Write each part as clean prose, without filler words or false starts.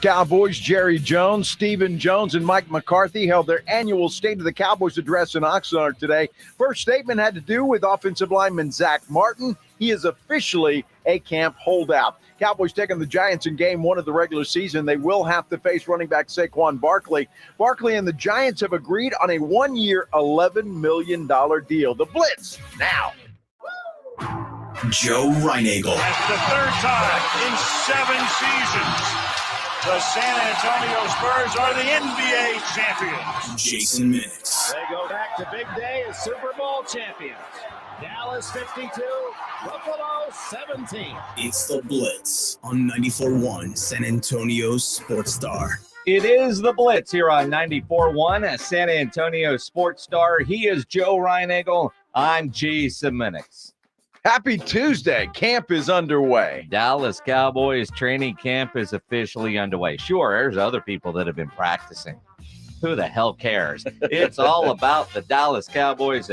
Cowboys Jerry Jones, Stephen Jones, and Mike McCarthy held their annual State of the Cowboys address in Oxnard today. First statement had to do with offensive lineman Zach Martin. He is officially a camp holdout. Cowboys taking the Giants in game one of the regular season. They will have to face running back Saquon Barkley. Barkley and the Giants have agreed on a one-year, $11 million deal. The Blitz now. Joe Reinagel. That's the third time in 7 seasons the San Antonio Spurs are the NBA champions. Jason Minix. They go back to big day as Super Bowl champions. Dallas 52, Buffalo 17. It's the Blitz on 94.1 San Antonio Sports Star. It is the Blitz here on 94.1 San Antonio Sports Star. He is Joe Reinagel. I'm Jason Minix. Happy Tuesday. Camp is underway. Dallas Cowboys training camp is officially underway. Sure, there's other people that have been practicing. Who the hell cares? It's all about the Dallas Cowboys.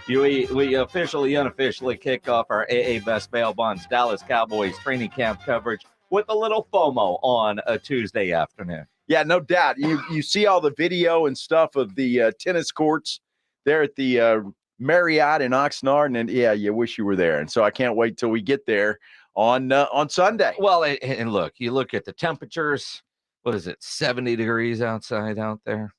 We officially, unofficially kick off our AA Best Bail Bonds Dallas Cowboys training camp coverage with a little FOMO on a Tuesday afternoon. Yeah, no doubt. You see all the video and stuff of the tennis courts there at the Marriott in Oxnard, and yeah, you wish you were there. And so I can't wait till we get there on Sunday. Well, and look, you look at the temperatures. What is it? 70 degrees outside out there.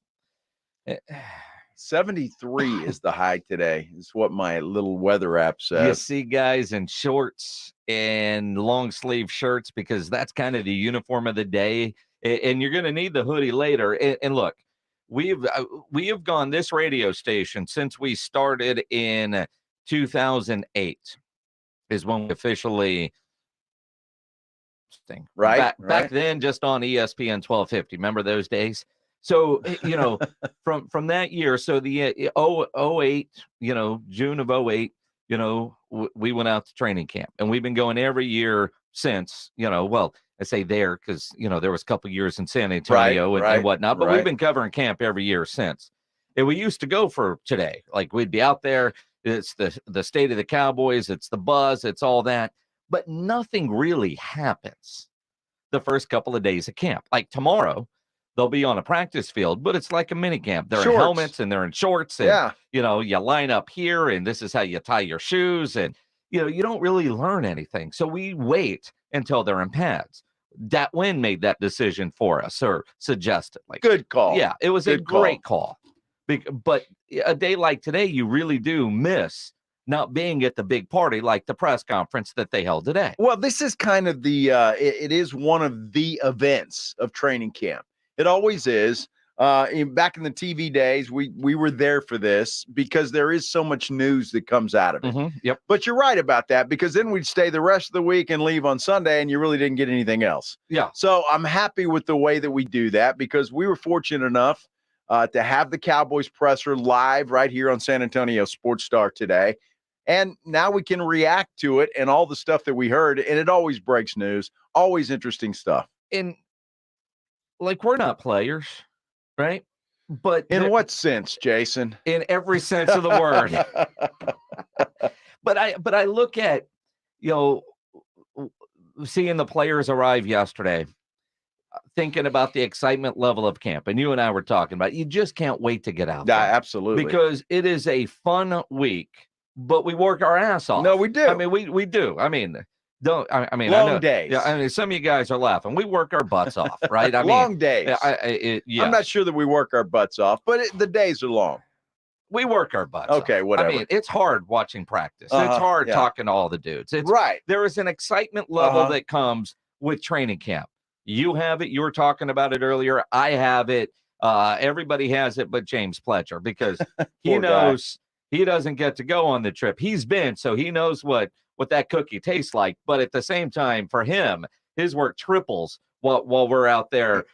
73 is the high today. Is what my little weather app says. You see guys in shorts and long sleeve shirts because that's kind of the uniform of the day. And you're going to need the hoodie later. And look, we have gone this radio station since we started in 2008 is when we officially right back then just on ESPN 1250. Remember those days? So, from that year, so the 08, June of 08, we went out to training camp, and we've been going every year since, well, I say there because, there was a couple years in San Antonio and whatnot, but we've been covering camp every year since. And we used to go for today. Like we'd be out there. It's the state of the Cowboys. It's the buzz. It's all that. But nothing really happens the first couple of days of camp. Like tomorrow, they'll be on a practice field, but it's like a mini camp. They're in helmets and they're in shorts. And, you line up here and this is how you tie your shoes. And, you don't really learn anything. So we wait until they're in pads. Dat Wynn made that decision for us or suggested. Good call. Yeah, it was a great call. But a day like today, you really do miss not being at the big party like the press conference that they held today. Well, this is kind of it is one of the events of training camp. It always is. Back in the TV days, we were there for this because there is so much news that comes out of it. Mm-hmm, yep. But you're right about that because then we'd stay the rest of the week and leave on Sunday and you really didn't get anything else. Yeah. So I'm happy with the way that we do that because we were fortunate enough to have the Cowboys presser live right here on San Antonio Sports Star today. And now we can react to it and all the stuff that we heard. And it always breaks news, always interesting stuff. And we're not players. Right. But in what sense, Jason? In every sense of the word. But I look at, seeing the players arrive yesterday, thinking about the excitement level of camp. And you and I were talking about, you just can't wait to get out there. Absolutely. Because it is a fun week, but we work our ass off. No, we do. I mean, we do. I mean, long days. Yeah, I mean, some of you guys are laughing. We work our butts off, right? I mean, long days. Yeah. I'm not sure that we work our butts off, but the days are long. We work our butts okay, off. Whatever. I mean, it's hard watching practice. It's hard talking to all the dudes. It's right. There is an excitement level that comes with training camp. You have it. You were talking about it earlier. I have it. Everybody has it, but James Pletcher, because he knows he doesn't get to go on the trip. He's been, so he knows what that cookie tastes like. But at the same time, for him, his work triples while we're out there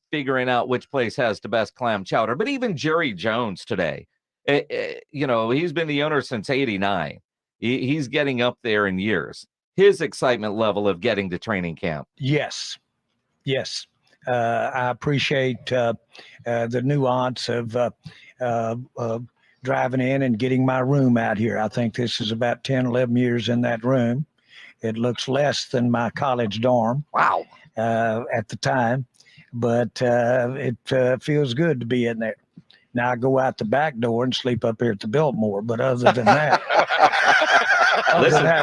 figuring out which place has the best clam chowder. But even Jerry Jones today, he's been the owner since '89. He's getting up there in years. His excitement level of getting to training camp. Yes. I appreciate the nuance of driving in and getting my room out here. I think this is about 10, 11 years in that room. It looks less than my college dorm. Wow. at the time, but it feels good to be in there. Now I go out the back door and sleep up here at the Biltmore, but other than that,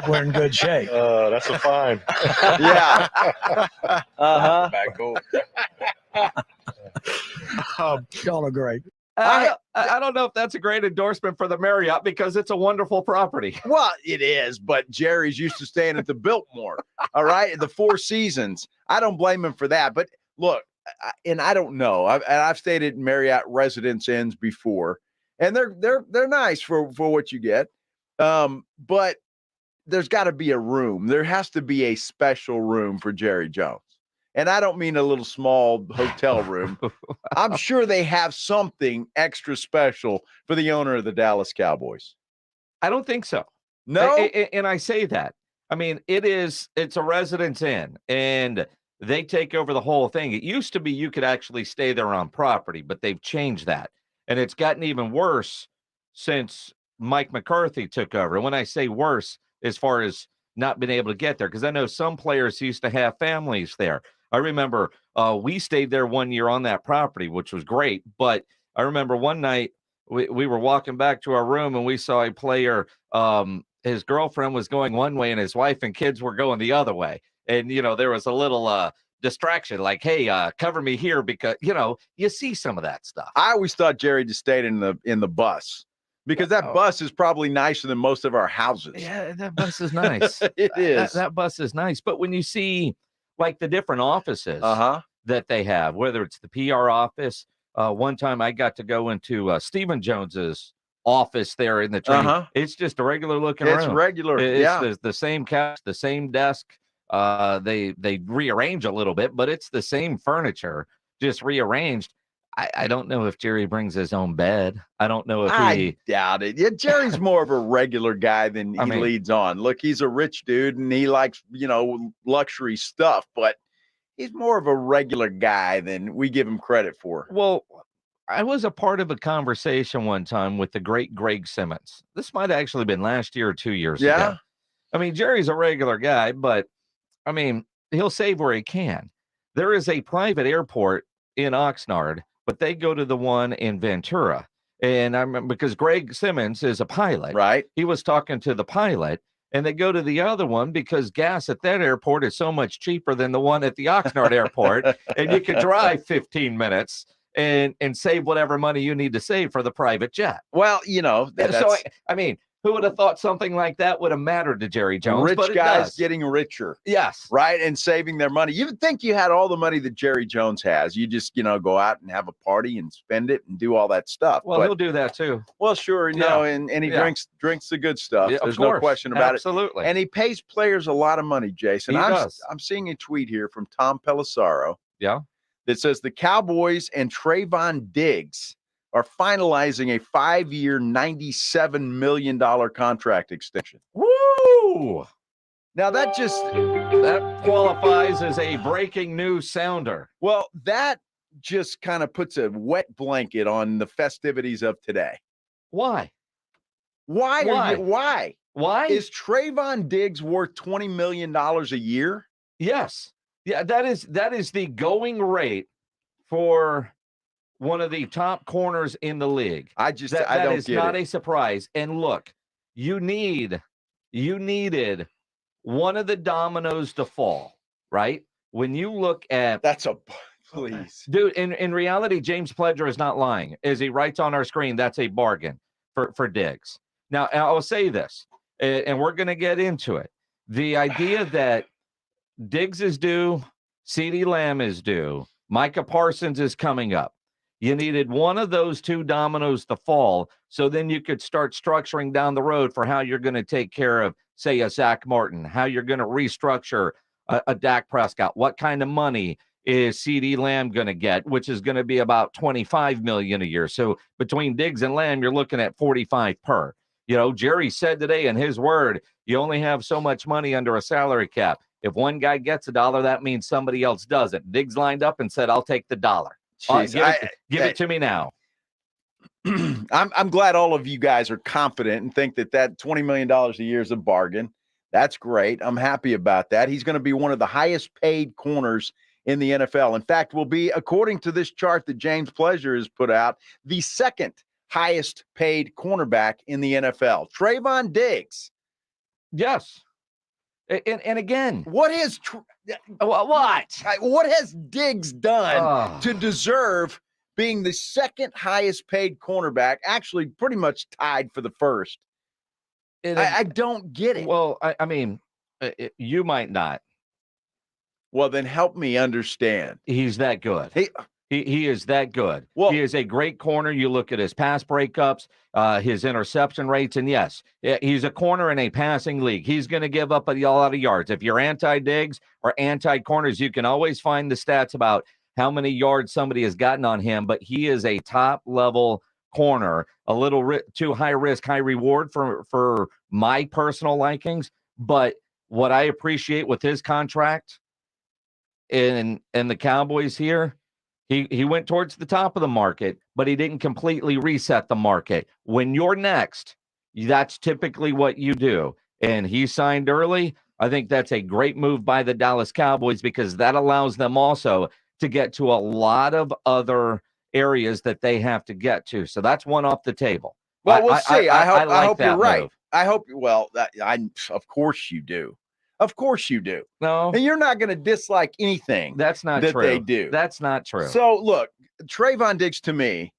we're in good shape. That's a fine. Yeah. Uh-huh. Back door. Y'all are great. I don't know if that's a great endorsement for the Marriott because it's a wonderful property. Well, it is, but Jerry's used to staying at the Biltmore, all right, the Four Seasons. I don't blame him for that. But look, and I don't know. I've stayed at Marriott Residence Inns before, and they're nice for what you get. But there's got to be a room. There has to be a special room for Jerry Jones. And I don't mean a little small hotel room. I'm sure they have something extra special for the owner of the Dallas Cowboys. I don't think so. No? And I say that. I mean, it's a Residence Inn, and they take over the whole thing. It used to be you could actually stay there on property, but they've changed that. And it's gotten even worse since Mike McCarthy took over. And when I say worse, as far as not being able to get there, because I know some players used to have families there. I remember we stayed there one year on that property, which was great. But I remember one night we were walking back to our room and we saw a player. His girlfriend was going one way and his wife and kids were going the other way. And, there was a little distraction like, hey, cover me here because, you see some of that stuff. I always thought Jerry just stayed in the bus because that bus is probably nicer than most of our houses. Yeah, that bus is nice. It is. That bus is nice. But when you see like the different offices that they have, whether it's the PR office. One time I got to go into Stephen Jones's office there in the training. It's just a regular looking room. It's regular. It's the same couch, the same desk. They rearrange a little bit, but it's the same furniture, just rearranged. I don't know if Jerry brings his own bed. I don't know if I doubt it. Yeah, Jerry's more of a regular guy than he leads on. Look, he's a rich dude and he likes, luxury stuff, but he's more of a regular guy than we give him credit for. Well, I was a part of a conversation one time with the great Greg Simmons. This might have actually been last year or 2 years ago. I mean, Jerry's a regular guy, but I mean, he'll save where he can. There is a private airport in Oxnard, but they go to the one in Ventura. And I remember because Greg Simmons is a pilot. Right. He was talking to the pilot, and they go to the other one because gas at that airport is so much cheaper than the one at the Oxnard airport. And you could drive 15 minutes and save whatever money you need to save for the private jet. Well, so I mean, who would have thought something like that would have mattered to Jerry Jones? Rich guys getting richer. Yes. Right. And saving their money. You would think you had all the money that Jerry Jones has. You just, go out and have a party and spend it and do all that stuff. Well, he'll do that too. Well, sure. And he drinks the good stuff. Yeah, There's no question about Absolutely. it. And he pays players a lot of money, Jason. I'm seeing a tweet here from Tom Pelissaro. Yeah. That says the Cowboys and Trayvon Diggs are finalizing a 5-year, $97 million contract extension. Woo! Now that qualifies as a breaking news sounder. Well, that just kind of puts a wet blanket on the festivities of today. Why? Why? Why? Is Trayvon Diggs worth $20 million a year? Yes. Yeah, that is the going rate for one of the top corners in the league. I don't get it. That is not a surprise. And look, you needed one of the dominoes to fall, right? When you look at please. Dude, in reality, James Pledger is not lying. As he writes on our screen, that's a bargain for Diggs. Now, I'll say this, and we're going to get into it. The idea that Diggs is due, CeeDee Lamb is due, Micah Parsons is coming up. You needed one of those two dominoes to fall, so then you could start structuring down the road for how you're going to take care of, say, a Zach Martin, how you're going to restructure a Dak Prescott, what kind of money is CeeDee Lamb going to get, which is going to be about $25 million a year. So between Diggs and Lamb, you're looking at 45 per. Jerry said today in his word, you only have so much money under a salary cap. If one guy gets $1, that means somebody else doesn't. Diggs lined up and said, I'll take the $1. Give it to me now. I'm glad all of you guys are confident and think that $20 million a year is a bargain. That's great. I'm happy about that. He's going to be one of the highest paid corners in the NFL. In fact, will be, according to this chart that James Pleasure has put out, the second highest paid cornerback in the NFL. Trayvon Diggs. Yes. And again, What has Diggs done to deserve being the second highest paid cornerback, actually pretty much tied for the first? I don't get it. Well, I mean, you might not. Well, then help me understand. He's that good. He is that good. Well, he is a great corner. You look at his pass breakups, his interception rates, and yes, he's a corner in a passing league. He's going to give up a lot of yards. If you're anti-Diggs or anti-corners, you can always find the stats about how many yards somebody has gotten on him, but he is a top-level corner, a little too high risk, high reward for my personal likings. But what I appreciate with his contract and the Cowboys here, he went towards the top of the market, but he didn't completely reset the market. When you're next, that's typically what you do. And he signed early. I think that's a great move by the Dallas Cowboys because that allows them also to get to a lot of other areas that they have to get to. So that's one off the table. Well, we'll see. I hope you're right. Move. I hope. Well, of course you do. Of course you do. No, and you're not going to dislike anything. That's not that true. They do. That's not true. So look, Trayvon Diggs, to me,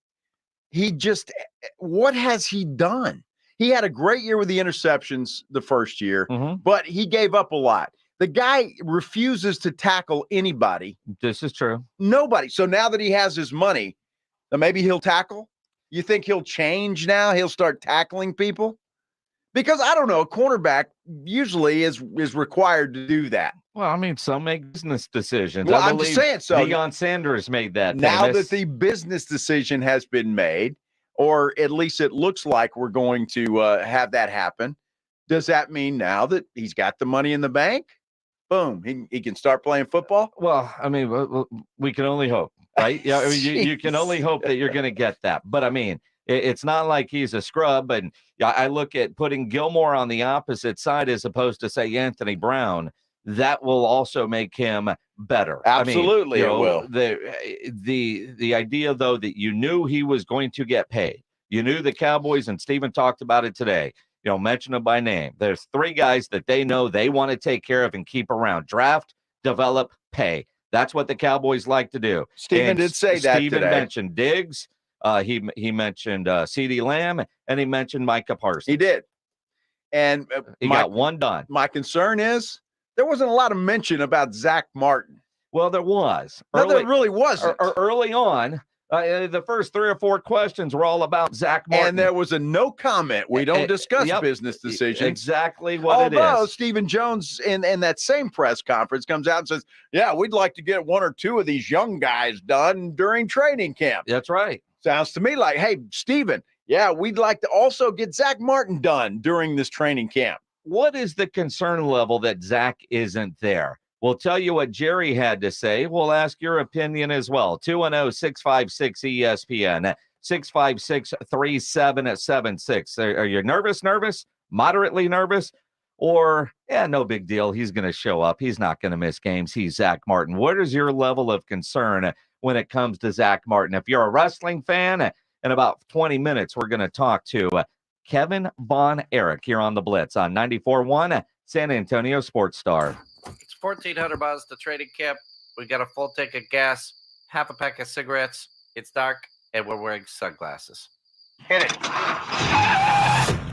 what has he done? He had a great year with the interceptions the first year, but he gave up a lot. The guy refuses to tackle anybody. This is true. Nobody. So now that he has his money, then maybe he'll tackle. You think he'll change now? He'll start tackling people? Because I don't know, a cornerback usually is required to do that. Well, I mean, some make business decisions. Well, I'm just saying so. Deion Sanders made that. Now that the business decision has been made, or at least it looks like we're going to have that happen, does that mean now that he's got the money in the bank? Boom, he can start playing football? Well, I mean, we can only hope, right? Yeah, I mean, you can only hope that you're going to get that. But I mean, it's not like he's a scrub. And I look at putting Gilmore on the opposite side as opposed to, say, Anthony Brown. That will also make him better. Absolutely, I mean, it will. The idea, though, that you knew he was going to get paid. You knew the Cowboys, and Steven talked about it today, mention them by name. There's three guys that they know they want to take care of and keep around. Draft, develop, pay. That's what the Cowboys like to do. Steven did say that Steven today. Mentioned Diggs. He mentioned CeeDee Lamb, and he mentioned Micah Parsons. He did. And he got one done. My concern is there wasn't a lot of mention about Zach Martin. Well, there was. No, there really wasn't. Early on, the first 3 or 4 questions were all about Zach Martin. And there was a no comment. We don't discuss business decisions. Exactly what it is. Although Stephen Jones in that same press conference comes out and says, yeah, we'd like to get 1 or 2 of these young guys done during training camp. That's right. Sounds to me like, hey, Stephen, yeah, we'd like to also get Zach Martin done during this training camp. What is the concern level that Zach isn't there? We'll tell you what Jerry had to say. We'll ask your opinion as well. 210-656-ESPN, 656-3776. Are you nervous, moderately nervous, or, no big deal. He's going to show up. He's not going to miss games. He's Zach Martin. What is your level of concern when it comes to Zach Martin? If you're a wrestling fan, in about 20 minutes, we're going to talk to Kevin Von Erich here on the Blitz on 94.1 San Antonio Sports Star. It's $1,400 to training camp. We got a full tank of gas, half a pack of cigarettes. It's dark, and we're wearing sunglasses. Hit it.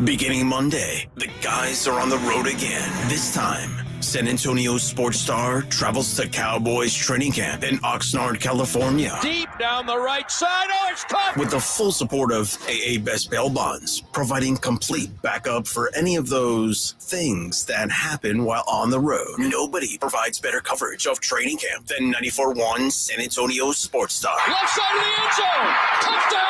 Beginning Monday, the guys are on the road again. This time, San Antonio Sports Star travels to Cowboys training camp in Oxnard, California. Deep down the right side. Oh, it's caught. With the full support of AA Best Bail Bonds, providing complete backup for any of those things that happen while on the road. Nobody provides better coverage of training camp than 94.1 San Antonio Sports Star. Left side of the end zone. Touchdown.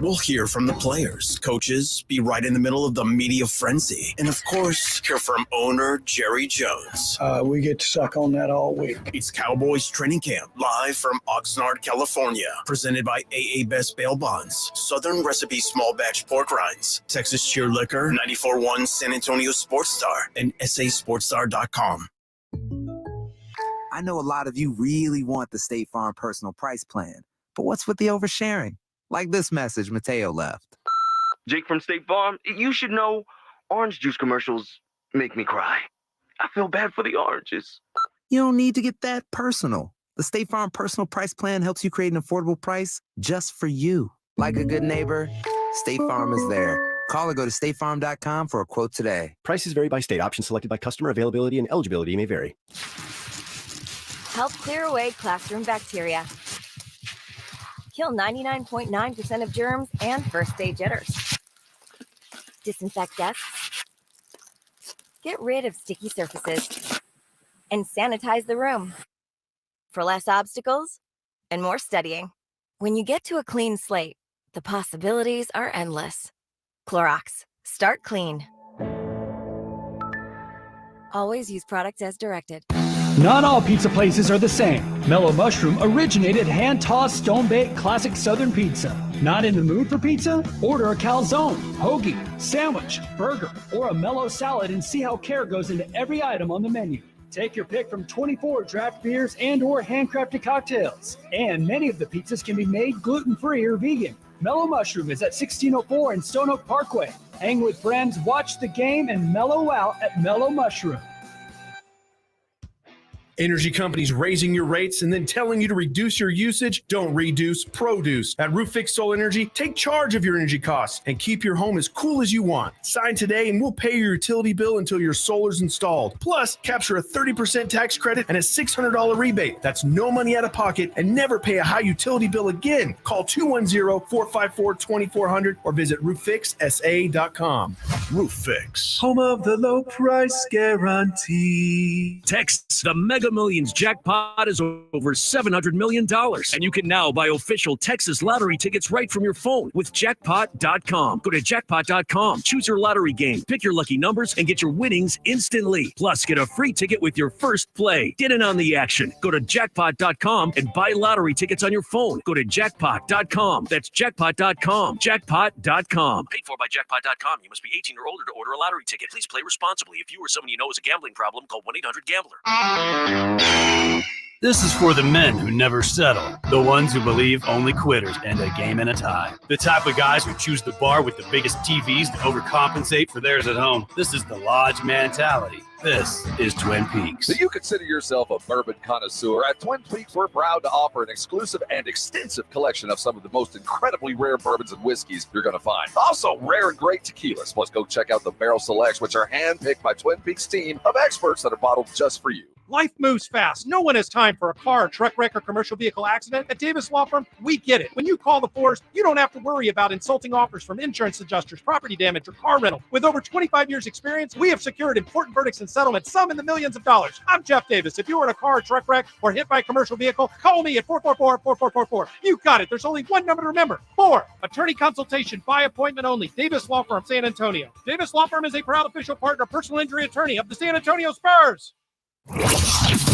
We'll hear from the players, coaches, be right in the middle of the media frenzy, and of course, hear from owner Jerry Jones. us. We get to suck on that all week. It's Cowboys Training Camp, live from Oxnard, California. Presented by AA Best Bail Bonds, Southern Recipe Small Batch Pork Rinds, Texas Cheer Liquor, 94.1 San Antonio Sports Star, and sasportstar.com. I know a lot of you really want the State Farm Personal Price Plan, but what's with the oversharing? Like this message Mateo left. Jake from State Farm, you should know orange juice commercials make me cry. I feel bad for the oranges. You don't need to get that personal. The State Farm Personal Price Plan helps you create an affordable price just for you. Like a good neighbor, State Farm is there. Call or go to statefarm.com for a quote today. Prices vary by state. Options selected by customer. Availability and eligibility may vary. Help clear away classroom bacteria. Kill 99.9% of germs and first-day jitters. Disinfect desks. Get rid of sticky surfaces. And sanitize the room. For less obstacles and more studying. When you get to a clean slate, the possibilities are endless. Clorox. Start clean. Always use products as directed. Not all pizza places are the same. Mellow Mushroom originated hand-tossed, stone-baked classic Southern pizza. Not in the mood for pizza? Order a calzone, hoagie, sandwich, burger, or a mellow salad and see how care goes into every item on the menu. Take your pick from 24 draft beers and or handcrafted cocktails. And many of the pizzas can be made gluten-free or vegan. Mellow Mushroom is at 1604 and Stone Oak Parkway. Hang with friends, watch the game, and mellow out at Mellow Mushroom. Energy companies raising your rates and then telling you to reduce your usage? Don't reduce, produce. At Roof Fix Solar Energy, take charge of your energy costs and keep your home as cool as you want. Sign today and we'll pay your utility bill until your solar's installed. Plus, capture a 30% tax credit and a $600 rebate. That's no money out of pocket and never pay a high utility bill again. Call 210-454-2400 or visit rooffixsa.com. Roof Fix, home of the low price guarantee. Texas, the Mega Millions jackpot is over $700 million, and you can now buy official Texas lottery tickets right from your phone with jackpot.com. Go to jackpot.com, choose your lottery game, pick your lucky numbers, and get your winnings instantly. Plus, get a free ticket with your first play. Get in on the action. Go to jackpot.com and buy lottery tickets on your phone. Go to jackpot.com. That's jackpot.com. Jackpot.com. Paid for by jackpot.com. You must be 18 or older to order a lottery ticket. Please play responsibly. If you or someone you know has a gambling problem, call 1-800-GAMBLER. This is for the men who never settle, the ones who believe only quitters end a game in a tie, the type of guys who choose the bar with the biggest TVs to overcompensate for theirs at home. This is the Lodge mentality. This is Twin Peaks. Do you consider yourself a bourbon connoisseur? At Twin Peaks, we're proud to offer an exclusive and extensive collection of some of the most incredibly rare bourbons and whiskeys you're going to find. Also, rare and great tequilas. Plus, go check out the Barrel Selects, which are handpicked by Twin Peaks' team of experts that are bottled just for you. Life moves fast. No one has time for a car, truck wreck, or commercial vehicle accident. At Davis Law Firm, we get it. When you call the force, you don't have to worry about insulting offers from insurance adjusters, property damage, or car rental. With over 25 years experience, we have secured important verdicts and settlements, some in the millions of dollars. I'm Jeff Davis. If you were in a car, truck wreck, or hit by a commercial vehicle, call me at 444-4444. You got it. There's only one number to remember. 4. Attorney consultation by appointment only. Davis Law Firm, San Antonio. Davis Law Firm is a proud official partner, personal injury attorney of the San Antonio Spurs.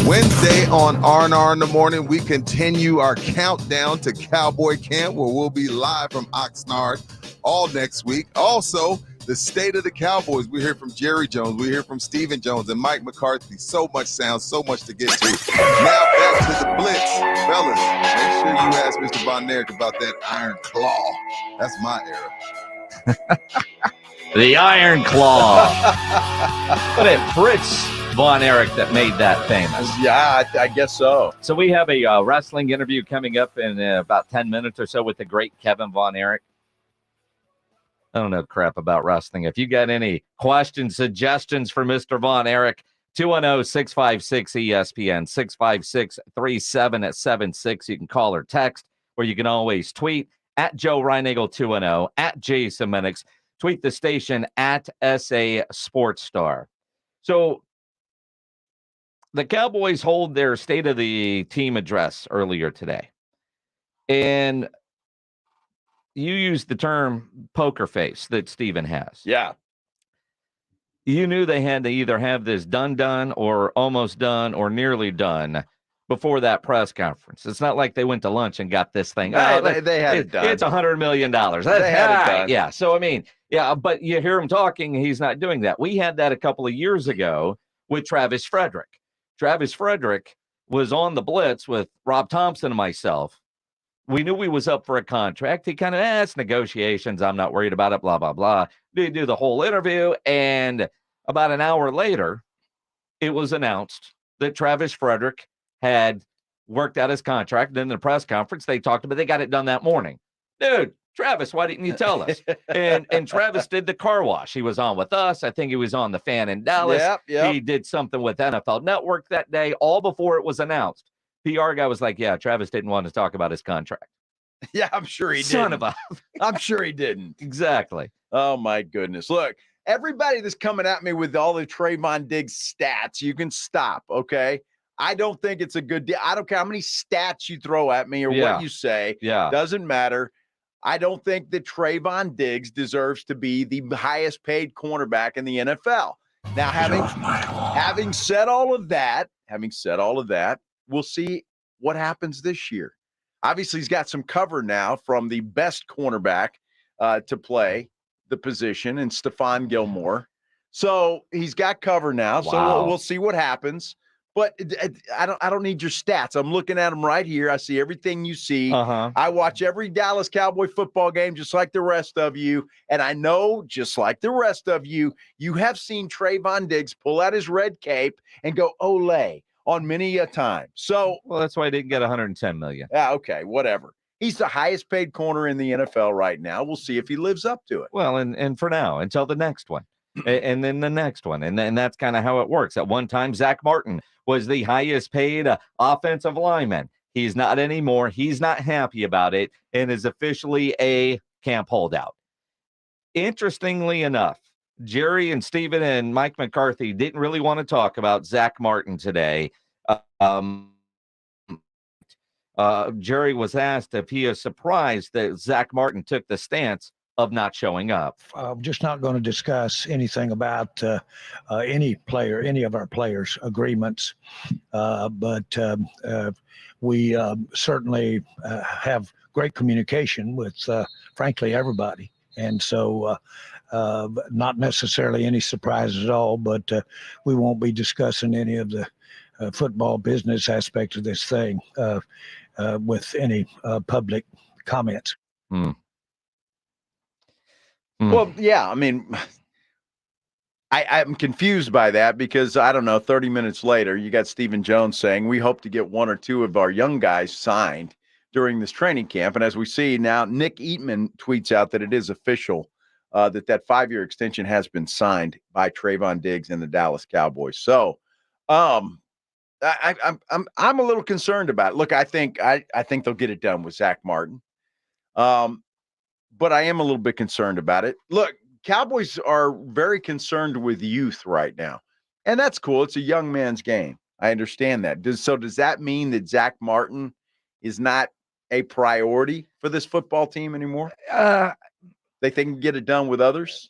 Wednesday on R&R in the Morning, we continue our countdown to Cowboy Camp, where we'll be live from Oxnard all next week. Also, the state of the Cowboys. We hear from Jerry Jones. We hear from Stephen Jones and Mike McCarthy. So much sound, so much to get to. Now back to the Blitz. Fellas, make sure you ask Mr. Von Erich about that Iron Claw. That's my era. The Iron Claw. But it Fritz Von Erich that made that famous. Yeah, I guess so. So we have a wrestling interview coming up in about 10 minutes or so with the great Kevin Von Erich. I don't know crap about wrestling. If you got any questions, suggestions for Mr. Von Erich, 210-656-ESPN, 656-3776. You can call or text, or you can always tweet at Joe Reinagle 210, at Jason Minix. Tweet the station at SA Sports Star. So the Cowboys hold their State of the Team address earlier today. And you used the term poker face that Steven has. Yeah. you knew they had to either have this done or almost done or nearly done before that press conference. It's not like they went to lunch and got this thing. No, they had it done. It's $100 million. They had it done. Yeah. So, I mean, yeah, but you hear him talking. He's not doing that. We had that a couple of years ago with Travis Frederick. Travis Frederick was on the Blitz with Rob Thompson and myself. We knew he was up for a contract. He kind of asked negotiations. I'm not worried about it, blah, blah, blah. They do the whole interview. And about an hour later, it was announced that Travis Frederick had worked out his contract. Then in the press conference, they talked about, they got it done that morning. Dude, Travis, why didn't you tell us? and Travis did the car wash. He was on with us. I think he was on the Fan in Dallas. Yep. He did something with NFL Network that day, all before it was announced. PR guy was like, yeah, Travis didn't want to talk about his contract. Yeah, I'm sure he did. Son of a. I'm sure he didn't. Exactly. Oh, my goodness. Look, everybody that's coming at me with all the Trayvon Diggs stats, you can stop, okay? I don't think it's a good deal. I don't care how many stats you throw at me or what you say. Yeah. Doesn't matter. I don't think that Trayvon Diggs deserves to be the highest paid cornerback in the NFL. Now, having said all of that, we'll see what happens this year. Obviously, he's got some cover now from the best cornerback to play the position, and Stephon Gilmore. So he's got cover now. Wow. So we'll see what happens. But I don't need your stats. I'm looking at them right here. I see everything you see. I watch every Dallas Cowboy football game just like the rest of you. And I know, just like the rest of you, you have seen Trayvon Diggs pull out his red cape and go Olay on many a time. So, well, that's why he didn't get $110 million. Yeah, okay, whatever. He's the highest paid corner in the NFL right now. We'll see if he lives up to it. Well, and for now, until the next one. And then the next one. And that's kind of how it works. At one time, Zach Martin was the highest paid offensive lineman. He's not anymore. He's not happy about it and is officially a camp holdout. Interestingly enough, Jerry and Steven and Mike McCarthy didn't really want to talk about Zach Martin today. Jerry was asked if he is surprised that Zach Martin took the stance of not showing up. I'm just not going to discuss anything about any of our players' agreements, but we certainly have great communication with, frankly, everybody. And so not necessarily any surprises at all, but we won't be discussing any of the football business aspect of this thing with any public comments. Well, yeah, I mean, I'm confused by that because, I don't know, 30 minutes later, you got Stephen Jones saying, we hope to get one or two of our young guys signed during this training camp. And as we see now, Nick Eatman tweets out that it is official, that 5-year extension has been signed by Trayvon Diggs and the Dallas Cowboys. So I'm a little concerned about it. Look, I think they'll get it done with Zach Martin. But I am a little bit concerned about it. Look, Cowboys are very concerned with youth right now. And that's cool. It's a young man's game. I understand that. Does that mean that Zach Martin is not a priority for this football team anymore? They think can get it done with others?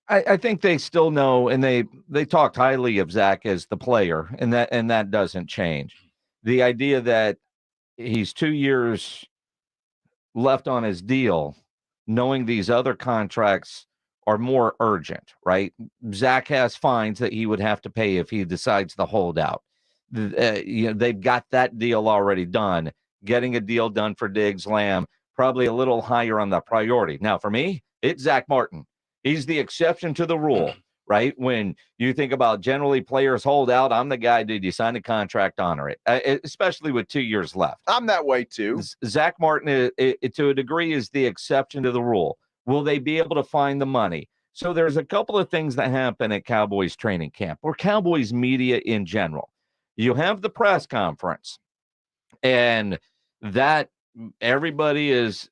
I think they still know, and they talked highly of Zach as the player, and that doesn't change. The idea that he's 2 years left on his deal, knowing these other contracts are more urgent, right? Zach has fines that he would have to pay if he decides to hold out. They've got that deal already done. Getting a deal done for Diggs, Lamb, probably a little higher on the priority. Now, for me, it's Zach Martin. He's the exception to the rule, right? When you think about generally players hold out, I'm the guy, dude, you sign a contract, honor it, especially with 2 years left. I'm that way too. Zach Martin, to a degree, is the exception to the rule. Will they be able to find the money? So there's a couple of things that happen at Cowboys training camp or Cowboys media in general. You have the press conference, and that everybody is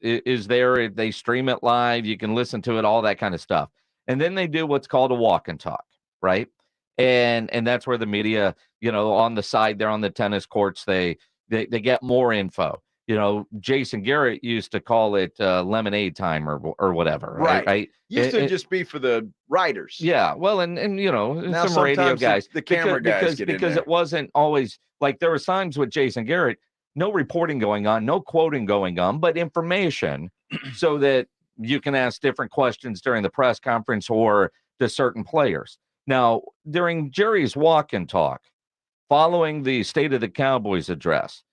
there. They stream it live. You can listen to it, all that kind of stuff. And then they do what's called a walk and talk, right? And that's where the media, on the side there on the tennis courts, they get more info. Jason Garrett used to call it lemonade time or whatever. Right. Used to just be for the writers. Yeah. Well, and Now some radio sometimes guys, the camera guys because it wasn't always like there were times with Jason Garrett, no reporting going on, no quoting going on, but information so that you can ask different questions during the press conference or to certain players. Now, during Jerry's walk and talk, following the State of the Cowboys address,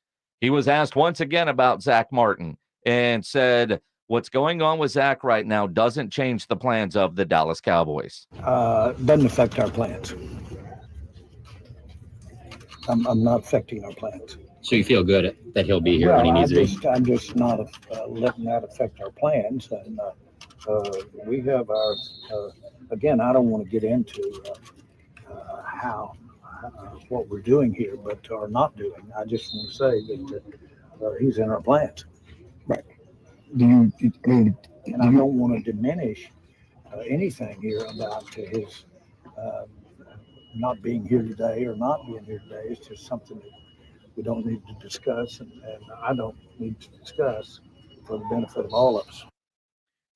he was asked once again about Zach Martin and said, what's going on with Zach right now doesn't change the plans of the Dallas Cowboys. Doesn't affect our plans. I'm not affecting our plans. So you feel good that he'll be here when he needs to be? I'm just not letting that affect our plans. And we have our, again, I don't want to get into how what we're doing here, but are not doing. I just want to say that he's in our plans. Right. And I don't want to diminish anything here about his not being here today or not being here today. It's just something that we don't need to discuss, and I don't need to discuss for the benefit of all of us.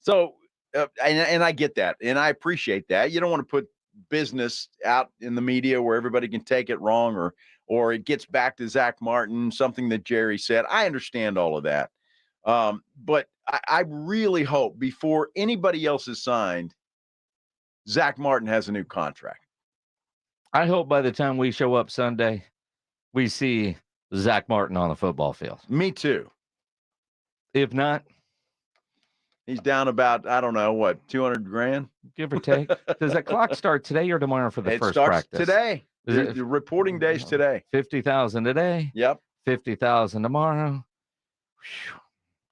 So, and I get that, and I appreciate that. You don't want to put business out in the media where everybody can take it wrong, or it gets back to Zach Martin, something that Jerry said. I understand all of that. But I really hope before anybody else is signed, Zach Martin has a new contract. I hope by the time we show up Sunday, we see Zach Martin on the football field. Me too. If not, he's down about, I don't know, what, 200 grand? Give or take. Does that clock start today or tomorrow for the first practice? Today. The reporting day's today. 50,000 today. Yep. 50,000 tomorrow.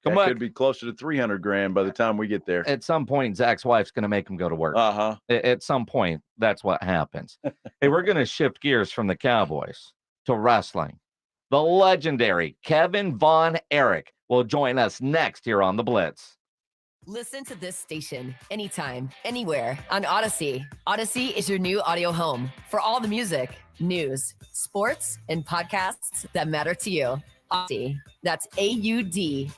That could be closer to 300 grand by the time we get there. At some point, Zach's wife's going to make him go to work. Uh-huh. At some point, that's what happens. Hey, we're going to shift gears from the Cowboys to wrestling. The legendary Kevin Von Erich will join us next here on The Blitz. Listen to this station anytime, anywhere on Odyssey. Odyssey is your new audio home for all the music, news, sports, and podcasts that matter to you. Odyssey. That's AUDACY.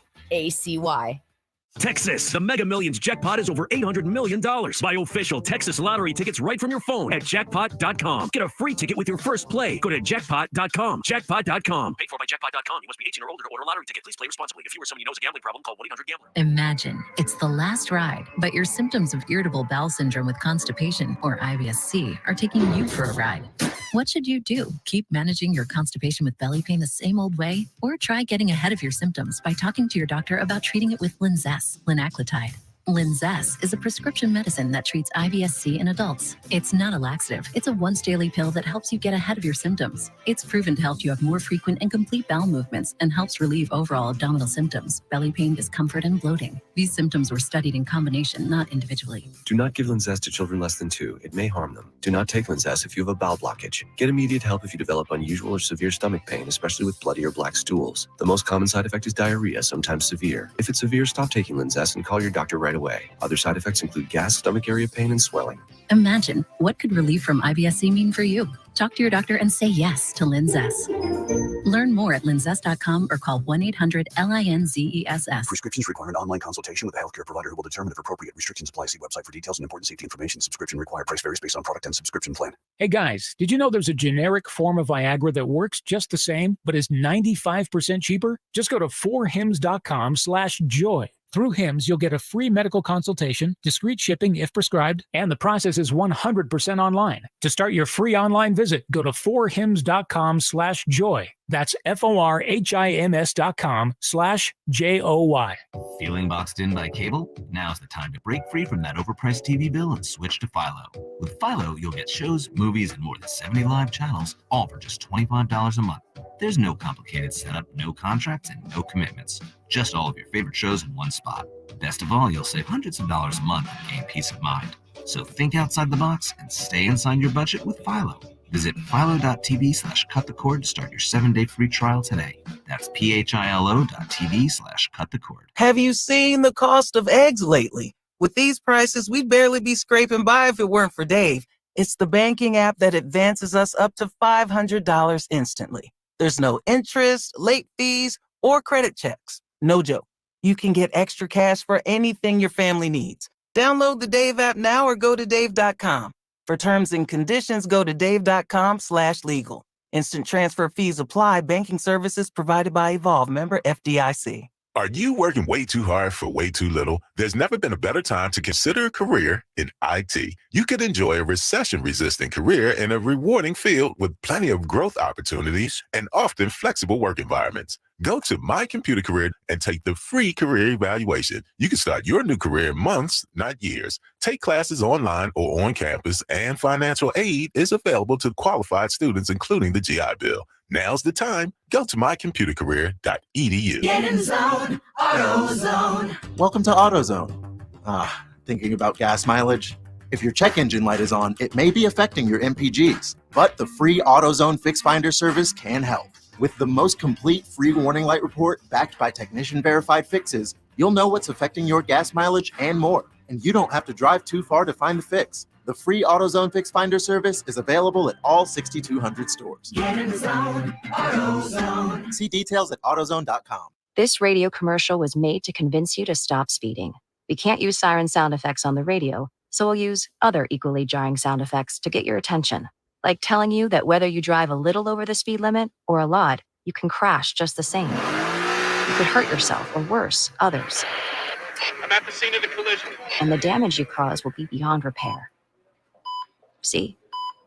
Texas, the Mega Millions jackpot is over $800 million. Buy official Texas lottery tickets right from your phone at jackpot.com. Get a free ticket with your first play. Go to jackpot.com. Jackpot.com. Paid for by jackpot.com. You must be 18 or older to order lottery ticket. Please play responsibly. If you or somebody knows a gambling problem, call 1-800-GAMBLER. Imagine it's the last ride, but your symptoms of irritable bowel syndrome with constipation, or IBS-C, are taking you for a ride. What should you do? Keep managing your constipation with belly pain the same old way? Or try getting ahead of your symptoms by talking to your doctor about treating it with Linzess, linaclotide. Linzess is a prescription medicine that treats IBS-C in adults. It's not a laxative. It's a once-daily pill that helps you get ahead of your symptoms. It's proven to help you have more frequent and complete bowel movements and helps relieve overall abdominal symptoms, belly pain, discomfort, and bloating. These symptoms were studied in combination, not individually. Do not give Linzess to children less than 2. It may harm them. Do not take Linzess if you have a bowel blockage. Get immediate help if you develop unusual or severe stomach pain, especially with bloody or black stools. The most common side effect is diarrhea, sometimes severe. If it's severe, stop taking Linzess and call your doctor right away. Other side effects include gas, stomach area pain, and swelling. Imagine, what could relief from IBS-C mean for you? Talk to your doctor and say yes to Linzess. Learn more at linzess.com or call 1-800-LINZESS. Prescriptions require an online consultation with a healthcare provider who will determine if appropriate. Restrictions apply. See website for details and important safety information. Subscription required. Price varies based on product and subscription plan. Hey guys, did you know there's a generic form of Viagra that works just the same, but is 95% cheaper? Just go to 4hims.com/joy. Through HIMS, you'll get a free medical consultation, discreet shipping if prescribed, and the process is 100% online. To start your free online visit, go to 4hims.com/joy. That's FORHIMS.com/JOY. Feeling boxed in by cable? Now's the time to break free from that overpriced TV bill and switch to Philo. With Philo, you'll get shows, movies, and more than 70 live channels, all for just $25 a month. There's no complicated setup, no contracts, and no commitments. Just all of your favorite shows in one spot. Best of all, you'll save hundreds of dollars a month and gain peace of mind. So think outside the box and stay inside your budget with Philo. Visit philo.tv/cutthecord to start your 7-day free trial today. That's philo.tv/cutthecord. Have you seen the cost of eggs lately? With these prices, we'd barely be scraping by if it weren't for Dave. It's the banking app that advances us up to $500 instantly. There's no interest, late fees, or credit checks. No joke. You can get extra cash for anything your family needs. Download the Dave app now or go to dave.com. For terms and conditions, go to dave.com/legal. Instant transfer fees apply. Banking services provided by Evolve, member FDIC. Are you working way too hard for way too little? There's never been a better time to consider a career in IT. You could enjoy a recession-resistant career in a rewarding field with plenty of growth opportunities and often flexible work environments. Go to My Computer Career and take the free career evaluation. You can start your new career in months, not years. Take classes online or on campus, and financial aid is available to qualified students, including the GI Bill. Now's the time. Go to mycomputercareer.edu. Get in the zone, AutoZone. Welcome to AutoZone. Thinking about gas mileage? If your check engine light is on, it may be affecting your MPGs, but the free AutoZone Fix Finder service can help. With the most complete free warning light report backed by technician-verified fixes, you'll know what's affecting your gas mileage and more, and you don't have to drive too far to find the fix. The free AutoZone Fix Finder service is available at all 6,200 stores. Get in the zone, AutoZone. See details at AutoZone.com. This radio commercial was made to convince you to stop speeding. We can't use siren sound effects on the radio, so we'll use other equally jarring sound effects to get your attention. Like telling you that whether you drive a little over the speed limit or a lot, you can crash just the same. You could hurt yourself or worse, others. I'm at the scene of the collision. And the damage you cause will be beyond repair. See,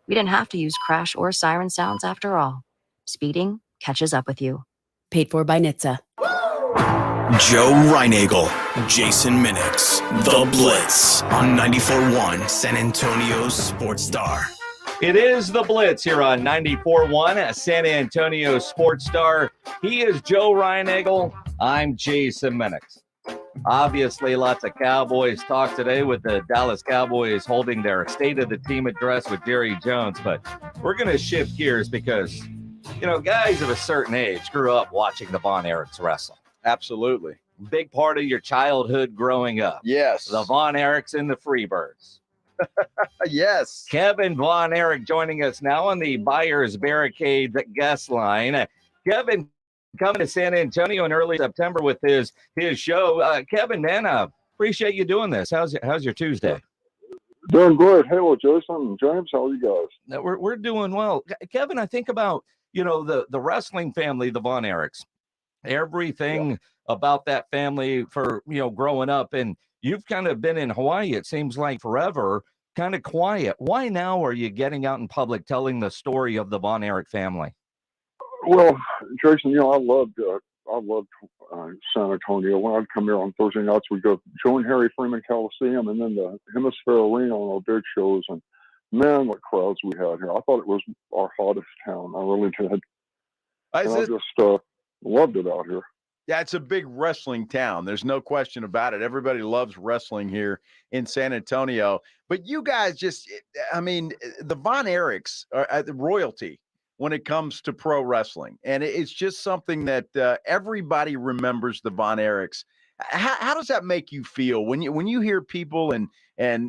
we didn't have to use crash or siren sounds after all. Speeding catches up with you. Paid for by NHTSA. Joe Reinagel, Jason Minix, The Blitz on 94.1 San Antonio's Sports Star. It is The Blitz here on 94.1 San Antonio Sports Star. He is Joe Reinagel. I'm Jason Minix. Obviously, lots of Cowboys talk today with the Dallas Cowboys holding their State of the Team address with Jerry Jones. But we're going to shift gears because, guys of a certain age grew up watching the Von Erichs wrestle. Absolutely. Big part of your childhood growing up. Yes. The Von Erichs and the Freebirds. Yes. Kevin Von Erich joining us now on the Buyers Barricade guest line. Kevin, coming to San Antonio in early September with his show. Kevin, man, appreciate you doing this. How's your Tuesday? Doing good. Hey, well, Jason and James, how are you guys? We're doing well. Kevin, I think about, the wrestling family, the Von Erichs, everything about that family for, growing up. And you've kind of been in Hawaii, it seems like forever, kind of quiet. Why now are you getting out in public telling the story of the Von Erich family? Well, Jason, I loved San Antonio. When I'd come here on Thursday nights, we'd go Joe and Harry Freeman Coliseum and then the Hemisphere Arena on our big shows. And man, what crowds we had here. I thought it was our hottest town. I really did. I just loved it out here. Yeah, it's a big wrestling town. There's no question about it. Everybody loves wrestling here in San Antonio. But you guys the Von Erichs are the royalty when it comes to pro wrestling. And it's just something that everybody remembers the Von Erichs. How does that make you feel when you hear people and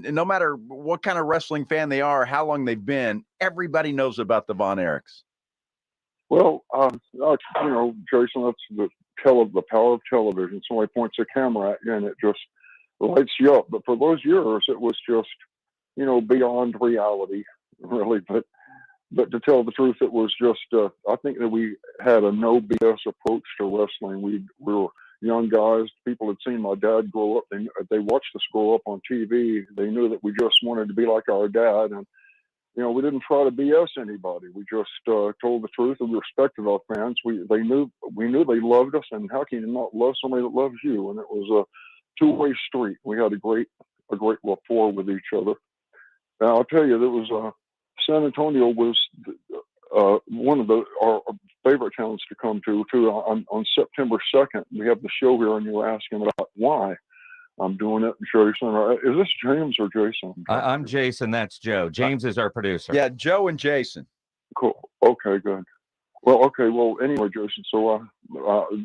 no matter what kind of wrestling fan they are, how long they've been, everybody knows about the Von Erichs? Well, Jason, that's the power of television. Somebody points a camera at you and it just lights you up. But for those years, it was just, beyond reality, really. But to tell the truth, it was just, I think that we had a no BS approach to wrestling. We were young guys. People had seen my dad grow up. They watched us grow up on TV. They knew that we just wanted to be like our dad. And, we didn't try to BS anybody. We just told the truth and we respected our fans. We knew they loved us. And how can you not love somebody that loves you? And it was a two-way street. We had a great rapport with each other. And I'll tell you, there was San Antonio was one of our favorite towns to come to, too. On September 2nd, we have the show here, and you were asking about why I'm doing it. Jason, is this James or Jason? I'm Jason. That's Joe. James is our producer. Yeah, Joe and Jason. Cool. Okay, good. Well, okay. Well, anyway, Jason, so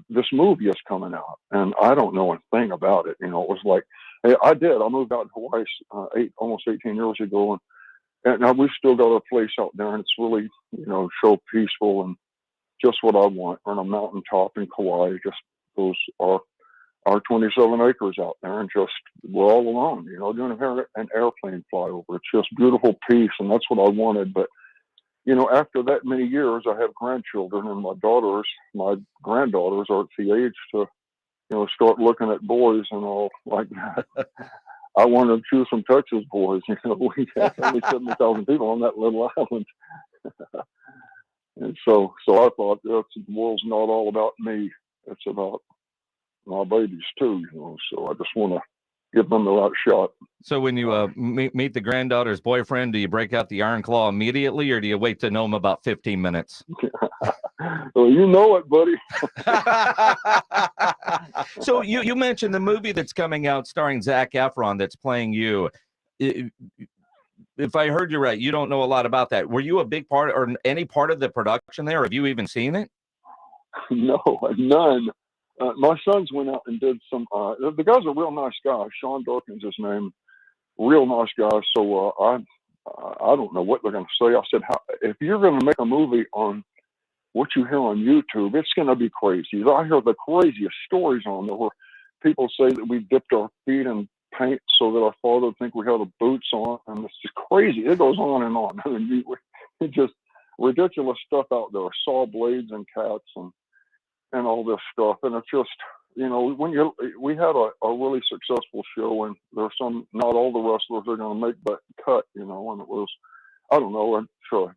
this movie is coming out, and I don't know a thing about it. It was like, I moved out to Hawaii almost 18 years ago, and now we've still got a place out there, and it's really, so peaceful and just what I want on a mountaintop in Kauai. Just those are our 27 acres out there, and just we're all alone, doing an airplane flyover. It's just beautiful peace, and that's what I wanted. But after that many years, I have grandchildren, and my granddaughters are at the age to start looking at boys and all like that. I wanted to choose some Texas boys. We have only 70,000 people on that little island. And so I thought the world's not all about me. It's about my babies too, so I just want to give them the right shot. So when you meet the granddaughter's boyfriend, do you break out the Iron Claw immediately, or do you wait to know him about 15 minutes? Well, you know it, buddy. So you mentioned the movie that's coming out starring Zac Efron that's playing you. If I heard you right, you don't know a lot about that. Were you a big part or any part of the production there? Have you even seen it? No, none. My sons went out and did some. The guy's a real nice guy. Sean Durkin's his name. Real nice guy. So I don't know what they're going to say. I said, if you're going to make a movie on what you hear on YouTube, it's going to be crazy. I hear the craziest stories on there where people say that we dipped our feet in paint so that our father would think we had the boots on, and it's just crazy. It goes on and on. I mean, it's just ridiculous stuff out there. Saw blades and cats and all this stuff, and it's just we had a really successful show, and there's not all the wrestlers are going to make that cut, and it was, I don't know, I'm sure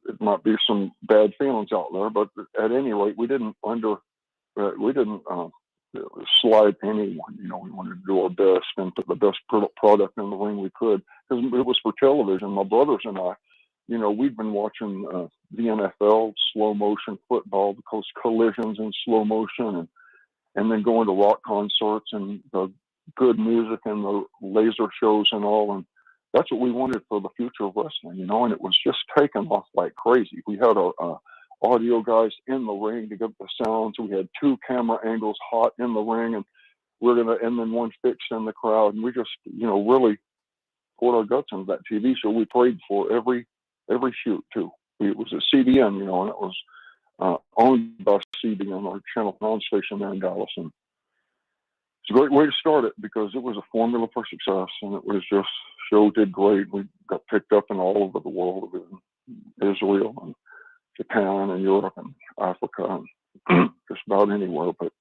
it might be some bad feelings out there, but at any rate, we didn't slight anyone. We wanted to do our best and put the best product in the ring we could, because it was for television. My brothers and I, we'd been watching the NFL, slow motion football, because collisions in slow motion, and then going to rock concerts and the good music and the laser shows and all. And that's what we wanted for the future of wrestling, and it was just taken off like crazy. We had our audio guys in the ring to get the sounds. We had 2 camera angles hot in the ring, and and then one fixed in the crowd. And we just, really poured our guts into that TV show. We prayed for every shoot too. It was at CBN, and it was owned by CBN, our Channel 9 station there in Dallas. And it's a great way to start it, because it was a formula for success, and it was just, show did great. We got picked up in all over the world, in Israel and Japan and Europe and Africa and just about anywhere. But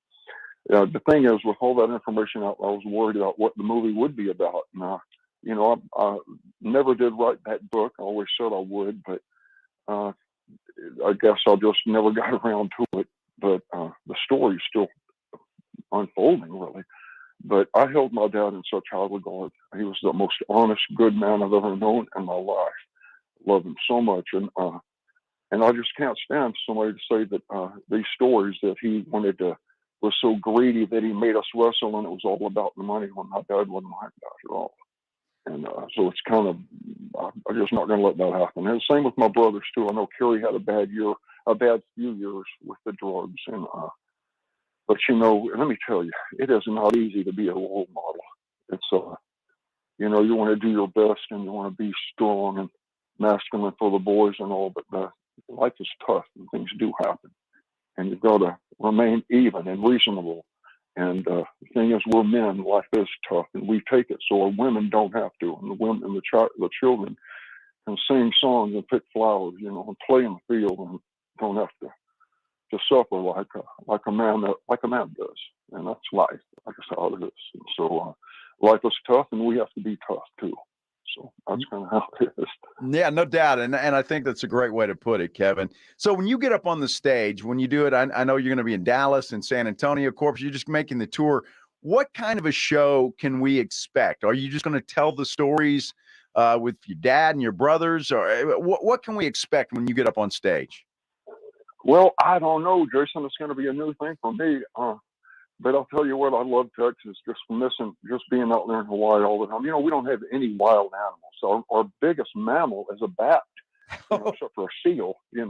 the thing is, with all that information out, I was worried about what the movie would be about. And I never did write that book. I always said I would, but I guess I just never got around to it. But the story's still unfolding, really. But I held my dad in such high regard. He was the most honest, good man I've ever known in my life. Love him so much, and I just can't stand somebody to say that these stories that he was so greedy that he made us wrestle, and it was all about the money, when my dad wasn't like that at all. And so it's kind of, I'm just not going to let that happen. And the same with my brothers too. I know Kerry had a bad few years with the drugs, and but let me tell you, it is not easy to be a role model. It's you want to do your best, and you want to be strong and masculine for the boys and all, but life is tough, and things do happen, and you've got to remain even and reasonable. And the thing is, we're men. Life is tough, and we take it, so our women don't have to, and the women and the children can sing songs and pick flowers, and play in the field, and don't have to suffer like a man does. And that's life. That's how it is. And so life is tough, and we have to be tough too. So that's kind of how it is. Yeah, no doubt. And I think that's a great way to put it, Kevin. So when you get up on the stage, when you do it, I know you're going to be in Dallas and San Antonio, of course, you're just making the tour. What kind of a show can we expect? Are you just going to tell the stories with your dad and your brothers? Or what can we expect when you get up on stage? Well, I don't know, Jason. It's going to be a new thing for me. But I'll tell you what, I love Texas just being out there in Hawaii all the time. We don't have any wild animals. Our biggest mammal is a bat, except for a seal. We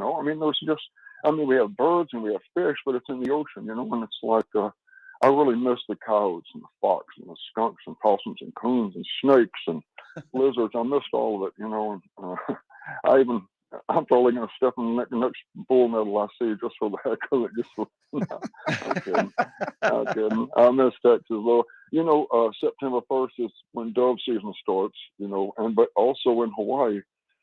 have birds and we have fish, but it's in the ocean, and it's like, I really miss the coyotes and the fox and the skunks and possums and coons and snakes and lizards. I missed all of it, and I even I'm probably going to step in the next bull medal I see just for the heck of it. Just for, no, I'm kidding. I'm kidding. I miss Texas though. September 1st is when dove season starts. But also in Hawaii,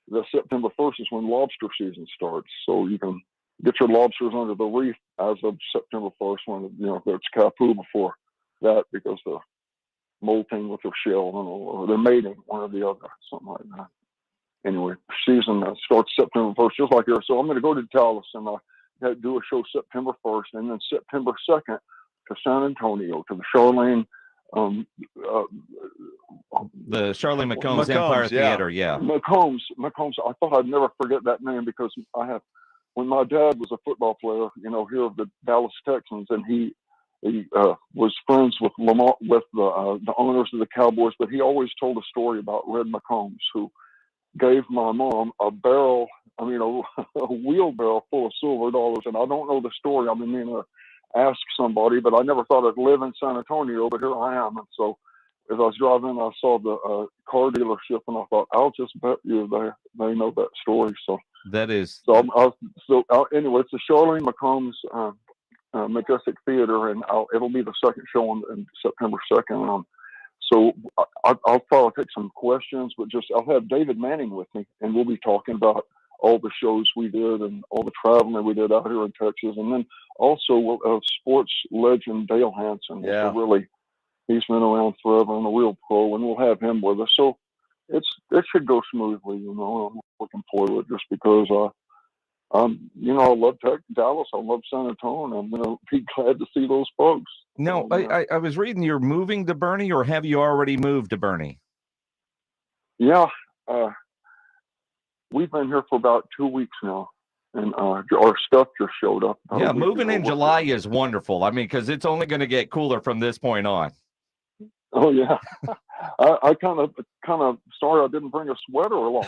the September 1st is when lobster season starts. So you can get your lobsters under the reef as of September 1st when it's Kapu before that, because they're molting with their shell, or they're mating, one or the other, something like that. Anyway, season starts September 1st, just like here. So I'm going to go to Dallas and do a show September 1st, and then September 2nd to San Antonio, to the Charlene. The Charlie McCombs Empire Theater, yeah. McCombs. I thought I'd never forget that name, because when my dad was a football player, here of the Dallas Texans, and he was friends with Lamar, with the owners of the Cowboys, but he always told a story about Red McCombs, who gave my mom a wheelbarrow full of silver dollars. And I don't know the story. I've been meaning to ask somebody, but I never thought I'd live in San Antonio, but here I am. And so as I was driving, I saw the car dealership, and I thought, I'll just bet you they know that story. So that is. Anyway, it's the Charlene McCombs Majestic Theater, and it'll be the second show on September 2nd. So I'll probably take some questions, but I'll have David Manning with me, and we'll be talking about all the shows we did and all the traveling we did out here in Texas. And then also we'll have sports legend Dale Hansen. Yeah. He's been around forever and a real pro, and we'll have him with us. So it should go smoothly, I'm looking forward to it, just because I love Dallas. I love San Antonio. I'm going to be glad to see those folks. No, I was reading you're moving to Bernie, or have you already moved to Bernie? Yeah. We've been here for about 2 weeks now, and our stuff just showed up. Yeah, moving in July is wonderful. I mean, because it's only going to get cooler from this point on. Oh, yeah. I kind of sorry I didn't bring a sweater along.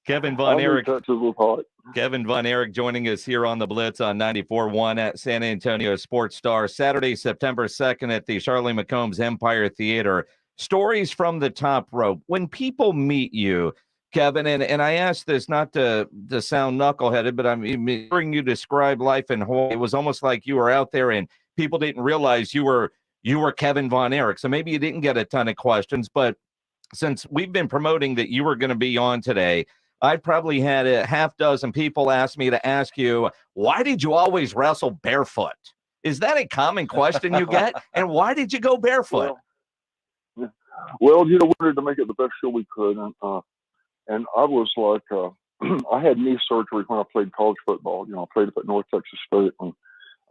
Kevin Von Erich. Kevin Von Erich joining us here on the Blitz on 94.1 at San Antonio Sports Star. Saturday, September 2nd at the Charlie McCombs Empire Theater. Stories from the top rope. When people meet you, Kevin, and I ask this not to sound knuckleheaded, but I'm hearing you describe life in Hawaii. It was almost like you were out there and people didn't realize you were Kevin Von Erich. So maybe you didn't get a ton of questions, but since we've been promoting that you were going to be on today, I probably had a half dozen people ask me to ask you, why did you always wrestle barefoot? Is that a common question you get? And why did you go barefoot? Well, we wanted to make it the best show we could. And I was like, I had knee surgery when I played college football. I played up at North Texas State. And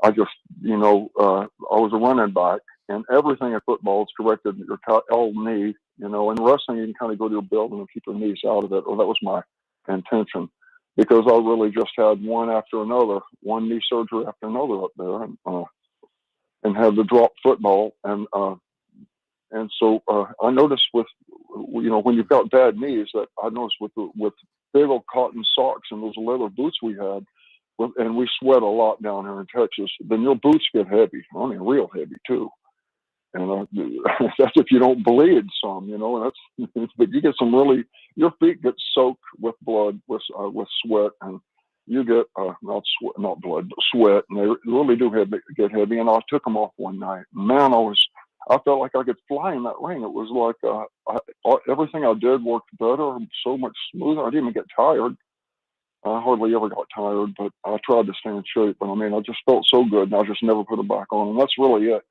I just, I was a running back. And everything in football is directed at your old knee, and wrestling, you can kind of go to your building and keep your knees out of it. Or that was my intention, because I really just had one after another, one knee surgery after another up there, and had to drop football. And so I noticed with, when you've got bad knees, that I noticed with big old cotton socks and those leather boots we had, and we sweat a lot down here in Texas, then your boots get heavy. I mean, real heavy too. And that's if you don't bleed some, and but you get your feet get soaked with blood, with sweat, and you get, not blood, but sweat, and they really do get heavy. And I took them off one night. Man, I felt like I could fly in that ring. It was like everything I did worked better, so much smoother. I didn't even get tired. I hardly ever got tired, but I tried to stay in shape. But I just felt so good, and I just never put it back on. And that's really it.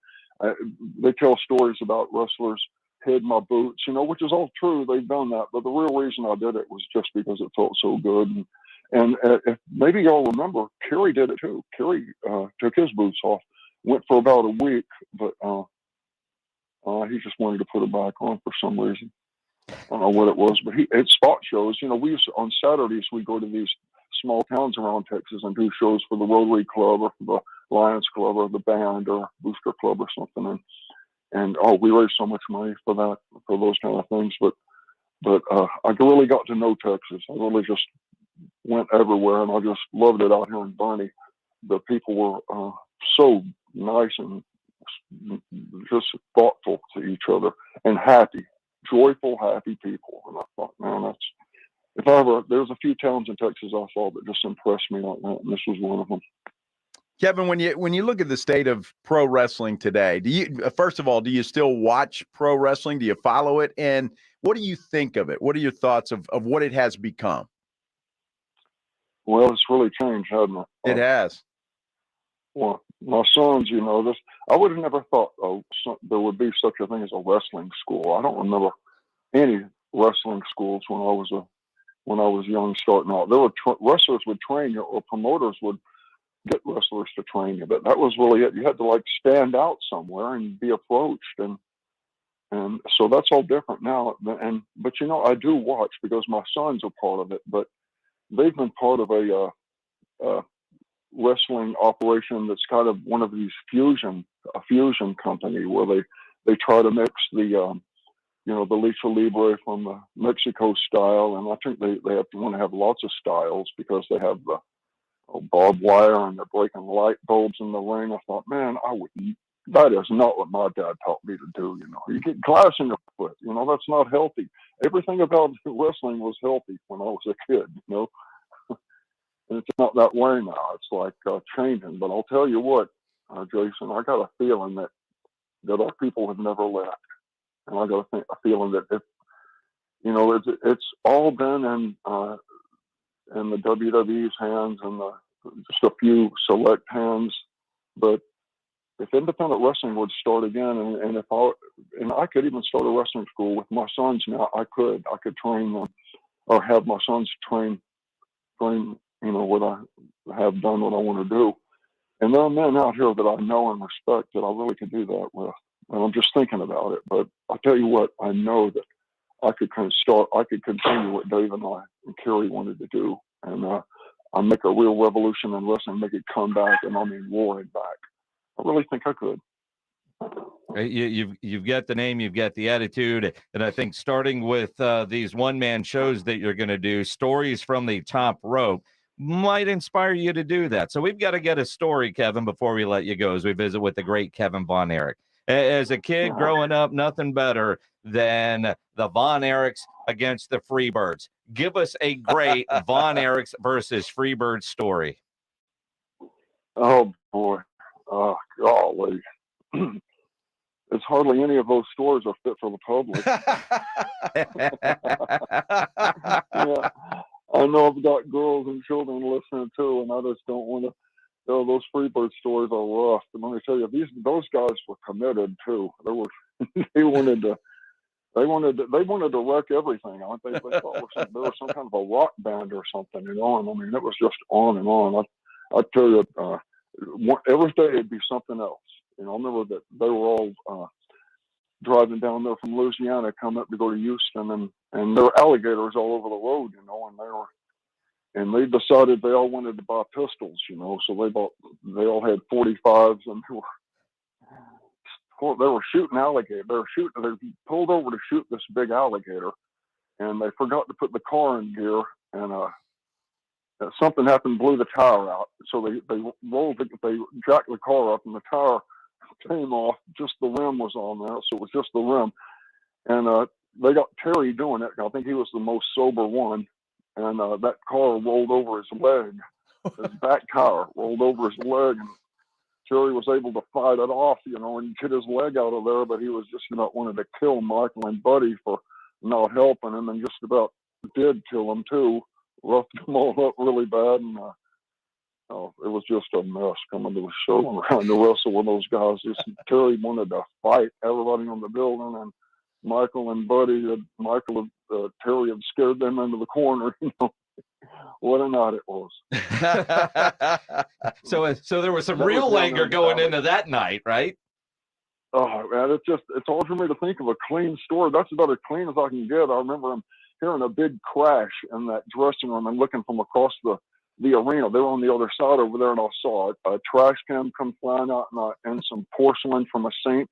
They tell stories about wrestlers hid my boots, which is all true. They've done that. But the real reason I did it was just because it felt so good. And if maybe y'all remember, Kerry did it too. Kerry took his boots off, went for about a week, but he just wanted to put it back on for some reason. I don't know what it was, but at spot shows, we used to, on Saturdays, we go to these small towns around Texas and do shows for the Rotary Club or for the Lions Club or the band or Booster Club or something. And we raised so much money for that, for those kind of things. But I really got to know Texas. I really just went everywhere, and I just loved it out here in Bernie. The people were so nice and just thoughtful to each other and happy, joyful, happy people. And I thought, man, if I ever, there's a few towns in Texas I saw that just impressed me like that, and this was one of them. Kevin, when you look at the state of pro wrestling today, do you first of all, do you still watch pro wrestling? Do you follow it? And what do you think of it? What are your thoughts of what it has become? Well, it's really changed, hasn't it? It has. Well, my sons, this, I would have never thought there would be such a thing as a wrestling school. I don't remember any wrestling schools when I was young starting out. There were wrestlers would train you, or promoters would get wrestlers to train you, but that was really it. You had to like stand out somewhere and be approached, and so that's all different now. But I do watch because my sons are part of it, but they've been part of a wrestling operation that's kind of one of these fusion company where they try to mix the the lucha libre from the Mexico style, and I think they have to want to have lots of styles because they have the barbed wire and they're breaking light bulbs in the ring. I thought, man, that is not what my dad taught me to do. You get glass in your foot. That's not healthy. Everything about wrestling was healthy when I was a kid. And it's not that way now. It's like changing. But I'll tell you what, Jason, I got a feeling that our people have never left, and I got a feeling that if it's all been in the WWE's hands and just a few select hands. But if independent wrestling would start again, and I could even start a wrestling school with my sons now, I could train them or have my sons train. What I have done, what I want to do. And there are men out here that I know and respect that I really could do that with. And I'm just thinking about it. But I tell you what, I know that I could continue what Dave and I and Kerry wanted to do. And I make a real revolution in wrestling, make it come back, and I mean roaring back. I really think I could. You've got the name, you've got the attitude, and I think starting with these one-man shows that you're going to do, stories from the top rope, might inspire you to do that. So we've got to get a story, Kevin, before we let you go, as we visit with the great Kevin Von Erich. As a kid growing up, nothing better than the Von Erichs against the Freebirds. Give us a great Von Erichs versus Freebirds story. Oh, boy. Oh, golly. It's hardly any of those stories are fit for the public. Yeah. I know I've got girls and children listening too, and I just don't want to. Those Freebird stories are rough. And let me tell you, those guys were committed too. They wanted to wreck everything. They thought they were some kind of a rock band or something, And I mean, it was just on and on. I tell you, every day it'd be something else. I remember that they were all driving down there from Louisiana, coming up to go to Houston, and there were alligators all over the road, and they decided they all wanted to buy pistols, so they all had 45s, and they were shooting alligator. They pulled over to shoot this big alligator, and they forgot to put the car in gear, and something happened, blew the tire out. So they jacked the car up, and the tire came off. Just the rim was on there, so it was just the rim. And they got Terry doing it. I think he was the most sober one. And that car rolled over his leg. His back tire rolled over his leg, and Terry was able to fight it off, and get his leg out of there. But he was just about wanted to kill Michael and Buddy for not helping him, and just about did kill him too. Roughed them all up really bad, and it was just a mess coming to the show and trying to wrestle with those guys. Terry wanted to fight everybody on the building, and Michael and Buddy, Terry had scared them into the corner. What a night it was. So there was some real anger going into that night, right? Oh man, it's hard for me to think of a clean story. That's about as clean as I can get. I remember him hearing a big crash in that dressing room and looking from across the arena. They were on the other side over there, and I saw a trash can come flying out and some porcelain from a sink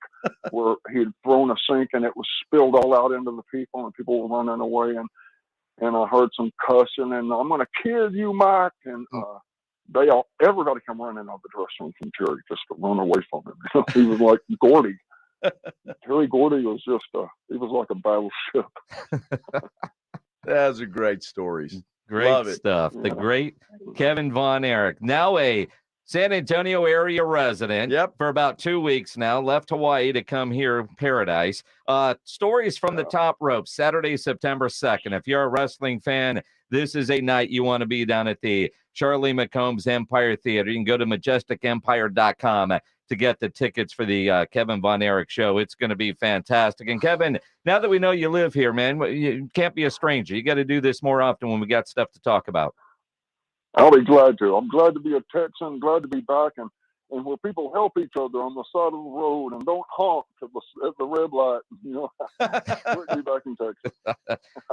where he had thrown a sink, and it was spilled all out into the people, and people were running away, and I heard some cussing, and I'm going to kill you, Mike, and everybody come running out of the dressing room from Terry just to run away from him. He was like Gordy. Terry Gordy was he was like a battleship. Those are great stories. Great Love it. stuff. The great Kevin Von Erich, now a San Antonio area resident for about 2 weeks now, left Hawaii to come here, paradise. Stories from the top rope, Saturday, September 2nd. If you're a wrestling fan, this is a night you want to be down at the Charlie McCombs Empire Theater. You can go to majesticempire.com to get the tickets for the Kevin Von Erich show. It's going to be fantastic. And Kevin, now that we know you live here, man, you can't be a stranger. You got to do this more often when we got stuff to talk about. I'll be glad to. I'm glad to be a Texan, glad to be back, and where people help each other on the side of the road and don't honk at the red light. Great to be back in Texas.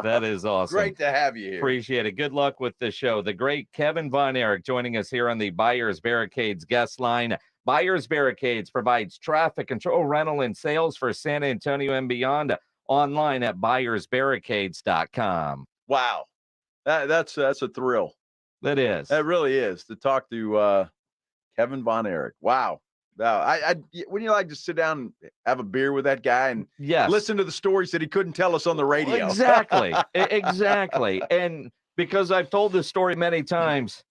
That is awesome. Great to have you here. Appreciate it. Good luck with the show. The great Kevin Von Erich joining us here on the Buyers Barricades guest line. Buyers Barricades provides traffic control, rental, and sales for San Antonio and beyond. Online at buyersbarricades.com. Wow, that's a thrill. That is. That really is, to talk to Kevin Von Erich. Wow. I wouldn't you like to sit down and have a beer with that guy and listen to the stories that he couldn't tell us on the radio? Exactly. Exactly. And because I've told this story many times,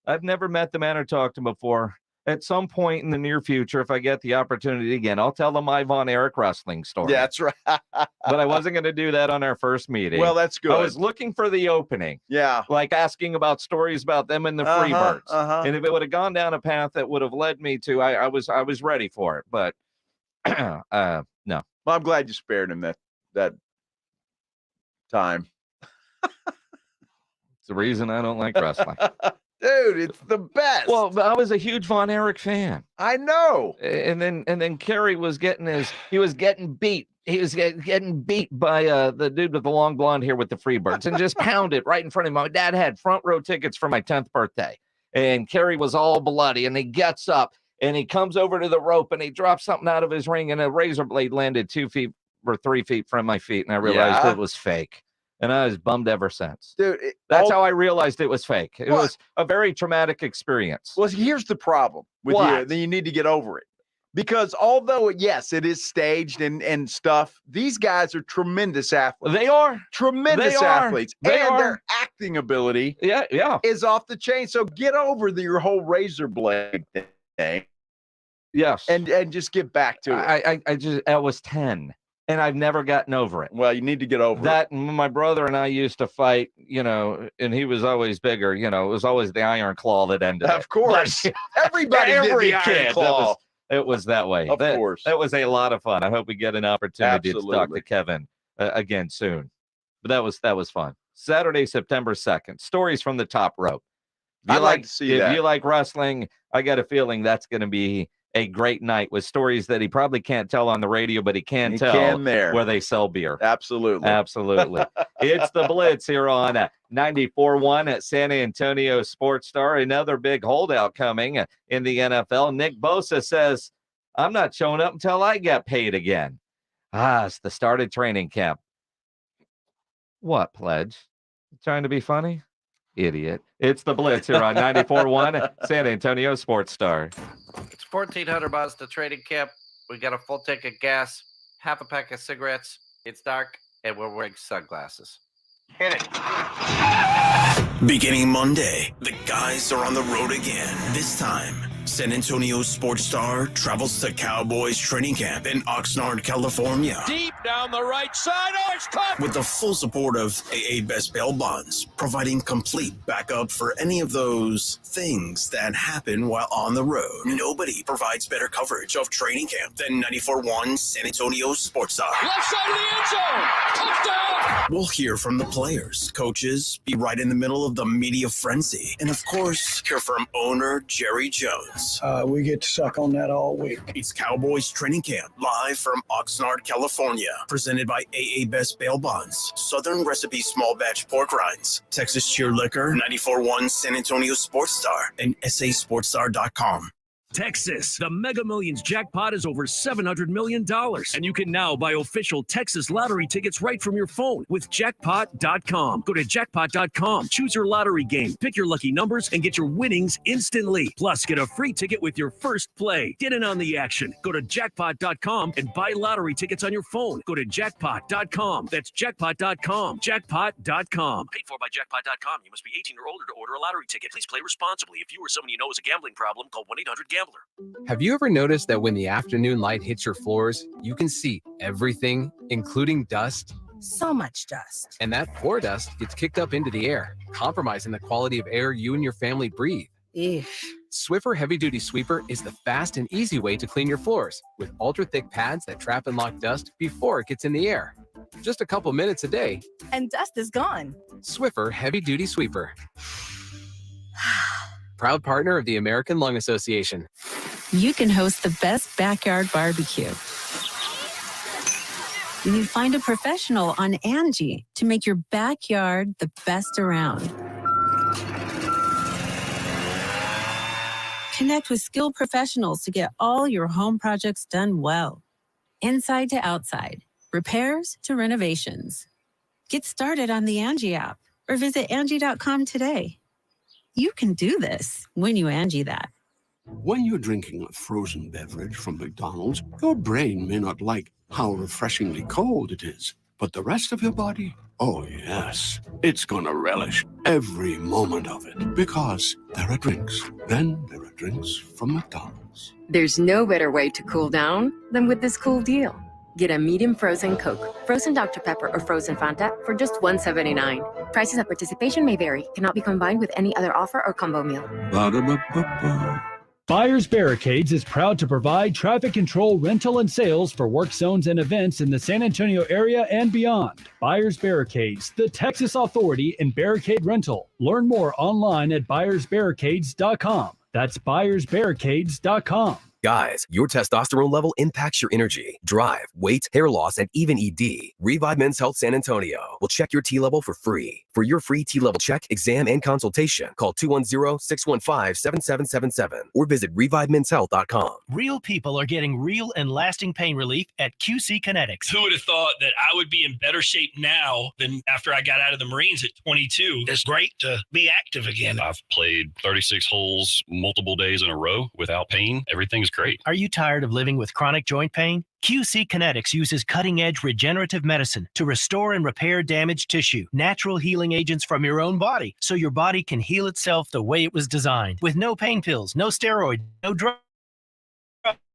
I've never met the man or talked to him before. At some point in the near future, if I get the opportunity again, I'll tell them my Von Erich wrestling story. Yeah, that's right. But I wasn't going to do that on our first meeting. Well, that's good. I was looking for the opening. Yeah. Like asking about stories about them and the Freebirds. And if it would have gone down a path that would have led me to, I was ready for it. But no. Well, I'm glad you spared him that time. It's the reason I don't like wrestling. Dude, it's the best. Well, I was a huge Von Erich fan. I know. And then Kerry was getting beat. He was getting beat by the dude with the long blonde hair with the Freebirds and just pounded right in front of him. My dad had front row tickets for my 10th birthday. And Kerry was all bloody, and he gets up and he comes over to the rope and he drops something out of his ring, and a razor blade landed 2 feet or 3 feet from my feet, and I realized it was fake. And I was bummed ever since. Dude, that's how I realized it was fake. It was a very traumatic experience. Well, here's the problem with you. Then you need to get over it. Because although, yes, it is staged and stuff, these guys are tremendous athletes. They are. Tremendous athletes. Their acting ability is off the chain. So get over your whole razor blade thing. Yes. And just get back to it. I was 10. And I've never gotten over it. Well, you need to get over that. My brother and I used to fight, and he was always bigger. It was always the iron claw that ended it. Of course. Everybody did the iron claw. It was that way. Of course. That was a lot of fun. I hope we get an opportunity to talk to Kevin again soon. But that was fun. Saturday, September 2nd. Stories from the top rope. I'd like to see that. If you like wrestling, I got a feeling that's going to be a great night with stories that he probably can't tell on the radio, but he can tell where they sell beer. Absolutely. Absolutely. It's the Blitz here on 94.1 at San Antonio Sports Star. Another big holdout coming in the NFL. Nick Bosa says, I'm not showing up until I get paid again. It's the start of training camp. What, Pledge? Trying to be funny? Idiot. It's the Blitz here on 94.1 San Antonio Sports Star. It's $1,400 to training camp. We got a full tank of gas, half a pack of cigarettes. It's dark, and we're wearing sunglasses. Hit it. Beginning Monday, the guys are on the road again. This time, San Antonio Sports Star travels to Cowboys training camp in Oxnard, California. Deep down the right side. Oh, it's caught. With the full support of AA Best Bail Bonds, providing complete backup for any of those things that happen while on the road. Nobody provides better coverage of training camp than 94.1 San Antonio Sports Star. Left side of the end zone. Touchdown. We'll hear from the players, coaches, be right in the middle of the media frenzy, and of course, hear from owner Jerry Jones. We get to suck on that all week. It's Cowboys training camp, live from Oxnard, California. Presented by AA Best Bail Bonds, Southern Recipe Small Batch Pork Rinds, Texas Cheer Liquor, 94.1 San Antonio Sports Star, and sasportstar.com. Texas. The Mega Millions jackpot is over $700 million. And you can now buy official Texas lottery tickets right from your phone with jackpot.com. Go to jackpot.com, choose your lottery game, pick your lucky numbers, and get your winnings instantly. Plus, get a free ticket with your first play. Get in on the action. Go to jackpot.com and buy lottery tickets on your phone. Go to jackpot.com. That's jackpot.com. Jackpot.com. Paid for by jackpot.com. You must be 18 or older to order a lottery ticket. Please play responsibly. If you or someone you know has a gambling problem, call 1-800-GAMBLER. Have you ever noticed that when the afternoon light hits your floors, you can see everything, including dust? So much dust. And that floor dust gets kicked up into the air, compromising the quality of air you and your family breathe. Eesh. Swiffer Heavy Duty Sweeper is the fast and easy way to clean your floors with ultra-thick pads that trap and lock dust before it gets in the air. Just a couple minutes a day. And dust is gone. Swiffer Heavy Duty Sweeper. Proud partner of the American Lung Association. You can host the best backyard barbecue. You find a professional on Angie to make your backyard the best around. Connect with skilled professionals to get all your home projects done well. Inside to outside, repairs to renovations. Get started on the Angie app or visit Angie.com today. You can do this when you Angie that. When you're drinking a frozen beverage from McDonald's, your brain may not like how refreshingly cold it is, but the rest of your body, oh yes, it's gonna relish every moment of it because there are drinks. Then there are drinks from McDonald's. There's no better way to cool down than with this cool deal. Get a medium frozen Coke, frozen Dr. Pepper, or frozen Fanta for just $1.79. Prices at participation may vary. Cannot be combined with any other offer or combo meal. Ba-da-ba-ba-ba. Buyers Barricades is proud to provide traffic control, rental, and sales for work zones and events in the San Antonio area and beyond. Buyers Barricades, the Texas authority in barricade rental. Learn more online at buyersbarricades.com. That's buyersbarricades.com. Guys, your testosterone level impacts your energy, drive, weight, hair loss, and even ED. Revive Men's Health San Antonio will check your T level for free. For your free T level check, exam, and consultation, call 210-615-7777 or visit ReviveMen'sHealth.com. Real people are getting real and lasting pain relief at QC Kinetics. Who would have thought that I would be in better shape now than after I got out of the Marines at 22? It's great to be active again. I've played 36 holes multiple days in a row without pain. Everything's great. Are you tired of living with chronic joint pain? QC Kinetics uses cutting-edge regenerative medicine to restore and repair damaged tissue, natural healing agents from your own body, so your body can heal itself the way it was designed, with no pain pills, no steroid, no drugs.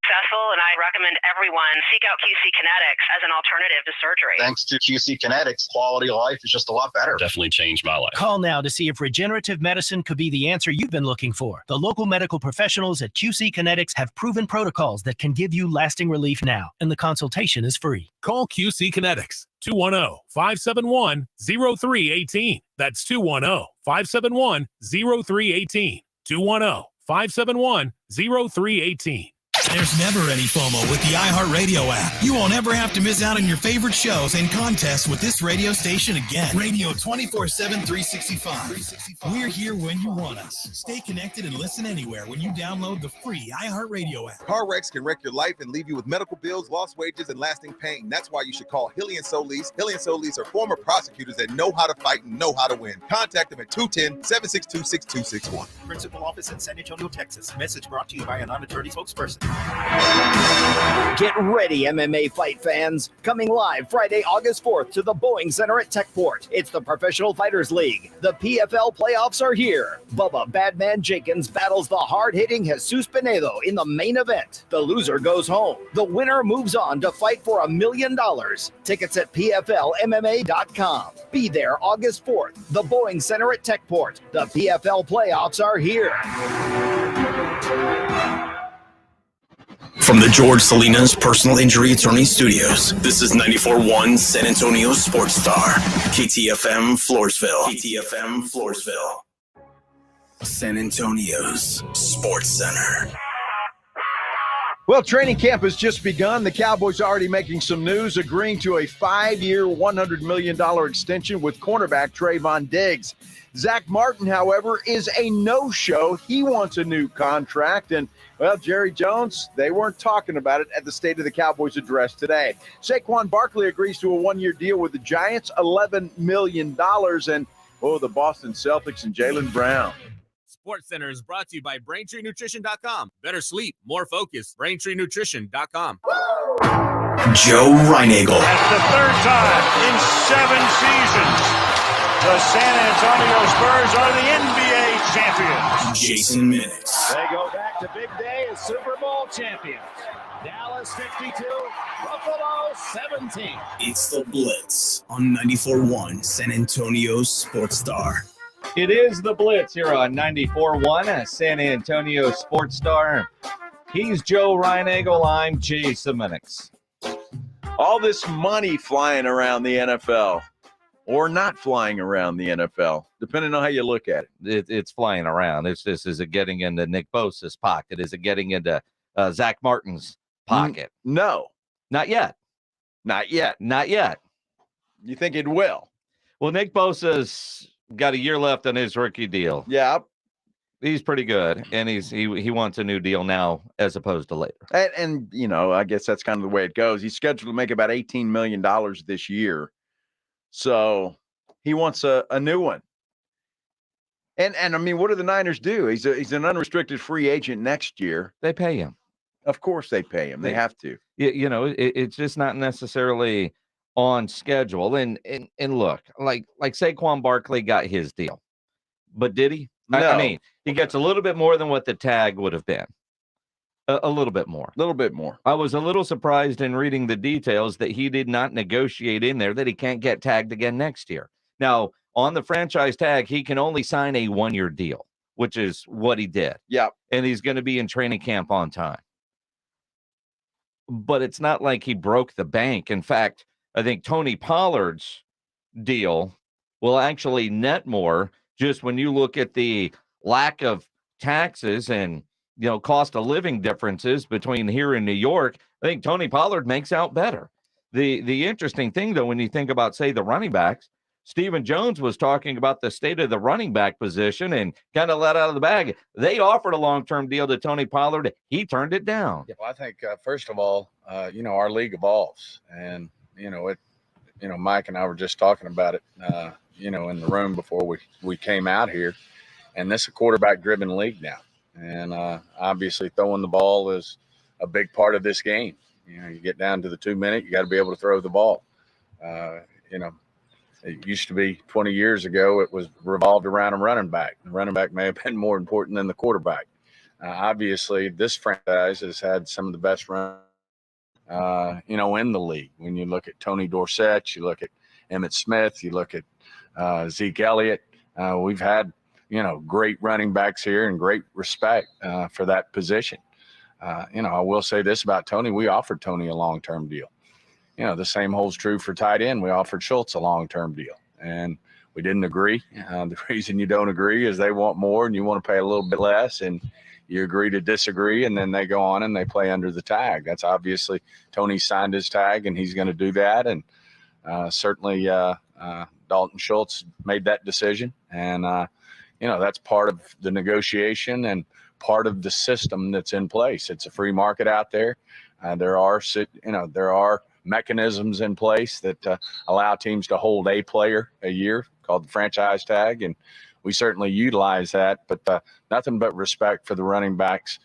Successful, and I recommend everyone seek out QC Kinetics as an alternative to surgery. Thanks to QC Kinetics, quality of life is just a lot better. Definitely changed my life. Call now to see if regenerative medicine could be the answer you've been looking for. The local medical professionals at QC Kinetics have proven protocols that can give you lasting relief now, and the consultation is free. Call QC Kinetics, 210-571-0318. That's 210-571-0318. 210-571-0318. There's never any FOMO with the iHeartRadio app. You won't ever have to miss out on your favorite shows and contests with this radio station again. Radio 24/7, 365. We're here when you want us. Stay connected and listen anywhere when you download the free iHeartRadio app. Car wrecks can wreck your life and leave you with medical bills, lost wages, and lasting pain. That's why you should call Hilly and Solis. Hilly and Solis are former prosecutors that know how to fight and know how to win. Contact them at 210-762-6261. Principal office in San Antonio, Texas. Message brought to you by a non-attorney spokesperson. Get ready, MMA fight fans. Coming live Friday, August 4th to the Boeing Center at Techport. It's the Professional Fighters League. The PFL playoffs are here. Bubba Badman Jenkins battles the hard-hitting Jesus Pinedo in the main event. The loser goes home. The winner moves on to fight for $1 million. Tickets at PFLMMA.com. Be there August 4th. The Boeing Center at Techport. The PFL playoffs are here. From the George Salinas Personal Injury Attorney Studios, this is 94.1 San Antonio Sports Star, KTFM Floresville. KTFM Floresville. San Antonio's Sports Center. Well, training camp has just begun. The Cowboys already making some news, agreeing to a 5-year, $100 million extension with cornerback Trayvon Diggs. Zach Martin, however, is a no-show. He wants a new contract. And, well, Jerry Jones, they weren't talking about it at the State of the Cowboys address today. Saquon Barkley agrees to a 1-year deal with the Giants, $11 million. And, the Boston Celtics and Jaylen Brown. SportsCenter is brought to you by BraintreeNutrition.com. Better sleep, more focus. BraintreeNutrition.com. Joe Reinagel. That's the third time in 7 seasons the San Antonio Spurs are the NBA champions. Jason Minix. They go back to big day as Super Bowl champions. Dallas 52, Buffalo 17. It's the Blitz on 94.1 San Antonio Sports Star. It is the Blitz here on 94.1 San Antonio Sports Star. He's Joe Reinagel. I'm Jason Minix. All this money flying around the NFL, or not flying around the NFL, depending on how you look at it. It's flying around. Is it getting into Nick Bosa's pocket? Is it getting into Zach Martin's pocket? No. Not yet. Not yet. Not yet. You think it will? Well, Nick Bosa's got a year left on his rookie deal. Yeah. He's pretty good, and he wants a new deal now as opposed to later. And I guess that's kind of the way it goes. He's scheduled to make about $18 million this year. So he wants a new one. And I mean, what do the Niners do? He's an unrestricted free agent next year. They pay him. Of course they pay him. They have to. It's just not necessarily on schedule. And look, like Saquon Barkley got his deal. But did he? No. I mean, he gets a little bit more than what the tag would have been. A little bit more. A little bit more. I was a little surprised in reading the details that he did not negotiate in there that he can't get tagged again next year. Now, on the franchise tag, he can only sign a 1-year deal, which is what he did. Yeah. And he's going to be in training camp on time. But it's not like he broke the bank. In fact, I think Tony Pollard's deal will actually net more just when you look at the lack of taxes and cost of living differences between here and New York. I think Tony Pollard makes out better. The interesting thing, though, when you think about, say, the running backs, Stephen Jones was talking about the state of the running back position and kind of let out of the bag. They offered a long-term deal to Tony Pollard. He turned it down. Yeah, well, I think, first of all, our league evolves. And, Mike and I were just talking about it, in the room before we came out here. And this is a quarterback-driven league now. And obviously throwing the ball is a big part of this game. You get down to the 2-minute, you got to be able to throw the ball. It used to be 20 years ago, it was revolved around a running back. The running back may have been more important than the quarterback. Obviously, this franchise has had some of the best run, in the league. When you look at Tony Dorsett, you look at Emmitt Smith, you look at Zeke Elliott. We've had great running backs here and great respect for that position. I will say this about Tony. We offered Tony a long-term deal. The same holds true for tight end. We offered Schultz a long-term deal, and we didn't agree. The reason you don't agree is they want more and you want to pay a little bit less, and you agree to disagree, and then they go on and they play under the tag. That's obviously Tony signed his tag, and he's going to do that. And certainly Dalton Schultz made that decision, and that's part of the negotiation and part of the system that's in place. It's a free market out there. There are mechanisms in place that allow teams to hold a player a year called the franchise tag, and we certainly utilize that. But nothing but respect for the running backs.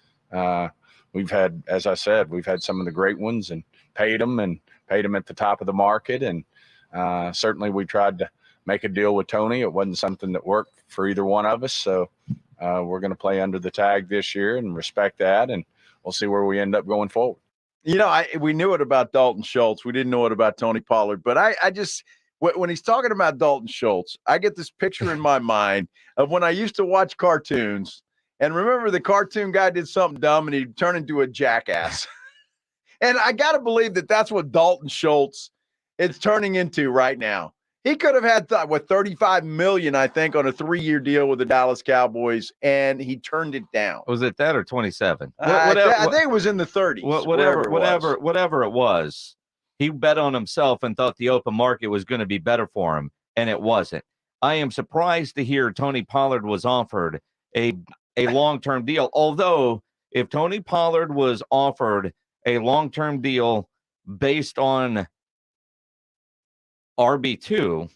We've had, as I said, we've had some of the great ones and paid them at the top of the market, and certainly we tried to make a deal with Tony. It wasn't something that worked for either one of us, so we're going to play under the tag this year and respect that, and we'll see where we end up going forward. We knew it about Dalton Schultz. We didn't know it about Tony Pollard. But I just, when he's talking about Dalton Schultz, I get this picture in my mind of when I used to watch cartoons. And remember, the cartoon guy did something dumb and he'd turn into a jackass. And I got to believe that that's what Dalton Schultz is turning into right now. He could have had, $35 million, I think, on a 3-year deal with the Dallas Cowboys, and he turned it down. Was it that or 27? I think it was in the 30s. Whatever it was, he bet on himself and thought the open market was going to be better for him, and it wasn't. I am surprised to hear Tony Pollard was offered a long-term deal, although if Tony Pollard was offered a long-term deal based on RB2,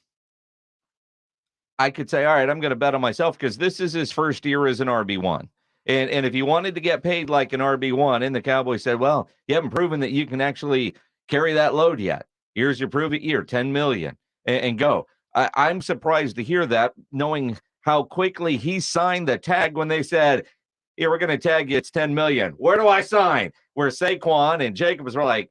I could say, all right, I'm going to bet on myself because this is his first year as an RB1. And if he wanted to get paid like an RB1, and the Cowboys said, well, you haven't proven that you can actually carry that load yet. Here's your prove it year, $10 million, and go. I'm surprised to hear that, knowing how quickly he signed the tag when they said, here, we're going to tag you, it's $10 million. Where do I sign? Where Saquon and Jacobs were like,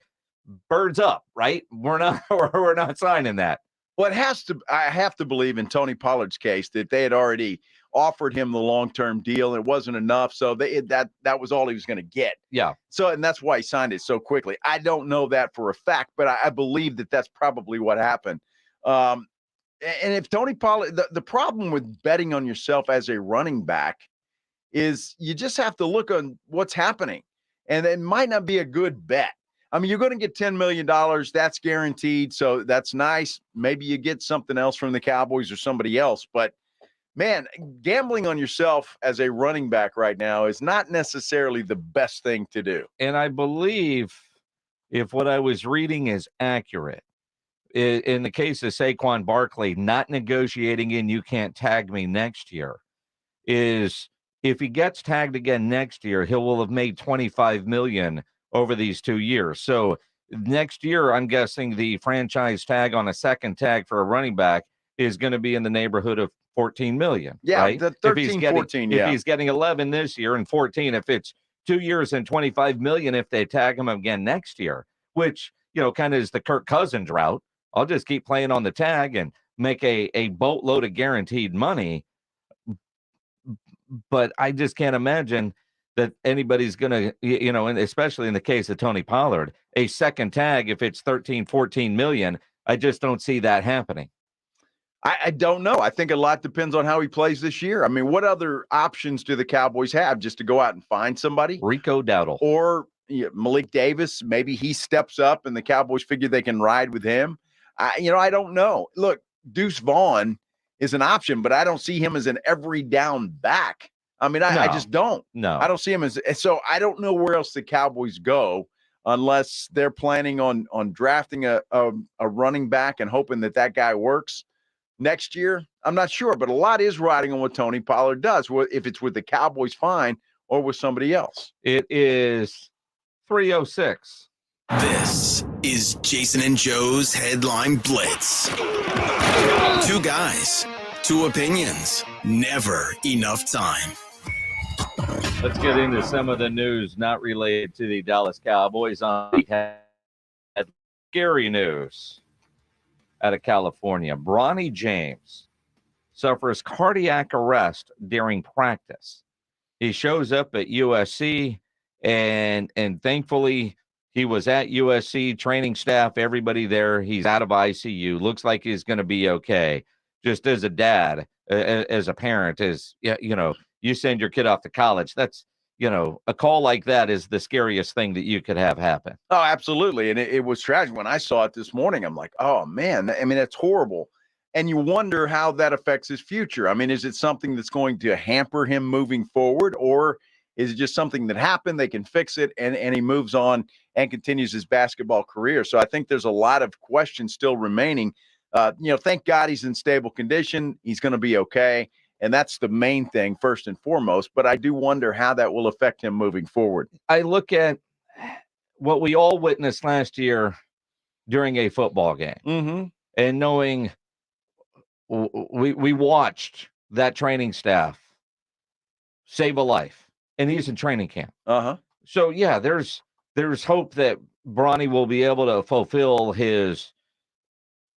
birds up, right? We're not signing that. Well, I have to believe in Tony Pollard's case that they had already offered him the long-term deal. It wasn't enough, so that was all he was going to get. Yeah. So, and that's why he signed it so quickly. I don't know that for a fact, but I believe that that's probably what happened. And if Tony Pollard, the problem with betting on yourself as a running back is you just have to look on what's happening, and it might not be a good bet. I mean, you're going to get $10 million. That's guaranteed. So that's nice. Maybe you get something else from the Cowboys or somebody else. But, man, gambling on yourself as a running back right now is not necessarily the best thing to do. And I believe if what I was reading is accurate, in the case of Saquon Barkley not negotiating in you can't tag me next year, is if he gets tagged again next year, he will have made $25 million over these 2 years. So next year, I'm guessing the franchise tag on a second tag for a running back is going to be in the neighborhood of $14 million. Yeah, right? the 13, 14, If he's getting 11 this year and 14, if it's 2 years and $25 million, if they tag him again next year, which, kind of is the Kirk Cousins route. I'll just keep playing on the tag and make a boatload of guaranteed money. But I just can't imagine that anybody's going to, and especially in the case of Tony Pollard, a second tag, if it's 13, 14 million, I just don't see that happening. I don't know. I think a lot depends on how he plays this year. I mean, what other options do the Cowboys have just to go out and find somebody? Rico Dowdle. Or Malik Davis, maybe he steps up and the Cowboys figure they can ride with him. I don't know. Look, Deuce Vaughn is an option, but I don't see him as an every down back. I mean, I just don't. No. I don't see him as – so I don't know where else the Cowboys go unless they're planning on drafting a running back and hoping that guy works next year. I'm not sure, but a lot is riding on what Tony Pollard does, if it's with the Cowboys, fine, or with somebody else. It is 3:06. This is Jason and Joe's Headline Blitz. Two guys, two opinions, never enough time. Let's get into some of the news not related to the Dallas Cowboys. On scary news out of California. Bronny James suffers cardiac arrest during practice. He shows up at USC, and thankfully he was at USC, training staff, everybody there. He's out of ICU. Looks like he's going to be okay. Just as a dad, as a parent, you send your kid off to college. That's, a call like that is the scariest thing that you could have happen. Oh, absolutely. And it was tragic. When I saw it this morning, I'm like, oh, man, I mean, that's horrible. And you wonder how that affects his future. I mean, is it something that's going to hamper him moving forward, or is it just something that happened? They can fix it, and he moves on and continues his basketball career. So I think there's a lot of questions still remaining. Thank God he's in stable condition. He's going to be okay. And that's the main thing, first and foremost. But I do wonder how that will affect him moving forward. I look at what we all witnessed last year during a football game, and knowing we watched that training staff save a life, and he's in training camp. So, yeah, there's hope that Bronny will be able to fulfill his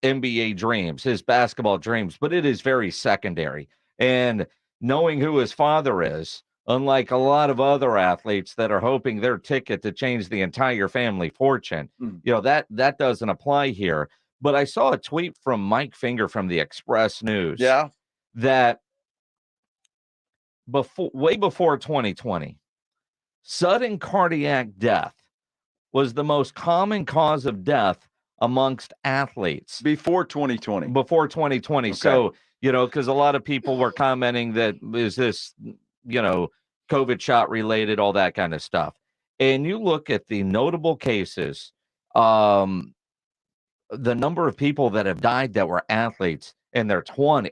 NBA dreams, his basketball dreams, but it is very secondary. And knowing who his father is, unlike a lot of other athletes that are hoping their ticket to change the entire family fortune, that doesn't apply here. But I saw a tweet from Mike Finger from the Express News. Yeah. That way before 2020, sudden cardiac death was the most common cause of death amongst athletes. Before 2020. Before 2020. Okay. So, because a lot of people were commenting that is this, COVID shot related, all that kind of stuff. And you look at the notable cases, the number of people that have died that were athletes in their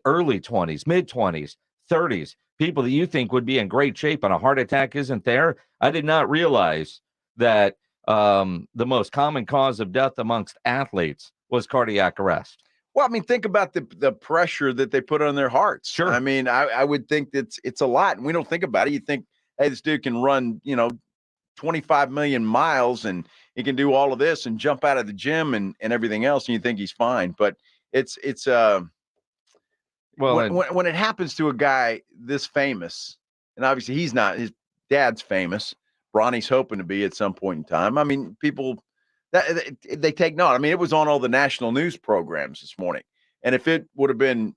early 20s, mid 20s, 30s, people that you think would be in great shape and a heart attack isn't there. I did not realize that the most common cause of death amongst athletes was cardiac arrest. Well, I mean, think about the pressure that they put on their hearts. Sure. I mean, I would think that it's a lot, and we don't think about it. You think, hey, this dude can run, 25 million miles, and he can do all of this and jump out of the gym and everything else, and you think he's fine. But when it happens to a guy this famous, and obviously he's not, his dad's famous. Bronny's hoping to be at some point in time. I mean, people they take note. I mean, it was on all the national news programs this morning. And if it would have been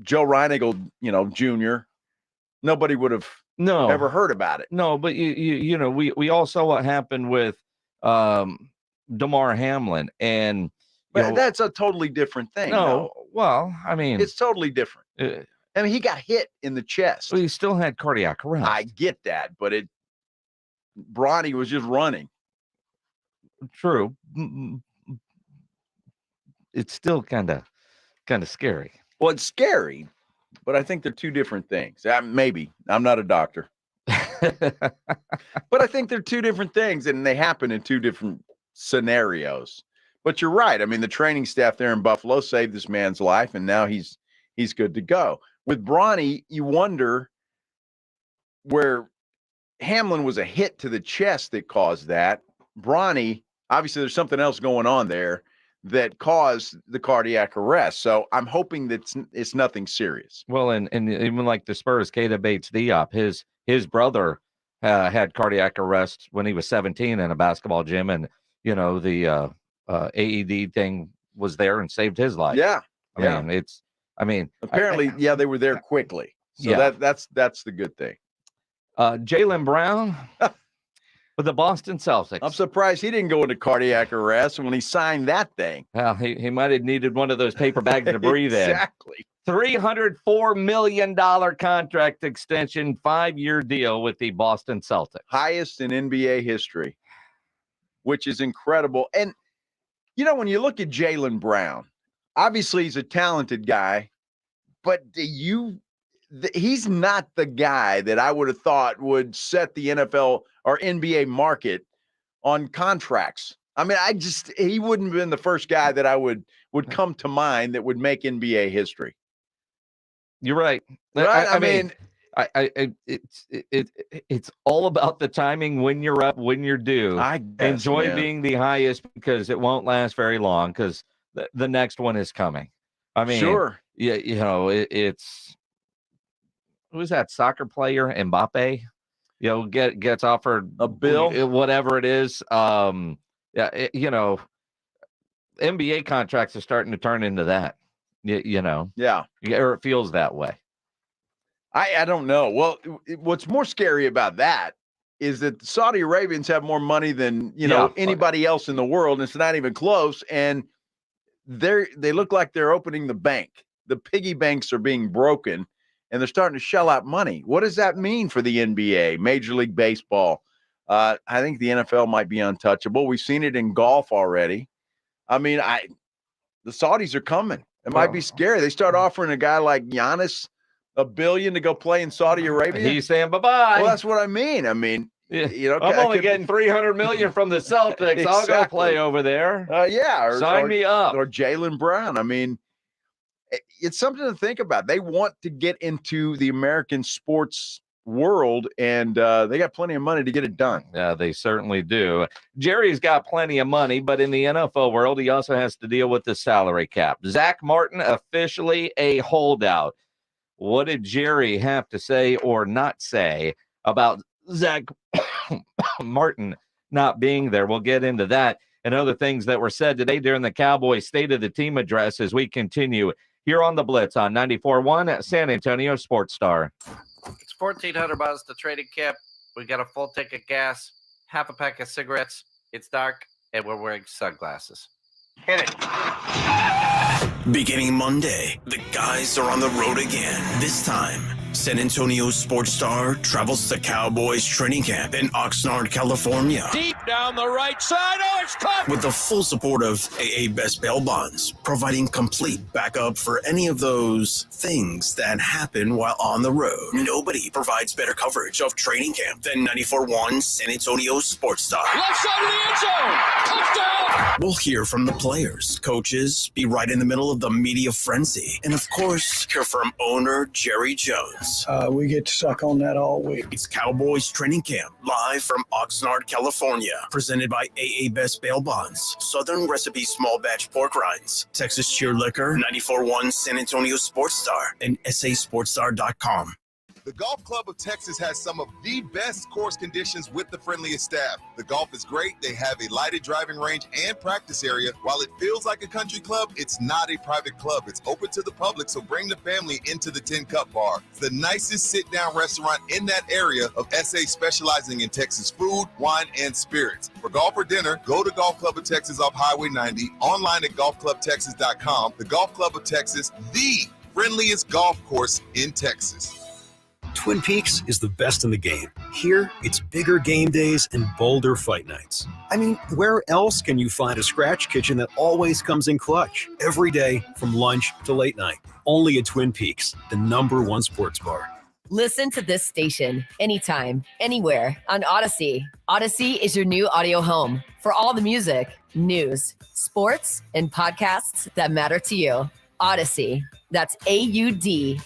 Joe Reinigle, Jr., nobody would have ever heard about it. No, but we all saw what happened with Damar Hamlin, and that's a totally different thing. No, well, I mean, it's totally different. I mean, he got hit in the chest. Well, he still had cardiac arrest. I get that, but Bronny was just running. True. It's still kind of scary. Well, it's scary, but I think they're two different things. Maybe. I'm not a doctor. But I think they're two different things, and they happen in two different scenarios. But you're right. I mean, the training staff there in Buffalo saved this man's life, and now he's good to go. With Bronny, you wonder where Hamlin was a hit to the chest that caused that. Bronny, obviously there's something else going on there that caused the cardiac arrest. So I'm hoping that it's nothing serious. Well, and even like the Spurs, Keita Bates-Diop, his brother had cardiac arrest when he was 17 in a basketball gym, and the AED thing was there and saved his life. Yeah. I mean, apparently, they were there quickly. So that's the good thing. Jaylen Brown with the Boston Celtics. I'm surprised he didn't go into cardiac arrest when he signed that thing. Well, he might have needed one of those paper bags to breathe exactly. in. $304 million contract extension, 5-year deal with the Boston Celtics. Highest in NBA history, which is incredible. And, when you look at Jaylen Brown, obviously he's a talented guy, but he's not the guy that I would have thought would set the NFL or NBA market on contracts. I mean, he wouldn't have been the first guy that I would come to mind that would make NBA history. You're right. Right? I mean, it's all about the timing, when you're up, when you're due. I guess, enjoy being the highest, because it won't last very long, because the next one is coming. I mean, sure. Yeah, it's who's that soccer player, Mbappe? Gets offered a bill, whatever it is. NBA contracts are starting to turn into that. Yeah, or it feels that way. I don't know. Well, what's more scary about that is that the Saudi Arabians have more money than anybody else in the world, and it's not even close. And they look like they're opening the bank. The piggy banks are being broken, and they're starting to shell out money. What does that mean for the NBA, Major League Baseball? I think the NFL might be untouchable. We've seen it in golf already. I mean, the Saudis are coming. It might be scary. They start offering a guy like Giannis $1 billion to go play in Saudi Arabia. He's saying bye-bye. Well, that's what I mean. I mean, I'm only getting $300 million from the Celtics. Exactly. I'll go play over there. Sign me up. Or Jaylen Brown. I mean, it's something to think about. They want to get into the American sports world, and they got plenty of money to get it done. Yeah, they certainly do. Jerry's got plenty of money, but in the NFL world, he also has to deal with the salary cap. Zach Martin officially a holdout. What did Jerry have to say or not say about Zach Martin not being there? We'll get into that. and other things that were said today during the Cowboys State of the Team address as we continue here on the Blitz on 94.1 at San Antonio Sports Star. It's $1,400 to training camp. We got a full tank of gas, half a pack of cigarettes. It's dark, and we're wearing sunglasses. Hit it. Beginning Monday, the guys are on the road again. This time, San Antonio Sports Star travels to Cowboys training camp in Oxnard, California. Deep down the right side. Oh, it's caught. With the full support of AA Best Bail Bonds, providing complete backup for any of those things that happen while on the road. Nobody provides better coverage of training camp than 94.1 San Antonio Sports Star. Left side of the end zone. Touchdown. We'll hear from the players, coaches, be right in the middle of the media frenzy, and of course, hear from owner Jerry Jones. We get to suck on that all week. It's Cowboys Training Camp, live from Oxnard, California. Presented by AA Best Bail Bonds, Southern Recipe Small Batch Pork Rinds, Texas Cheer Liquor, 94.1 San Antonio Sports Star, and sasportstar.com. The Golf Club of Texas has some of the best course conditions with the friendliest staff. The golf is great. They have a lighted driving range and practice area. While it feels like a country club, it's not a private club. It's open to the public, so bring the family into the Tin Cup Bar. It's the nicest sit-down restaurant in that area of SA, specializing in Texas food, wine, and spirits. For golf or dinner, go to Golf Club of Texas off Highway 90, online at golfclubtexas.com. The Golf Club of Texas, the friendliest golf course in Texas. Twin Peaks is the best in the game. Here, it's bigger game days and bolder fight nights. I mean, where else can you find a scratch kitchen that always comes in clutch? Every day, from lunch to late night. Only at Twin Peaks, the #1 sports bar. Listen to this station anytime, anywhere on Odyssey. Odyssey is your new audio home for all the music, news, sports, and podcasts that matter to you. Odyssey. That's AUDACY.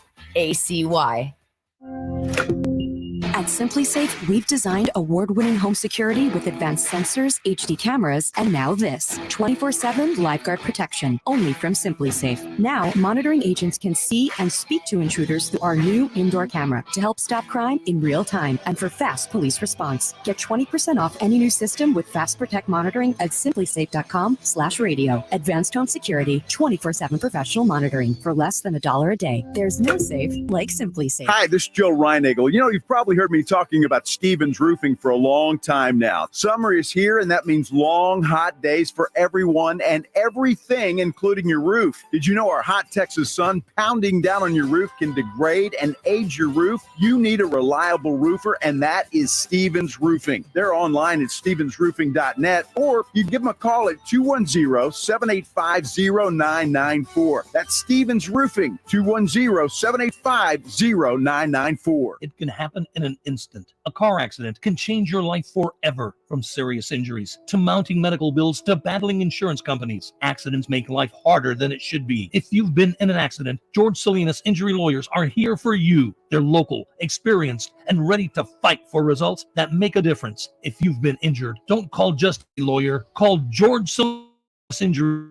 At SimpliSafe, we've designed award-winning home security with advanced sensors, HD cameras, and now this 24/7 lifeguard protection only from SimpliSafe. Now, monitoring agents can see and speak to intruders through our new indoor camera to help stop crime in real time and for fast police response. Get 20% off any new system with Fast Protect monitoring at simplisafe.com/radio. Advanced home security, 24/7 professional monitoring for less than $1 a day. There's no safe like SimpliSafe. Hi, this is Joe Reinagel. You know, you've probably heard me talking about Stevens Roofing for a long time now. Summer is here, and that means long, hot days for everyone and everything, including your roof. Did you know our hot Texas sun pounding down on your roof can degrade and age your roof? You need a reliable roofer, and that is Stevens Roofing. They're online at stevensroofing.net, or you give them a call at 210-785-0994. That's Stevens Roofing, 210-785-0994. It can happen in an instant. A car accident can change your life forever, from serious injuries to mounting medical bills to battling insurance companies. Accidents make life harder than it should be. If you've been in an accident, George Salinas Injury Lawyers are here for you. They're local, experienced, and ready to fight for results that make a difference. If you've been injured, don't call just a lawyer. Call George Salinas Injury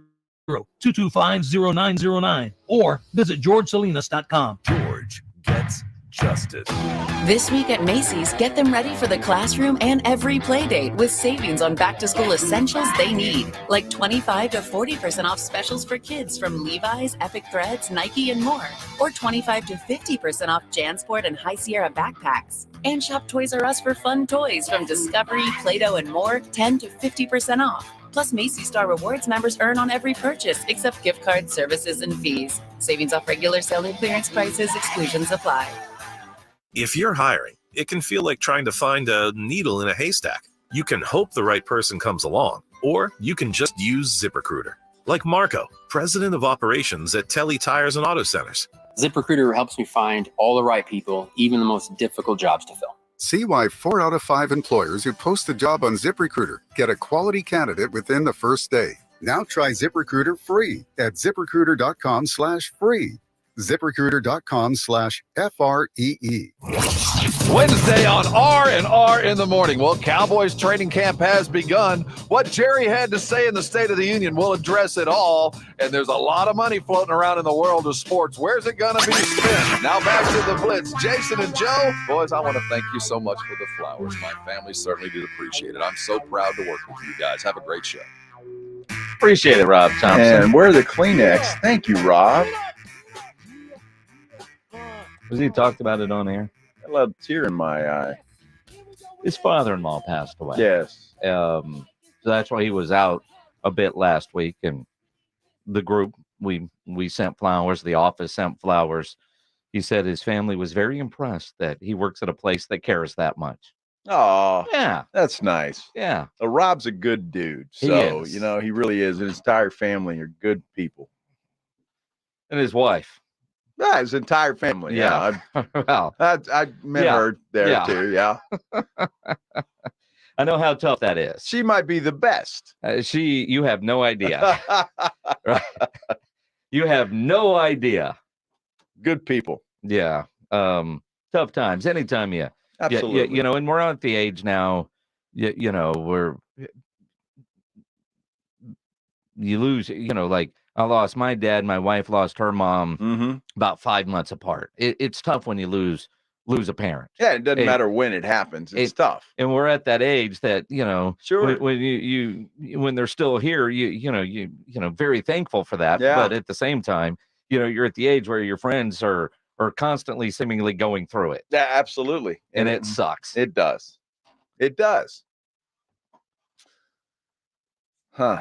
225-0909 or visit georgesalinas.com. George gets justice. This week at Macy's, get them ready for the classroom and every play date with savings on back-to-school essentials they need, like 25 to 40% off specials for kids from Levi's, Epic Threads, Nike, and more, or 25 to 50% off JanSport and High Sierra backpacks. And shop Toys R Us for fun toys from Discovery, Play-Doh, and more, 10 to 50% off. Plus, Macy's Star Rewards members earn on every purchase, except gift cards, services, and fees. Savings off regular sale and clearance prices. Exclusions apply. If you're hiring, it can feel like trying to find a needle in a haystack. You can hope the right person comes along, or you can just use ZipRecruiter. Like Marco, president of operations at Telly Tires and Auto Centers. ZipRecruiter helps me find all the right people, even the most difficult jobs to fill. See why 4 out of 5 employers who post a job on ZipRecruiter get a quality candidate within the first day. Now try ZipRecruiter free at ZipRecruiter.com/free. ZipRecruiter.com/FREE. Wednesday on R&R in the morning. Well, Cowboys training camp has begun. What Jerry had to say in the State of the Union, we'll address it all. And there's a lot of money floating around in the world of sports. Where's it going to be spent? Now back to the Blitz. Jason and Joe. Boys, I want to thank you so much for the flowers. My family certainly did appreciate it. I'm so proud to work with you guys. Have a great show. Appreciate it, Rob Thompson. And where are the Kleenex? Thank you, Rob. Was he talked about it on air? I love a tear in my eye. His father-in-law passed away. Yes. So that's why he was out a bit last week. And the group, we sent flowers. The office sent flowers. He said his family was very impressed that he works at a place that cares that much. Oh, yeah, that's nice. Yeah. Rob's a good dude. He So, is. he really is. And his entire family are good people. And his wife. Yeah, his entire family. Yeah. Well, I met her there too. Yeah. I know how tough that is. She might be the best. You have no idea. Right? You have no idea. Good people. Yeah. Tough times. Anytime Absolutely. And we're at the age now, you lose, like I lost my dad, my wife lost her mom about 5 months apart. It's tough when you lose a parent. Yeah, it doesn't matter when it happens. It's tough. And we're at that age that, sure. when they're still here, you very thankful for that. Yeah. But at the same time, you're at the age where your friends are constantly seemingly going through it. Yeah, absolutely. And it sucks. It does. It does. Huh.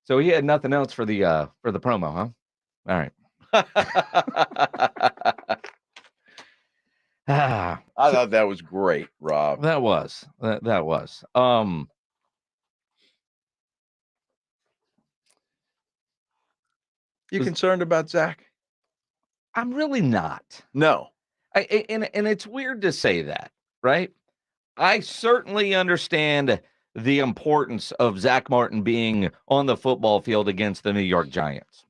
So he had nothing else for the promo, huh? All right. I thought that was great, Rob. That was. You concerned about Zach? I'm really not. No. And it's weird to say that, right? I certainly understand the importance of Zach Martin being on the football field against the New York Giants.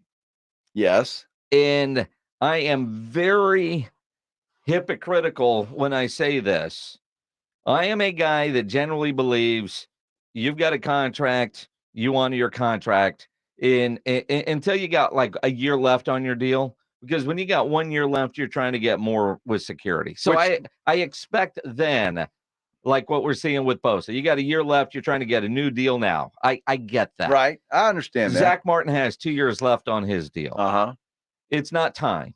Yes. And I am very hypocritical when I say this. I am a guy that generally believes you've got a contract, you honor your contract until you got like a year left on your deal. Because when you got 1 year left, you're trying to get more with security. So I expect then, like what we're seeing with Bosa, you got a year left, you're trying to get a new deal now. I get that. Right. I understand that. Zach Martin has 2 years left on his deal. Uh-huh. It's not time.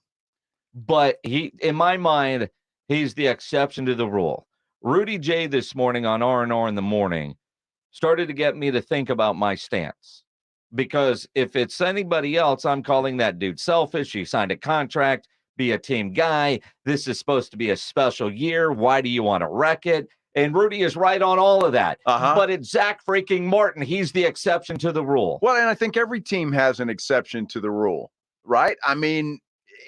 But in my mind, he's the exception to the rule. Rudy J this morning on R&R in the morning started to get me to think about my stance. Because if it's anybody else, I'm calling that dude selfish. You signed a contract, be a team guy. This is supposed to be a special year. Why do you want to wreck it? And Rudy is right on all of that. But it's Zach freaking Martin. He's the exception to the rule. Well, and I think every team has an exception to the rule, right? I mean,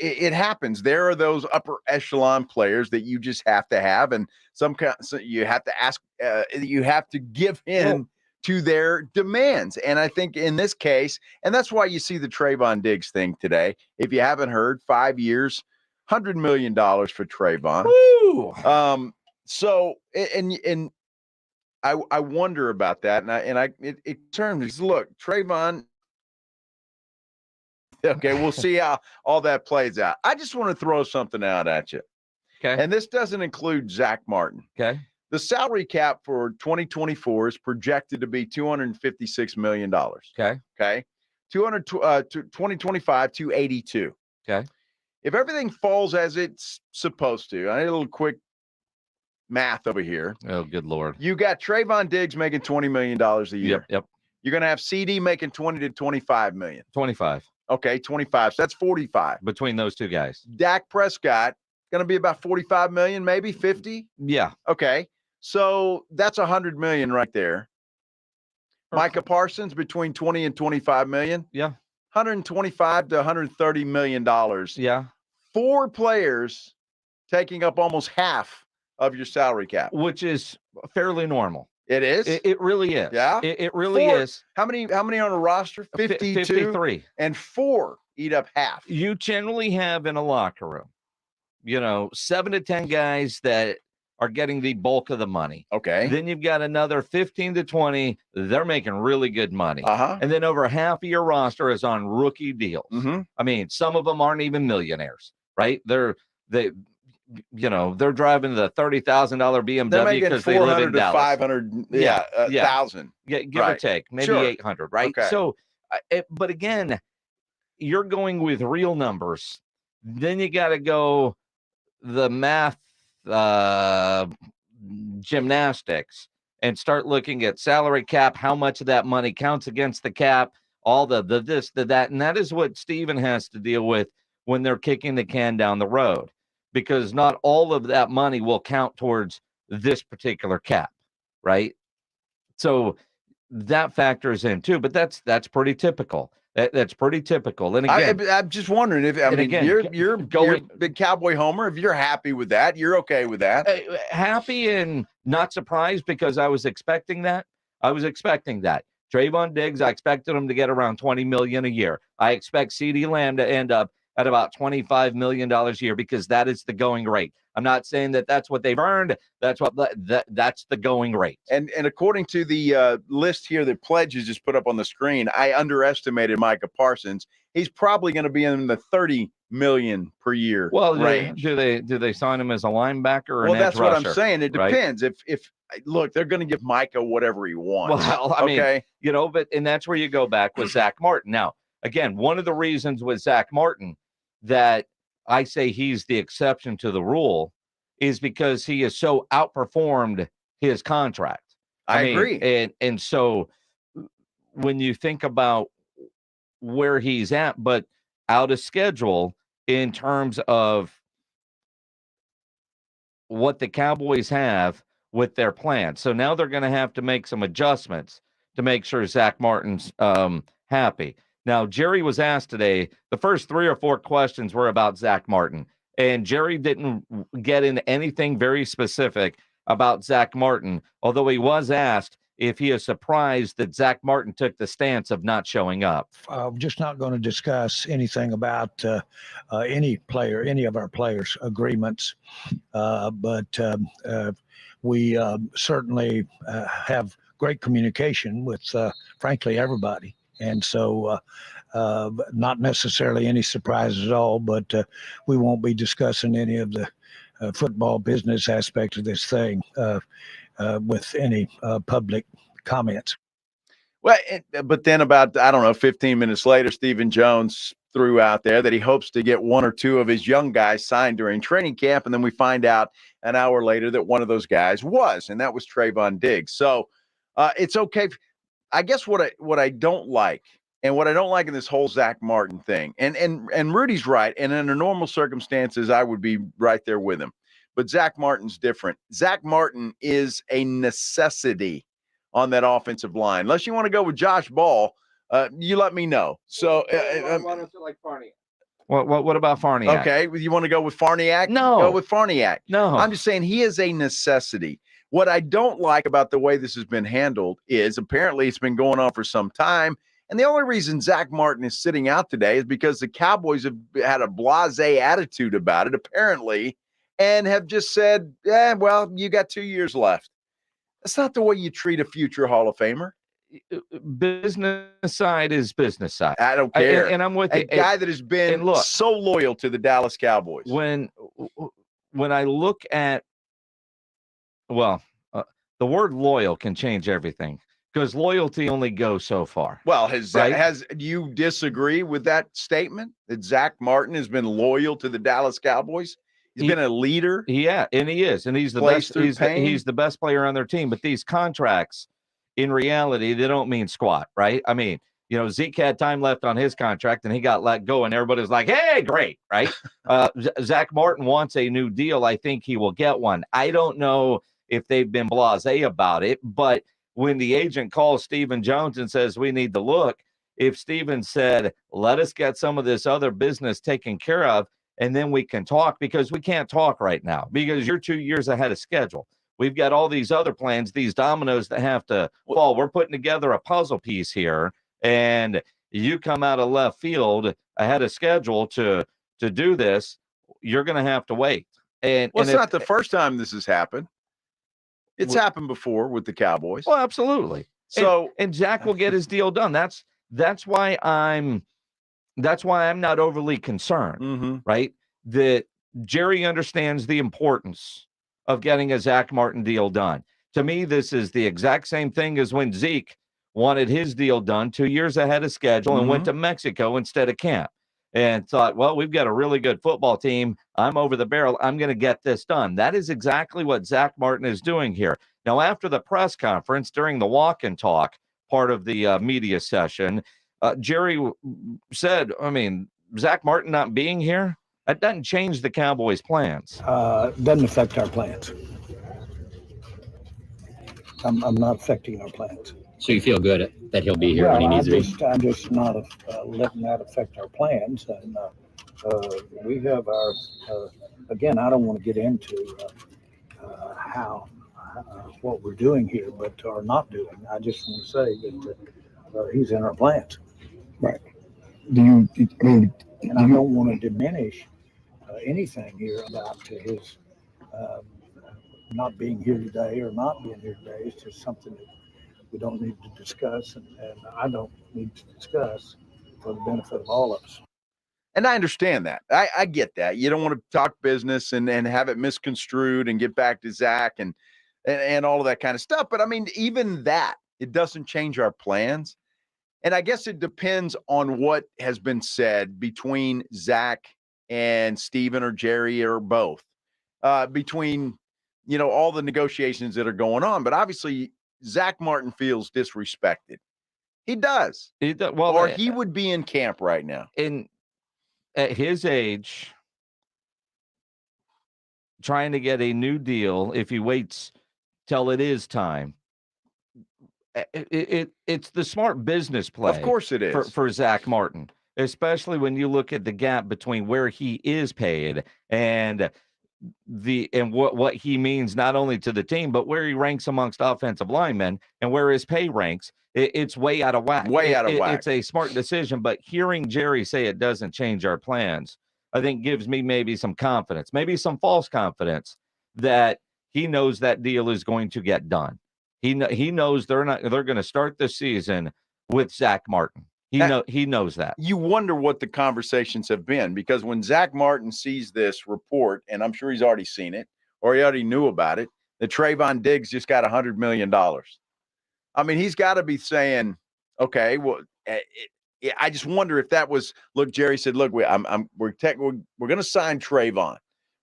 it happens. There are those upper echelon players that you just have to have, and so you have to ask. You have to give in to their demands. And I think in this case, and that's why you see the Trayvon Diggs thing today. If you haven't heard, 5 years, $100 million for Trayvon. Woo! So, and I wonder about that. And it turns, look, Trayvon. Okay, we'll see how all that plays out. I just want to throw something out at you. Okay. And this doesn't include Zach Martin. Okay. The salary cap for 2024 is projected to be $256 million. Okay. Okay. 2025, 282. Okay. If everything falls as it's supposed to, I need a little quick math over here. Oh, good Lord. You got Trayvon Diggs making $20 million a year. Yep. You're going to have CD making 20 to 25 million. 25. Okay, 25. So that's 45. Between those two guys. Dak Prescott, going to be about 45 million, maybe 50. Yeah. Okay. So that's 100 million right there. Micah Parsons between 20 and 25 million. Yeah. 125 to 130 million dollars. Yeah. 4 players taking up almost half of your salary cap, which is fairly normal. It is. It really is. Yeah. It really 4, is. How many on a roster? 52. 53. And 4 eat up half. You generally have in a locker room, 7 to 10 guys that are getting the bulk of the money. Okay. Then you've got another 15 to 20. They're making really good money. Uh-huh. And then over half of your roster is on rookie deals. Mm-hmm. I mean, some of them aren't even millionaires, right? they're driving the $30,000 BMW because they live in to Dallas. 500, thousand. Yeah, give or take, maybe 800, right? Okay. So, but again, you're going with real numbers. Then you got to go the math gymnastics and start looking at salary cap, how much of that money counts against the cap, all the this, the that. And that is what Steven has to deal with when they're kicking the can down the road, because not all of that money will count towards this particular cap, right? So that factors in too, but that's pretty typical. That's pretty typical. And again, I'm just wondering if you're a big Cowboy homer. If you're happy with that, you're okay with that. Happy and not surprised, because I was expecting that. Trayvon Diggs, I expected him to get around $20 million a year. I expect CeeDee Lamb to end up at about $25 million a year, because that is the going rate. I'm not saying that that's what they've earned. That's the going rate. And according to the list here that Pledges just put up on the screen, I underestimated Micah Parsons. He's probably going to be in the $30 million per year range. Do they sign him as a linebacker or well, an edge that's what rusher, I'm saying. It depends. Right? If look, they're going to give Micah whatever he wants. Well, I mean, and that's where you go back with Zach Martin. Now, again, one of the reasons with Zach Martin that I say he's the exception to the rule is because he has so outperformed his contract. I agree. And so when you think about where he's at, but out of schedule in terms of what the Cowboys have with their plan. So now they're going to have to make some adjustments to make sure Zach Martin's happy. Now, Jerry was asked today, the first 3 or 4 questions were about Zach Martin, and Jerry didn't get into anything very specific about Zach Martin, although he was asked if he is surprised that Zach Martin took the stance of not showing up. I'm just not going to discuss anything about any of our players' agreements, but we certainly have great communication with, frankly, everybody. And so not necessarily any surprises at all, but we won't be discussing any of the football business aspect of this thing with any public comments. Well, but then about, 15 minutes later, Stephen Jones threw out there that he hopes to get 1 or 2 of his young guys signed during training camp. And then we find out an hour later that one of those guys was, and that was Trayvon Diggs. So it's okay. I guess what I don't like, and what I don't like in this whole Zach Martin thing, and Rudy's right, and under normal circumstances, I would be right there with him. But Zach Martin's different. Zach Martin is a necessity on that offensive line. Unless you want to go with Josh Ball, you let me know. So, what about Farniak? Okay, you want to go with Farniak? No. Go with Farniak. No. I'm just saying he is a necessity. What I don't like about the way this has been handled is apparently it's been going on for some time. And the only reason Zach Martin is sitting out today is because the Cowboys have had a blasé attitude about it, apparently, and have just said, well, you got 2 years left. That's not the way you treat a future Hall of Famer. Business side is business side. I don't care. And I'm with you. A guy that has been so loyal to the Dallas Cowboys. When I look at, the word loyal can change everything, because loyalty only goes so far. Well, do you disagree with that statement that Zach Martin has been loyal to the Dallas Cowboys? He's been a leader. Yeah, and he is. And he's the best. He's the best player on their team. But these contracts, in reality, they don't mean squat, right? I mean, Zeke had time left on his contract, and he got let go, and everybody's like, hey, great, right? Zach Martin wants a new deal. I think he will get one. I don't know if they've been blasé about it, but when the agent calls Stephen Jones and says, we need to look, if Stephen said, let us get some of this other business taken care of, and then we can talk, because we can't talk right now because you're 2 years ahead of schedule. We've got all these other plans, these dominoes that have to fall. We're putting together a puzzle piece here, and you come out of left field ahead of schedule to do this. You're going to have to wait. And it's not the first time this has happened. It's happened before with the Cowboys. Well, absolutely. So and Zach will get his deal done. That's why I'm not overly concerned, right? That Jerry understands the importance of getting a Zach Martin deal done. To me, this is the exact same thing as when Zeke wanted his deal done 2 years ahead of schedule and went to Mexico instead of camp and thought, well, we've got a really good football team. I'm over the barrel. I'm going to get this done. That is exactly what Zach Martin is doing here. Now, after the press conference, during the walk and talk part of the media session, Jerry said, I mean, Zach Martin not being here, that doesn't change the Cowboys' plans. Doesn't affect our plans. I'm not affecting our plans. So you feel good that he'll be here when he needs to be? I'm just not letting that affect our plans. And we have our, again, I don't want to get into how what we're doing here, but are not doing. I just want to say that he's in our plans. Right. Do you, I mean, and I don't want to diminish anything here about his not being here today or not being here today. It's just something that we don't need to discuss, and I don't need to discuss for the benefit of all of us. And I understand that. I get that. You don't want to talk business and have it misconstrued and get back to Zach and all of that kind of stuff. But I mean, even that, it doesn't change our plans. And I guess it depends on what has been said between Zach and Steven or Jerry or both, between, all the negotiations that are going on. But obviously, Zach Martin feels disrespected. He does. Well, or he would be in camp right now. At his age, trying to get a new deal, if he waits till it is time, it's the smart business play. Of course it is. For Zach Martin, especially when you look at the gap between where he is paid and what he means not only to the team, but where he ranks amongst offensive linemen and where his pay ranks. It's way out of whack. It's a smart decision, but hearing Jerry say it doesn't change our plans, I think gives me maybe some confidence, maybe some false confidence that he knows that deal is going to get done. He knows they're going to start the season with Zach Martin. He knows that. You wonder what the conversations have been, because when Zach Martin sees this report, and I'm sure he's already seen it or he already knew about it, that Trayvon Diggs just got $100 million. I mean, he's got to be saying, okay, well, I just wonder if that was, look, Jerry said, look, we're going to sign Trayvon.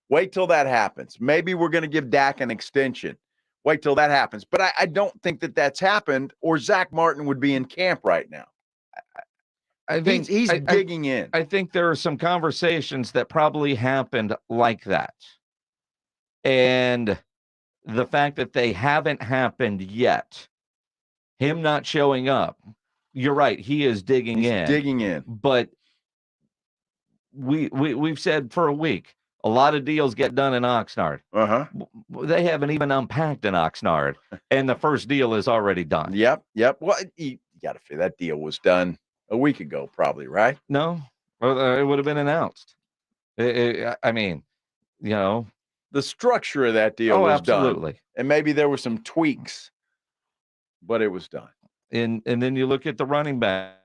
Wait till that happens. Maybe we're going to give Dak an extension. Wait till that happens. But I don't think that that's happened, or Zach Martin would be in camp right now. I think he's digging in. I think there are some conversations that probably happened like that. And the fact that they haven't happened yet, him not showing up, you're right, he is digging in. But we've said for a week, a lot of deals get done in Oxnard. They haven't even unpacked in Oxnard, and the first deal is already done. Yep. Well, you got to figure that deal was done a week ago, probably, right? No, it would have been announced. I mean, the structure of that deal was absolutely done. And maybe there were some tweaks, but it was done. And then you look at the running back.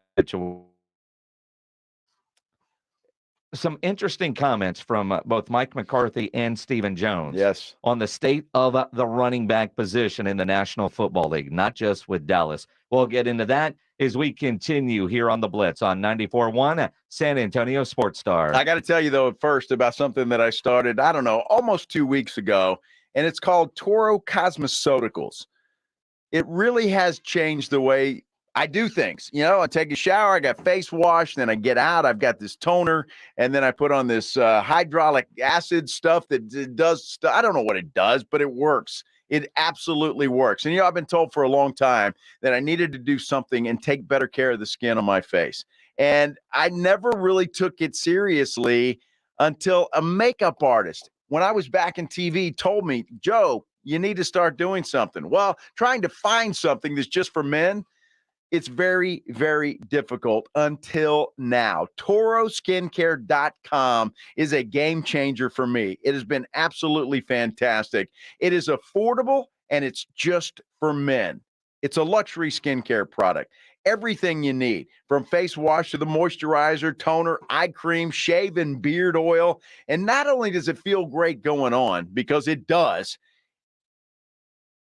Some interesting comments from both Mike McCarthy and Stephen Jones. Yes. On the state of the running back position in the National Football League, not just with Dallas. We'll get into that as we continue here on the Blitz on 94.1 San Antonio Sports Star. I got to tell you, though, first about something that I started, I don't know, almost 2 weeks ago, and it's called Toro Cosmeceuticals. It really has changed the way I do things. I take a shower, I got face wash, then I get out, I've got this toner, and then I put on this hydraulic acid stuff that does stuff. I don't know what it does, but it works. It absolutely works. And, I've been told for a long time that I needed to do something and take better care of the skin on my face. And I never really took it seriously until a makeup artist, when I was back in TV, told me, Joe, you need to start doing something. Well, trying to find something that's just for men, it's very, very difficult until now. ToroSkincare.com is a game changer for me. It has been absolutely fantastic. It is affordable, and it's just for men. It's a luxury skincare product. Everything you need, from face wash to the moisturizer, toner, eye cream, shave and beard oil. And not only does it feel great going on, because it does,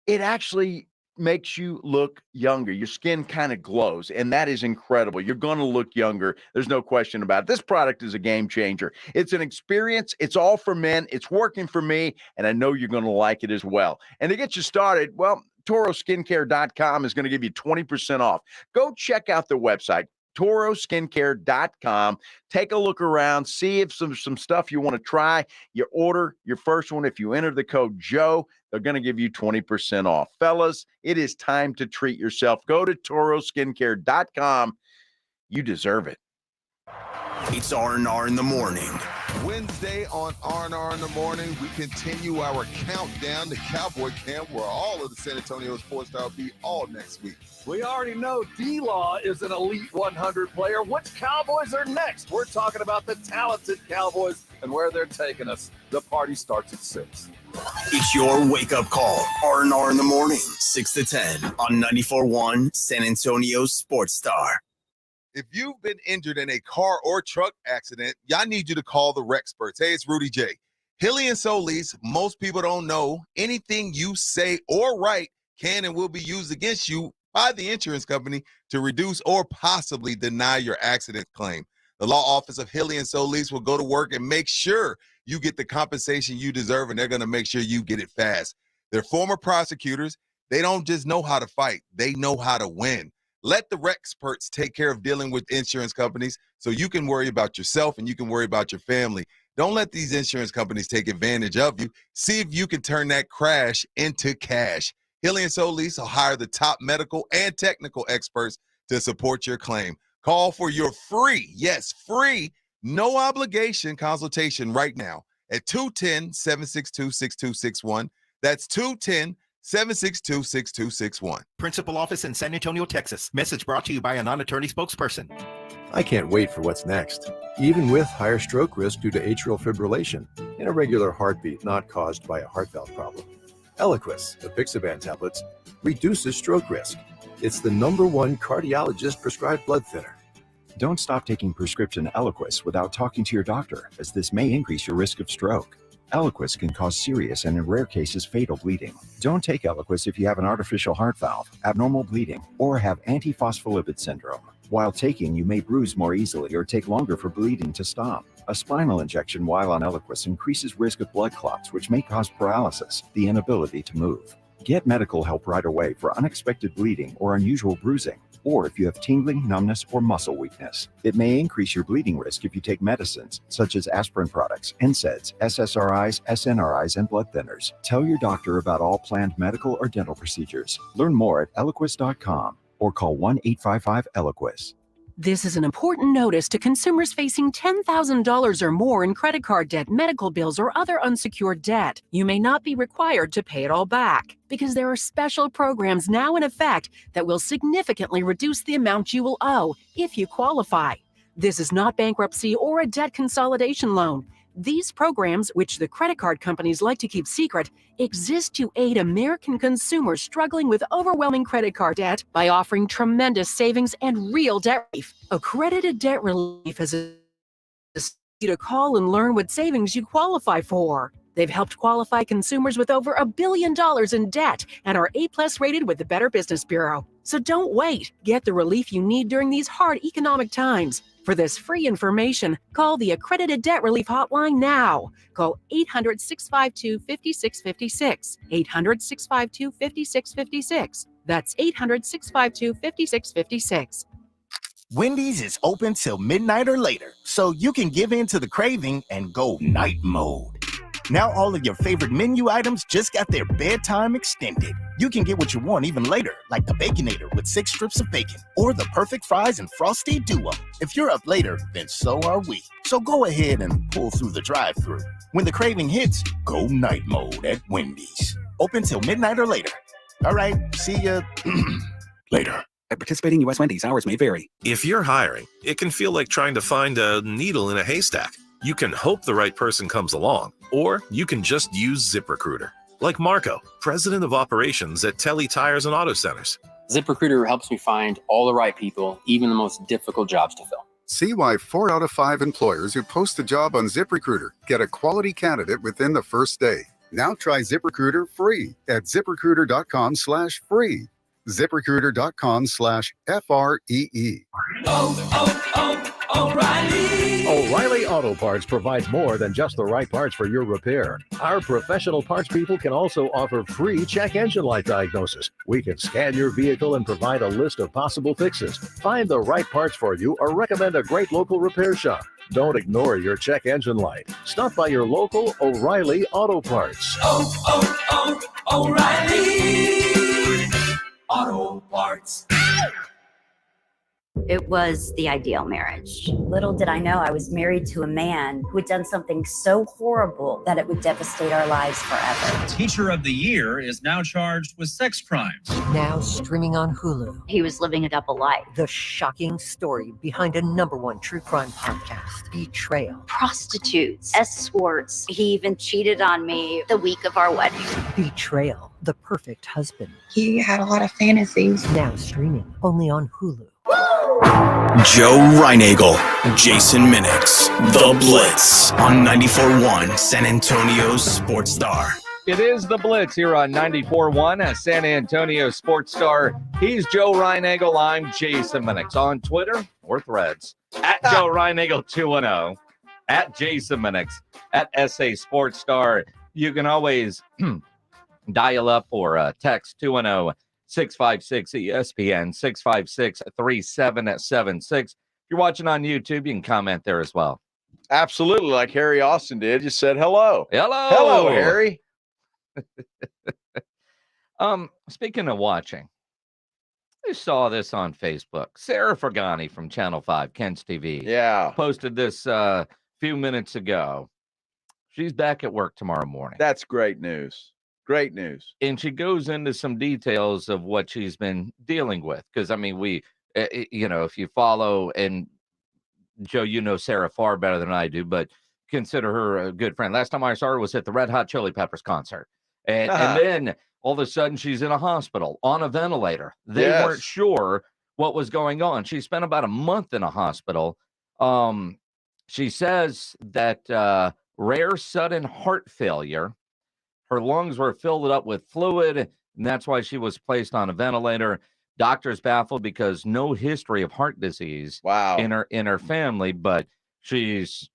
it actually makes you look younger. Your skin kind of glows, and that is incredible. You're going to look younger. There's no question about it. This product is a game changer. It's an experience. It's all for men. It's working for me, and I know you're going to like it as well. And to get you started, well, ToroSkincare.com is going to give you 20% off. Go check out their website, ToroSkincare.com. Take a look around, see if some stuff you want to try. You order your first one. If you enter the code Joe, they're going to give you 20% off. Fellas, it is time to treat yourself. Go to ToroSkincare.com. You deserve it. It's R&R in the morning. Wednesday on R&R in the morning, we continue our countdown to Cowboy Camp, where all of the San Antonio sports stars will be all next week. We already know D-Law is an Elite 100 player. Which Cowboys are next? We're talking about the talented Cowboys and where they're taking us. The party starts at 6. It's your wake-up call. R&R in the morning, 6 to 10 on 94.1 San Antonio Sports Star. If you've been injured in a car or truck accident, y'all need you to call the Rexperts. Hey, it's Rudy J. Hilly and Solis, most people don't know anything you say or write can and will be used against you by the insurance company to reduce or possibly deny your accident claim. The law office of Hilly and Solis will go to work and make sure you get the compensation you deserve, and they're going to make sure you get it fast. They're former prosecutors. They don't just know how to fight. They know how to win. Let the Rexperts take care of dealing with insurance companies so you can worry about yourself and you can worry about your family. Don't let these insurance companies take advantage of you. See if you can turn that crash into cash. Hilly and Solis will hire the top medical and technical experts to support your claim. Call for your free, yes, free, no obligation consultation right now at 210-762-6261. That's 210-762-6261. Principal office in San Antonio, Texas. Message brought to you by a non-attorney spokesperson. I can't wait for what's next. Even with higher stroke risk due to atrial fibrillation, an irregular heartbeat not caused by a heart valve problem. Eliquis, the Pixaban tablets, reduces stroke risk. It's the #1 cardiologist prescribed blood thinner. Don't stop taking prescription Eliquis without talking to your doctor, as this may increase your risk of stroke. Eliquis can cause serious and in rare cases fatal bleeding. Don't take Eliquis if you have an artificial heart valve, abnormal bleeding, or have antiphospholipid syndrome. While taking, you may bruise more easily or take longer for bleeding to stop. A spinal injection while on Eliquis increases risk of blood clots, which may cause paralysis, the inability to move. Get medical help right away for unexpected bleeding or unusual bruising, or if you have tingling, numbness, or muscle weakness. It may increase your bleeding risk if you take medicines such as aspirin products, NSAIDs, SSRIs, SNRIs, and blood thinners. Tell your doctor about all planned medical or dental procedures. Learn more at Eliquis.com or call 1-855-ELIQUIS. This is an important notice to consumers facing $10,000 or more in credit card debt, medical bills, or other unsecured debt. You may not be required to pay it all back because there are special programs now in effect that will significantly reduce the amount you will owe if you qualify. This is not bankruptcy or a debt consolidation loan. These programs, which the credit card companies like to keep secret, exist to aid American consumers struggling with overwhelming credit card debt by offering tremendous savings and real debt relief. Accredited Debt Relief is a to call and learn what savings you qualify for. They've helped qualify consumers with over $1 billion in debt and are A+ rated with the Better Business Bureau. So don't wait. Get the relief you need during these hard economic times. For this free information, call the Accredited Debt Relief Hotline now. Call 800-652-5656. 800-652-5656. That's 800-652-5656. Wendy's is open till midnight or later, so you can give in to the craving and go night mode. Now all of your favorite menu items just got their bedtime extended. You can get what you want even later, like the Baconator with 6 strips of bacon, or the perfect fries and frosty duo. If you're up later, then so are we. So go ahead and pull through the drive-thru. When the craving hits, go night mode at Wendy's. Open till midnight or later. All right, see ya later. At participating U.S. Wendy's, hours may vary. If you're hiring, it can feel like trying to find a needle in a haystack. You can hope the right person comes along, or you can just use ZipRecruiter. Like Marco, president of operations at Telly Tires and Auto Centers. ZipRecruiter helps me find all the right people, even the most difficult jobs to fill. See why 4 out of 5 employers who post a job on ZipRecruiter get a quality candidate within the first day. Now try ZipRecruiter free at ZipRecruiter.com/free. ZipRecruiter.com/FREE. O'Reilly Auto Parts provides more than just the right parts for your repair. Our professional parts people can also offer free check engine light diagnosis. We can scan your vehicle and provide a list of possible fixes. Find the right parts for you or recommend a great local repair shop. Don't ignore your check engine light. Stop by your local O'Reilly Auto Parts. O'Reilly Auto Parts. It was the ideal marriage. Little did I know I was married to a man who had done something so horrible that it would devastate our lives forever. Teacher of the Year is now charged with sex crimes. Now streaming on Hulu. He was living a double life. The shocking story behind a #1 true crime podcast, Betrayal. Prostitutes, escorts. He even cheated on me the week of our wedding. Betrayal, the perfect husband. He had a lot of fantasies. Now streaming only on Hulu. Joe Reinagel, Jason Minix, The Blitz on 94.1 San Antonio's Sports Star. It is The Blitz here on 94.1 at San Antonio Sports Star. He's Joe Reinagel. I'm Jason Minix. On Twitter or Threads, at Joe Reinagel 210, at Jason Minix, at SA Sports Star. You can always dial up or text 210-656 ESPN 656-3776. If you're watching on YouTube, you can comment there as well. Absolutely, like Harry Austin did. Just said hello. Hello, Harry. Speaking of watching, I saw this on Facebook. Sarah Fergani from Channel 5, Kent's TV. Yeah. Posted this a few minutes ago. She's back at work tomorrow morning. That's great news. Great news. And she goes into some details of what she's been dealing with. Because, I mean, if you follow, and Joe, you know Sarah far better than I do, but consider her a good friend. Last time I saw her was at the Red Hot Chili Peppers concert. And then all of a sudden she's in a hospital on a ventilator. They weren't sure what was going on. She spent about a month in a hospital. She says that rare sudden heart failure. Her lungs were filled up with fluid, and that's why she was placed on a ventilator. Doctors baffled because no history of heart disease in her family, but she's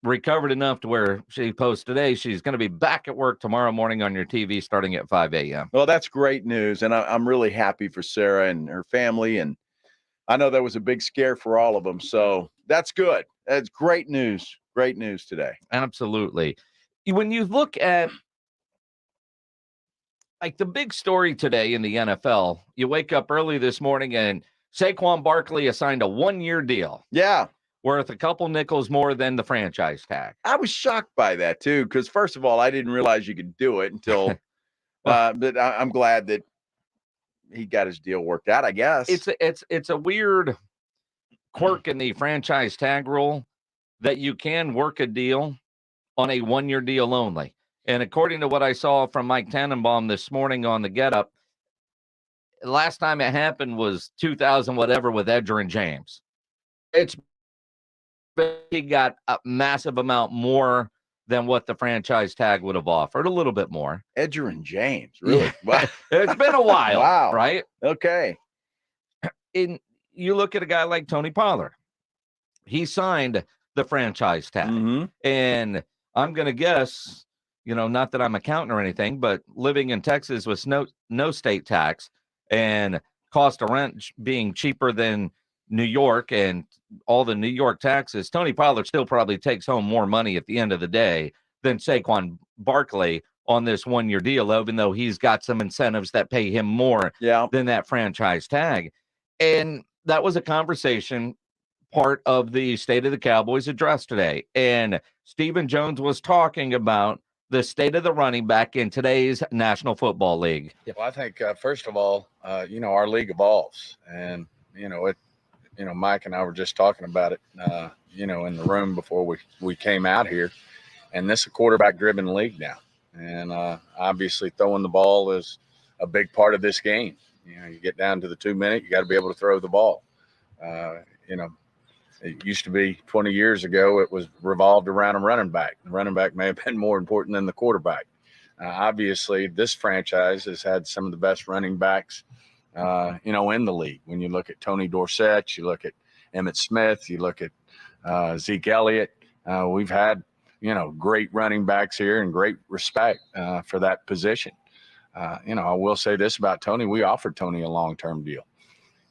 recovered enough to where she posts today she's going to be back at work tomorrow morning on your TV starting at 5 a.m. Well, that's great news, and I'm really happy for Sarah and her family, and I know that was a big scare for all of them, so that's good. That's great news. Great news today. Absolutely. When you look at like the big story today in the NFL, you wake up early this morning and Saquon Barkley assigned a 1-year deal. Yeah. Worth a couple nickels more than the franchise tag. I was shocked by that too, because first of all, I didn't realize you could do it until, but I'm glad that he got his deal worked out, I guess. It's a weird quirk in the franchise tag rule that you can work a deal on a 1-year deal only. And according to what I saw from Mike Tannenbaum this morning on the Get Up, last time it happened was 2000 whatever with Edgerrin James. He got a massive amount more than what the franchise tag would have offered, a little bit more. Edgerrin James, really? Yeah. Wow. It's been a while, wow. Right? Okay. And you look at a guy like Tony Pollard. He signed the franchise tag. Mm-hmm. And I'm going to guess, not that I'm accountant or anything, but living in Texas with no state tax and cost of rent being cheaper than New York and all the New York taxes, Tony Pollard still probably takes home more money at the end of the day than Saquon Barkley on this 1-year deal, even though he's got some incentives that pay him more than that franchise tag. And that was a conversation part of the State of the Cowboys address today. And Stephen Jones was talking about the state of the running back in today's National Football League. Well, I think, first of all, our league evolves. And, Mike and I were just talking about it, in the room before we came out here. And this is a quarterback-driven league now. And obviously throwing the ball is a big part of this game. You get down to the 2 minute, you got to be able to throw the ball. It used to be 20 years ago, it was revolved around a running back. The running back may have been more important than the quarterback. Obviously, this franchise has had some of the best running backs, in the league. When you look at Tony Dorsett, you look at Emmitt Smith, you look at Zeke Elliott. We've had, great running backs here and great respect for that position. I will say this about Tony. We offered Tony a long-term deal.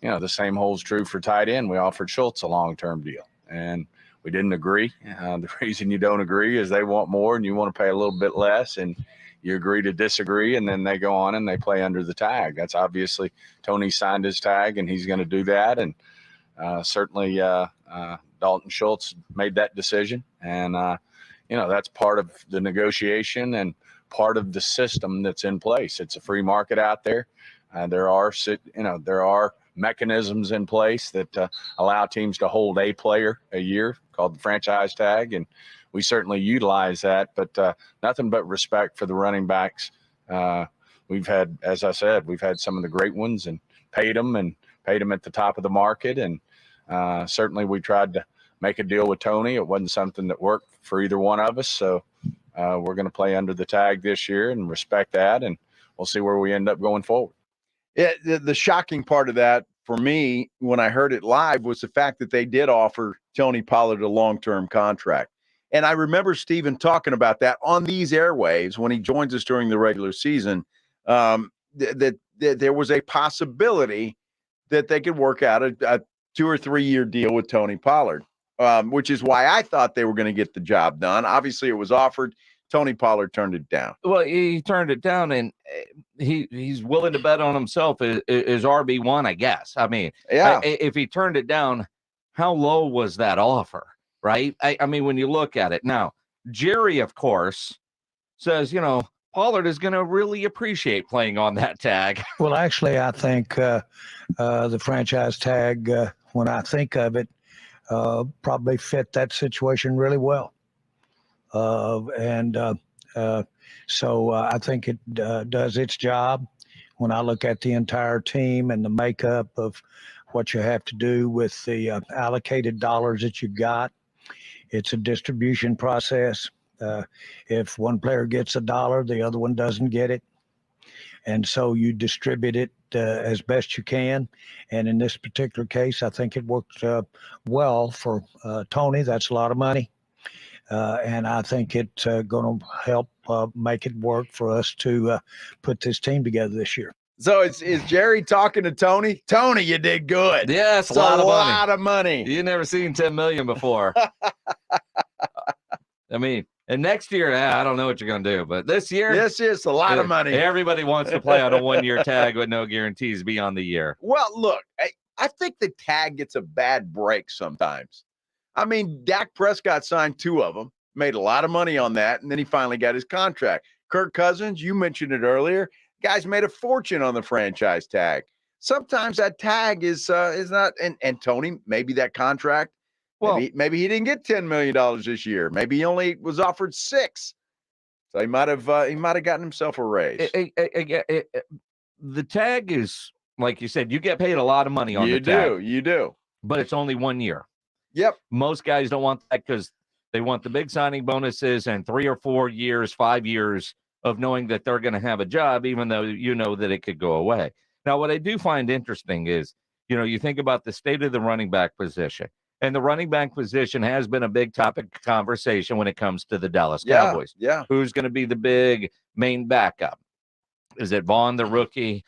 The same holds true for tight end. We offered Schultz a long-term deal, and we didn't agree. The reason you don't agree is they want more and you want to pay a little bit less, and you agree to disagree, and then they go on and they play under the tag. That's obviously Tony signed his tag, and he's going to do that. And certainly Dalton Schultz made that decision, and that's part of the negotiation and part of the system that's in place. It's a free market out there. There are mechanisms in place that allow teams to hold a player a year called the franchise tag, and we certainly utilize that, but nothing but respect for the running backs. We've had, as I said, we've had some of the great ones and paid them at the top of the market, and certainly we tried to make a deal with Tony. It wasn't something that worked for either one of us, so we're going to play under the tag this year and respect that, and we'll see where we end up going forward. The shocking part of that for me when I heard it live was the fact that they did offer Tony Pollard a long-term contract. And I remember Steven talking about that on these airwaves when he joins us during the regular season, that there was a possibility that they could work out a 2 or 3 year deal with Tony Pollard, which is why I thought they were going to get the job done. Obviously, it was offered. Tony Pollard turned it down. Well, he turned it down, and he's willing to bet on himself as RB1, I guess. I mean, yeah. If he turned it down, how low was that offer, right? I mean, when you look at it now, Jerry, of course, says, Pollard is going to really appreciate playing on that tag. Well, actually, I think the franchise tag, when I think of it, probably fit that situation really well. So I think it does its job. When I look at the entire team and the makeup of what you have to do with the allocated dollars that you've got, it's a distribution process. If one player gets $1, the other one doesn't get it. And so you distribute it as best you can. And in this particular case, I think it worked well for Tony. That's a lot of money. And I think it's going to help make it work for us to put this team together this year. So is Jerry talking to Tony? Tony, you did good. Yes, it's a lot of money. You never seen $10 million before. I mean, and next year, I don't know what you're going to do, but this year, this is a lot of money. Everybody wants to play on a 1 year tag with no guarantees beyond the year. Well, look, I think the tag gets a bad break sometimes. I mean, Dak Prescott signed 2 of them, made a lot of money on that, and then he finally got his contract. Kirk Cousins, you mentioned it earlier, guys made a fortune on the franchise tag. Sometimes that tag is not, and Tony, maybe that contract, well, maybe he didn't get $10 million this year. Maybe he only was offered 6. So he might have gotten himself a raise. The tag is, like you said, you get paid a lot of money on the tag. You do. But it's only 1 year. Yep. Most guys don't want that because they want the big signing bonuses and 3 or 4 years, 5 years of knowing that they're going to have a job, even though you know that it could go away. Now, what I do find interesting is, you think about the state of the running back position. And the running back position has been a big topic of conversation when it comes to the Dallas Cowboys. Yeah. Who's going to be the big main backup? Is it Vaughn, the rookie?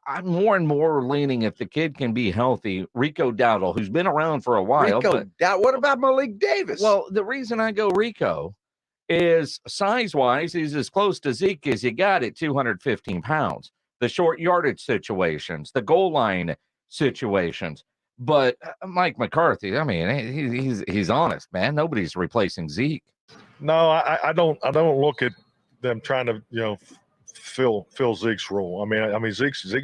I'm more and more leaning, if the kid can be healthy, Rico Dowdle, who's been around for a while. What about Malik Davis? Well, the reason I go Rico is size-wise, he's as close to Zeke as you got at 215 pounds. The short yardage situations, the goal line situations. But Mike McCarthy, I mean, he's honest, man. Nobody's replacing Zeke. No, I don't look at them trying to, fill Zeke's role. I mean, Zeke's a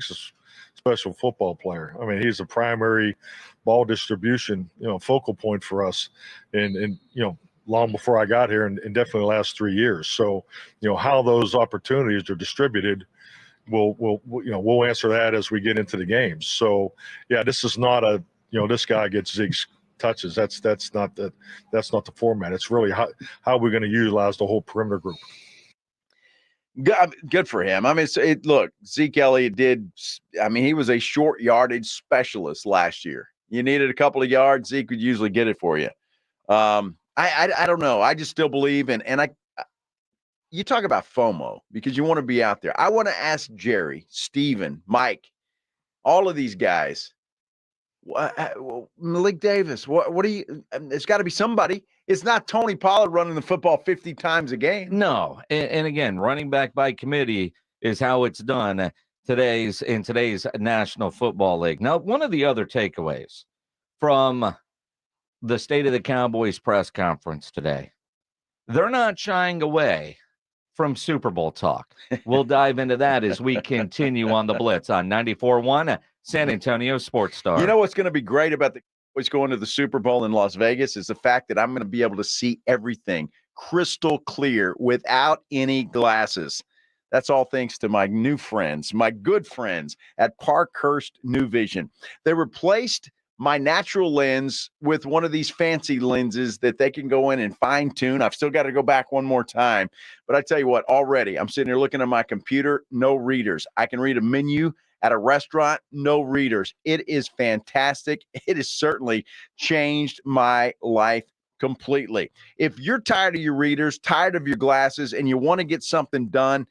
special football player. I mean, he's a primary ball distribution, focal point for us, and long before I got here, and definitely the last 3 years. So, how those opportunities are distributed, we'll answer that as we get into the games. So yeah, this is not a this guy gets Zeke's touches. That's not the format. It's really how we're going to utilize the whole perimeter group. Good for him. I mean, look, Zeke Elliott did. I mean, he was a short yardage specialist last year. You needed a couple of yards, Zeke would usually get it for you. I don't know. I just still believe in, and you talk about FOMO because you want to be out there. I want to ask Jerry, Steven, Mike, all of these guys. Malik Davis, what do you? It's got to be somebody. It's not Tony Pollard running the football 50 times a game. No, and again, running back by committee is how it's done in today's National Football League. Now, one of the other takeaways from the State of the Cowboys press conference today, they're not shying away from Super Bowl talk. We'll dive into that as we continue on the Blitz on 94.1 San Antonio Sports Star. You know what's going to be great about the Cowboys going to the Super Bowl in Las Vegas is the fact that I'm going to be able to see everything crystal clear without any glasses. That's all thanks to my new friends, my good friends at Parkhurst New Vision. They replaced my natural lens with one of these fancy lenses that they can go in and fine tune. I've still got to go back one more time, but I tell you what, already I'm sitting here looking at my computer, no readers. I can read a menu at a restaurant, no readers. It is fantastic. It has certainly changed my life completely. If you're tired of your readers, tired of your glasses, and you want to get something done,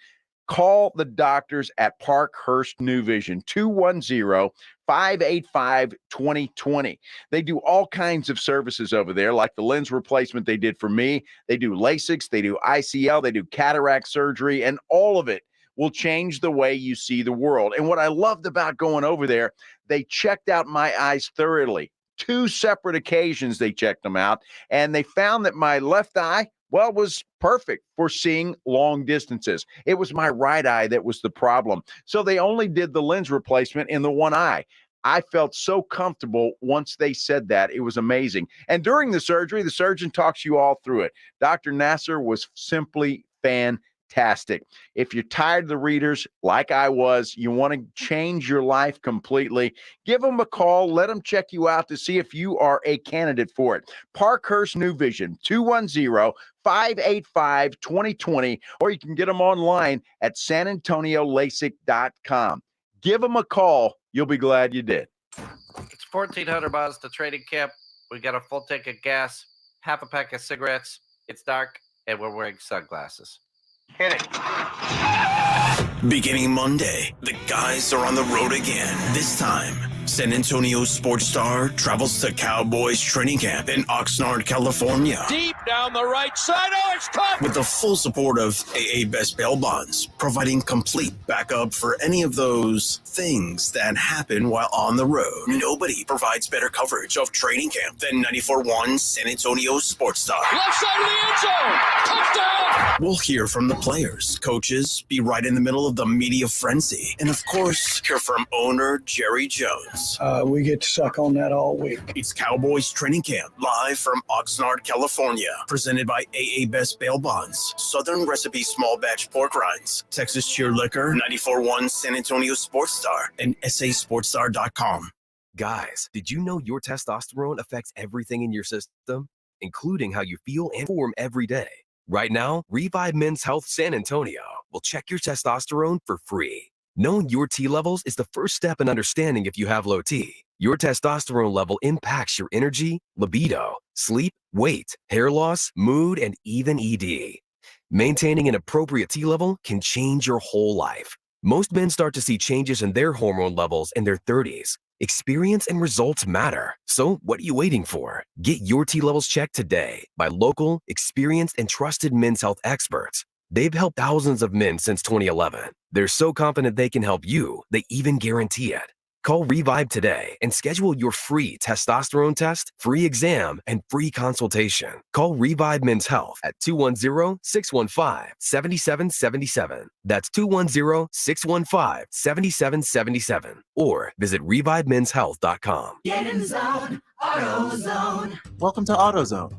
call the doctors at Parkhurst New Vision, 210-585-2020. They do all kinds of services over there, like the lens replacement they did for me. They do LASIK, they do ICL, they do cataract surgery, and all of it will change the way you see the world. And what I loved about going over there, they checked out my eyes thoroughly. 2 separate occasions they checked them out, and they found that my left eye, well, was perfect for seeing long distances. It was my right eye that was the problem. So they only did the lens replacement in the one eye. I felt so comfortable once they said that. It was amazing. And during the surgery, the surgeon talks you all through it. Dr. Nasser was simply fantastic. If you're tired of the readers like I was, you want to change your life completely, give them a call. Let them check you out to see if you are a candidate for it. Parkhurst New Vision, 210-585-2020, or you can get them online at sanantoniolasic.com. Give them a call. You'll be glad you did. It's 1,400 miles to training camp. We got a full tank of gas, half a pack of cigarettes. It's dark, and we're wearing sunglasses. Hit it. Beginning Monday, the guys are on the road again. This time, San Antonio Sports Star travels to Cowboys training camp in Oxnard, California. Deep down the right side. Oh, it's caught. With the full support of AA Best Bail Bonds, providing complete backup for any of those things that happen while on the road. Nobody provides better coverage of training camp than 94.1 San Antonio Sports Star. Left side of the end zone. Touchdown. We'll hear from the players, coaches, be right in the middle of the media frenzy, and of course, hear from owner Jerry Jones. We get to suck on that all week. It's Cowboys Training Camp, live from Oxnard, California. Presented by AA Best Bail Bonds, Southern Recipe Small Batch Pork Rinds, Texas Cheer Liquor, 94.1 San Antonio Sports Star, and sasportstar.com. Guys, did you know your testosterone affects everything in your system, including how you feel and perform every day? Right now, Revive Men's Health San Antonio will check your testosterone for free. Knowing your T levels is the first step in understanding if you have low T. Your testosterone level impacts your energy, libido, sleep, weight, hair loss, mood, and even ED. Maintaining an appropriate T level can change your whole life. Most men start to see changes in their hormone levels in their 30s. Experience and results matter. So what are you waiting for? Get your T levels checked today by local, experienced, and trusted men's health experts. They've helped thousands of men since 2011. They're so confident they can help you, they even guarantee it. Call Revive today and schedule your free testosterone test, free exam, and free consultation. Call Revive Men's Health at 210-615-7777. That's 210-615-7777. Or visit ReviveMen'sHealth.com. Get in the zone, AutoZone. Welcome to AutoZone.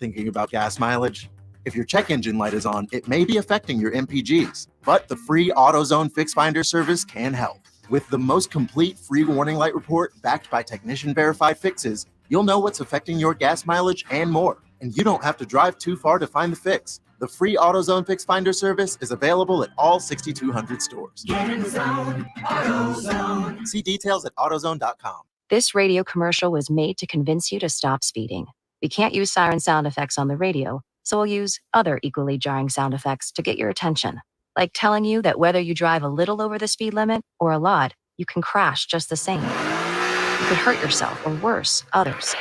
Thinking about gas mileage? If your check engine light is on, it may be affecting your MPGs, but the free AutoZone Fix Finder service can help. With the most complete free warning light report backed by technician-verified fixes, you'll know what's affecting your gas mileage and more. And you don't have to drive too far to find the fix. The free AutoZone Fix Finder service is available at all 6,200 stores. Get in the zone, AutoZone. See details at AutoZone.com. This radio commercial was made to convince you to stop speeding. We can't use siren sound effects on the radio, so we'll use other equally jarring sound effects to get your attention. Like telling you that whether you drive a little over the speed limit or a lot, you can crash just the same. You could hurt yourself or worse, others.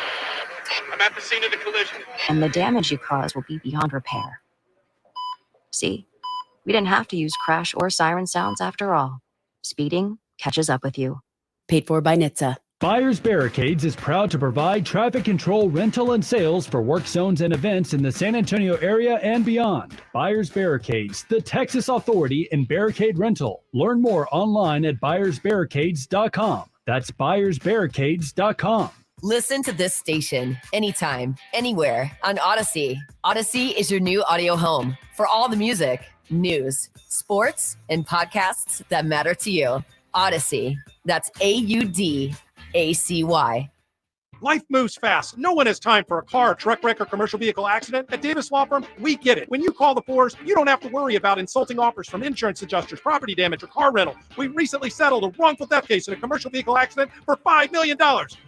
I'm at the scene of the collision. And the damage you cause will be beyond repair. See, we didn't have to use crash or siren sounds after all. Speeding catches up with you. Paid for by NHTSA. Buyers Barricades is proud to provide traffic control, rental, and sales for work zones and events in the San Antonio area and beyond. Buyers Barricades, the Texas authority in barricade rental. Learn more online at buyersbarricades.com. That's buyersbarricades.com. Listen to this station anytime, anywhere on Odyssey. Odyssey is your new audio home for all the music, news, sports, and podcasts that matter to you. Odyssey. That's AUDACY. Life moves fast. No one has time for a car, truck wreck, or commercial vehicle accident. At Davis Law Firm, we get it. When you call the fours, you don't have to worry about insulting offers from insurance adjusters, property damage, or car rental. We recently settled a wrongful death case in a commercial vehicle accident for $5 million.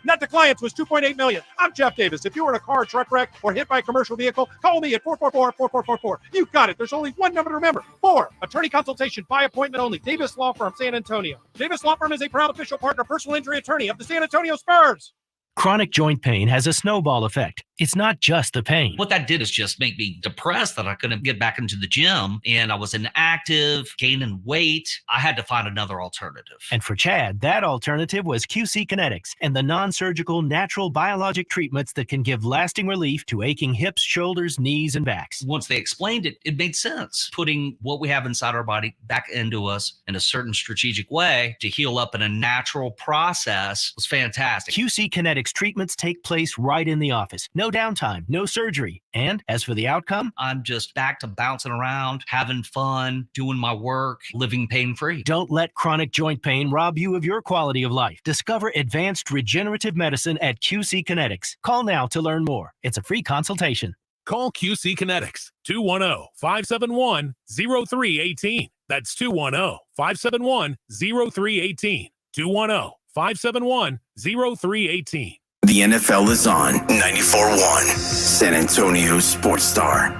Net to clients was $2.8 million. I'm Jeff Davis. If you were in a car, truck wreck, or hit by a commercial vehicle, call me at 444-4444. You got it. There's only one number to remember. 4. Attorney consultation by appointment only. Davis Law Firm, San Antonio. Davis Law Firm is a proud official partner, personal injury attorney of the San Antonio Spurs. Chronic joint pain has a snowball effect. It's not just the pain. What that did is just make me depressed that I couldn't get back into the gym, and I was inactive, gaining weight. I had to find another alternative. And for Chad, that alternative was QC Kinetics and the non-surgical natural biologic treatments that can give lasting relief to aching hips, shoulders, knees, and backs. Once they explained it, it made sense. Putting what we have inside our body back into us in a certain strategic way to heal up in a natural process was fantastic. QC Kinetics treatments take place right in the office. No downtime, no surgery. And as for the outcome, I'm just back to bouncing around, having fun, doing my work, living pain-free. Don't let chronic joint pain rob you of your quality of life. Discover advanced regenerative medicine at QC Kinetics. Call now to learn more. It's a free consultation. Call QC Kinetics, 210-571-0318. That's 210-571-0318. 210-571-0318. The NFL is on 94.1 San Antonio Sports Star.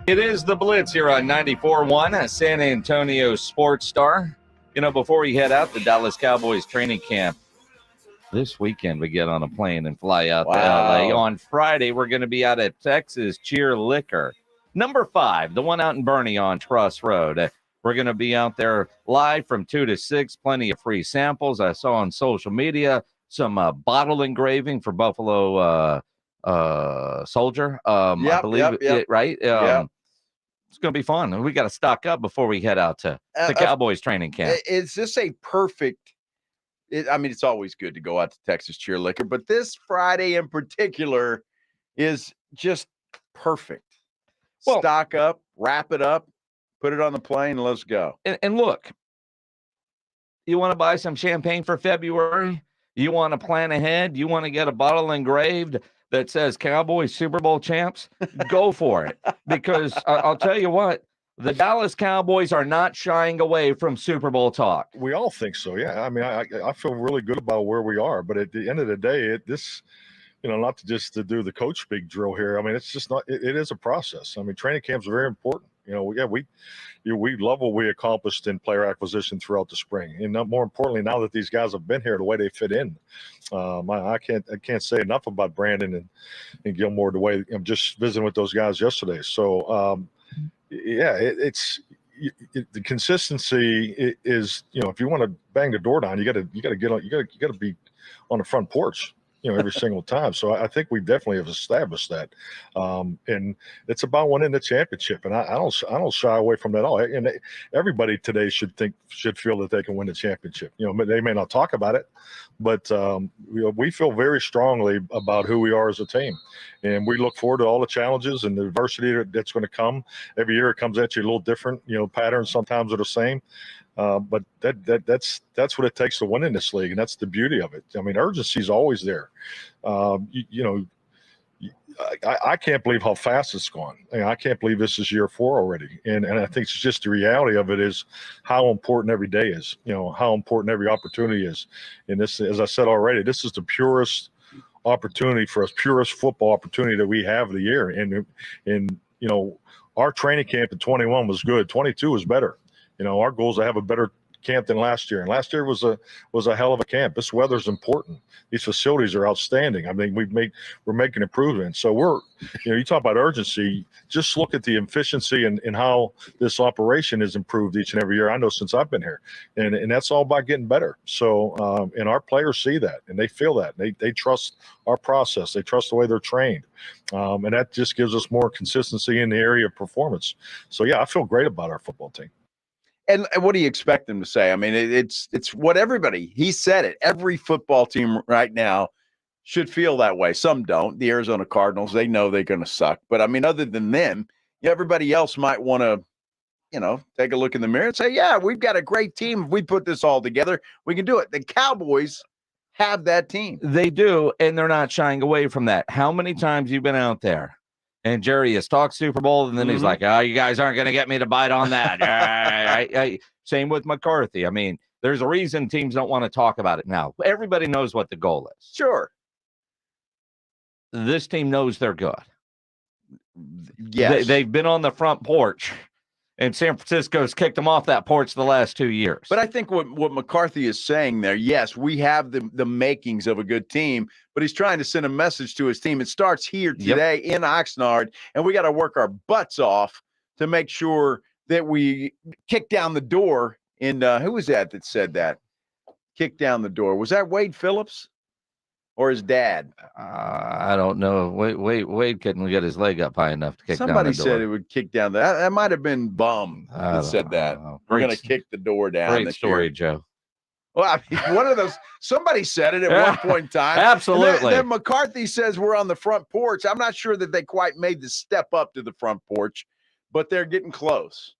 It is the Blitz here on 94.1 San Antonio Sports Star. You know, before we head out to Dallas Cowboys training camp this weekend, we get on a plane and fly out to LA. On Friday, we're going to be out at Texas Cheer Liquor. Number 5, the one out in Bernie on Truss Road. We're going to be out there live from 2 to 6. Plenty of free samples. I saw on social media some bottle engraving for Buffalo Soldier. I believe it, right? It's going to be fun. We got to stock up before we head out to the Cowboys training camp. Is this a perfect? It's always good to go out to Texas Cheer Liquor, but this Friday in particular is just perfect. Well, stock up, wrap it up. Put it on the plane and let's go. And look, you want to buy some champagne for February? You want to plan ahead? You want to get a bottle engraved that says Cowboys Super Bowl champs? Go for it. Because I'll tell you what, the Dallas Cowboys are not shying away from Super Bowl talk. We all think so, yeah. I feel really good about where we are. But at the end of the day, not to do the coach speak drill here. It's just not. It is a process. Training camp's very important. We love what we accomplished in player acquisition throughout the spring, and more importantly, now that these guys have been here, the way they fit in. I can't say enough about Brandon and Gilmore. The way I'm just visiting with those guys yesterday. So it's the consistency is. If you want to bang the door down, you got to be on the front porch. every single time. So I think we definitely have established that, and it's about winning the championship. And I don't shy away from that at all. And everybody today should feel that they can win the championship. They may not talk about it, but we feel very strongly about who we are as a team, and we look forward to all the challenges and the adversity that's going to come. Every year it comes at you a little different. Patterns sometimes are the same. But that's what it takes to win in this league, and that's the beauty of it. I mean, urgency is always there. I can't believe how fast it's gone. I can't believe this is year 4 already, and I think it's just the reality of it is how important every day is. How important every opportunity is. And this, as I said already, this is the purest opportunity for us, purest football opportunity that we have of the year. And our training camp in 21 was good. 22 was better. Our goal is to have a better camp than last year, and last year was a hell of a camp. This weather's important. These facilities are outstanding. I mean, we're making improvements. So you talk about urgency. Just look at the efficiency and how this operation is improved each and every year. I know since I've been here, and that's all about getting better. So and our players see that and they feel that they trust our process. They trust the way they're trained, and that just gives us more consistency in the area of performance. So yeah, I feel great about our football team. And what do you expect them to say? I mean, it's what he said it. Every football team right now should feel that way. Some don't. The Arizona Cardinals, they know they're going to suck. But I mean, other than them, everybody else might want to, take a look in the mirror and say, yeah, we've got a great team. If we put this all together, we can do it. The Cowboys have that team. They do, and they're not shying away from that. How many times you've been out there? And Jerry has talked Super Bowl, and then he's like, oh, you guys aren't going to get me to bite on that. Same with McCarthy. I mean, there's a reason teams don't want to talk about it now. Everybody knows what the goal is. Sure. This team knows they're good. Yes. They've been on the front porch, and San Francisco's kicked them off that porch the last 2 years. But I think what McCarthy is saying there, yes, we have the makings of a good team, but he's trying to send a message to his team. It starts here today in Oxnard, and we got to work our butts off to make sure that we kick down the door. And who was that said that? Kick down the door. Was that Wade Phillips or his dad? I don't know. Wade couldn't get his leg up high enough to kick down the door. Somebody said it would kick down. That might have been Bum that said that. We're going to kick the door down. Great story, Joe. Well, I mean, one of those, somebody said it at one point in time. Absolutely. Then McCarthy says we're on the front porch. I'm not sure that they quite made the step up to the front porch, but they're getting close.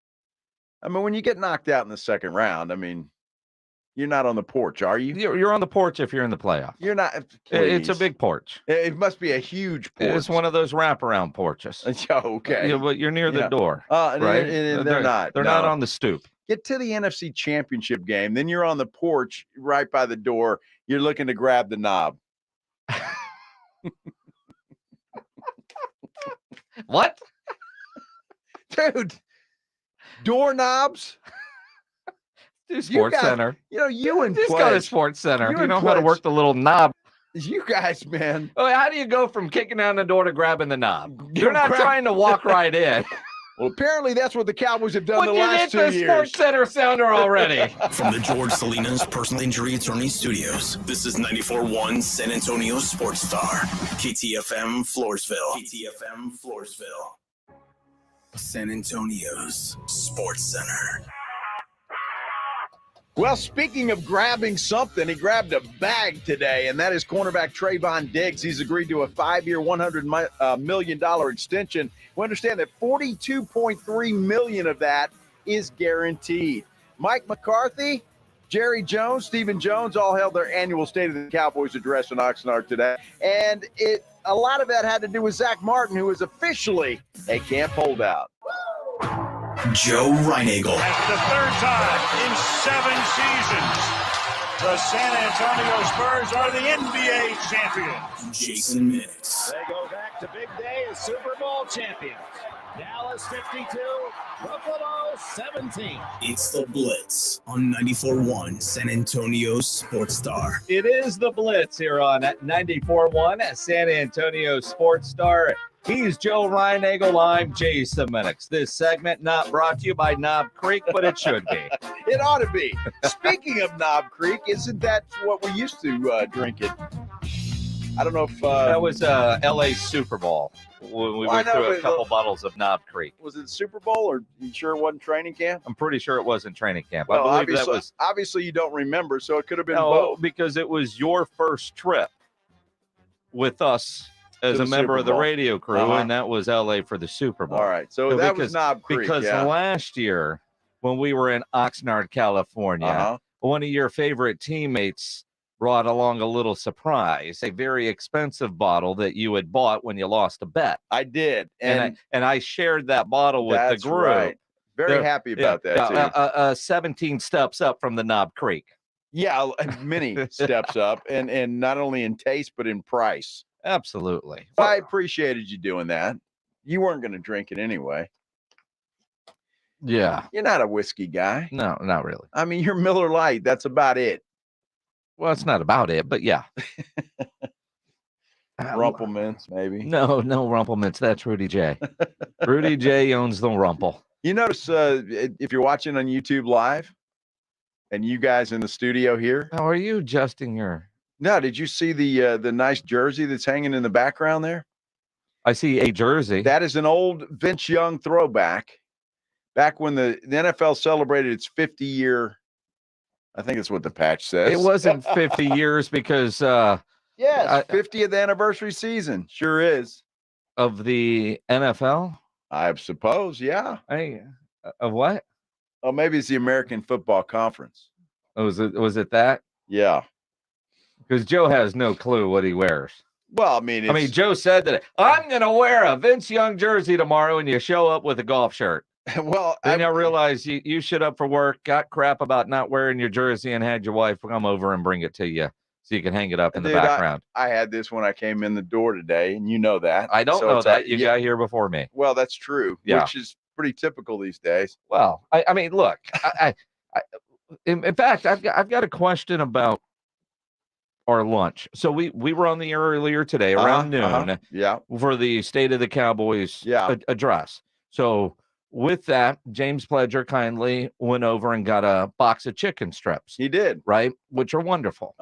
I mean, when you get knocked out in the second round, I mean, you're not on the porch, are you? You're on the porch if you're in the playoffs. You're not. It's a big porch. It must be a huge porch. It's one of those wraparound porches. Okay. But you're near the door. Right? And they're not. They're not on the stoop. Get to the NFC Championship game. Then you're on the porch right by the door. You're looking to grab the knob. What? Dude, doorknobs? Do Sports Center. You and Just go to Sports Center. You know how to work the little knob. You guys, man. Oh, how do you go from kicking down the door to grabbing the knob? You're not trying to walk right in. Well, apparently that's what the Cowboys have done the last 2 years. You hit the Sports Center sounder already. From the George Salinas Personal Injury Attorney Studios, this is 94.1 San Antonio Sports Star, KTFM Floresville. KTFM Floresville. San Antonio's Sports Center. Well, speaking of grabbing something, he grabbed a bag today, and that is cornerback Trayvon Diggs. He's agreed to a 5-year, $100 million extension. We understand that $42.3 million of that is guaranteed. Mike McCarthy, Jerry Jones, Stephen Jones all held their annual State of the Cowboys address in Oxnard today, and a lot of that had to do with Zach Martin, who is officially a camp holdout. Joe Reinagel. That's the third time in 7 seasons the San Antonio Spurs are the NBA champions. Jason Minix. They go back to big day as Super Bowl champions. Dallas 52, Buffalo 17. It's the Blitz on 94.1 San Antonio Sports Star. It is the Blitz here on 94.1 San Antonio Sports Star. He's Joe Reinagel. I'm Jason Minix. This segment not brought to you by Knob Creek, but it should be. It ought to be. Speaking of Knob Creek, isn't that what we used to drink it? I don't know if that was LA Super Bowl when we went through a couple bottles of Knob Creek. Was it Super Bowl, or you sure it wasn't training camp? I'm pretty sure it wasn't training camp. Well, I believe that was obviously you don't remember, so it could have been no, both. because it was your first trip with us as To a the member Super of the Bowl. radio crew, and that was LA for the Super Bowl. All right, so that was Knob Creek. Because yeah. last year when we were in Oxnard, California, one of your favorite teammates brought along a little surprise, a very expensive bottle that you had bought when you lost a bet. I did, and I shared that bottle with the That's group. right. Very happy about that, too. 17 steps up from the Knob Creek. Yeah, many steps up, and not only in taste but in price. Absolutely. I appreciated you doing that. You weren't going to drink it anyway. Yeah. You're not a whiskey guy. No, not really. I mean, you're Miller Lite. That's about it. Well, it's not about it, but yeah. Rumplemints, maybe. No Rumplemints. That's Rudy J. Rudy J owns the Rumple. You notice if you're watching on YouTube Live and you guys in the studio here. How are you adjusting your... No, did you see the nice jersey that's hanging in the background there? I see a jersey. That is an old Vince Young throwback. Back when the NFL celebrated its 50-year, I think that's what the patch says. It wasn't 50 years because... yes, 50th anniversary season. Sure is. Of the NFL? I suppose, yeah. Of what? Oh, maybe it's the American Football Conference. Oh, was it that? Yeah. Because Joe has no clue what he wears. Well, I mean, Joe said that I'm going to wear a Vince Young jersey tomorrow, and you show up with a golf shirt. Well, then I realized you showed up for work, got crap about not wearing your jersey, and had your wife come over and bring it to you so you can hang it up in the background. I had this when I came in the door today, and you know that. I don't know that. You got here before me. Well, that's true, Yeah. which is pretty typical these days. Well, I mean, look, in fact, I've got a question about our lunch. So we were on the air earlier today around noon for the State of the Cowboys address. So with that, James Pledger kindly went over and got a box of chicken strips. He did. Right? Which are wonderful.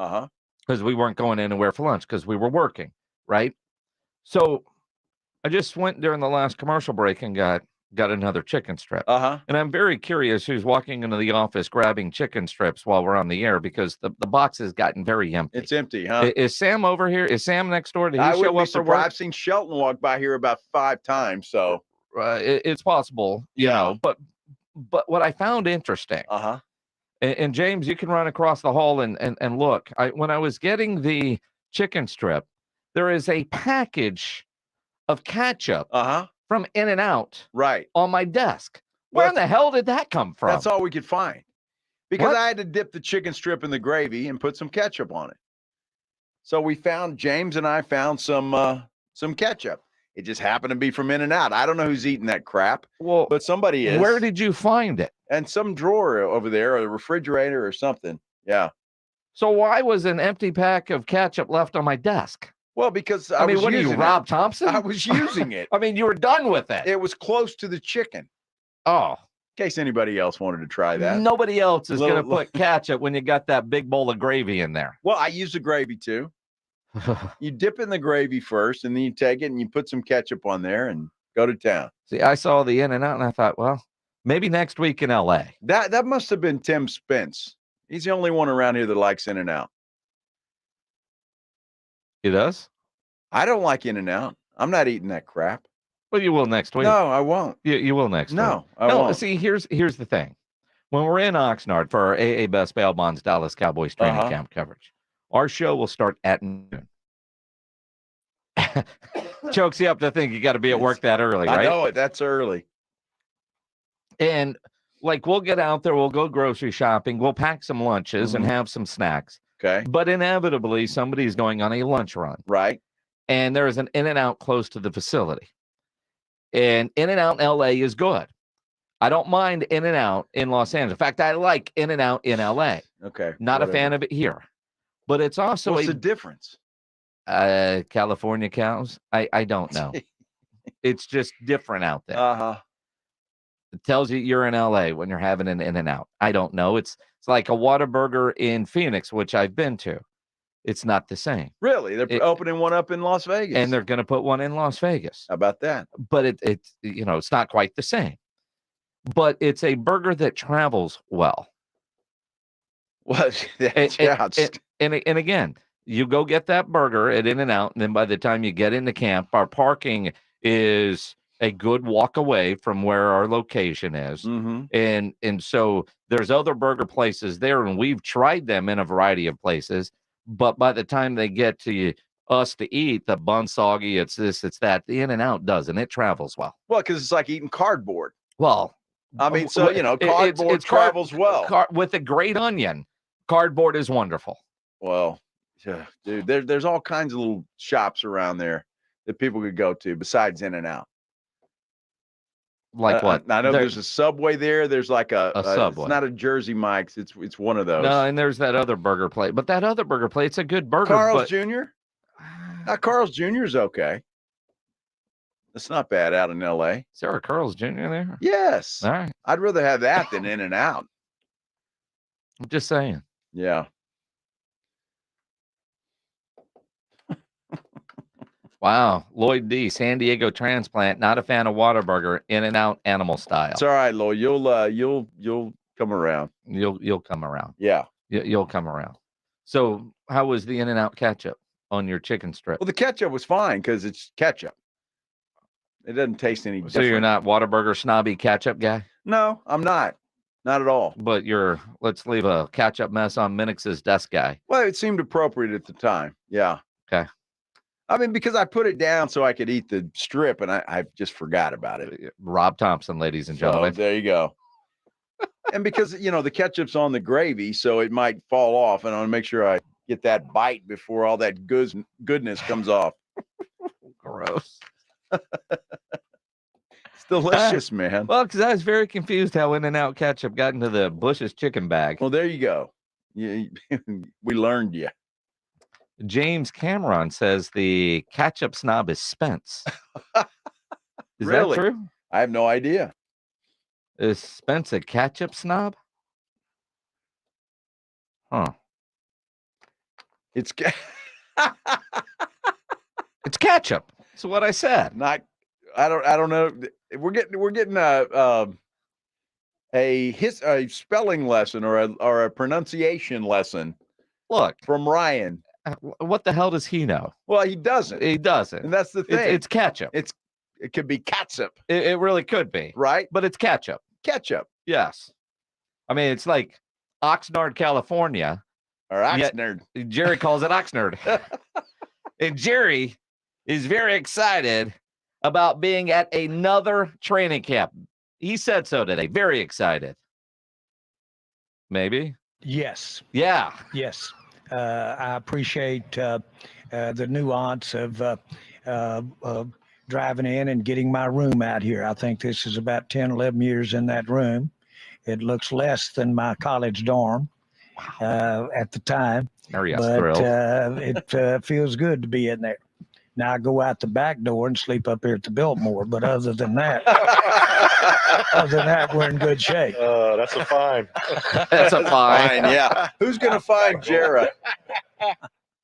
Because we weren't going anywhere for lunch because we were working. Right? So I just went during the last commercial break and got another chicken strip. And I'm very curious who's walking into the office grabbing chicken strips while we're on the air because the box has gotten very empty. It's empty, huh? Is Sam over here? Is Sam next door? Did he I show wouldn't be up for work? surprised. I've seen Shelton walk by here about 5 times, so it's possible, you know. But what I found interesting, and James, you can run across the hall and look. When I was getting the chicken strip, there is a package of ketchup from In-N-Out on my desk. Where in the hell did that come from? That's all we could find. Because What? I had to dip the chicken strip in the gravy and put some ketchup on it. So James and I found some ketchup. It just happened to be from In-N-Out. I don't know who's eating that crap, but somebody is. Where did you find it? And some drawer over there, or a refrigerator or something. Yeah. So why was an empty pack of ketchup left on my desk? Well, because I mean, was what are you, using Rob it. Thompson? I was using it. I mean, you were done with it. It was close to the chicken. Oh. In case anybody else wanted to try that. Nobody else is going to put ketchup when you got that big bowl of gravy in there. Well, I use the gravy too. You dip in the gravy first, and then you take it and you put some ketchup on there and go to town. See, I saw the In-N-Out and I thought, well, maybe next week in LA. That must have been Tim Spence. He's the only one around here that likes In-N-Out. He does? I don't like In-N-Out. I'm not eating that crap. Well, you will next week. No, I won't. You will next week. No, I won't. See, here's the thing. When we're in Oxnard for our AA Best Bail Bonds Dallas Cowboys training camp coverage, our show will start at noon. Chokes you up to think you got to be at work that early, right? I know it. That's early. And like we'll get out there, we'll go grocery shopping, we'll pack some lunches and have some snacks. Okay. But inevitably, somebody's going on a lunch run. Right. And there is an In-N-Out close to the facility. And In-N-Out in LA is good. I don't mind In-N-Out in Los Angeles. In fact, I like In-N-Out in LA. Okay. Not a fan of it here. But it's also What's the difference? California cows. I don't know. It's just different out there. It tells you you're in LA when you're having an In-N-Out. I don't know. It's like a Whataburger in Phoenix, which I've been to. It's not the same. Really? They're opening one up in Las Vegas. And they're going to put one in Las Vegas. How about that? But it's it's not quite the same. But it's a burger that travels well. Well, and again, you go get that burger at In-N-Out, and then by the time you get into camp, our parking is a good walk away from where our location is. Mm-hmm. And so there's other burger places there, and we've tried them in a variety of places. But by the time they get to us to eat, the bun's soggy, it's this, it's that. The In-N-Out doesn't. It travels well. Well, because it's like eating cardboard. Well, I mean, so, cardboard travels well. With a great onion, cardboard is wonderful. Well, yeah, dude, there's all kinds of little shops around there that people could go to besides In-N-Out. Like what? I know there's a Subway there. There's like a Subway. It's not a Jersey Mike's. It's one of those. No, and there's that other burger place. But that other burger place, it's a good burger. Carl's Jr.? Carl's Jr. is okay. It's not bad out in L.A. Is there a Carl's Jr. there? Yes. All right. I'd rather have that than In-N-Out. I'm just saying. Yeah. Wow. Lloyd D., San Diego transplant, not a fan of Whataburger, In-N-Out animal style. It's all right, Lloyd. You'll come around. You'll come around. Yeah. You'll come around. So how was the In-N-Out ketchup on your chicken strip? Well, the ketchup was fine because it's ketchup. It doesn't taste any different. So you're not Whataburger snobby ketchup guy? No, I'm not. Not at all. But you're, let's leave a ketchup mess on Minix's desk guy. Well, it seemed appropriate at the time. Yeah. Okay. I mean, because I put it down so I could eat the strip, and I just forgot about it. Rob Thompson, ladies and gentlemen. So, there you go. And because, the ketchup's on the gravy, so it might fall off, and I want to make sure I get that bite before all that goodness comes off. Gross. It's delicious, man. Well, because I was very confused how In-N-Out ketchup got into the Bush's chicken bag. Well, there you go. We learned you. James Cameron says the ketchup snob is Spence. Is Really? that true? I have no idea. Is Spence a ketchup snob? Huh. It's it's ketchup. That's what I said. I don't know. We're getting a spelling lesson or a pronunciation lesson. Look, from Ryan. What the hell does he know? Well, he doesn't. He doesn't. And that's the thing. It's ketchup. It could be catsup. It really could be. Right? But it's ketchup. Ketchup. Yes. I mean, it's like Oxnard, California. Or Oxnard. Jerry calls it Oxnard. And Jerry is very excited about being at another training camp. He said so today. Very excited. Maybe? Yes. Yeah. Yes. I appreciate the nuance of driving in and getting my room out here. I think this is about 10, 11 years in that room. It looks less than my college dorm at the time. Marriott's but thrilled. It feels good to be in there. Now I go out the back door and sleep up here at the Biltmore, but other than that, we're in good shape. That's a fine. That's a fine. Yeah. Who's gonna find Jarrah?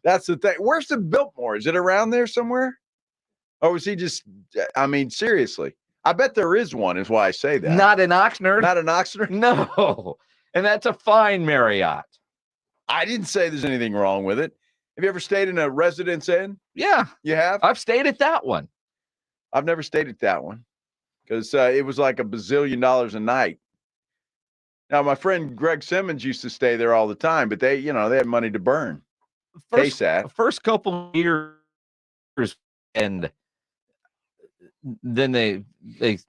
That's the thing. Where's the Biltmore? Is it around there somewhere? Or was he just? I mean, seriously. I bet there is one. Is why I say that. Not in Oxnard. Not in Oxnard. No. And that's a fine Marriott. I didn't say there's anything wrong with it. Have you ever stayed in a Residence Inn? Yeah. You have? I've stayed at that one. I've never stayed at that one because it was like $1 bazillion a night. Now, my friend Greg Simmons used to stay there all the time, but they had money to burn. First couple of years, and then they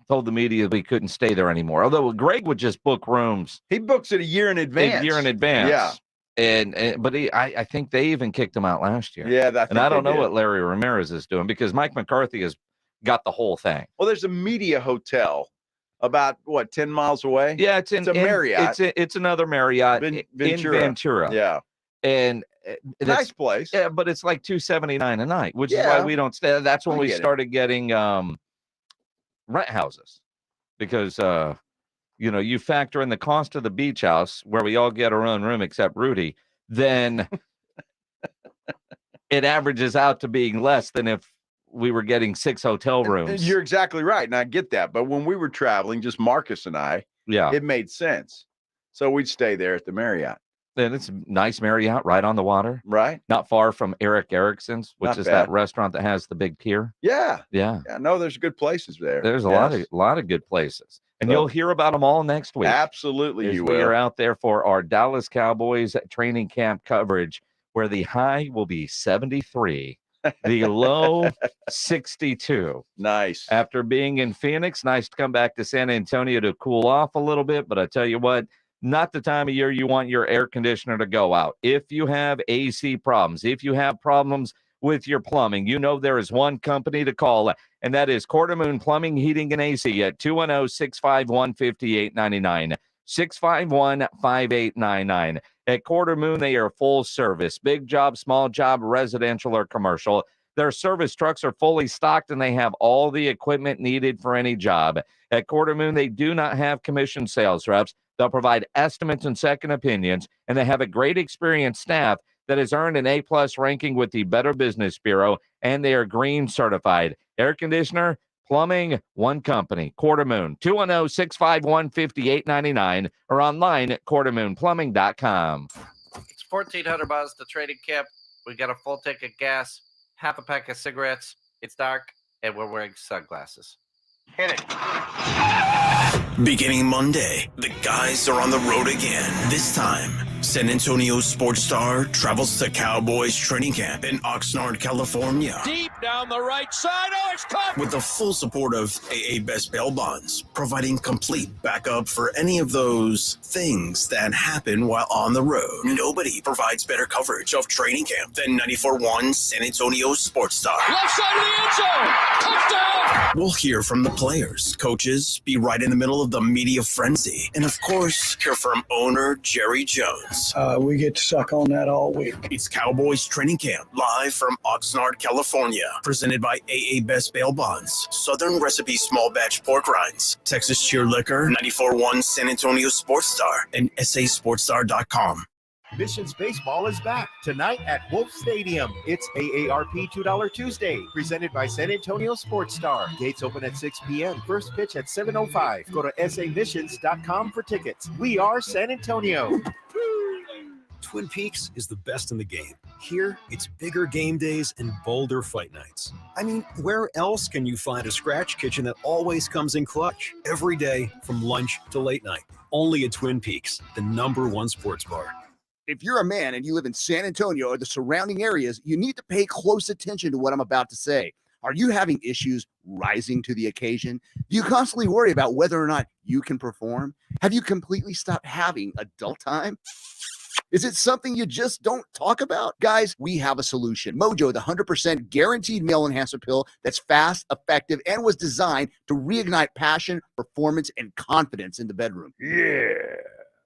told the media we couldn't stay there anymore. Although Greg would just book rooms. He books it a year in advance. Yeah. But I think they even kicked him out last year. Yeah, I don't know what Larry Ramirez is doing because Mike McCarthy has got the whole thing. Well, there's a media hotel about 10 miles away. Yeah, it's a Marriott. It's another Marriott Ventura. in Ventura. Yeah, and nice place. Yeah, but it's like $279 a night, which is why we don't stay. That's when we started getting rent houses because you factor in the cost of the beach house where we all get our own room except Rudy, then it averages out to being less than if we were getting 6 hotel rooms. You're exactly right, and I get that. But when we were traveling, just Marcus and I, it made sense. So we'd stay there at the Marriott. And it's a nice Marriott right on the water. Right. Not far from Eric Erickson's, which Not is bad. that restaurant that has the big pier. Yeah. Yeah. No, there's good places there. There's a lot of good places. And So- you'll hear about them all next week. Absolutely, as you we will. are out there for our Dallas Cowboys training camp coverage, where the high will be 73, the low 62. Nice. After being in Phoenix, nice to come back to San Antonio to cool off a little bit. But I tell you what, not the time of year you want your air conditioner to go out. If you have AC problems, if you have problems with your plumbing, you know there is one company to call, and that is Quartermoon Plumbing, Heating, and AC at 210-651-5899. 651-5899. At Quartermoon, they are full service. Big job, small job, residential or commercial. Their service trucks are fully stocked, and they have all the equipment needed for any job. At Quartermoon, they do not have commission sales reps. They'll provide estimates and second opinions, and they have a great experienced staff that has earned an A-plus ranking with the Better Business Bureau, and they are green certified. Air conditioner, plumbing, one company, Quartermoon, 210-651-5899, or online at quartermoonplumbing.com. It's 1,400 miles to training camp. We got a full tank of gas, half a pack of cigarettes. It's dark, and we're wearing sunglasses. Hit it. Beginning Monday, the guys are on the road again. This time, San Antonio sports star travels to Cowboys training camp in Oxnard, California. Deep down the right side. Oh, it's caught. With the full support of AA Best Bail Bonds, providing complete backup for any of those things that happen while on the road. Nobody provides better coverage of training camp than 94.1 San Antonio Sports Star. Left side of the end zone. Touchdown. We'll hear from the players, coaches, be right in the middle of the media frenzy, and of course, hear from owner Jerry Jones. We get to suck on that all week. It's Cowboys training camp, live from Oxnard, California. Presented by AA Best Bail Bonds, Southern Recipe Small Batch Pork Rinds, Texas Cheer Liquor, 94.1 San Antonio Sports Star, and sasportstar.com. Missions Baseball is back tonight at Wolf Stadium. It's AARP $2 Tuesday, presented by San Antonio Sports Star. Gates open at 6 p.m. First pitch at 7:05. Go to samissions.com for tickets. We are San Antonio. Twin Peaks is the best in the game. Here, it's bigger game days and bolder fight nights. I mean, where else can you find a scratch kitchen that always comes in clutch? Every day, from lunch to late night. Only at Twin Peaks, the #1 sports bar. If you're a man and you live in San Antonio or the surrounding areas, you need to pay close attention to what I'm about to say. Are you having issues rising to the occasion? Do you constantly worry about whether or not you can perform? Have you completely stopped having adult time? Is it something you just don't talk about? Guys, we have a solution. Mojo, the 100% guaranteed male enhancer pill that's fast, effective, and was designed to reignite passion, performance, and confidence in the bedroom. Yeah.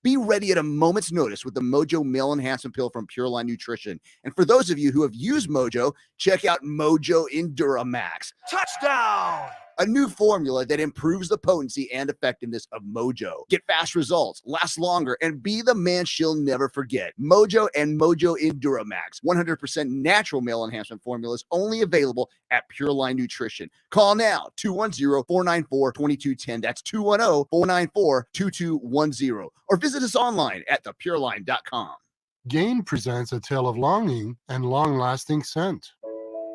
Be ready at a moment's notice with the Mojo Male Enhancement Pill from Pure Line Nutrition. And for those of you who have used Mojo, check out Mojo Enduramax. Touchdown! A new formula that improves the potency and effectiveness of Mojo. Get fast results, last longer, and be the man she'll never forget. Mojo and Mojo Enduramax. 100% natural male enhancement formulas only available at Pure Line Nutrition. Call now, 210-494-2210. That's 210-494-2210. Or visit us online at thepureline.com. Gain presents a tale of longing and long-lasting scent.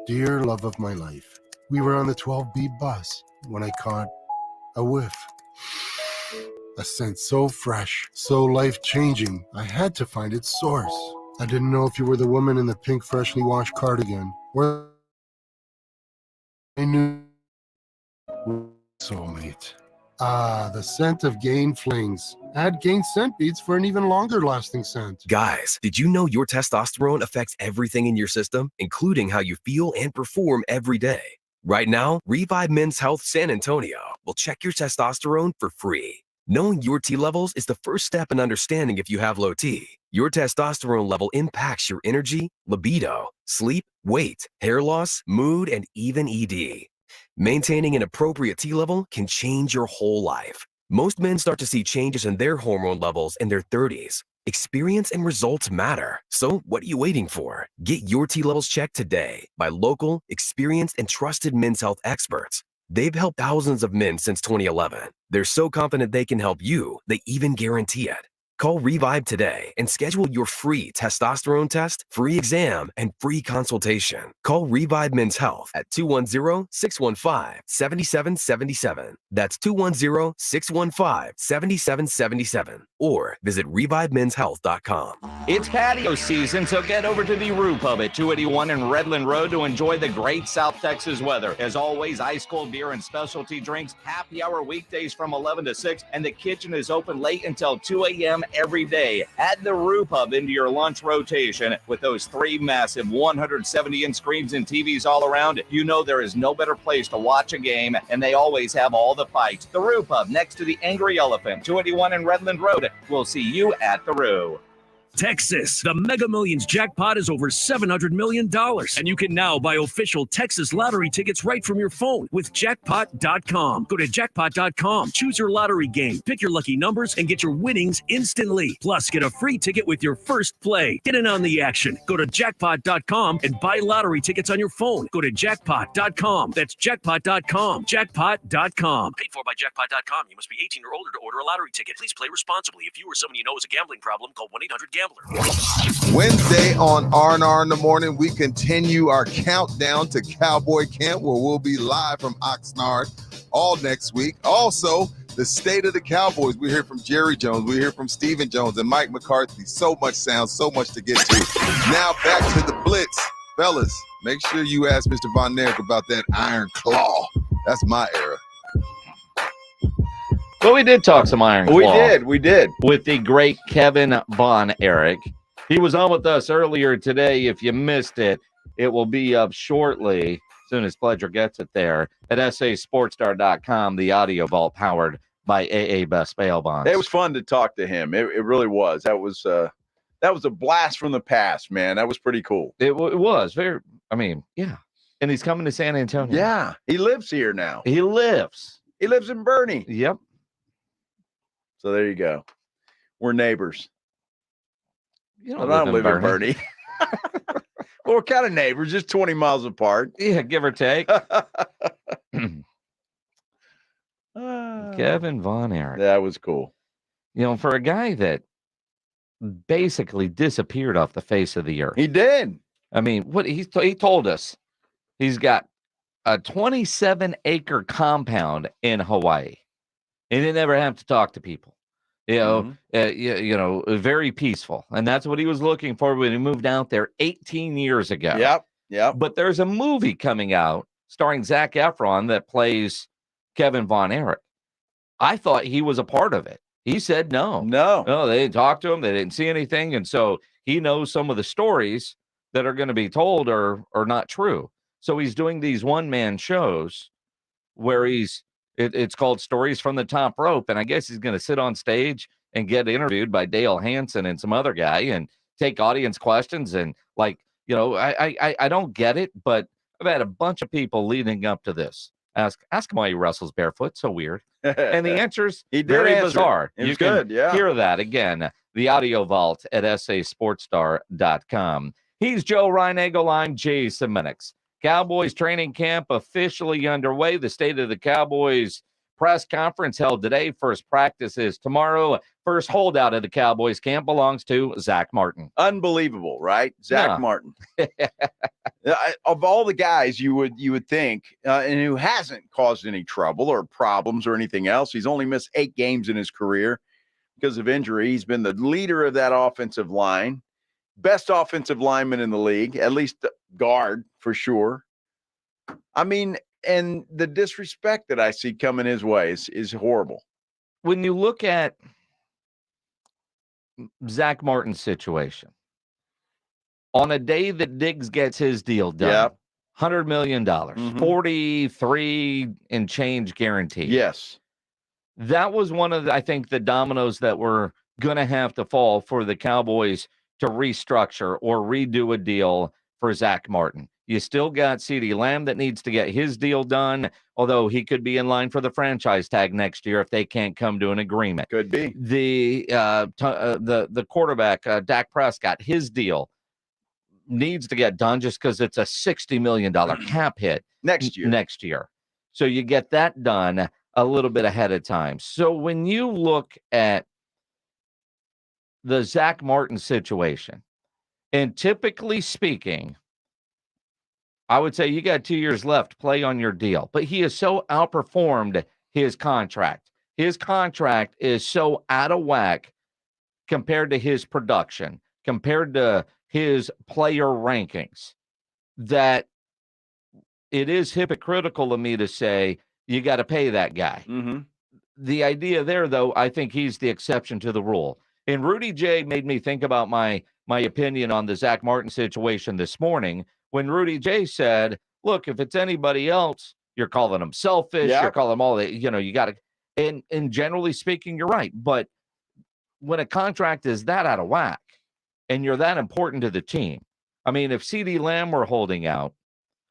Dear love of my life, we were on the 12B bus when I caught a whiff. A scent so fresh, so life-changing, I had to find its source. I didn't know if you were the woman in the pink freshly washed cardigan, or I knew soulmate. Ah, the scent of Gain Flings. Add Gain scent beads for an even longer lasting scent. Guys, did you know your testosterone affects everything in your system, including how you feel and perform every day? Right now, Revive Men's Health San Antonio will check your testosterone for free. Knowing your T levels is the first step in understanding if you have low T. Your testosterone level impacts your energy, libido, sleep, weight, hair loss, mood, and even ED. Maintaining an appropriate T level can change your whole life. Most men start to see changes in their hormone levels in their 30s. Experience and results matter. So what are you waiting for? Get your T levels checked today by local, experienced, and trusted men's health experts. They've helped thousands of men since 2011. They're so confident they can help you, they even guarantee it. Call Revive today and schedule your free testosterone test, free exam, and free consultation. Call Revive Men's Health at 210-615-7777. That's 210-615-7777. Or visit ReviveMen'sHealth.com. It's patio season, so get over to the Roo Pub at 281 and Redland Road to enjoy the great South Texas weather. As always, ice cold beer and specialty drinks, happy hour weekdays from 11 to 6, and the kitchen is open late until 2 a.m. every day. Add the Roo Pub into your lunch rotation with those 3 massive 170-inch screens and TVs all around. You know there is no better place to watch a game, and they always have all the fights. The Roo Pub next to the Angry Elephant, 281 and Redland Road. We'll see you at the Roo. Texas, the Mega Millions jackpot is over $700 million, and you can now buy official Texas lottery tickets right from your phone with jackpot.com. Go to jackpot.com, choose your lottery game, pick your lucky numbers, and get your winnings instantly. Plus, get a free ticket with your first play. Get in on the action. Go to jackpot.com and buy lottery tickets on your phone. Go to jackpot.com. That's jackpot.com. Jackpot.com. Paid for by jackpot.com. You must be 18 or older to order a lottery ticket. Please play responsibly. If you or someone you know has a gambling problem, call 1-800-GAMBLER. Wednesday on R&R in the Morning, we continue our countdown to Cowboy Camp, where we'll be live from Oxnard all next week. Also, the state of the Cowboys. We hear from Jerry Jones. We hear from Stephen Jones and Mike McCarthy. So much sound, so much to get to. Now back to the Blitz. Fellas, make sure you ask Mr. Von Erich about that Iron Claw. That's my era. Well, we did talk some Iron Claw. We did. With the great Kevin Von Erich. He was on with us earlier today. If you missed it, it will be up shortly, as soon as Pledger gets it there, at sasportstar.com, the audio vault powered by AA Best Bail Bonds. It was fun to talk to him. It really was. That was a blast from the past, man. That was pretty cool. It was very, yeah. And he's coming to San Antonio. Yeah. He lives here now. He lives in Bernie. Yep. So there you go. We're neighbors. You I don't live in Bernie. Well, we're kind of neighbors, just 20 miles apart. Yeah, give or take. Kevin Von Erich. That was cool. You know, for a guy that basically disappeared off the face of the earth. He did. I mean, what he told us, he's got a 27-acre compound in Hawaii. He didn't ever have to talk to people. Very peaceful. And that's what he was looking for when he moved out there 18 years ago. Yep. But there's a movie coming out starring Zac Efron that plays Kevin Von Erich. I thought he was a part of it. He said no. No, they didn't talk to him. They didn't see anything. And so he knows some of the stories that are going to be told are not true. So he's doing these one-man shows where it's called Stories from the Top Rope. And I guess he's going to sit on stage and get interviewed by Dale Hansen and some other guy and take audience questions. And I don't get it, but I've had a bunch of people leading up to this ask him why he wrestles barefoot. So weird. And the answer's very bizarre. It was good. Yeah. Hear that again. The audio vault at sasportstar.com. He's Joe Reinagel. I'm Jay Semenix. Cowboys training camp officially underway. The State of the Cowboys press conference held today. First practice is tomorrow. First holdout of the Cowboys camp belongs to Zach Martin. Unbelievable, right? Zach Martin. Of all the guys you would think, and who hasn't caused any trouble or problems or anything else, he's only missed 8 games in his career because of injury. He's been the leader of that offensive line. Best offensive lineman in the league, at least guard for sure. I mean, and the disrespect that I see coming his way is horrible. When you look at Zach Martin's situation, on a day that Diggs gets his deal done, $100 million, 43 and change guaranteed. Yes. That was one of, I think, the dominoes that were going to have to fall for the Cowboys to restructure or redo a deal for Zach Martin. You still got CeeDee Lamb that needs to get his deal done, although he could be in line for the franchise tag next year if they can't come to an agreement. Could be. The quarterback, Dak Prescott, his deal needs to get done just because it's a $60 million cap hit next year. So you get that done a little bit ahead of time. So when you look at the Zach Martin situation, and typically speaking, I would say you got 2 years left, play on your deal. But he has so outperformed his contract. His contract is so out of whack compared to his production, compared to his player rankings, that it is hypocritical of me to say you got to pay that guy. Mm-hmm. The idea there, though, I think he's the exception to the rule. And Rudy J made me think about my opinion on the Zach Martin situation this morning when Rudy J said, look, if it's anybody else, you're calling them selfish. Yeah. You're calling them all that, you got to. And generally speaking, you're right. But when a contract is that out of whack and you're that important to the team, I mean, if CeeDee Lamb were holding out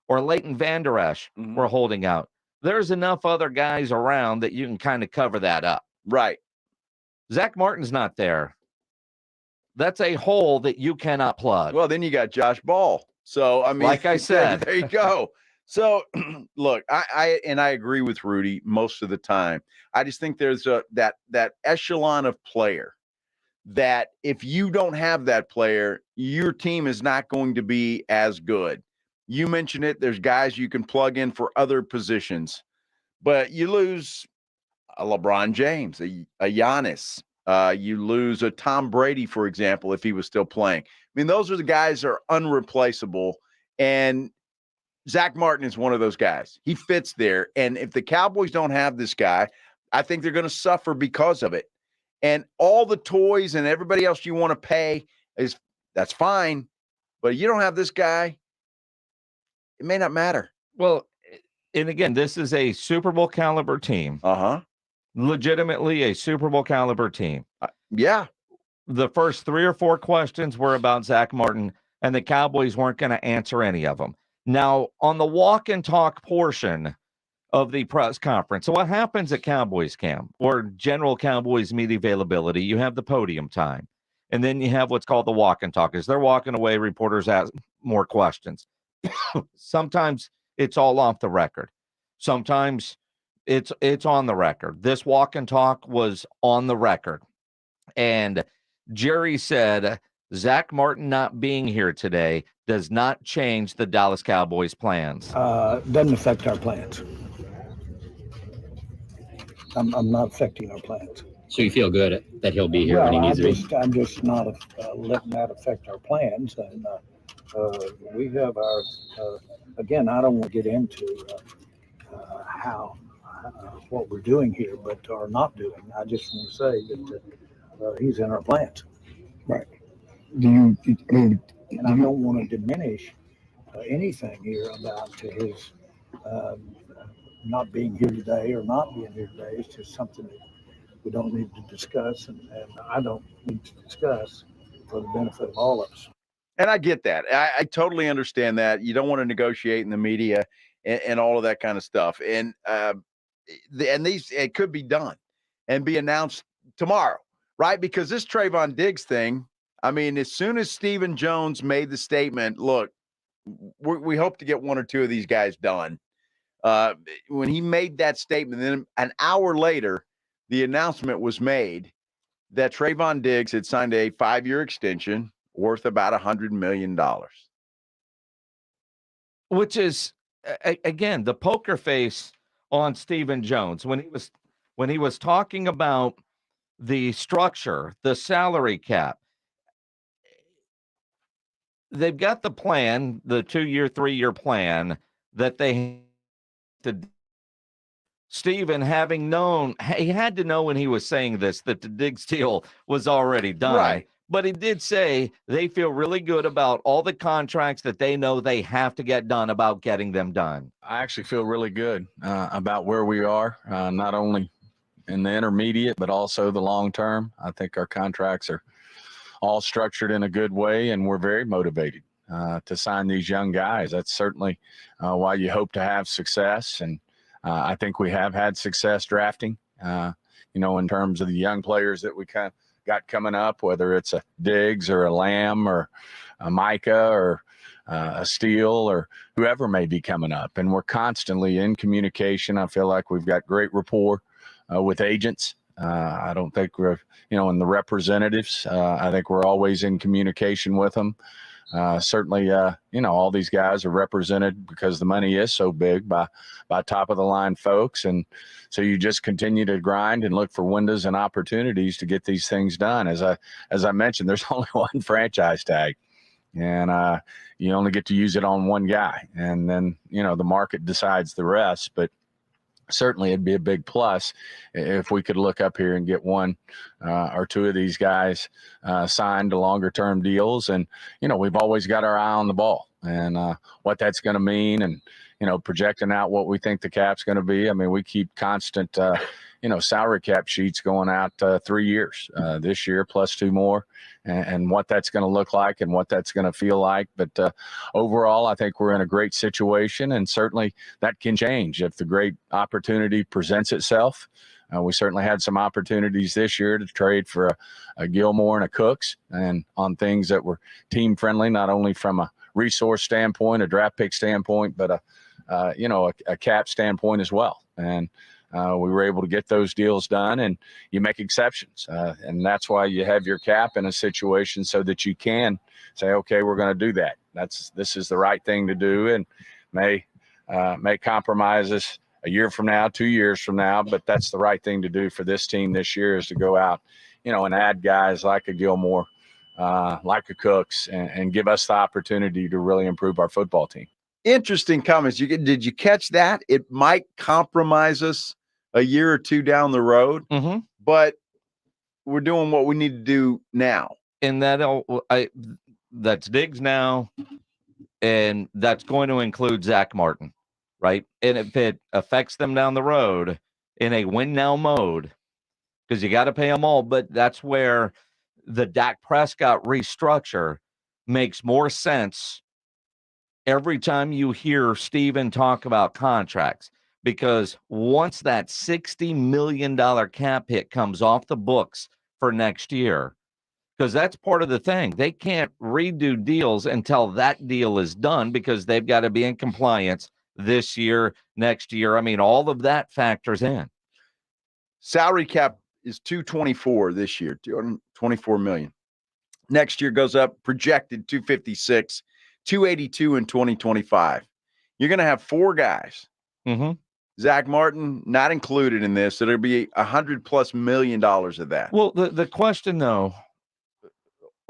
or Leighton Vander Esch were holding out, there's enough other guys around that you can kind of cover that up. Right. Zach Martin's not there. That's a hole that you cannot plug. Well, then you got Josh Ball. So, I mean, like I said, there you go. So, look, I agree with Rudy most of the time. I just think there's that echelon of player that if you don't have that player, your team is not going to be as good. You mentioned it. There's guys you can plug in for other positions, but you lose a LeBron James, a Giannis. You lose a Tom Brady, for example, if he was still playing. I mean, those are the guys that are unreplaceable. And Zach Martin is one of those guys. He fits there. And if the Cowboys don't have this guy, I think they're going to suffer because of it. And all the toys and everybody else you want to pay that's fine. But you don't have this guy, it may not matter. Well, and again, this is a Super Bowl caliber team. Uh-huh. Legitimately a Super Bowl caliber team. Yeah. The first 3 or 4 questions were about Zach Martin, and the Cowboys weren't going to answer any of them. Now, on the walk and talk portion of the press conference, so what happens at Cowboys camp or general Cowboys media availability, you have the podium time, and then you have what's called the walk and talk. As they're walking away, reporters ask more questions. Sometimes it's all off the record. Sometimes it's on the record. This walk and talk was on the record. And Jerry said, Zach Martin not being here today does not change the Dallas Cowboys plans. Doesn't affect our plans. I'm not affecting our plans. So you feel good that he'll be here when he needs to be? I'm just not letting that affect our plans. And we have our, again, I don't want to get into how what we're doing here, but are not doing. I just want to say that he's in our plans. Right. And I don't want to diminish anything here about his not being here today or not being here today. It's just something that we don't need to discuss, and I don't need to discuss for the benefit of all of us. And I get that. I totally understand that. You don't want to negotiate in the media and all of that kind of stuff. And these, it could be done and be announced tomorrow, right? Because this Trayvon Diggs thing, I mean, as soon as Stephen Jones made the statement, look, we hope to get 1 or 2 of these guys done. When he made that statement, then an hour later, the announcement was made that Trayvon Diggs had signed a 5-year extension worth about $100 million. Which is, again, the poker face on Stephen Jones when he was talking about the structure, the salary cap. They've got the plan, the 2-year, 3-year plan that they did. Stephen, having known, he had to know when he was saying this that the Diggs deal was already done. Right. But he did say they feel really good about all the contracts that they know they have to get done, about getting them done. I actually feel really good about where we are, not only in the intermediate, but also the long term. I think our contracts are all structured in a good way, and we're very motivated to sign these young guys. That's certainly why you hope to have success. And I think we have had success drafting, in terms of the young players that we kind of got coming up, whether it's a Diggs or a Lamb or a Micah or a Steele or whoever may be coming up. And we're constantly in communication. I feel like we've got great rapport with agents. I don't think we're, and the representatives, I think we're always in communication with them. Certainly, all these guys are represented because the money is so big by top of the line folks. And so you just continue to grind and look for windows and opportunities to get these things done. As I mentioned, there's only one franchise tag, and you only get to use it on one guy. And then, the market decides the rest. But certainly it'd be a big plus if we could look up here and get one or two of these guys signed to longer term deals. And, we've always got our eye on the ball and what that's going to mean and, projecting out what we think the cap's going to be. I mean, we keep constant, salary cap sheets going out 3 years this year plus 2 more and what that's going to look like and what that's going to feel like. But overall, I think we're in a great situation, and certainly that can change if the great opportunity presents itself. We certainly had some opportunities this year to trade for a Gilmore and a Cooks and on things that were team friendly, not only from a resource standpoint, a draft pick standpoint, but a cap standpoint as well. And we were able to get those deals done, and you make exceptions. And that's why you have your cap in a situation so that you can say, okay, we're going to do that. This is the right thing to do, and may compromise us a year from now, 2 years from now, but that's the right thing to do for this team this year is to go out, and add guys like a Gilmore, like a Cooks, and give us the opportunity to really improve our football team. Interesting comments. Did you catch that? It might compromise us a year or two down the road, but we're doing what we need to do now. And that's Diggs now, and that's going to include Zach Martin, right? And if it affects them down the road in a win now mode, because you got to pay them all, but that's where the Dak Prescott restructure makes more sense every time you hear Steven talk about contracts. Because once that $60 million cap hit comes off the books for next year, because that's part of the thing. They can't redo deals until that deal is done because they've got to be in compliance this year, next year. I mean, all of that factors in. Salary cap is $224 this year, $224 million. Next year goes up, projected $256, $282 in 2025. You're going to have 4 guys. Zach Martin not included in this. So there'll be $100+ million of that. Well, the question though,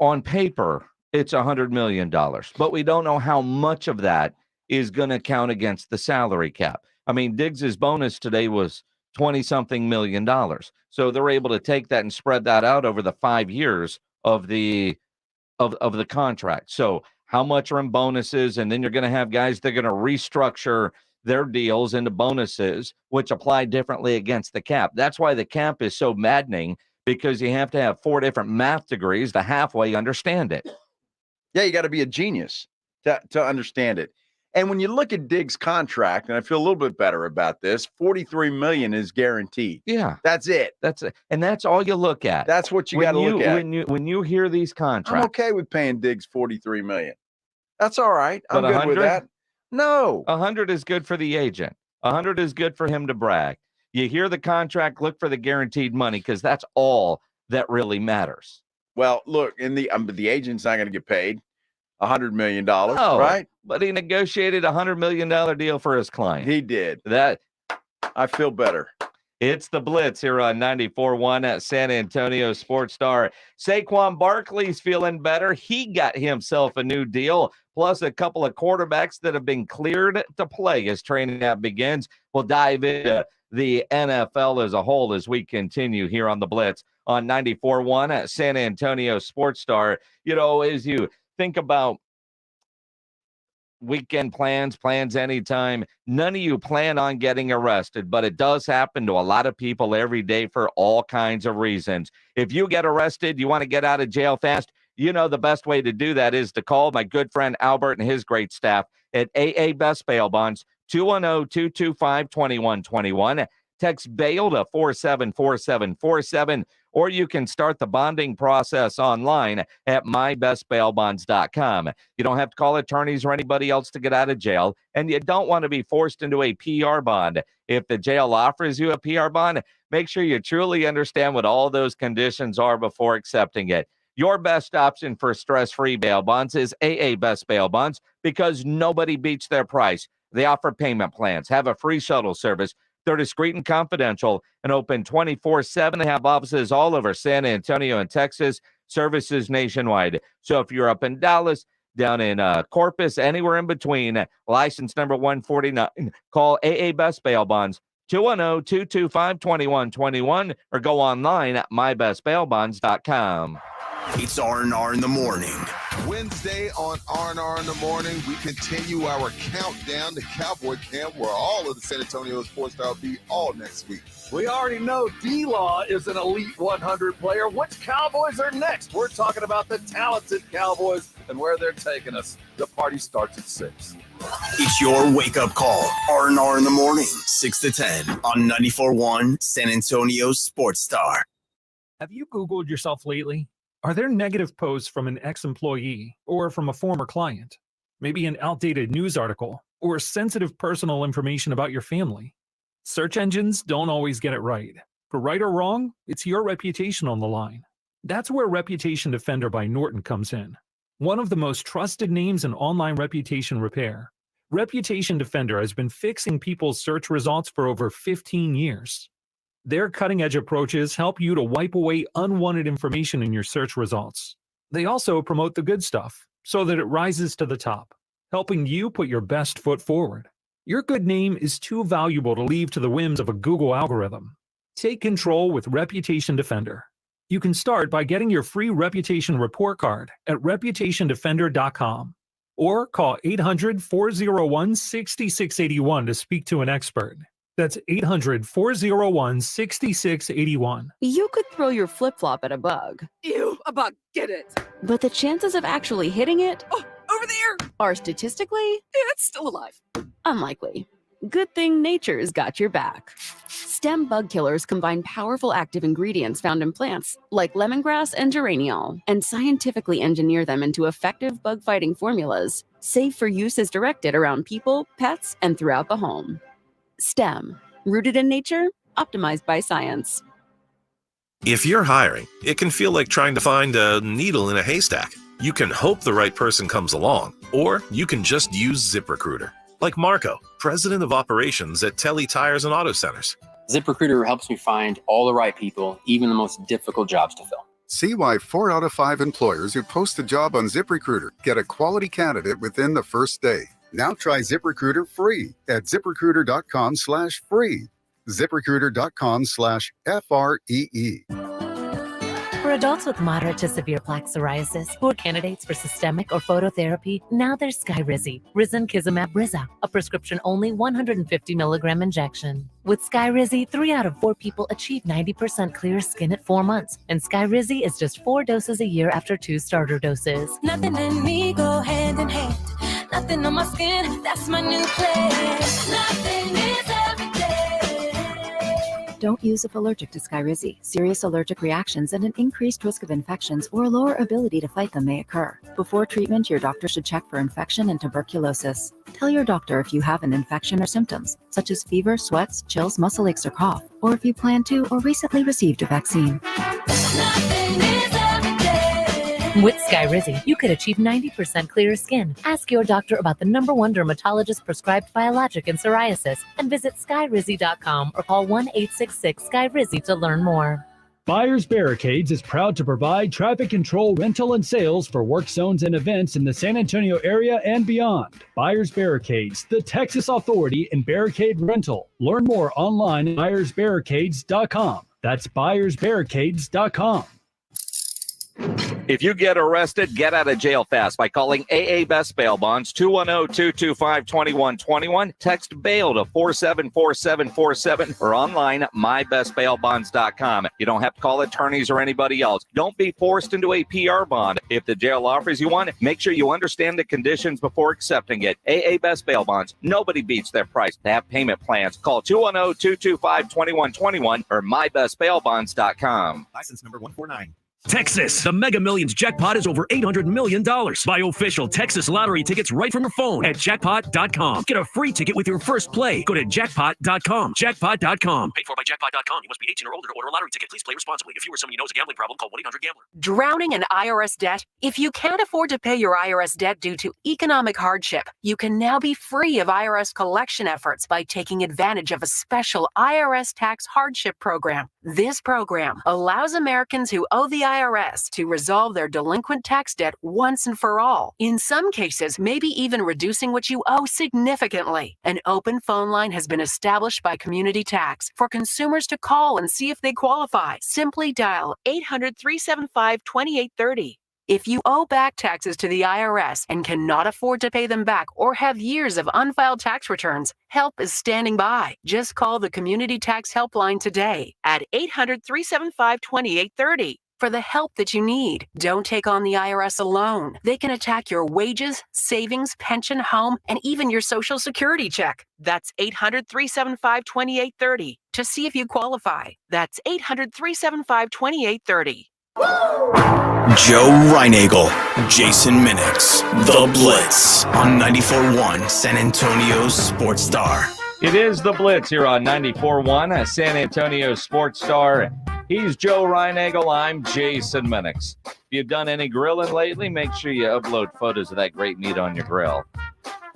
on paper, it's $100 million, but we don't know how much of that is going to count against the salary cap. I mean, Diggs's bonus today was $20-something million. So they're able to take that and spread that out over the 5 years of the contract. So how much are in bonuses? And then you're going to have guys that are going to restructure their deals into bonuses, which apply differently against the cap. That's why the cap is so maddening, because you have to have 4 different math degrees to halfway understand it. Yeah, you got to be a genius to understand it. And when you look at Diggs' contract, and I feel a little bit better about this, $43 million is guaranteed. Yeah. That's it. That's it. And that's all you look at. That's what you got to look at. When you hear these contracts. I'm okay with paying Diggs $43 million. That's all right. I'm But good 100? with that. No. 100 is good for the agent. 100 is good for him to brag. You hear the contract, look for the guaranteed money, because that's all that really matters. Well, look, the agent's not going to get paid $100 million, No, right? But he negotiated a $100 million deal for his client. He did. That I feel better. It's the Blitz here on 94.1 at San Antonio Sports Star. Saquon Barkley's feeling better. He got himself a new deal, plus a couple of quarterbacks that have been cleared to play as training camp begins. We'll dive into the NFL as a whole as we continue here on the Blitz on 94.1 at San Antonio Sports Star. As you think about weekend plans anytime, none of you plan on getting arrested, but it does happen to a lot of people every day for all kinds of reasons. If you get arrested, you want to get out of jail fast, You know the best way to do that is to call my good friend Albert and his great staff at AA Best Bail Bonds, 210-225-2121. Text bail to 474747, or you can start the bonding process online at mybestbailbonds.com. You don't have to call attorneys or anybody else to get out of jail, and you don't want to be forced into a PR bond. If the jail offers you a PR bond, make sure you truly understand what all those conditions are before accepting it. Your best option for stress-free bail bonds is AA Best Bail Bonds, because nobody beats their price. They offer payment plans, have a free shuttle service. They're discreet and confidential and open 24/7. They have offices all over San Antonio and Texas, services nationwide. So if you're up in Dallas, down in Corpus, anywhere in between, license number 149, call AA Best Bail Bonds, 210-225-2121, or go online at mybestbailbonds.com. It's R&R in the morning. Wednesday on R&R in the morning, we continue our countdown to Cowboy Camp, where all of the San Antonio Sports Star will be all next week. We already know D-Law is an Elite 100 player. Which Cowboys are next? We're talking about the talented Cowboys and where they're taking us. The party starts at 6. It's your wake-up call. R&R in the morning, 6 to 10 on 94.1 San Antonio Sports Star. Have you Googled yourself lately? Are there negative posts from an ex-employee or from a former client? Maybe an outdated news article or sensitive personal information about your family? Search engines don't always get it right. For right or wrong, it's your reputation on the line. That's where Reputation Defender by Norton comes in. One of the most trusted names in online reputation repair, Reputation Defender has been fixing people's search results for over 15 years. Their cutting-edge approaches help you to wipe away unwanted information in your search results. They also promote the good stuff so that it rises to the top, helping you put your best foot forward. Your good name is too valuable to leave to the whims of a Google algorithm. Take control with Reputation Defender. You can start by getting your free reputation report card at reputationdefender.com or call 800-401-6681 to speak to an expert. That's 800-401-6681. You could throw your flip-flop at a bug. Ew, a bug, get it. But the chances of actually hitting it Over there! are statistically It's still alive. unlikely. Good thing nature's got your back. Stem bug killers combine powerful active ingredients found in plants like lemongrass and geraniol and scientifically engineer them into effective bug-fighting formulas, safe for use as directed around people, pets, and throughout the home. STEM, rooted in nature, optimized by science. If you're hiring, it can feel like trying to find a needle in a haystack. You can hope the right person comes along, or you can just use ZipRecruiter. Like Marco, president of operations at Telly Tires and Auto Centers. ZipRecruiter helps me find all the right people, even the most difficult jobs to fill. See why 4 out of 5 employers who post a job on ZipRecruiter get a quality candidate within the first day. Now try ZipRecruiter free at ZipRecruiter.com/free. ZipRecruiter.com/FREE. For adults with moderate to severe plaque psoriasis who are candidates for systemic or phototherapy, now there's Skyrizi, risankizumab Riza, a prescription-only 150 milligram injection. With Skyrizi, 3 out of 4 people achieve 90% clear skin at 4 months, and Skyrizi is just 4 doses a year after 2 starter doses. Nothing and me go hand in hand. Nothing on my skin, that's my new place. Nothing is every day. Don't use if allergic to Skyrizi. Serious allergic reactions and an increased risk of infections or a lower ability to fight them may occur. Before treatment, your doctor should check for infection and tuberculosis. Tell your doctor if you have an infection or symptoms, such as fever, sweats, chills, muscle aches, or cough, or if you plan to or recently received a vaccine. With Skyrizi, you could achieve 90% clearer skin. Ask your doctor about the #1 dermatologist prescribed biologic in psoriasis and visit skyrizi.com or call 1-866-SKYRIZI to learn more. Buyers Barricades is proud to provide traffic control, rental, and sales for work zones and events in the San Antonio area and beyond. Buyers Barricades, the Texas authority in barricade rental. Learn more online at buyersbarricades.com. That's buyersbarricades.com. If you get arrested, get out of jail fast by calling AA Best Bail Bonds, 210-225-2121. Text bail to 474747 or online at mybestbailbonds.com. You don't have to call attorneys or anybody else. Don't be forced into a PR bond. If the jail offers you one, make sure you understand the conditions before accepting it. AA Best Bail Bonds. Nobody beats their price. They have payment plans. Call 210-225-2121 or mybestbailbonds.com. License number 149. Texas, the Mega Millions jackpot is over $800 million. Buy official Texas lottery tickets right from your phone at jackpot.com. Get a free ticket with your first play. Go to jackpot.com. Jackpot.com. Paid for by jackpot.com. You must be 18 or older to order a lottery ticket. Please play responsibly. If you or someone you know has a gambling problem, call 1-800-GAMBLER. Drowning in IRS debt? If you can't afford to pay your IRS debt due to economic hardship, you can now be free of IRS collection efforts by taking advantage of a special IRS tax hardship program. This program allows Americans who owe the IRS to resolve their delinquent tax debt once and for all. In some cases, maybe even reducing what you owe significantly. An open phone line has been established by Community Tax for consumers to call and see if they qualify. Simply dial 800-375-2830. If you owe back taxes to the IRS and cannot afford to pay them back or have years of unfiled tax returns, help is standing by. Just call the Community Tax Helpline today at 800-375-2830 for the help that you need. Don't take on the IRS alone. They can attack your wages, savings, pension, home, and even your Social Security check. That's 800-375-2830 to see if you qualify. That's 800-375-2830. Joe Reinagel, Jason Minix, The Blitz on 94.1 San Antonio's Sports Star. It is The Blitz here on 94.1 San Antonio Sports Star. He's Joe Reinagel. I'm Jason Minix. If you've done any grilling lately, make sure you upload photos of that great meat on your grill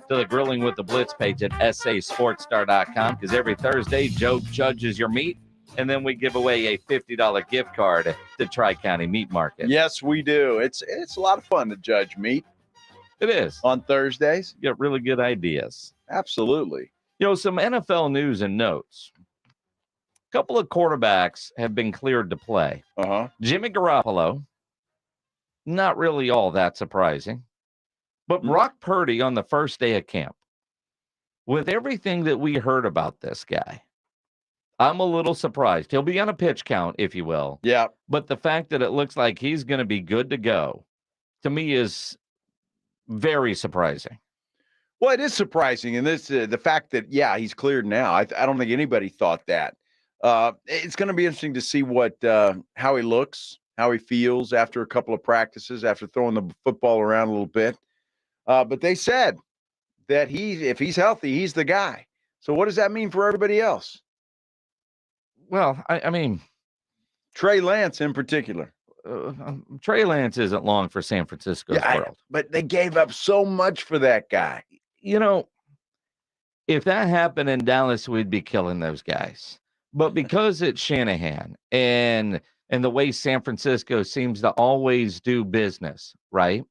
to the Grilling with the Blitz page at sasportstar.com, because every Thursday, Joe judges your meat, and then we give away a $50 gift card to Tri-County Meat Market. Yes, we do. It's a lot of fun to judge meat. It is. On Thursdays. You get really good ideas. Absolutely. You know, some NFL news and notes. A couple of quarterbacks have been cleared to play. Jimmy Garoppolo, not really all that surprising. But Brock Purdy on the first day of camp. With everything that we heard about this guy, I'm a little surprised. He'll be on a pitch count, if you will. Yeah. But the fact that it looks like he's going to be good to go, to me, is very surprising. Well, it is surprising. And this the fact that, he's cleared now. I don't think anybody thought that. It's going to be interesting to see how he looks, how he feels after a couple of practices, after throwing the football around a little bit. But they said that if he's healthy, he's the guy. So what does that mean for everybody else? Well, I mean, Trey Lance in particular. Trey Lance isn't long for San Francisco's world. But they gave up so much for that guy. You know, if that happened in Dallas, we'd be killing those guys. But because it's Shanahan and the way San Francisco seems to always do business, right?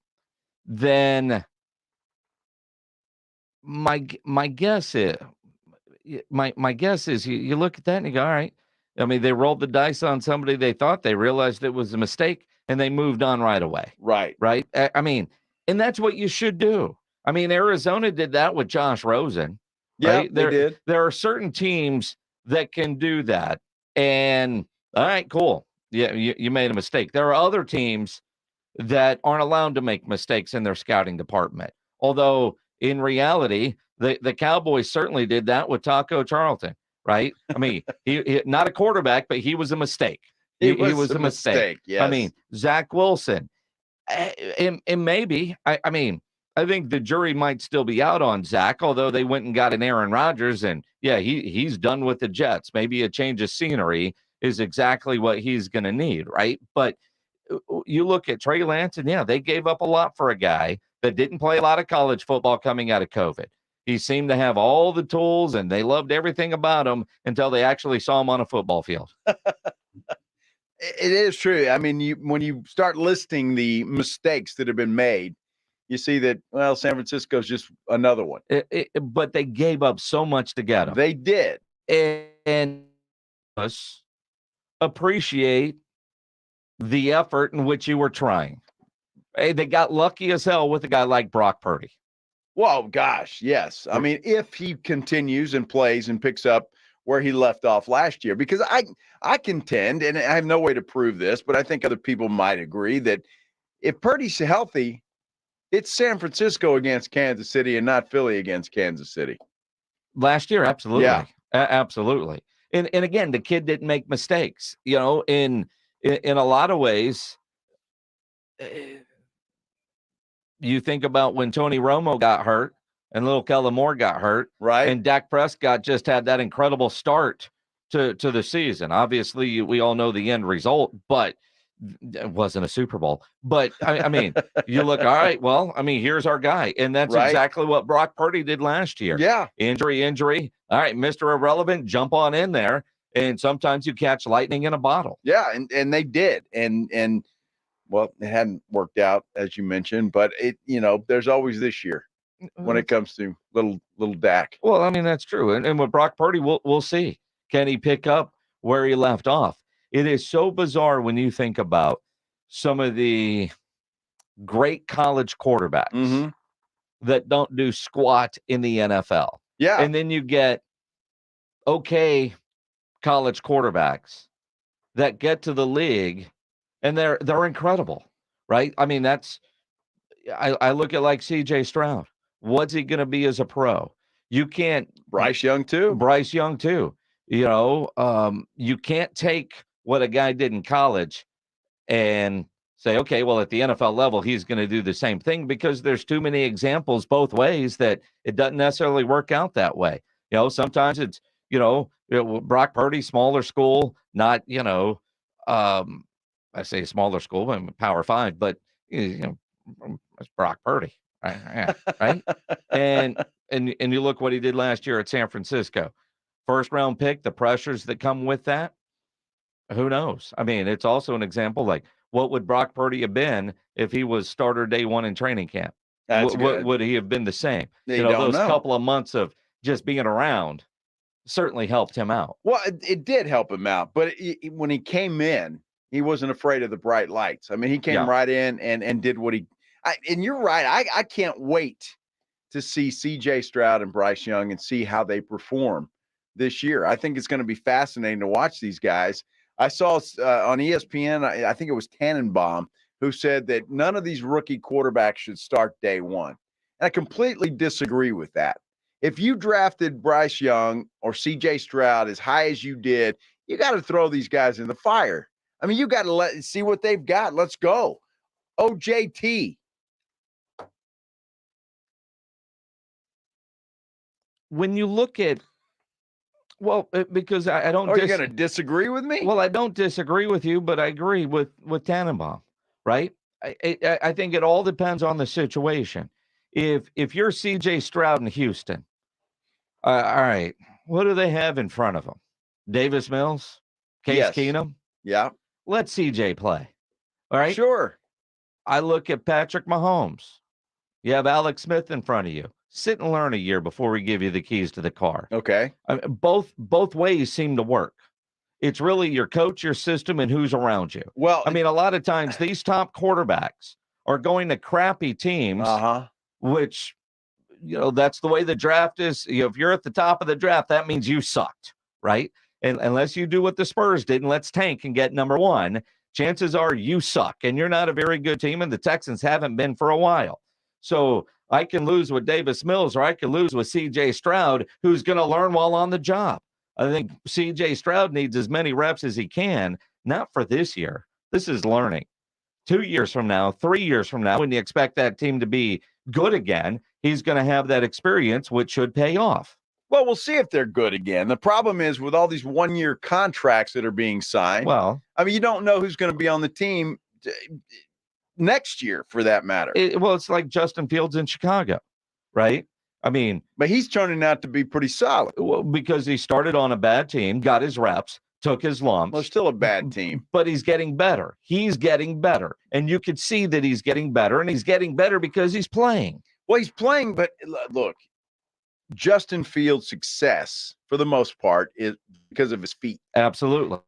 Then my guess is you look at that and you go, all right. I mean, they rolled the dice on somebody they thought, they realized it was a mistake, and they moved on right away. Right. I mean, and that's what you should do. I mean, Arizona did that with Josh Rosen. Yeah, right? they did. There are certain teams that can do that. And all right, cool. Yeah, you made a mistake. There are other teams that aren't allowed to make mistakes in their scouting department. Although in reality, the Cowboys certainly did that with Taco Charlton. Right? I mean, he not a quarterback, but he was a mistake. He was a mistake. Yes. I mean, Zach Wilson, and maybe, I mean, I think the jury might still be out on Zach, although they went and got an Aaron Rodgers, and he's done with the Jets. Maybe a change of scenery is exactly what he's going to need, right? But you look at Trey Lance, and they gave up a lot for a guy that didn't play a lot of college football coming out of COVID. He seemed to have all the tools, and they loved everything about him until they actually saw him on a football field. It is true. I mean, when you start listing the mistakes that have been made, you see that, well, San Francisco's just another one. But they gave up so much to get him. They did. And us appreciate the effort in which you were trying. Hey, they got lucky as hell with a guy like Brock Purdy. Well, gosh, yes. I mean, if he continues and plays and picks up where he left off last year, because I contend, and I have no way to prove this, but I think other people might agree that if Purdy's healthy, it's San Francisco against Kansas City and not Philly against Kansas City. Last year, absolutely. Yeah. Absolutely. And again, the kid didn't make mistakes. You know, in a lot of ways, you think about when Tony Romo got hurt and little Kellen Moore got hurt, right? And Dak Prescott just had that incredible start to the season. Obviously, we all know the end result, but it wasn't a Super Bowl. But I mean, you look, all right, well, I mean, here's our guy. And that's Right. exactly what Brock Purdy did last year. Yeah. Injury. All right, Mr. Irrelevant, jump on in there. And sometimes you catch lightning in a bottle. Yeah, and they did. And well, it hadn't worked out, as you mentioned, but there's always this year when it comes to little Dak. Well, I mean, that's true. And with Brock Purdy, we'll see. Can he pick up where he left off? It is so bizarre when you think about some of the great college quarterbacks that don't do squat in the NFL. Yeah. And then you get okay college quarterbacks that get to the league and they're incredible, right? I mean, I look at like CJ Stroud. What's he going to be as a pro? You can't. Bryce Young too. You know, you can't take what a guy did in college and say, okay, well, at the NFL level, he's going to do the same thing, because there's too many examples both ways that it doesn't necessarily work out that way. You know, sometimes it's, Brock Purdy, smaller school, not, I say smaller school, I'm Power 5, but, it's Brock Purdy. Right. And you look what he did last year at San Francisco. First round pick, the pressures that come with that. Who knows? I mean, it's also an example like, what would Brock Purdy have been if he was starter day one in training camp? Would he have been the same? Those couple of months of just being around certainly helped him out. Well, it did help him out, but when he came in, he wasn't afraid of the bright lights. I mean, he came right in and did what and you're right. I can't wait to see CJ Stroud and Bryce Young and see how they perform this year. I think it's going to be fascinating to watch these guys. I saw on ESPN, I think it was Tannenbaum, who said that none of these rookie quarterbacks should start day one. And I completely disagree with that. If you drafted Bryce Young or CJ Stroud as high as you did, you got to throw these guys in the fire. I mean, you got to see what they've got. Let's go. OJT. When you look at, because I don't. Are you going to disagree with me? Well, I don't disagree with you, but I agree with Tannenbaum, right? I think it all depends on the situation. If you're CJ Stroud in Houston, all right, what do they have in front of them? Davis Mills, Case Keenum. Yeah. Let CJ play. All right. Sure. I look at Patrick Mahomes. You have Alex Smith in front of you. Sit and learn a year before we give you the keys to the car. Okay. Both ways seem to work. It's really your coach, your system, and who's around you. Well, I mean, a lot of times these top quarterbacks are going to crappy teams, which, that's the way the draft is. If you're at the top of the draft, that means you sucked, right? And unless you do what the Spurs did and let's tank and get number one, chances are you suck and you're not a very good team, and the Texans haven't been for a while. So I can lose with Davis Mills, or I can lose with CJ Stroud, who's going to learn while on the job. I think CJ Stroud needs as many reps as he can, not for this year. This is learning. 2 years from now, 3 years from now, when you expect that team to be good again, he's going to have that experience, which should pay off. Well, we'll see if they're good again. The problem is with all these one-year contracts that are being signed. Well, I mean, you don't know who's going to be on the team next year, for that matter. It's like Justin Fields in Chicago, right? I mean, but he's turning out to be pretty solid. Well, because he started on a bad team, got his reps, took his lumps. Well, still a bad team. But he's getting better. He's getting better. And you could see that he's getting better, and he's getting better because he's playing. Well, he's playing, but look, Justin Fields' success, for the most part, is because of his feet. Absolutely.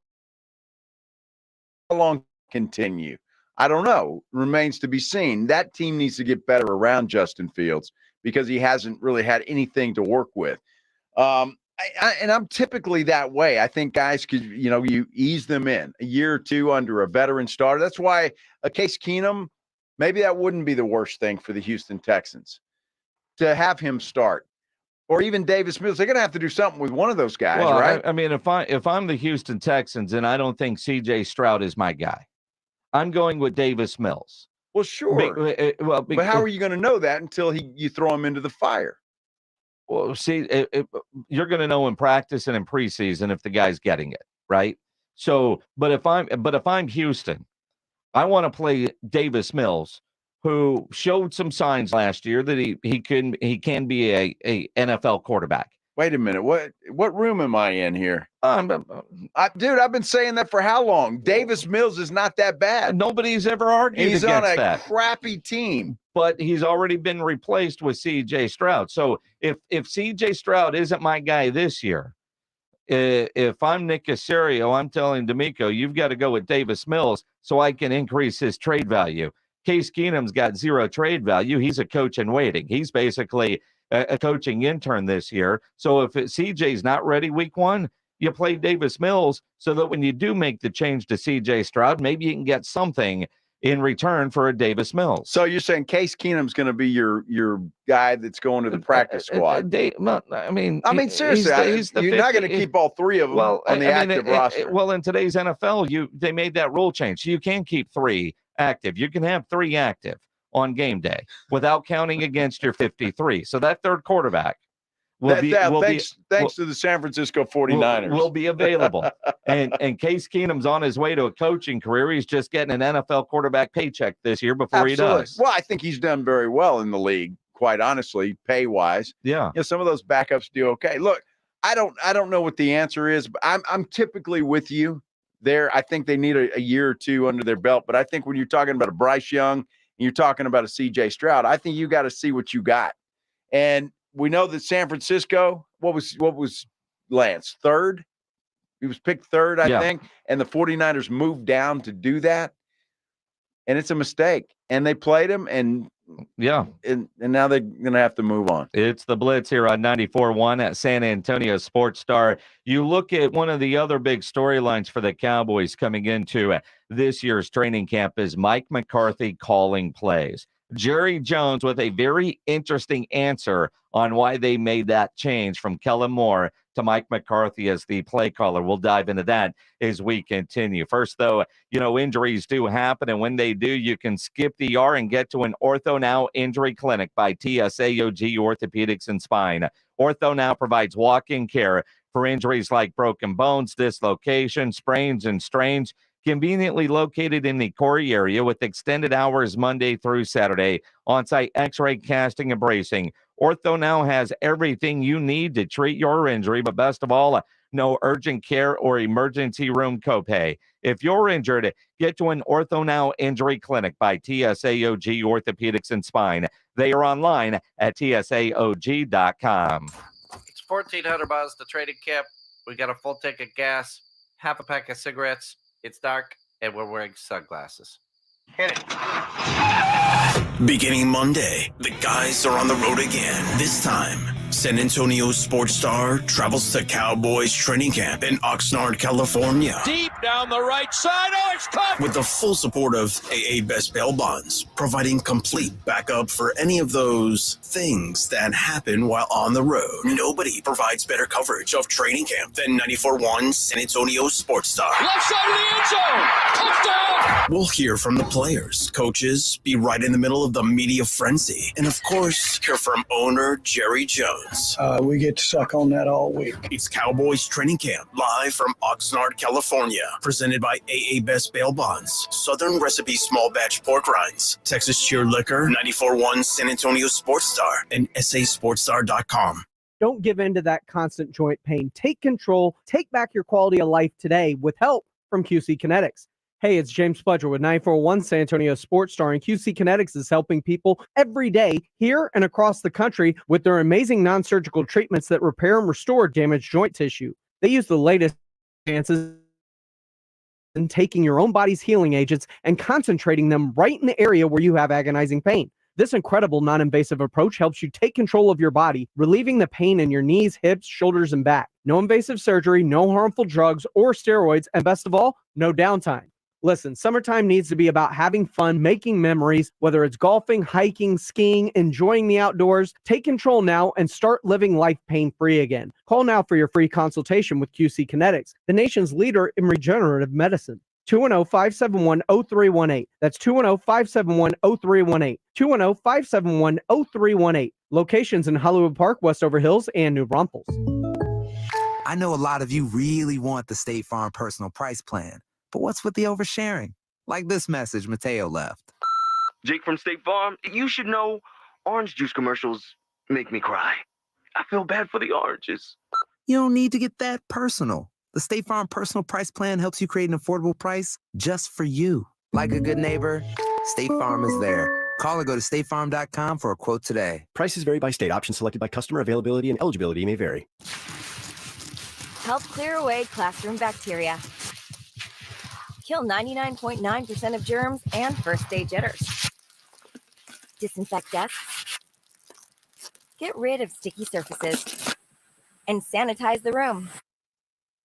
How long continue? I don't know. Remains to be seen. That team needs to get better around Justin Fields because he hasn't really had anything to work with. And I'm typically that way. I think guys could, you ease them in a year or two under a veteran starter. That's why a Case Keenum, maybe that wouldn't be the worst thing for the Houston Texans to have him start. Or even Davis Mills. They're going to have to do something with one of those guys, right? I mean, if I'm the Houston Texans and I don't think C.J. Stroud is my guy, I'm going with Davis Mills. Well, sure. But how are you going to know that until you throw him into the fire? Well, see, you're going to know in practice and in preseason if the guy's getting it, right? So, but if I'm Houston, I want to play Davis Mills, who showed some signs last year that he can be a NFL quarterback. Wait a minute. What room am I in here? Dude, I've been saying that for how long? Davis Mills is not that bad. Nobody's ever argued He's against on a that. crappy team. But he's already been replaced with C.J. Stroud. So if C.J. Stroud isn't my guy this year, if I'm Nick Caserio, I'm telling D'Amico, you've got to go with Davis Mills so I can increase his trade value. Case Keenum's got zero trade value. He's a coach in waiting. He's basically a coaching intern this year. So if CJ's not ready week one, you play Davis Mills so that when you do make the change to CJ Stroud, maybe you can get something in return for a Davis Mills. So you're saying Case Keenum's going to be your guy that's going to the practice squad? I mean, seriously, you're not going to keep all three of them on the active roster. Well, in today's NFL, they made that rule change. So you can keep three active. You can have three active on game day without counting against your 53. So that third quarterback thanks to the San Francisco 49ers. Will be available. and Case Keenum's on his way to a coaching career. He's just getting an NFL quarterback paycheck this year before he does. Well, I think he's done very well in the league, quite honestly, pay-wise. Yeah. Some of those backups do okay. Look, I don't know what the answer is, but I'm typically with you there. I think they need a year or two under their belt. But I think when you're talking about a Bryce Young and you're talking about a C.J. Stroud, I think you got to see what you got. And we know that San Francisco, what was Lance, third? He was picked third, I think. And the 49ers moved down to do that. And it's a mistake. And they played him, and now they're going to have to move on. It's the Blitz here on 94.1 at San Antonio Sports Star. You look at one of the other big storylines for the Cowboys coming into this year's training camp is Mike McCarthy calling plays. Jerry Jones with a very interesting answer on why they made that change from Kellen Moore to Mike McCarthy as the play caller. We'll dive into that as we continue. First, though, injuries do happen, and when they do, you can skip the ER and get to an Ortho Now Injury Clinic by TSAOG Orthopedics and Spine. Ortho Now provides walk-in care for injuries like broken bones, dislocation, sprains, and strains. Conveniently located in the Corey area with extended hours Monday through Saturday, on-site x-ray, casting, and bracing. Ortho Now has everything you need to treat your injury, but best of all, no urgent care or emergency room copay. If you're injured, get to an Ortho Now Injury Clinic by TSAOG Orthopedics and Spine. They are online at tsaog.com. It's $1,400 to training camp. We got a full tank of gas, half a pack of cigarettes. It's dark, and we're wearing sunglasses. Hit it. Beginning Monday, the guys are on the road again. This time, San Antonio sports star travels to Cowboys training camp in Oxnard, California. Deep down the right side. Oh, it's caught. With the full support of AA Best Bail Bonds, providing complete backup for any of those things that happen while on the road. Nobody provides better coverage of training camp than 94.1 San Antonio sports star. Left side of the end zone. Touchdown. We'll hear from the players, coaches, be right in the middle of the media frenzy, and of course, hear from owner Jerry Jones. We get to suck on that all week. It's Cowboys training camp, live from Oxnard, California. Presented by AA Best Bail Bonds, Southern Recipe Small Batch Pork Rinds, Texas Cheer Liquor, 94.1 San Antonio Sports Star, and sasportstar.com. Don't give in to that constant joint pain. Take control. Take back your quality of life today with help from QC Kinetics. Hey, it's James Pledger with 941 San Antonio Sports Star, and QC Kinetics is helping people every day here and across the country with their amazing non-surgical treatments that repair and restore damaged joint tissue. They use the latest advances and taking your own body's healing agents and concentrating them right in the area where you have agonizing pain. This incredible non-invasive approach helps you take control of your body, relieving the pain in your knees, hips, shoulders, and back. No invasive surgery, no harmful drugs or steroids, and best of all, no downtime. Listen, summertime needs to be about having fun, making memories, whether it's golfing, hiking, skiing, enjoying the outdoors. Take control now and start living life pain-free again. Call now for your free consultation with QC Kinetics, the nation's leader in regenerative medicine. 210-571-0318. That's 210-571-0318. 210-571-0318. Locations in Hollywood Park, Westover Hills, and New Braunfels. I know a lot of you really want the State Farm personal price plan. But what's with the oversharing? Like this message Mateo left. Jake from State Farm, you should know orange juice commercials make me cry. I feel bad for the oranges. You don't need to get that personal. The State Farm personal price plan helps you create an affordable price just for you. Like a good neighbor, State Farm is there. Call or go to statefarm.com for a quote today. Prices vary by state. Options selected by customer. Availability and eligibility may vary. Help clear away classroom bacteria. Kill 99.9% of germs and first-day jitters. Disinfect desks. Get rid of sticky surfaces. And sanitize the room.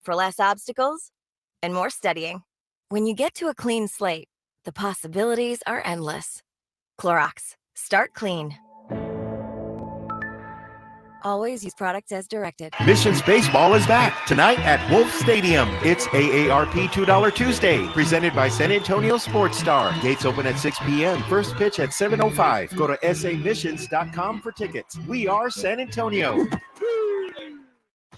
For less obstacles and more studying. When you get to a clean slate, the possibilities are endless. Clorox. Start clean. Always use products as directed. Missions Baseball is back tonight at Wolf Stadium. It's AARP $2 Tuesday, presented by San Antonio Sports Star. Gates open at 6 p.m. First pitch at 7:05. Go to samissions.com for tickets. We are San Antonio.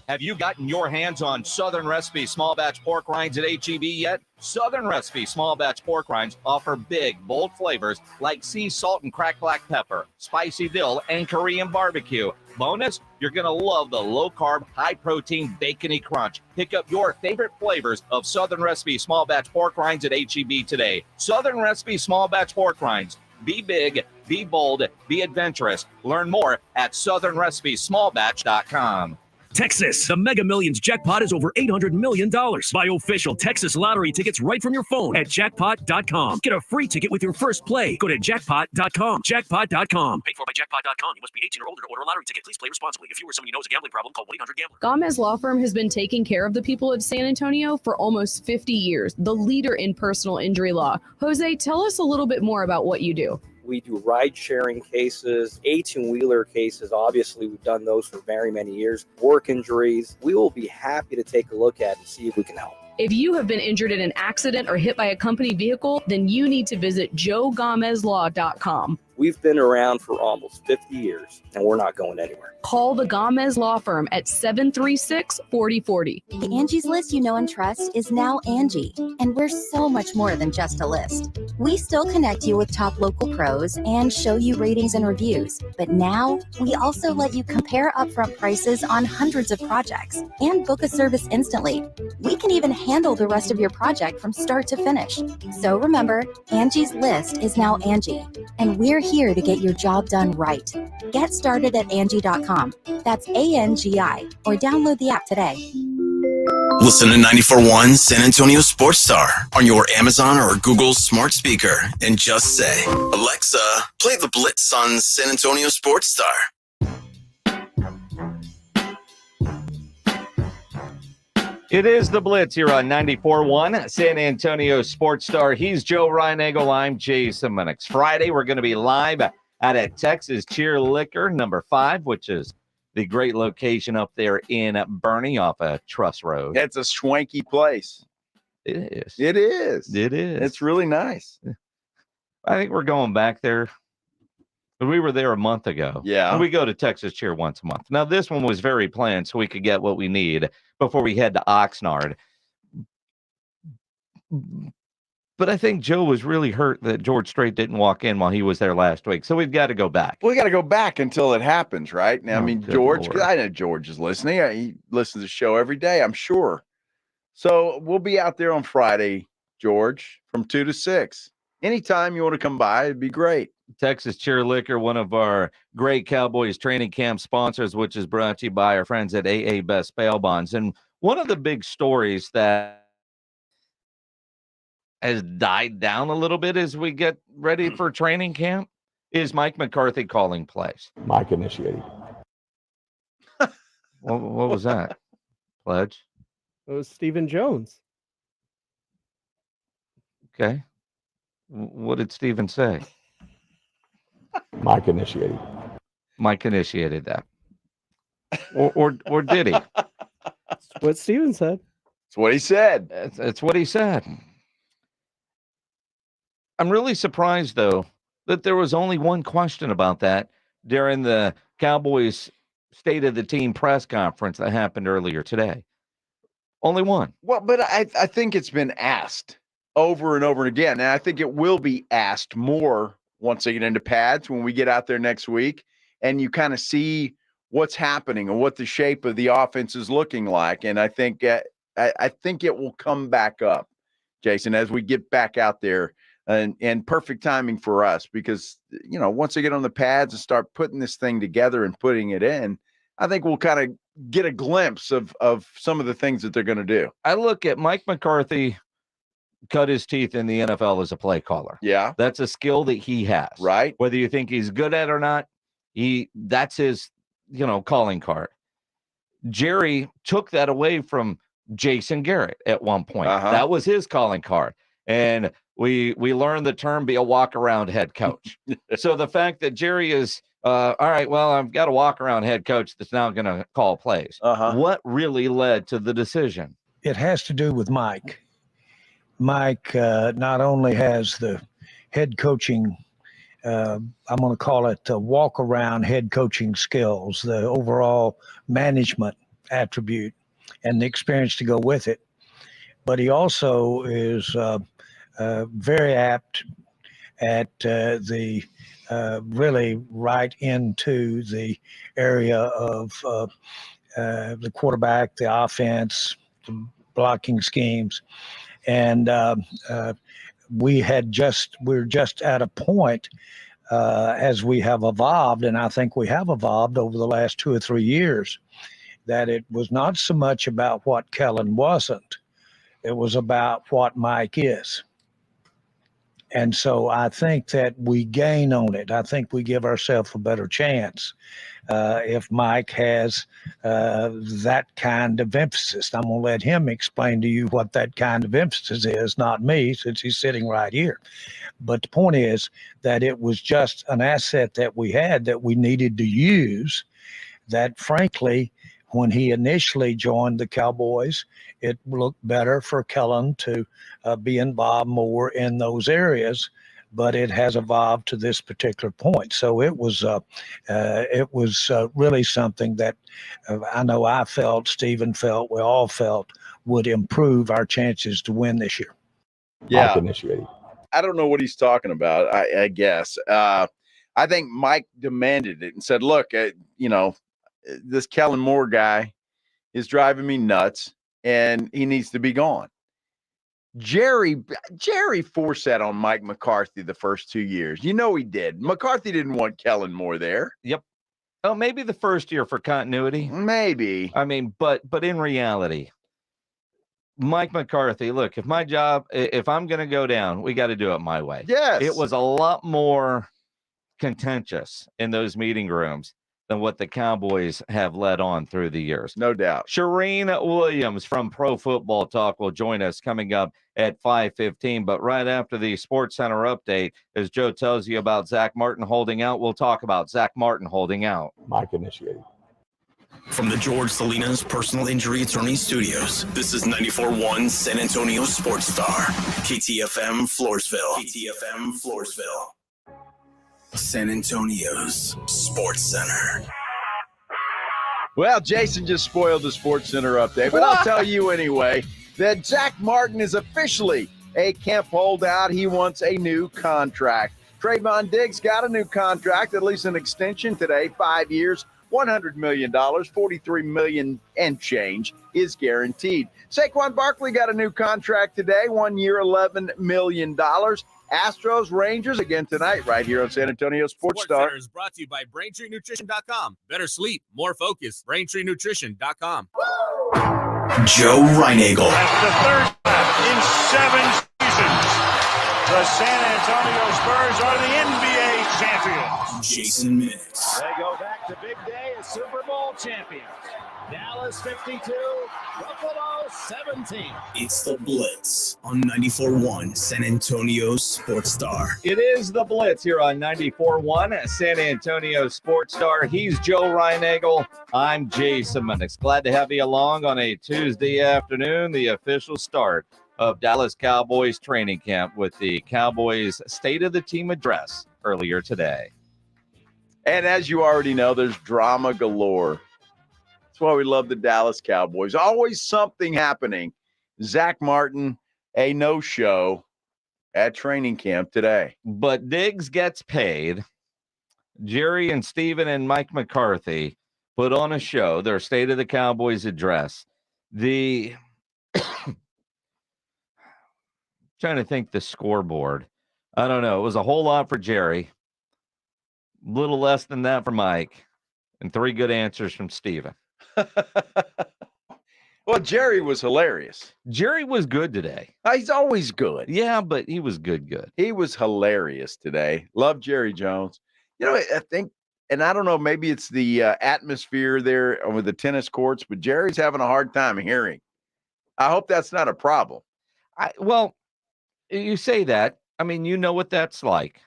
Have you gotten your hands on Southern Recipe small batch pork rinds at HEB yet? Southern Recipe small batch pork rinds offer big, bold flavors like sea salt and cracked black pepper, spicy dill, and Korean barbecue. Bonus, you're going to love the low-carb, high-protein, bacony crunch. Pick up your favorite flavors of Southern Recipe small batch pork rinds at HEB today. Southern Recipe small batch pork rinds. Be big, be bold, be adventurous. Learn more at southernrecipesmallbatch.com. Texas, the Mega Millions jackpot is over $800 million. Buy official Texas lottery tickets right from your phone at jackpot.com. Get a free ticket with your first play. Go to jackpot.com. Jackpot.com. Paid for by jackpot.com. You must be 18 or older to order a lottery ticket. Please play responsibly. If you or someone you know has a gambling problem, call 1-800-GAMBLER. Gomez Law Firm has been taking care of the people of San Antonio for almost 50 years, the leader in personal injury law. Jose, tell us a little bit more about what you do. We do ride-sharing cases, 18-wheeler cases. Obviously, we've done those for very many years. Work injuries. We will be happy to take a look at and see if we can help. If you have been injured in an accident or hit by a company vehicle, then you need to visit joegomezlaw.com. We've been around for almost 50 years, and we're not going anywhere. Call the Gomez Law Firm at 736-4040. The Angie's List you know and trust is now Angie, and we're so much more than just a list. We still connect you with top local pros and show you ratings and reviews, but now we also let you compare upfront prices on hundreds of projects and book a service instantly. We can even handle the rest of your project from start to finish. So remember, Angie's List is now Angie, and we're here to get your job done right. Get started at Angie.com. That's ANGI, or download the app today. Listen to 94.1 San Antonio Sports Star on your Amazon or Google smart speaker and just say, Alexa, play the Blitz on San Antonio Sports Star. It is the Blitz here on 94.1 San Antonio Sports Star. He's Joe Reinagle. I'm Jason Minix. Friday, we're going to be live at a Texas Cheer Liquor number 5, which is the great location up there in Bernie off of Truss Road. It's a swanky place. It is. It is. It is. It's really nice. I think we're going back there. We were there a month ago. Yeah. And we go to Texas Cheer once a month. Now, this one was very planned so we could get what we need before we head to Oxnard. But I think Joe was really hurt that George Strait didn't walk in while he was there last week. So we've got to go back. We got to go back until it happens, right? Now, I mean, George, Lord. I know George is listening. He listens to the show every day, I'm sure. So we'll be out there on Friday, George, from 2 to 6. Anytime you want to come by, it'd be great. Texas Cheer Liquor, one of our great Cowboys training camp sponsors, which is brought to you by our friends at AA Best Bail Bonds. And one of the big stories that has died down a little bit as we get ready for training camp is Mike McCarthy calling plays. Mike initiated. What was that? Pledge? It was Stephen Jones. Okay. What did Stephen say? Mike initiated. Mike initiated that. Or did he? That's what Stephen said. That's what he said. That's what he said. I'm really surprised, though, that there was only one question about that during the Cowboys State of the Team press conference that happened earlier today. Only one. Well, but I think it's been asked over and over again, and I think it will be asked more once they get into pads when we get out there next week, and you kind of see what's happening and what the shape of the offense is looking like. And I think I think it will come back up, Jason, as we get back out there. And perfect timing for us because, you know, once they get on the pads and start putting this thing together and putting it in, I think we'll kind of get a glimpse of some of the things that they're going to do. I look at Mike McCarthy cut his teeth in the NFL as a play caller. Yeah. That's a skill that he has. Right. Whether you think he's good at it or not, that's his, calling card. Jerry took that away from Jason Garrett at one point. That was his calling card. And we learned the term be a walk-around head coach. So the fact that Jerry is, all right, well, I've got a walk-around head coach that's now going to call plays. What really led to the decision? It has to do with Mike. Mike not only has the head coaching, I'm going to call it the walk-around head coaching skills, the overall management attribute, and the experience to go with it, but he also is very apt at the really right into the area of the quarterback, the offense, the blocking schemes. And we're just at a point as we have evolved, and I think we have evolved over the last 2 or 3 years, that it was not so much about what Kellen wasn't. It was about what Mike is. And so I think that we gain on it. I think we give ourselves a better chance if Mike has that kind of emphasis. I'm going to let him explain to you what that kind of emphasis is, not me, since he's sitting right here. But the point is that it was just an asset that we had that we needed to use, that frankly, when he initially joined the Cowboys, it looked better for Kellen to be involved more in those areas, but it has evolved to this particular point. So it was really something that I know I felt, Stephen felt, we all felt would improve our chances to win this year. Yeah. Mike initiated. I don't know what he's talking about, I guess. I think Mike demanded it and said, look, this Kellen Moore guy is driving me nuts and he needs to be gone. Jerry forced that on Mike McCarthy the first 2 years. He did. McCarthy didn't want Kellen Moore there. Yep. Oh, maybe the first year for continuity. Maybe. I mean, but in reality, Mike McCarthy, look, if I'm going to go down, we got to do it my way. Yes. It was a lot more contentious in those meeting rooms than what the Cowboys have led on through the years. No doubt. Shireen Williams from Pro Football Talk will join us coming up at 5:15. But right after the Sports Center update, as Joe tells you about Zach Martin holding out, we'll talk about Zach Martin holding out. Mike initiated. From the George Salinas Personal Injury Attorney Studios, this is 94.1 San Antonio Sports Star, KTFM Floresville. San Antonio's Sports Center. Well, Jason just spoiled the Sports Center update, but I'll tell you anyway that Zach Martin is officially a camp holdout. He wants a new contract. Trayvon Diggs got a new contract, at least an extension today, 5 years, $100 million, $43 million and change is guaranteed. Saquon Barkley got a new contract today, 1 year, $11 million. Astros, Rangers again tonight right here on San Antonio Sports Star. Center is brought to you by BraintreeNutrition.com. Better sleep, more focus. BraintreeNutrition.com. Joe Reinagel. That's the third time in 7 seasons. The San Antonio Spurs are the NBA champions. Jason Minix. They go back to big day as Super Bowl champions. Dallas 52, Buffalo 17. It's the Blitz on 94.1 San Antonio Sports Star. It is the Blitz here on 94.1 San Antonio Sports Star. He's Joe Reinagel. I'm Jason Minix. Glad to have you along on a Tuesday afternoon, the official start of Dallas Cowboys training camp with the Cowboys State of the Team address earlier today. And as you already know, there's drama galore. That's why we love the Dallas Cowboys. Always something happening. Zach Martin, a no-show at training camp today. But Diggs gets paid. Jerry and Steven and Mike McCarthy put on a show, their State of the Cowboys address. Trying to think the scoreboard. I don't know. It was a whole lot for Jerry. A little less than that for Mike. And 3 good answers from Steven. Well, Jerry was hilarious. Jerry was good today. He's always good. Yeah, but he was good. He was hilarious today. Love Jerry Jones. You know, I think, and I don't know, maybe it's the atmosphere there with the tennis courts, but Jerry's having a hard time hearing. I hope that's not a problem. Well, you say that. I mean, you know what that's like.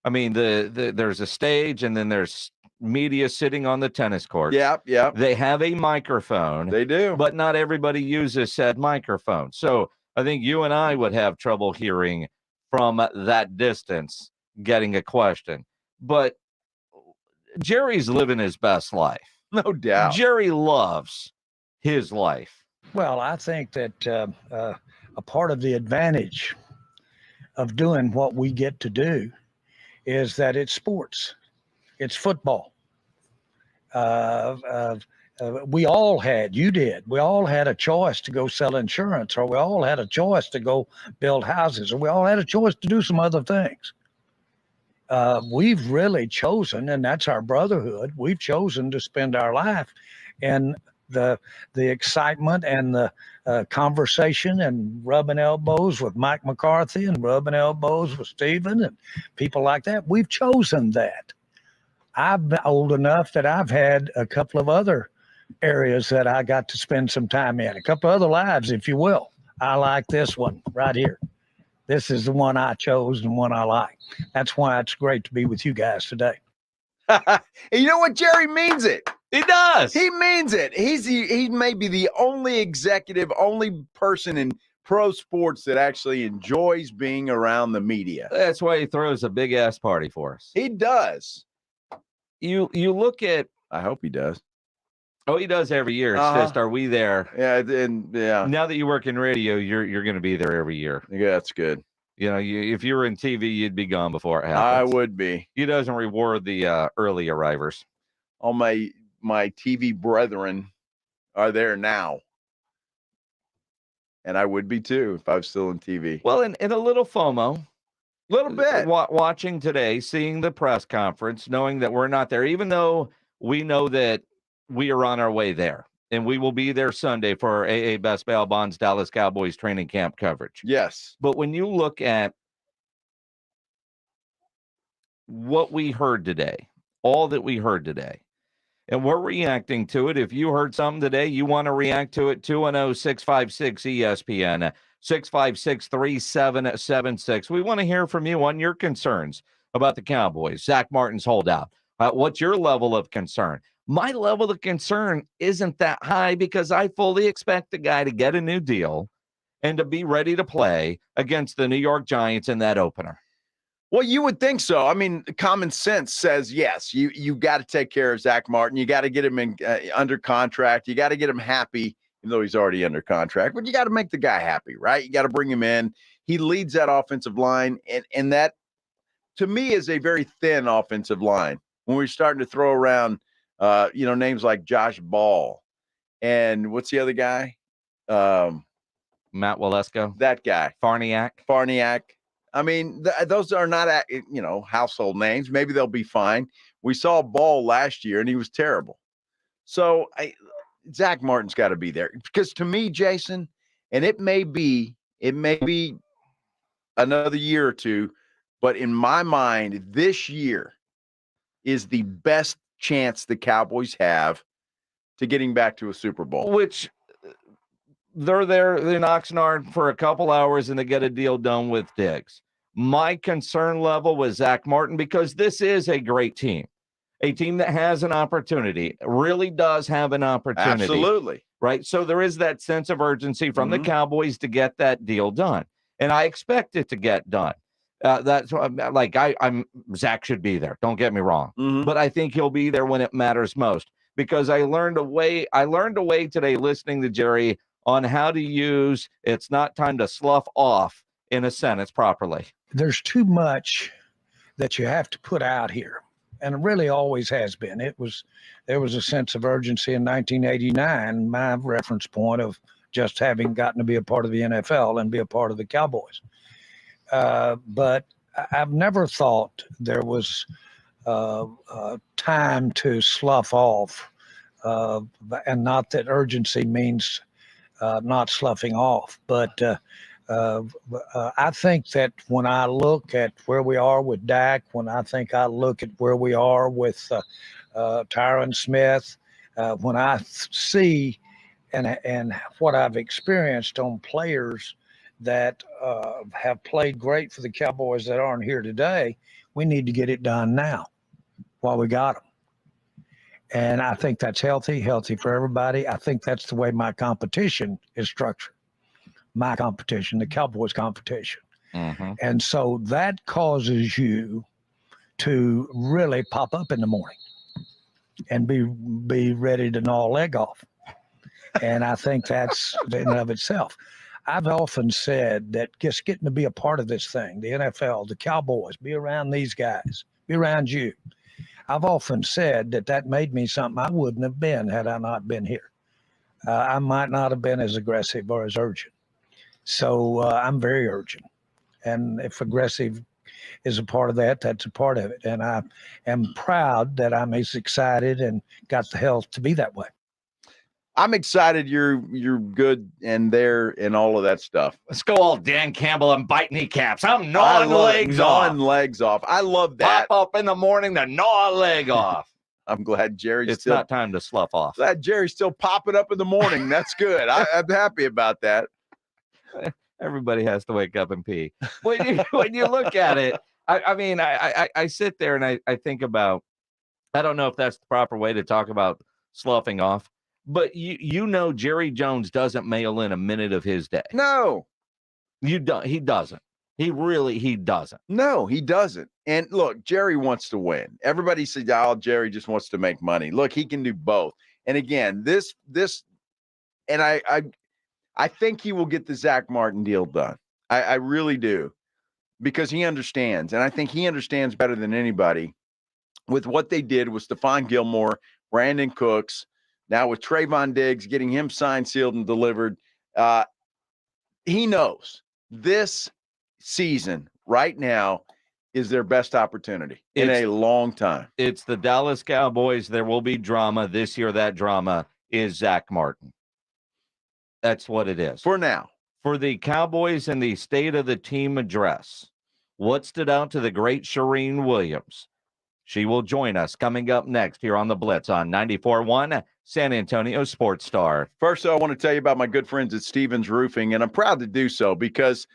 I mean, there's a stage and then there's media sitting on the tennis court. Yep. They have a microphone. They do. But not everybody uses said microphone. So I think you and I would have trouble hearing from that distance getting a question. But Jerry's living his best life. No doubt. Jerry loves his life. Well, I think that a part of the advantage of doing what we get to do is that it's sports. It's football. We all had, you did, we all had a choice to go sell insurance, or we all had a choice to go build houses, or we all had a choice to do some other things. We've really chosen, and that's our brotherhood, we've chosen to spend our life in the excitement and the conversation and rubbing elbows with Mike McCarthy and rubbing elbows with Steven and people like that. We've chosen that. I'm old enough that I've had a couple of other areas that I got to spend some time in, a couple of other lives, if you will. I like this one right here. This is the one I chose and one I like. That's why it's great to be with you guys today. And you know what? Jerry means it. He does. He means it. He may be the only executive, only person in pro sports that actually enjoys being around the media. That's why he throws a big ass party for us. He does. You look at. I hope he does. Oh, he does every year. It's just, are we there? Yeah, and yeah. Now that you work in radio, you're going to be there every year. Yeah, that's good. You know, if you were in TV, you'd be gone before it happens. I would be. He doesn't reward the early arrivers. All my TV brethren are there now. And I would be too if I was still in TV. Well, and a little FOMO. A little bit. Watching today, seeing the press conference, knowing that we're not there, even though we know that we are on our way there. And we will be there Sunday for our AA Best Bail Bonds Dallas Cowboys training camp coverage. Yes. But when you look at what we heard today, all that we heard today, and we're reacting to it. If you heard something today, you want to react to it, 210-656-ESPN, 656-3776. We want to hear from you on your concerns about the Cowboys. Zach Martin's holdout. What's your level of concern? My level of concern isn't that high because I fully expect the guy to get a new deal and to be ready to play against the New York Giants in that opener. Well, you would think so. I mean, common sense says, yes, you got to take care of Zach Martin. You got to get him in under contract. You got to get him happy, even though he's already under contract. But you got to make the guy happy, right? You got to bring him in. He leads that offensive line, and that, to me, is a very thin offensive line. When we're starting to throw around, names like Josh Ball and what's the other guy? Matt Walesko. That guy. Farniak. I mean, those are not, household names. Maybe they'll be fine. We saw Ball last year, and he was terrible. So Zach Martin's got to be there. Because to me, Jason, and it may be another year or two. But in my mind, this year is the best chance the Cowboys have to getting back to a Super Bowl. Which they're there in Oxnard for a couple hours and they get a deal done with Diggs. My concern level was Zach Martin, because this is a great team, a team that has an opportunity, really does have an opportunity. Absolutely. Right? So there is that sense of urgency from the Cowboys to get that deal done. And I expect it to get done. That's like I'm Zach should be there. Don't get me wrong. But I think he'll be there when it matters most, because I learned a way today listening to Jerry on how to use "it's not time to slough off" in a sentence properly. There's too much that you have to put out here, and it really always has been. There was a sense of urgency in 1989, my reference point of just having gotten to be a part of the NFL and be a part of the Cowboys. But I've never thought there was time to slough off, and not that urgency means not sloughing off. But I think that when I look at where we are with Dak, when I look at where we are with Tyron Smith, when I see and what I've experienced on players that have played great for the Cowboys that aren't here today, we need to get it done now while we got them. And I think that's healthy for everybody. I think that's the way my competition is structured. My competition, the Cowboys competition. And so that causes you to really pop up in the morning and be ready to gnaw a leg off. And I think that's in and of itself. I've often said that just getting to be a part of this thing, the NFL, the Cowboys, be around these guys, be around you. I've often said that made me something I wouldn't have been had I not been here. I might not have been as aggressive or as urgent. So I'm very urgent. And if aggressive is a part of that, that's a part of it. And I am proud that I'm as excited and got the health to be that way. I'm excited you're good and there and all of that stuff. Let's go all Dan Campbell and bite kneecaps. I'm gnawing legs off. I love that. Pop up in the morning to gnaw a leg off. I'm glad Jerry's It's not time to slough off. Glad Jerry's still popping up in the morning. That's good. I'm happy about that. Everybody has to wake up and pee. When you look at it, I sit there and I think about, I don't know if that's the proper way to talk about sloughing off, but Jerry Jones doesn't mail in a minute of his day. No. He doesn't. He doesn't. No, he doesn't. And look, Jerry wants to win. Everybody says, "Oh, Jerry just wants to make money." Look, he can do both. And again, and I think he will get the Zach Martin deal done. I really do, because he understands. And I think he understands better than anybody with what they did with Stephon Gilmore, Brandon Cooks, now with Trayvon Diggs, getting him signed, sealed, and delivered. He knows this season right now is their best opportunity in a long time. It's the Dallas Cowboys. There will be drama this year. That drama is Zach Martin. That's what it is. For now. For the Cowboys and the State of the Team address, what stood out to the great Shireen Williams? She will join us coming up next here on the Blitz on 94.1 San Antonio Sports Star. First, I want to tell you about my good friends at Stevens Roofing, and I'm proud to do so because,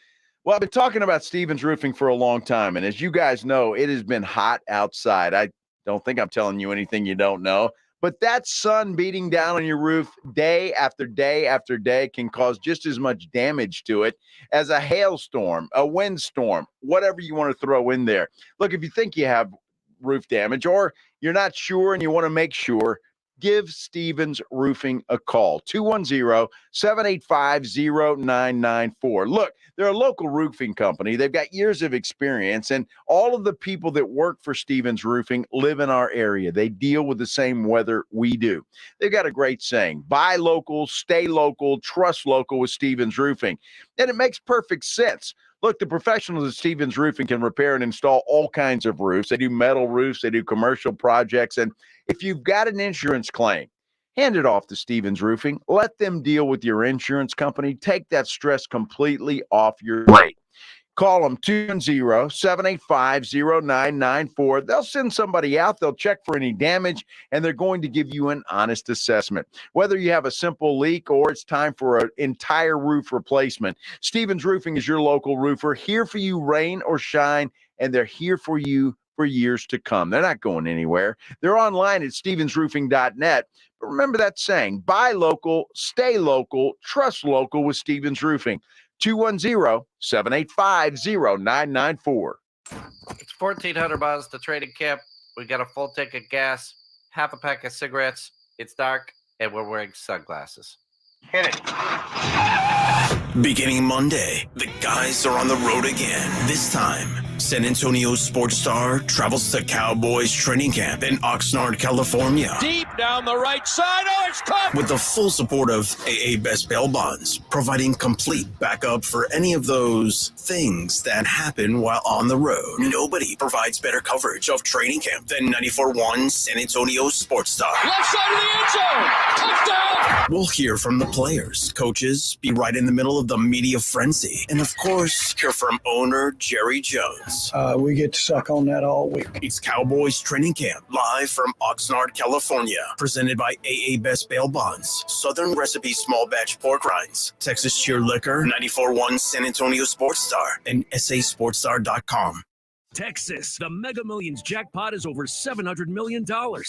well, I've been talking about Stevens Roofing for a long time, and as you guys know, it has been hot outside. I don't think I'm telling you anything you don't know, but that sun beating down on your roof day after day after day can cause just as much damage to it as a hailstorm, a windstorm, whatever you want to throw in there. Look, if you think you have roof damage or you're not sure and you want to make sure, give Stevens Roofing a call, 210-785-0994. Look, they're a local roofing company. They've got years of experience, and all of the people that work for Stevens Roofing live in our area. They deal with the same weather we do. They've got a great saying, buy local, stay local, trust local with Stevens Roofing. And it makes perfect sense. Look, the professionals at Stevens Roofing can repair and install all kinds of roofs. They do metal roofs. They do commercial projects. And if you've got an insurance claim, hand it off to Stevens Roofing. Let them deal with your insurance company. Take that stress completely off your plate. Call them 210-785-0994. They'll send somebody out. They'll check for any damage, and they're going to give you an honest assessment. Whether you have a simple leak or it's time for an entire roof replacement, Stevens Roofing is your local roofer, here for you rain or shine, and they're here for you for years to come. They're not going anywhere. They're online at stevensroofing.net. But remember that saying, buy local, stay local, trust local with Stevens Roofing. 210-785-0994. It's $1,400 to training camp. We got a full tank of gas, half a pack of cigarettes. It's dark, and we're wearing sunglasses. Hit it. Beginning Monday, the guys are on the road again. This time, San Antonio sports star travels to Cowboys training camp in Oxnard, California. Deep down the right side. Oh, it's caught. With the full support of AA Best Bail Bonds, providing complete backup for any of those things that happen while on the road. Nobody provides better coverage of training camp than 94.1 San Antonio sports star. Left side of the end zone. Touchdown. We'll hear from the players, coaches, be right in the middle of the media frenzy, and of course, hear from owner Jerry Jones. We get to suck on that all week. It's Cowboys training camp, live from Oxnard, California. Presented by AA Best Bail Bonds, Southern Recipe Small Batch Pork Rinds, Texas Cheer Liquor, 94.1 San Antonio Sports Star, and sasportstar.com. Texas, the Mega Millions jackpot is over $700 million.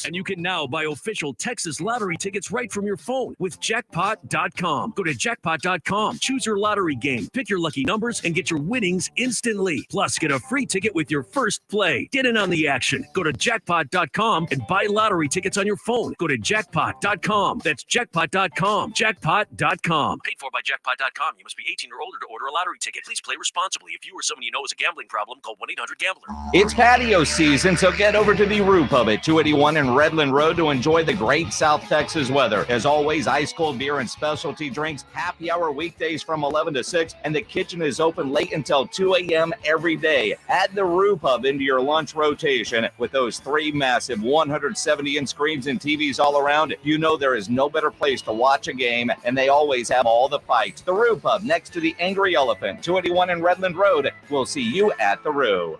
And you can now buy official Texas lottery tickets right from your phone with jackpot.com. Go to jackpot.com, choose your lottery game, pick your lucky numbers, and get your winnings instantly. Plus, get a free ticket with your first play. Get in on the action. Go to jackpot.com and buy lottery tickets on your phone. Go to jackpot.com. That's jackpot.com. Jackpot.com. Paid for by jackpot.com. You must be 18 or older to order a lottery ticket. Please play responsibly. If you or someone you know has a gambling problem, call 1-800-GAMBLER. It's patio season, so get over to the Roo Pub at 281 and Redland Road to enjoy the great South Texas weather. As always, ice cold beer and specialty drinks, happy hour weekdays from 11 to 6, and the kitchen is open late until 2 a.m. every day. Add the Roo Pub into your lunch rotation with those 3 massive 170-inch screens and TVs all around. You know there is no better place to watch a game, and they always have all the fights. The Roo Pub, next to the Angry Elephant, 281 and Redland Road. We'll see you at the Roo.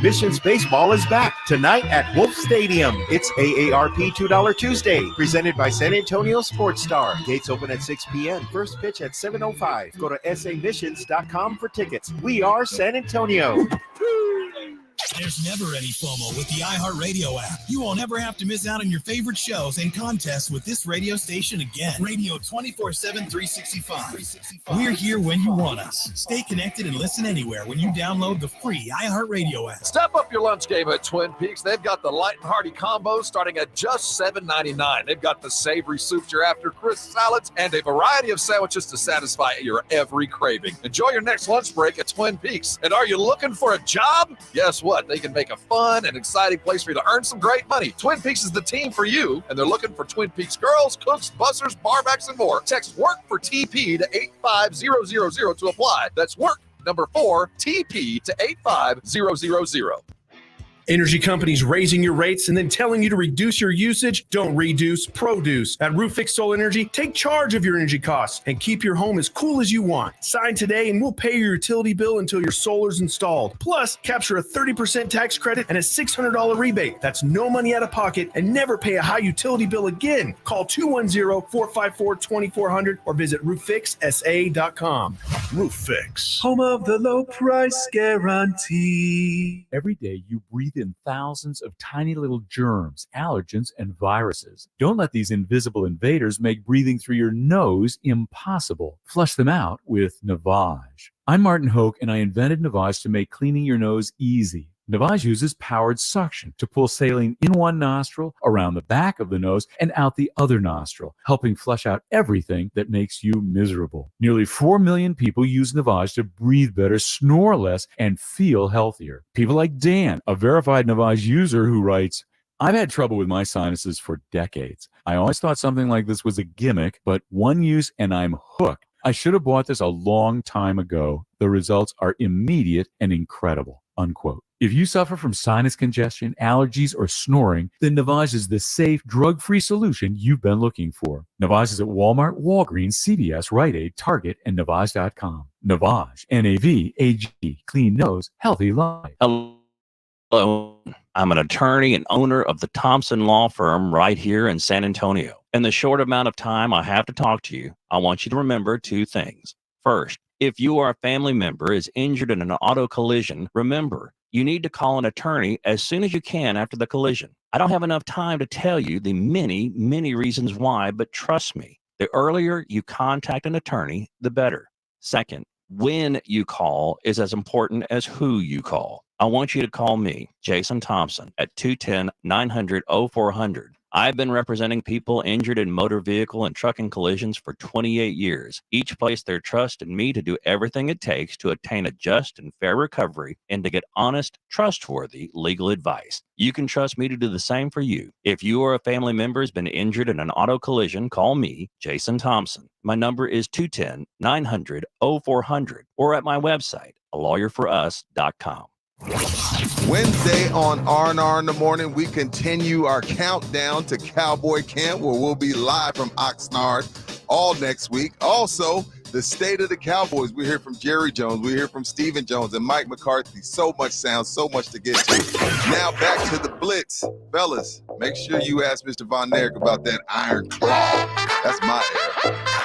Missions Baseball is back tonight at Wolf Stadium. It's AARP $2 Tuesday, presented by San Antonio Sports Star. Gates open at 6 p.m. First pitch at 7:05. Go to samissions.com for tickets. We are San Antonio. There's never any FOMO with the iHeartRadio app. You won't ever have to miss out on your favorite shows and contests with this radio station again. Radio 24/7, 365. We're here when you want us. Stay connected and listen anywhere when you download the free iHeartRadio app. Step up your lunch game at Twin Peaks. They've got the light and hearty combos starting at just $7.99. They've got the savory soups you're after, crisp salads, and a variety of sandwiches to satisfy your every craving. Enjoy your next lunch break at Twin Peaks. And are you looking for a job? Guess what? They can make a fun and exciting place for you to earn some great money. Twin Peaks is the team for you, and they're looking for Twin Peaks girls, cooks, bussers, barbacks, and more. Text WORK for TP to 85000 to apply. That's WORK, number 4, TP to 85000. Energy companies raising your rates and then telling you to reduce your usage? Don't reduce, produce. At Roof Fix Solar Energy, take charge of your energy costs and keep your home as cool as you want. Sign today and we'll pay your utility bill until your solar's installed. Plus, capture a 30% tax credit and a $600 rebate. That's no money out of pocket and never pay a high utility bill again. Call 210-454-2400 or visit rooffixsa.com. Roof Fix, home of the low price guarantee. Every day you breathe in thousands of tiny little germs, allergens, and viruses. Don't let these invisible invaders make breathing through your nose impossible. Flush them out with Navage. I'm Martin Hoke, and I invented Navage to make cleaning your nose easy. Navage uses powered suction to pull saline in one nostril, around the back of the nose, and out the other nostril, helping flush out everything that makes you miserable. Nearly 4 million people use Navage to breathe better, snore less, and feel healthier. People like Dan, a verified Navage user who writes, I've had trouble with my sinuses for decades. I always thought something like this was a gimmick, but one use and I'm hooked. I should have bought this a long time ago. The results are immediate and incredible. Unquote. If you suffer from sinus congestion, allergies, or snoring, then Navage is the safe, drug-free solution you've been looking for. Navage is at Walmart, Walgreens, CVS, Rite Aid, Target, and Navage.com. Navage, N-A-V-A-G, clean nose, healthy life. Hello, I'm an attorney and owner of the Thompson Law Firm right here in San Antonio. In the short amount of time I have to talk to you, I want you to remember two things. First, if you or a family member is injured in an auto collision, remember, you need to call an attorney as soon as you can after the collision. I don't have enough time to tell you the many, many reasons why, but trust me, the earlier you contact an attorney, the better. Second, when you call is as important as who you call. I want you to call me, Jason Thompson, at 210-900-0400. I've been representing people injured in motor vehicle and trucking collisions for 28 years. Each place their trust in me to do everything it takes to attain a just and fair recovery and to get honest, trustworthy legal advice. You can trust me to do the same for you. If you or a family member has been injured in an auto collision, call me, Jason Thompson. My number is 210-900-0400 or at my website, alawyerforus.com. Wednesday on R&R in the Morning, we continue our countdown to Cowboy Camp, where we'll be live from Oxnard all next week. Also, the state of the Cowboys. We hear from Jerry Jones, we hear from Stephen Jones and Mike McCarthy. So much sound, so much to get to. Now back to the Blitz. Fellas, make sure you ask Mr. Von Erich about that Iron Claw. That's my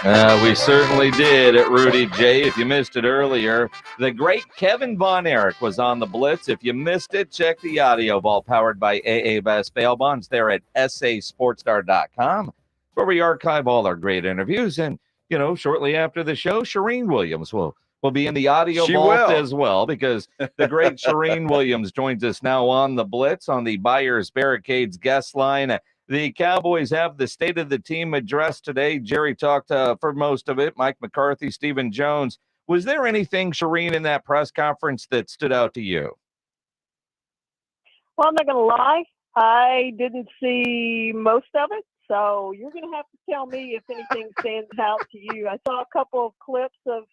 era. We certainly did at Rudy J. If you missed it earlier, the great Kevin Von Erich was on the Blitz. If you missed it, check the audio vault powered by AA Best Bail Bonds there at sasportstar.com, where we archive all our great interviews. And, you know, shortly after the show, Shireen Williams will be in the audio vault as well, because the great Shireen Williams joins us now on the Blitz on the Buyers Barricades guest line. The Cowboys have the state of the team address today. Jerry talked for most of it. Mike McCarthy, Stephen Jones. Was there anything, Shireen, in that press conference that stood out to you? Well, I'm not going to lie. I didn't see most of it. So you're going to have to tell me if anything stands out to you. I saw a couple of clips of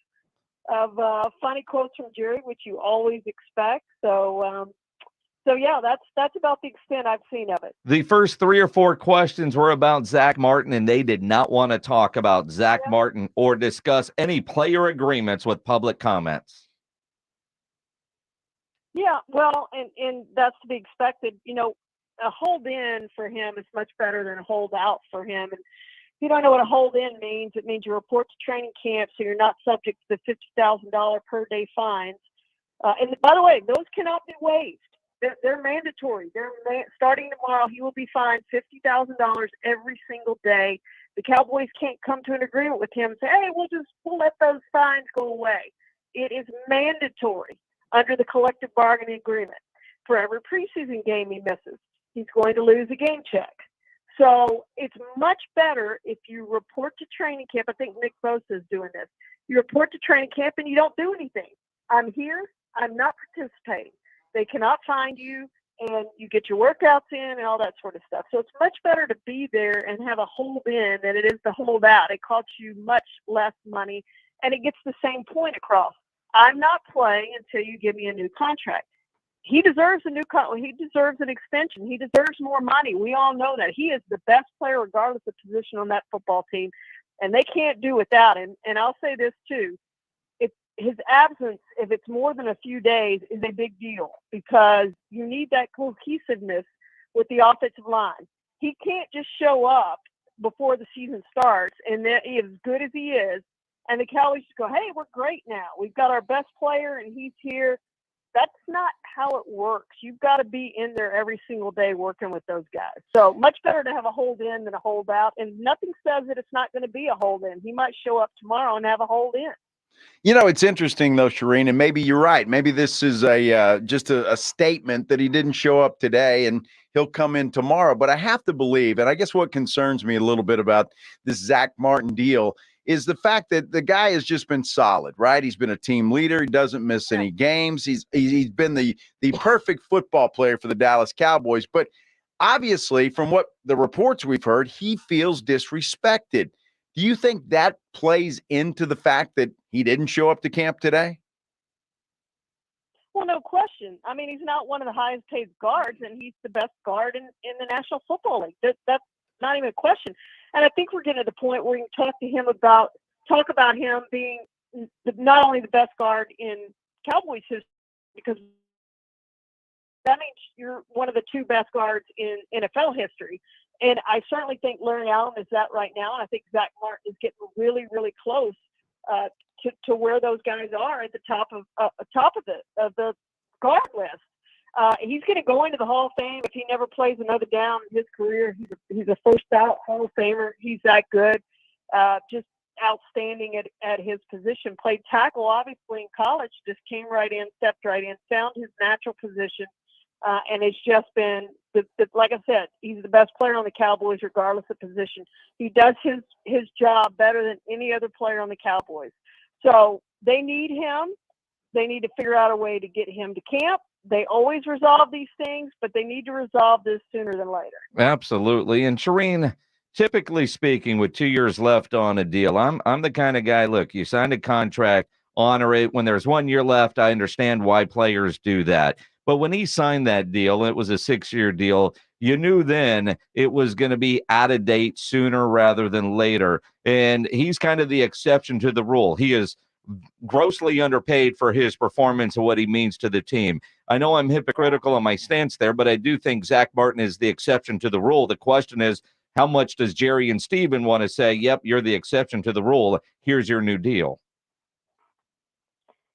funny quotes from Jerry, which you always expect. So yeah, that's about the extent I've seen of it. The first 3 or 4 questions were about Zach Martin, and they did not want to talk about Zach Martin or discuss any player agreements with public comments. Yeah, well, and that's to be expected. You know, a hold in for him is much better than a hold out for him. And if you don't know what a hold in means, it means you report to training camp so you're not subject to the $50,000 per day fines. And by the way, those cannot be waived. They're mandatory. Starting tomorrow, he will be fined $50,000 every single day. The Cowboys can't come to an agreement with him and say, hey, we'll let those fines go away. It is mandatory under the collective bargaining agreement. For every preseason game he misses, he's going to lose a game check. So it's much better if you report to training camp. I think Nick Bosa is doing this. You report to training camp and you don't do anything. I'm here. I'm not participating. They cannot find you, and you get your workouts in and all that sort of stuff. So it's much better to be there and have a hold in than it is to hold out. It costs you much less money, and it gets the same point across. I'm not playing until you give me a new contract. He deserves a new contract. He deserves an extension. He deserves more money. We all know that. He is the best player regardless of position on that football team, and they can't do without him. And I'll say this too. His absence, if it's more than a few days, is a big deal because you need that cohesiveness with the offensive line. He can't just show up before the season starts and then he is as good as he is, and the Cowboys just go, hey, we're great now. We've got our best player and he's here. That's not how it works. You've got to be in there every single day working with those guys. So much better to have a hold in than a hold out, and nothing says that it's not going to be a hold in. He might show up tomorrow and have a hold in. You know, it's interesting, though, Shireen, and maybe you're right. Maybe this is just a statement that he didn't show up today and he'll come in tomorrow. But I have to believe, and I guess what concerns me a little bit about this Zach Martin deal is the fact that the guy has just been solid, right? He's been a team leader. He doesn't miss any games. He's been the perfect football player for the Dallas Cowboys. But obviously, from what the reports we've heard, he feels disrespected. Do you think that plays into the fact that he didn't show up to camp today? Well, no question. I mean, he's not one of the highest paid guards, and he's the best guard in the National Football League. That's not even a question. And I think we're getting to the point where you can talk about him being not only the best guard in Cowboys history, because that means you're one of the 2 best guards in NFL history. And I certainly think Larry Allen is that right now. And I think Zach Martin is getting really, really close to where those guys are at the top of the guard list. He's going to go into the Hall of Fame if he never plays another down in his career. He's a first out Hall of Famer. He's that good. Just outstanding at his position. Played tackle, obviously, in college. Just came right in, stepped right in, found his natural position. And it's just been, like I said, he's the best player on the Cowboys regardless of position. He does his job better than any other player on the Cowboys. So they need him. They need to figure out a way to get him to camp. They always resolve these things, but they need to resolve this sooner than later. Absolutely. And Shireen, typically speaking, with 2 years left on a deal, I'm the kind of guy, look, you signed a contract, honor it. When there's 1 year left, I understand why players do that. But when he signed that deal, it was a 6-year deal. You knew then it was going to be out of date sooner rather than later. And he's kind of the exception to the rule. He is grossly underpaid for his performance and what he means to the team. I know I'm hypocritical on my stance there, but I do think Zach Martin is the exception to the rule. The question is, how much does Jerry and Steven want to say, yep, you're the exception to the rule. Here's your new deal.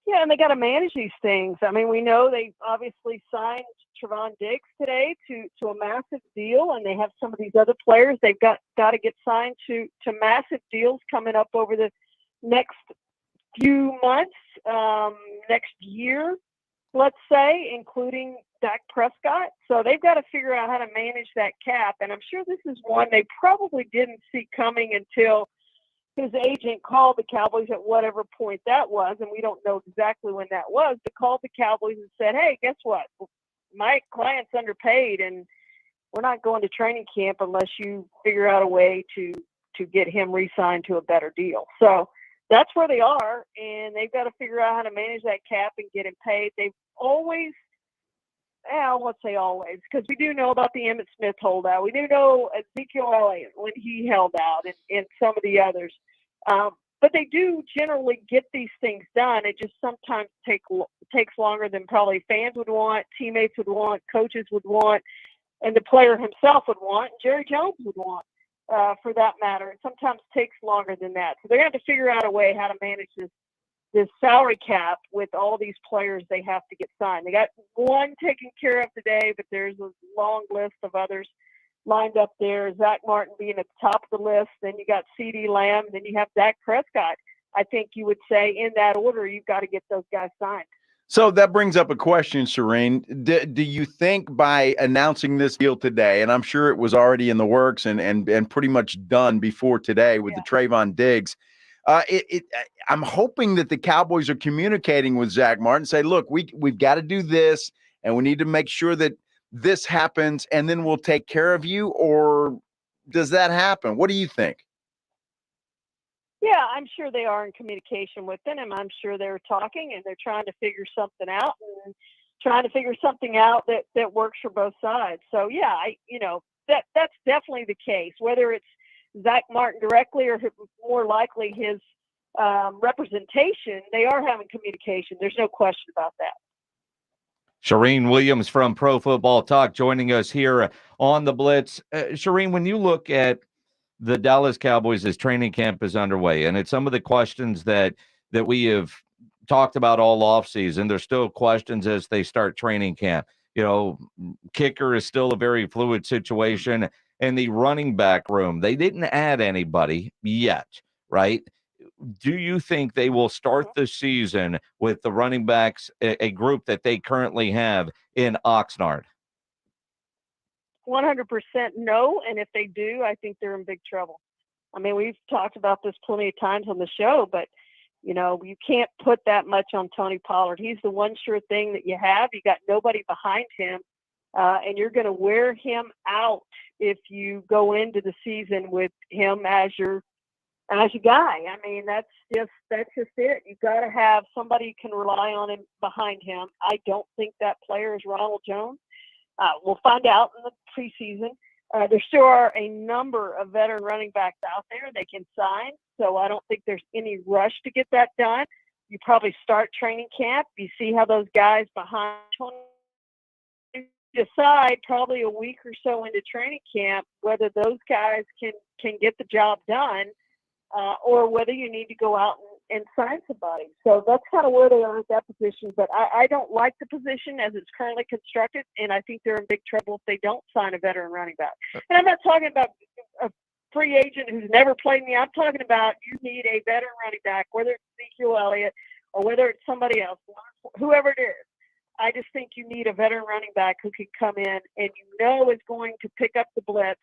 Yeah, and they got to manage these things. I mean, we know they obviously signed Trevon Diggs today to a massive deal, and they have some of these other players they've got to get signed to massive deals coming up over the next few months, next year, let's say, including Dak Prescott. So they've got to figure out how to manage that cap, and I'm sure this is one they probably didn't see coming until his agent called the Cowboys at whatever point that was, and we don't know exactly when that was, but called the Cowboys and said, hey, guess what? My client's underpaid, and we're not going to training camp unless you figure out a way to get him re-signed to a better deal. So that's where they are, and they've got to figure out how to manage that cap and get him paid. They've always, I won't say always, because we do know about the Emmitt Smith holdout. We do know Ezekiel Elliott when he held out, and some of the others. But they do generally get these things done. It just sometimes takes longer than probably fans would want, teammates would want, coaches would want, and the player himself would want, and Jerry Jones would want, for that matter. It sometimes takes longer than that. So they're going to have to figure out a way how to manage this salary cap with all these players they have to get signed. They got one taken care of today, but there's a long list of others lined up there. Zach Martin being at the top of the list. Then you got CeeDee Lamb. Then you have Dak Prescott. I think you would say in that order, you've got to get those guys signed. So that brings up a question, Shireen. Do you think by announcing this deal today, and I'm sure it was already in the works and pretty much done before today with the Trevon Diggs, I'm hoping that the Cowboys are communicating with Zach Martin, say, look, we've got to do this, and we need to make sure that this happens, and then we'll take care of you? Or does that happen? What do you think? Yeah, I'm sure they are in communication with them, and I'm sure they're talking, and they're trying to figure something out that works for both sides. So yeah, that's definitely the case. Whether it's Zach Martin directly or more likely his representation, they are having communication. There's no question about that. Shireen Williams from Pro Football Talk joining us here on the Blitz. Shireen, when you look at the Dallas Cowboys as training camp is underway, and it's some of the questions that we have talked about all offseason, there's still questions as they start training camp. Kicker is still a very fluid situation, and the running back room, they didn't add anybody yet, right? Do you think they will start the season with the running backs, a group that they currently have in Oxnard? 100% no, and if they do, I think they're in big trouble. I mean, we've talked about this plenty of times on the show, but you can't put that much on Tony Pollard. He's the one sure thing that you have. You got nobody behind him, and you're going to wear him out if you go into the season with him as your guy. I mean, that's just it. You've got to have somebody you can rely on him behind him. I don't think that player is Ronald Jones. We'll find out in the preseason. There still are a number of veteran running backs out there they can sign, so I don't think there's any rush to get that done. You probably start training camp. You see how those guys behind decide probably a week or so into training camp whether those guys can get the job done or whether you need to go out and sign somebody. So that's kind of where they are at that position. But I don't like the position as it's currently constructed, and I think they're in big trouble if they don't sign a veteran running back. And I'm not talking about a free agent who's never played me. I'm talking about you need a veteran running back, whether it's Ezekiel Elliott or whether it's somebody else, whoever it is. I just think you need a veteran running back who can come in and is going to pick up the blitz,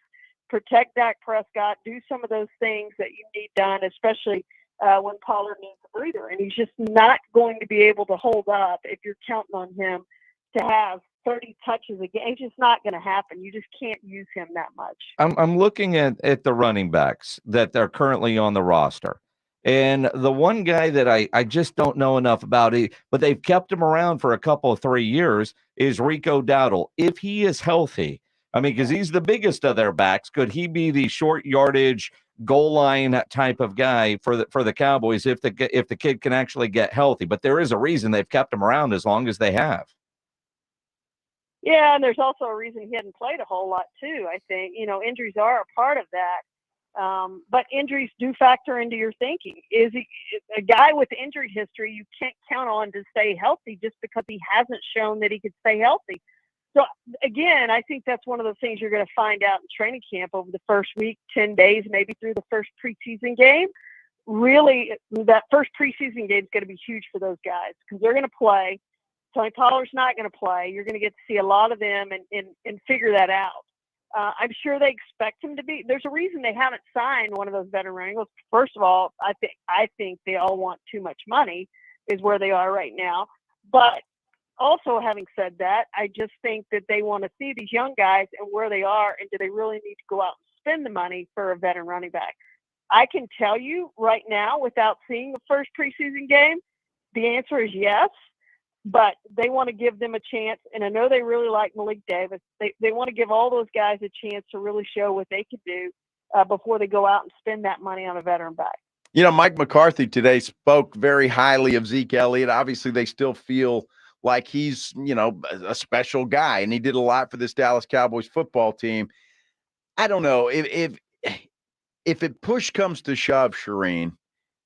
protect Dak Prescott, do some of those things that you need done, especially when Pollard needs a breather. And he's just not going to be able to hold up if you're counting on him to have 30 touches a game. It's just not going to happen. You just can't use him that much. I'm looking at the running backs that they're currently on the roster. And the one guy that I just don't know enough about, but they've kept him around for a couple of 3 years, is Rico Dowdle. If he is healthy, I mean, because he's the biggest of their backs, could he be the short yardage goal line type of guy for the Cowboys if the kid can actually get healthy? But there is a reason they've kept him around as long as they have. Yeah, and there's also a reason he hadn't played a whole lot too. I think injuries are a part of that. But injuries do factor into your thinking. Is he a guy with injury history? You can't count on to stay healthy just because he hasn't shown that he could stay healthy. So again, I think that's one of the things you're going to find out in training camp over the first week, 10 days, maybe through the first preseason game. Really, that first preseason game is going to be huge for those guys because they're going to play. Tony Pollard's not going to play. You're going to get to see a lot of them and figure that out. I'm sure they expect him to be. There's a reason they haven't signed one of those veteran running backs. First of all, I think they all want too much money is where they are right now. But also, having said that, I just think that they want to see these young guys and where they are, and do they really need to go out and spend the money for a veteran running back? I can tell you right now, without seeing the first preseason game, the answer is yes. But they want to give them a chance, and I know they really like Malik Davis. They want to give all those guys a chance to really show what they can do before they go out and spend that money on a veteran back. Mike McCarthy today spoke very highly of Zeke Elliott. Obviously, they still feel like he's, a special guy, and he did a lot for this Dallas Cowboys football team. I don't know if it push comes to shove, Shireen,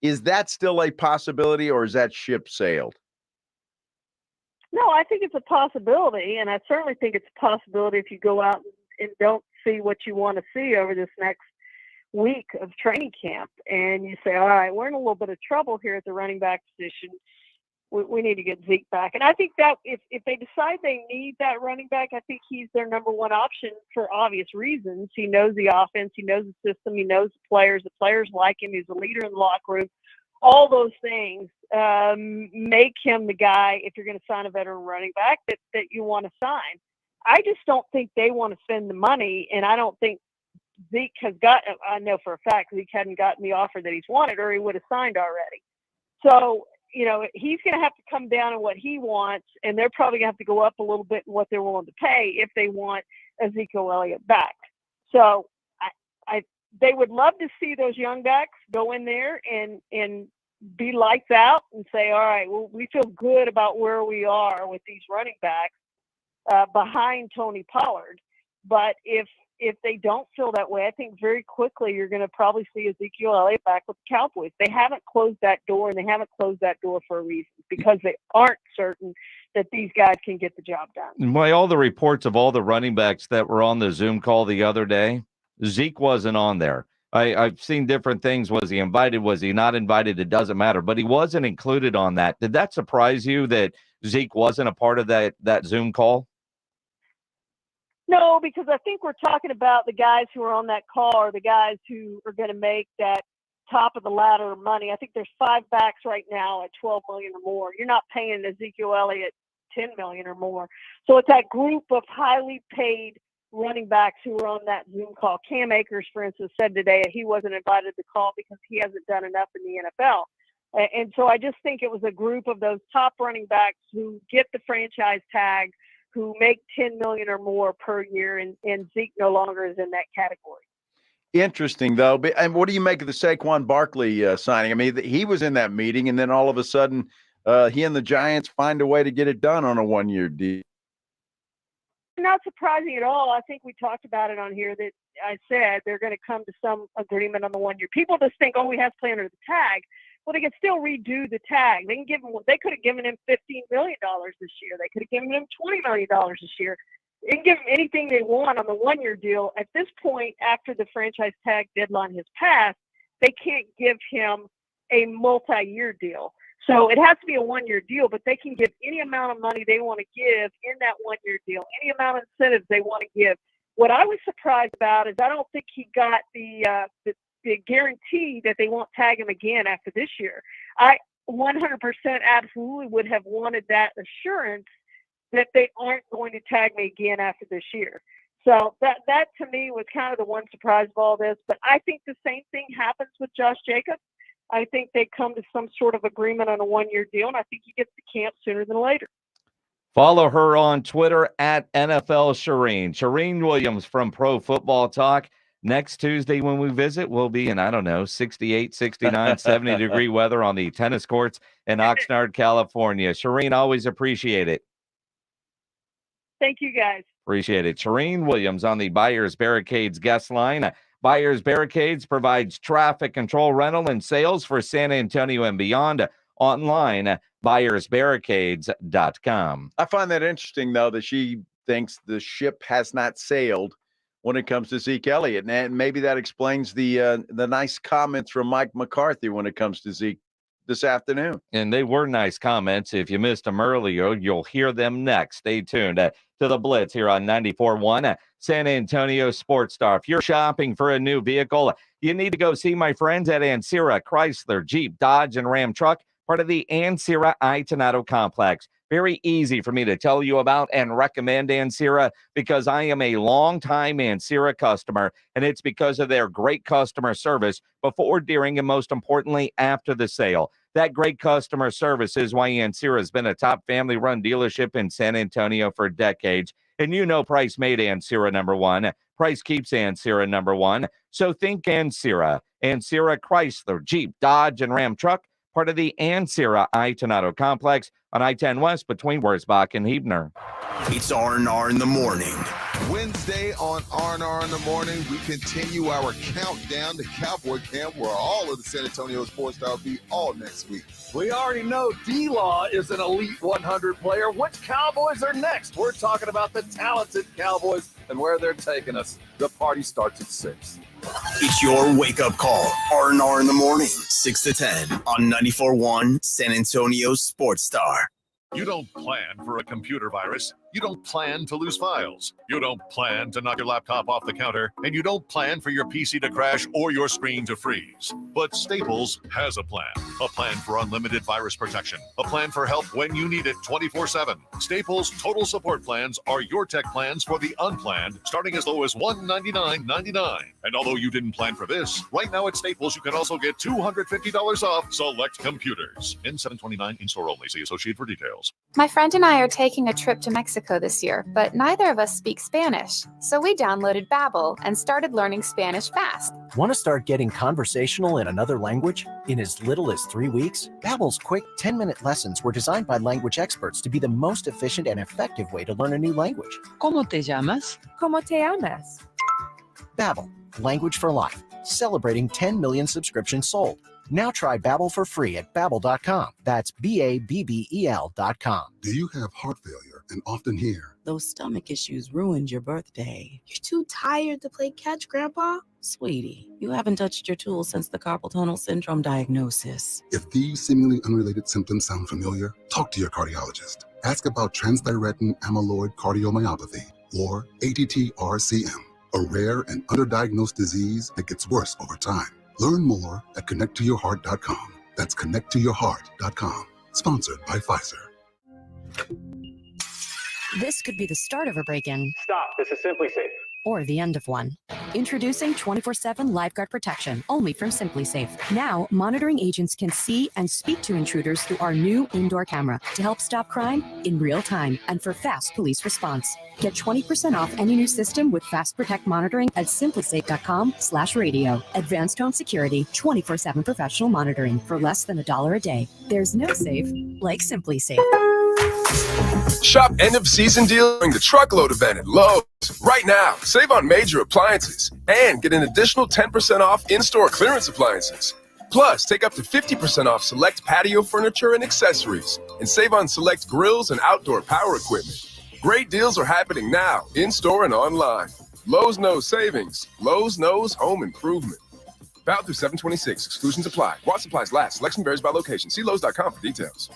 is that still a possibility, or is that ship sailed? No, I think it's a possibility, and I certainly think it's a possibility if you go out and don't see what you want to see over this next week of training camp, and you say, all right, we're in a little bit of trouble here at the running back position. We need to get Zeke back. And I think that if they decide they need that running back, I think he's their number one option for obvious reasons. He knows the offense. He knows the system. He knows the players. The players like him. He's a leader in the locker room. All those things make him the guy, if you're going to sign a veteran running back, that you want to sign. I just don't think they want to spend the money, and I don't think Zeke has gotten – I know for a fact Zeke hadn't gotten the offer that he's wanted, or he would have signed already. So, he's going to have to come down on what he wants, and they're probably going to have to go up a little bit in what they're willing to pay if they want Ezekiel Elliott back. So they would love to see those young backs go in there and be lights out and say, all right, well, we feel good about where we are with these running backs behind Tony Pollard. But if they don't feel that way, I think very quickly you're going to probably see Ezekiel Elliott back with the Cowboys. They haven't closed that door, and they haven't closed that door for a reason, because they aren't certain that these guys can get the job done. And by all the reports of all the running backs that were on the Zoom call the other day, Zeke wasn't on there. I've seen different things. Was he invited? Was he not invited? It doesn't matter. But he wasn't included on that. Did that surprise you that Zeke wasn't a part of that Zoom call? No, because I think we're talking about the guys who are on that call are the guys who are going to make that top of the ladder money. I think there's 5 backs right now at $12 million or more. You're not paying Ezekiel Elliott $10 million or more. So it's that group of highly paid running backs who were on that Zoom call. Cam Akers, for instance, said today he wasn't invited to the call because he hasn't done enough in the NFL. And so I just think it was a group of those top running backs who get the franchise tag, who make $10 million or more per year, and Zeke no longer is in that category. Interesting, though. And what do you make of the Saquon Barkley signing? I mean, he was in that meeting, and then all of a sudden, he and the Giants find a way to get it done on a one-year deal. Not surprising at all. I think we talked about it on here that I said they're going to come to some agreement on the 1 year. People just think, we have to play under the tag. Well, they can still redo the tag. They could have given him $15 million this year. They could have given him $20 million this year. They can give him anything they want on the 1 year deal. At this point, after the franchise tag deadline has passed, they can't give him a multi-year deal. So it has to be a 1 year deal, but they can give any amount of money they want to give in that 1 year deal, any amount of incentives they want to give. What I was surprised about is I don't think he got the guarantee that they won't tag him again after this year. I 100% absolutely would have wanted that assurance that they aren't going to tag me again after this year. So that to me was kind of the one surprise of all this. But I think the same thing happens with Josh Jacobs. I think they come to some sort of agreement on a 1 year deal, and I think he gets to camp sooner than later. Follow her on Twitter at NFL Shireen. Shireen Williams from Pro Football Talk. Next Tuesday when we visit, we'll be in, 68, 69, 70-degree weather on the tennis courts in Oxnard, California. Shireen, always appreciate it. Thank you, guys. Appreciate it. Shireen Williams on the Buyers Barricades guest line. Buyers Barricades provides traffic control, rental, and sales for San Antonio and beyond. Online, buyersbarricades.com. I find that interesting, though, that she thinks the ship has not sailed when it comes to Zeke Elliott. And maybe that explains the nice comments from Mike McCarthy when it comes to Zeke this afternoon. And they were nice comments. If you missed them earlier, you'll hear them next. Stay tuned to the Blitz here on 94.1 San Antonio Sports Star. If you're shopping for a new vehicle, you need to go see my friends at Ancira Chrysler, Jeep, Dodge, and Ram Truck, part of the Ancira Itonado complex. Very easy for me to tell you about and recommend Ancira because I am a longtime Ancira customer, and it's because of their great customer service before, during, and most importantly, after the sale. That great customer service is why Ancira has been a top family-run dealership in San Antonio for decades. And Price made Ancira number one. Price keeps Ancira number one. So think Ancira. Ancira Chrysler, Jeep, Dodge, and Ram Truck, part of the Ancira Itonado complex on I-10 West between Wurzbach and Huebner. It's R&R in the morning. Wednesday on R&R in the morning, we continue our countdown to Cowboy Camp, where all of the San Antonio Sports Star will be all next week. We already know D-Law is an Elite 100 player. Which Cowboys are next? We're talking about the talented Cowboys and where they're taking us. The party starts at 6. It's your wake-up call. R&R in the morning, 6 to 10 on 94.1 San Antonio Sports Star. You don't plan for a computer virus. You don't plan to lose files. You don't plan to knock your laptop off the counter. And you don't plan for your PC to crash or your screen to freeze. But Staples has a plan. A plan for unlimited virus protection. A plan for help when you need it 24/7. Staples Total Support Plans are your tech plans for the unplanned, starting as low as $199.99. And although you didn't plan for this, right now at Staples you can also get $250 off select computers. N729 in-store only. See associate for details. My friend and I are taking a trip to Mexico this year, but neither of us speak Spanish. So we downloaded Babbel and started learning Spanish fast. Want to start getting conversational in another language? In as little as 3 weeks, Babbel's quick 10-minute lessons were designed by language experts to be the most efficient and effective way to learn a new language. ¿Cómo te llamas? ¿Cómo te llamas? Babbel, language for life, celebrating 10 million subscriptions sold. Now try Babbel for free at Babbel.com. That's Babbel.com. Do you have heart failure and often hear, "Those stomach issues ruined your birthday"? "You're too tired to play catch, Grandpa." Sweetie, you haven't touched your tools since the carpal tunnel syndrome diagnosis. If these seemingly unrelated symptoms sound familiar, talk to your cardiologist. Ask about transthyretin amyloid cardiomyopathy, or ATTR-CM, a rare and underdiagnosed disease that gets worse over time. Learn more at connecttoyourheart.com. That's connecttoyourheart.com. Sponsored by Pfizer. This could be the start of a break-in. Stop. This is Simply Safe. or the end of one. Introducing 24/7 Lifeguard Protection, only from SimpliSafe. Now, monitoring agents can see and speak to intruders through our new indoor camera to help stop crime in real time and for fast police response. Get 20% off any new system with Fast Protect monitoring at simplisafe.com/radio. Advanced home security, 24/7 professional monitoring for less than $1 a day. There's no safe like SimpliSafe. Shop end of season deal during the truckload event at Lowe's. Right now, save on major appliances and get an additional 10% off in-store clearance appliances. Plus, take up to 50% off select patio furniture and accessories, and save on select grills and outdoor power equipment. Great deals are happening now, in-store and online. Lowe's knows savings. Lowe's knows home improvement. Valid through 7/26. Exclusions apply. While supplies last. Selection varies by location. See Lowe's.com for details.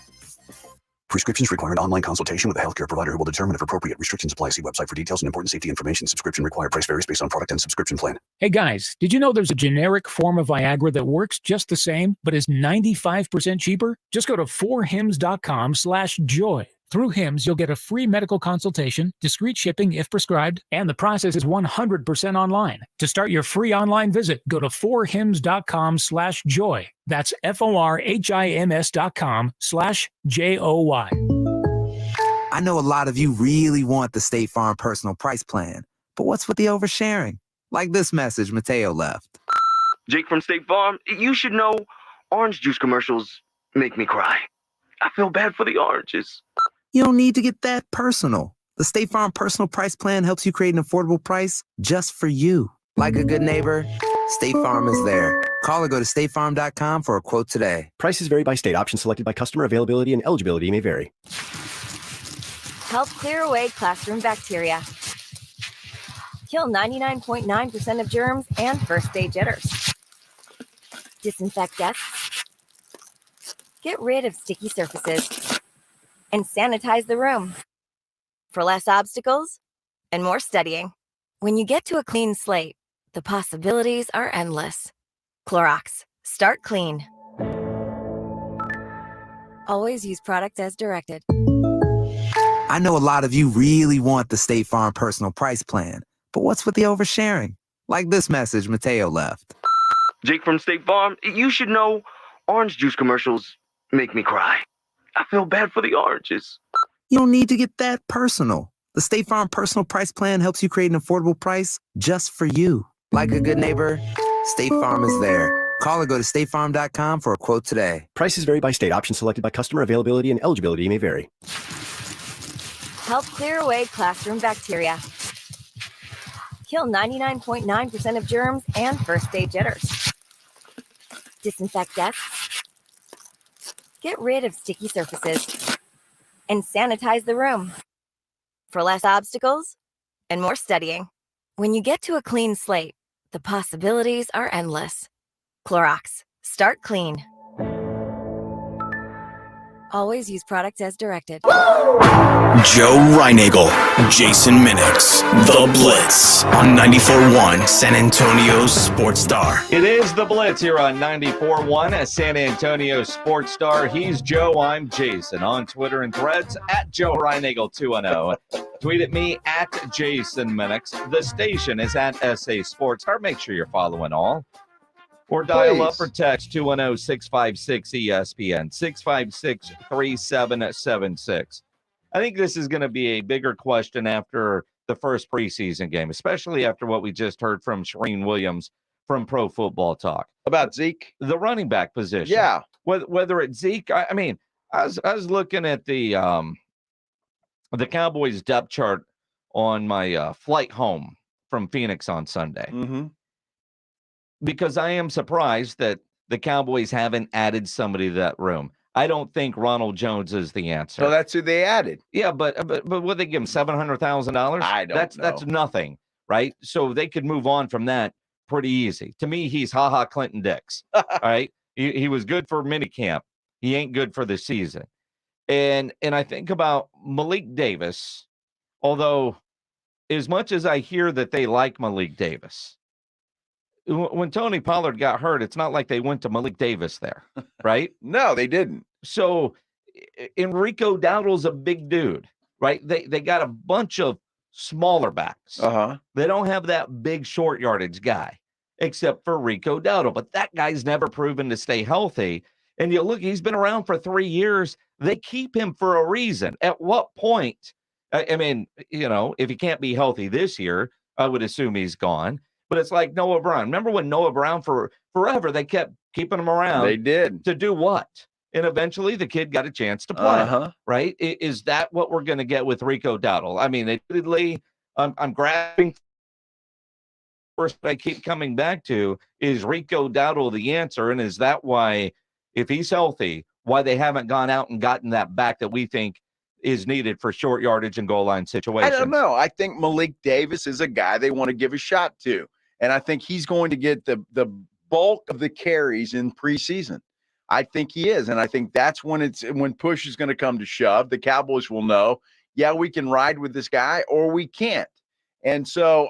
Prescriptions require an online consultation with a healthcare provider who will determine if appropriate. Restrictions apply. See website for details and important safety information. Subscription required. Price varies based on product and subscription plan. Hey guys, did you know there's a generic form of Viagra that works just the same, but is 95% cheaper? Just go to 4hims.com/joy. Through Hims, you'll get a free medical consultation, discreet shipping if prescribed, and the process is 100% online. To start your free online visit, go to 4hims.com/joy. That's FORHIMS.com/JOY. I know a lot of you really want the State Farm personal price plan, but what's with the oversharing? Like this message Mateo left. Jake from State Farm, you should know orange juice commercials make me cry. I feel bad for the oranges. You don't need to get that personal. The State Farm personal price plan helps you create an affordable price just for you. Like a good neighbor, State Farm is there. Call or go to statefarm.com for a quote today. Prices vary by state. Options selected by customer. Availability and eligibility may vary. Help clear away classroom bacteria. Kill 99.9% of germs and first-day jitters. Disinfect desks. Get rid of sticky surfaces. And sanitize the room. For less obstacles and more studying. When you get to a clean slate, the possibilities are endless. Clorox. Start clean. Always use product as directed. I know a lot of you really want the State Farm personal price plan, but what's with the oversharing? Like this message Mateo left. Jake from State Farm, you should know orange juice commercials make me cry. I feel bad for the oranges. You don't need to get that personal. The State Farm personal price plan helps you create an affordable price just for you. Like a good neighbor, State Farm is there. Call or go to statefarm.com for a quote today. Prices vary by state. Options selected by customer. Availability and eligibility may vary. Help clear away classroom bacteria. Kill 99.9% of germs and first-day jitters. Disinfect desks. Get rid of sticky surfaces. And sanitize the room. For less obstacles and more studying. When you get to a clean slate, the possibilities are endless. Clorox. Start clean. Always use products as directed. Joe Reinagel, Jason Minix, The Blitz on 94.1 San Antonio Sports Star. It is The Blitz here on 94.1 at San Antonio Sports Star. He's Joe, I'm Jason. On Twitter and Threads, at Joe Reinagel 210. Tweet at me, at Jason Minix. The station is at SA Sports Star. Make sure you're following all. Or dial up or text 210-656-ESPN, 656-3776. I think this is going to be a bigger question after the first preseason game, especially after what we just heard from Shereen Williams from Pro Football Talk. About Zeke? The running back position. Yeah. Whether it's Zeke, I mean, I was looking at the Cowboys depth chart on my flight home from Phoenix on Sunday. Mm-hmm. Because I am surprised that the Cowboys haven't added somebody to that room. I don't think Ronald Jones is the answer. So that's who they added. Yeah, but what they give him, $700,000? I don't know. That's nothing, right? So they could move on from that pretty easy. To me, he's Ha-Ha Clinton Dix. All right, he was good for minicamp. He ain't good for the season. And I think about Malik Davis. Although, as much as I hear that they like Malik Davis. When Tony Pollard got hurt, it's not like they went to Malik Davis there, right? No, they didn't. So Enrico Dowdle's a big dude, right? They got a bunch of smaller backs. They don't have that big short yardage guy, except for Rico Dowdle. But that guy's never proven to stay healthy. And you look, he's been around for 3 years. They keep him for a reason. At what point? I mean, if he can't be healthy this year, I would assume he's gone. But it's like Noah Brown. Remember when Noah Brown forever, they kept keeping him around. They did. To do what? And eventually the kid got a chance to play, right? Is that what we're going to get with Rico Dowdle? I mean, admittedly, I'm grasping. First, I keep coming back to, is Rico Dowdle the answer? And is that why, if he's healthy, why they haven't gone out and gotten that back that we think is needed for short yardage and goal line situations? I don't know. I think Malik Davis is a guy they want to give a shot to. And I think he's going to get the bulk of the carries in preseason. I think he is. And I think that's when push is going to come to shove. The Cowboys will know, yeah, we can ride with this guy or we can't. And so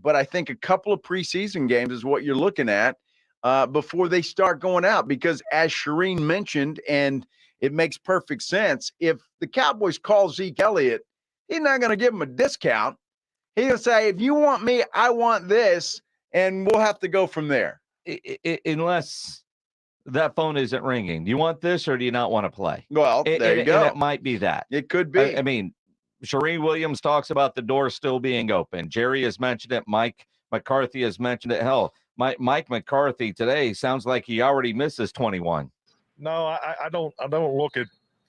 but I think a couple of preseason games is what you're looking at before they start going out. Because as Shireen mentioned, and it makes perfect sense, if the Cowboys call Zeke Elliott, he's not going to give him a discount. He'll say, if you want me, I want this, and we'll have to go from there. Unless that phone isn't ringing. Do you want this or do you not want to play? Well, there you go. And it might be that. It could be. I mean, Shereen Williams talks about the door still being open. Jerry has mentioned it. Mike McCarthy has mentioned it. Hell, Mike McCarthy today sounds like he already misses 21. No, I don't look at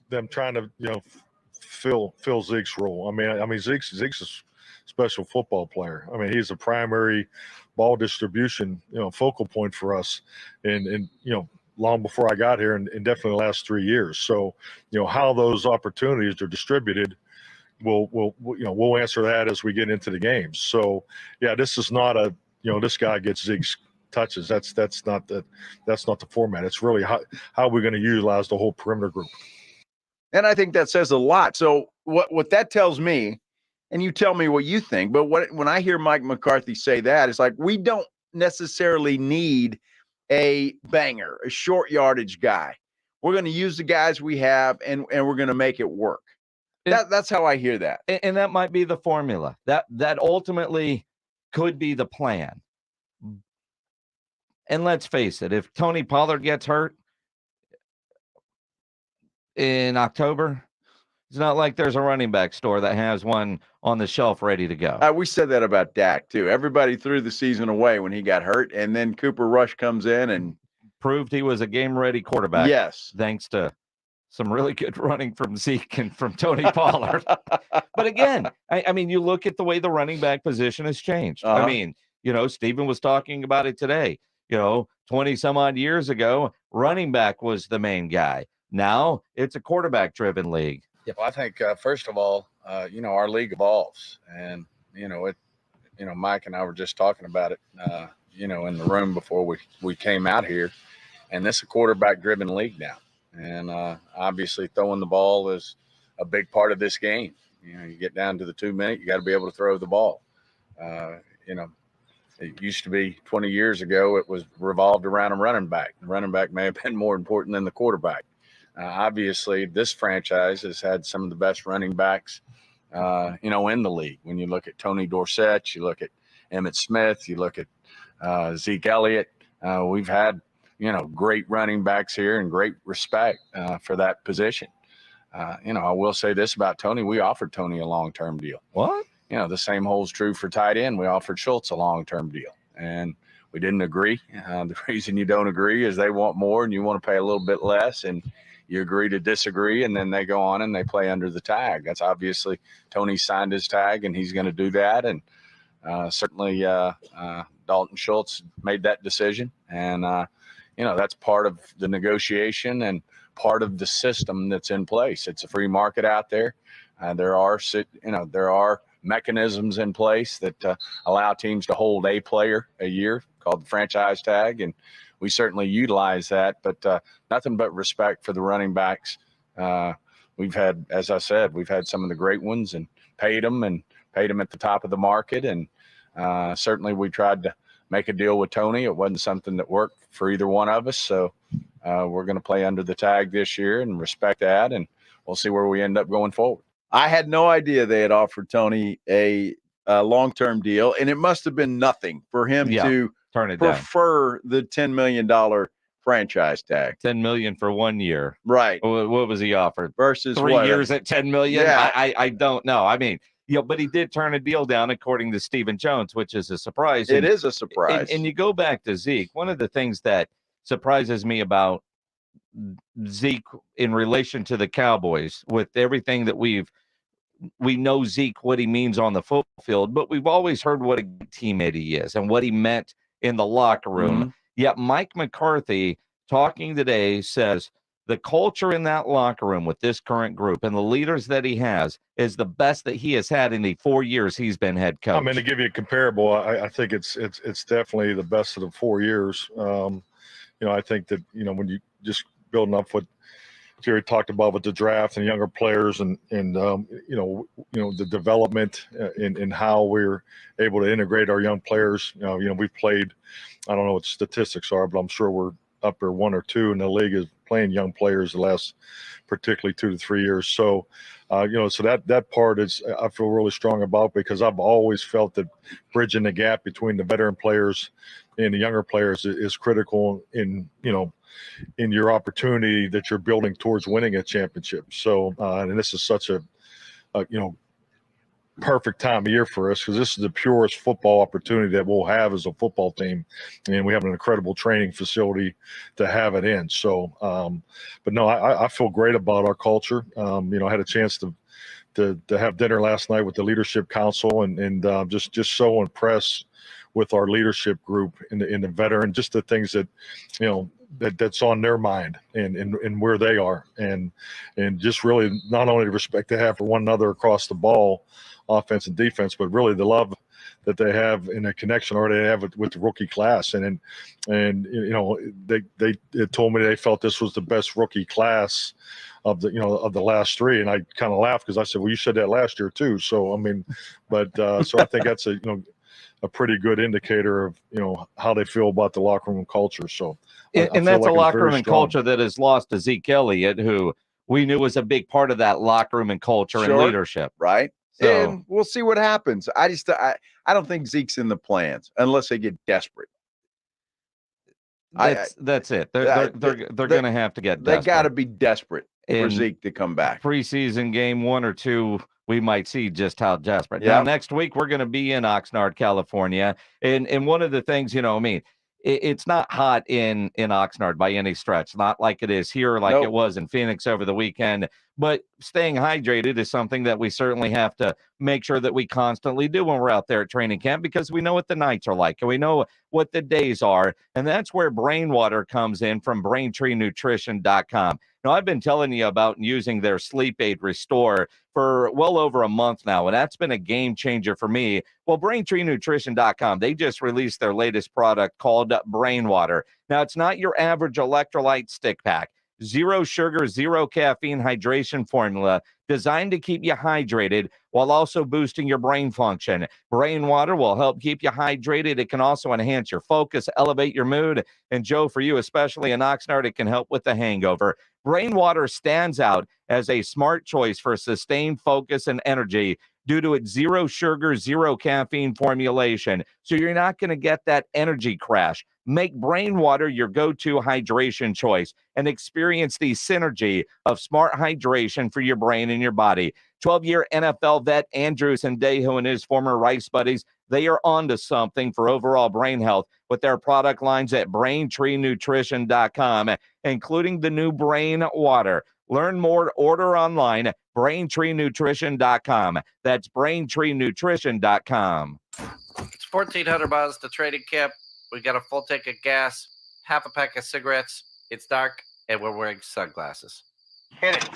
them trying to, fill Zeke's role. I mean Zeke's a special football player. I mean, he's a primary ball distribution, focal point for us, and long before I got here, and definitely the last 3 years. So, how those opportunities are distributed, we'll answer that as we get into the games. So, yeah, this is not a this guy gets Zeke's touches. That's not the format. It's really how we're going to utilize the whole perimeter group. And I think that says a lot. So what that tells me, and you tell me what you think, but when I hear Mike McCarthy say that, it's like we don't necessarily need a banger, a short yardage guy. We're going to use the guys we have, and we're going to make it work. That's how I hear that. And that might be the formula. That ultimately could be the plan. And let's face it, if Tony Pollard gets hurt in October, it's not like there's a running back store that has one on the shelf ready to go. We said that about Dak, too. Everybody threw the season away when he got hurt, and then Cooper Rush comes in and proved he was a game-ready quarterback. Yes. Thanks to some really good running from Zeke and from Tony Pollard. But again, I mean, you look at the way the running back position has changed. I mean, Stephen was talking about it today. 20 some odd years ago, running back was the main guy. Now it's a quarterback driven league. Yeah, well, I think first of all, our league evolves, and Mike and I were just talking about it, in the room before we came out here, and this is a quarterback driven league now, and obviously throwing the ball is a big part of this game. You get down to the 2 minute, you got to be able to throw the ball. It used to be 20 years ago, it was revolved around a running back. The running back may have been more important than the quarterback. Obviously, this franchise has had some of the best running backs, in the league. When you look at Tony Dorsett, you look at Emmitt Smith, you look at Zeke Elliott. We've had, great running backs here and great respect for that position. I will say this about Tony. We offered Tony a long-term deal. What? The same holds true for tight end. We offered Schultz a long-term deal, and we didn't agree. The reason you don't agree is they want more, and you want to pay a little bit less, and you agree to disagree, and then they go on and they play under the tag. That's obviously Tony signed his tag, and he's going to do that. And certainly Dalton Schultz made that decision, and that's part of the negotiation and part of the system that's in place. It's a free market out there. There are mechanisms in place that allow teams to hold a player a year called the franchise tag, and we certainly utilize that, but nothing but respect for the running backs. We've had, as I said, we've had some of the great ones and paid them at the top of the market, and certainly we tried to make a deal with Tony. It wasn't something that worked for either one of us, so we're going to play under the tag this year and respect that, and we'll see where we end up going forward. I had no idea they had offered Tony a long-term deal, and it must have been nothing for him to turn it down. prefer the $10 million franchise tag. $10 million for 1 year. Right. What was he offered? Versus 3 what? years at $10 million? Yeah. I don't know. I mean, but he did turn a deal down, according to Stephen Jones, which is a surprise. It is a surprise. And you go back to Zeke. One of the things that surprises me about Zeke in relation to the Cowboys, with everything that we know Zeke, what he means on the football field, but we've always heard what a teammate he is and what he meant in the locker room. Mm-hmm. Yet Mike McCarthy, talking today, says the culture in that locker room with this current group and the leaders that he has is the best that he has had in the 4 years he's been head coach. I mean, to give you a comparable, I think it's definitely the best of the 4 years. I think that, when you just building up what Jerry talked about with the draft and younger players and the development in how we're able to integrate our young players. We've played, I don't know what the statistics are, but I'm sure we're up there 1 or 2 in the league is playing young players the last particularly 2 to 3 years. So, so that part is, I feel really strong about, because I've always felt that bridging the gap between the veteran players and the younger players is critical in your opportunity that you're building towards winning a championship. So, and this is such a perfect time of year for us, because this is the purest football opportunity that we'll have as a football team, and we have an incredible training facility to have it in. So, but no, I feel great about our culture. I had a chance to have dinner last night with the leadership council, and just so impressed with our leadership group in the veteran, just the things that that's on their mind and where they are, and just really not only the respect they have for one another across the ball, offense and defense, but really the love that they have in a connection or they have with the rookie class. And they told me they felt this was the best rookie class of the last 3. And I kind of laughed, because I said, well, you said that last year too. So, I mean, but so I think that's a pretty good indicator of, how they feel about the locker room culture. So, and that's a locker room and culture that has lost to Zeke Elliott, who we knew was a big part of that locker room and culture and leadership. Right. So, and we'll see what happens. I don't think Zeke's in the plans unless they get desperate. That's it. They're going to have to get desperate. They got to be desperate for Zeke to come back. Preseason game 1 or 2, we might see just how desperate. Yep. Now, next week, we're going to be in Oxnard, California. And one of the things, it's not hot in Oxnard by any stretch, not like it is here, like it was in Phoenix over the weekend. But staying hydrated is something that we certainly have to make sure that we constantly do when we're out there at training camp, because we know what the nights are like and we know what the days are. And that's where Brain Water comes in from BraintreeNutrition.com. Now, I've been telling you about using their Sleep Aid Restore for well over a month now, and that's been a game changer for me. Well, BraintreeNutrition.com, they just released their latest product called Brain Water. Now, it's not your average electrolyte stick pack. 0 sugar, 0 caffeine hydration formula designed to keep you hydrated while also boosting your brain function. Brain Water will help keep you hydrated. It can also enhance your focus, elevate your mood. And Joe, for you, especially in Oxnard, it can help with the hangover. Brain Water stands out as a smart choice for sustained focus and energy due to its 0 sugar, 0 caffeine formulation. So you're not going to get that energy crash. Make Brain Water your go-to hydration choice and experience the synergy of smart hydration for your brain and your body. 12-year NFL vet Andrew Sandejo and his former Rice buddies, they are onto something for overall brain health with their product lines at BrainTreeNutrition.com, including the new Brain Water. Learn more, order online at BrainTreeNutrition.com. That's BrainTreeNutrition.com. It's 1,400 miles to training camp. We got a full tank of gas, half a pack of cigarettes. It's dark, and we're wearing sunglasses. Hit it.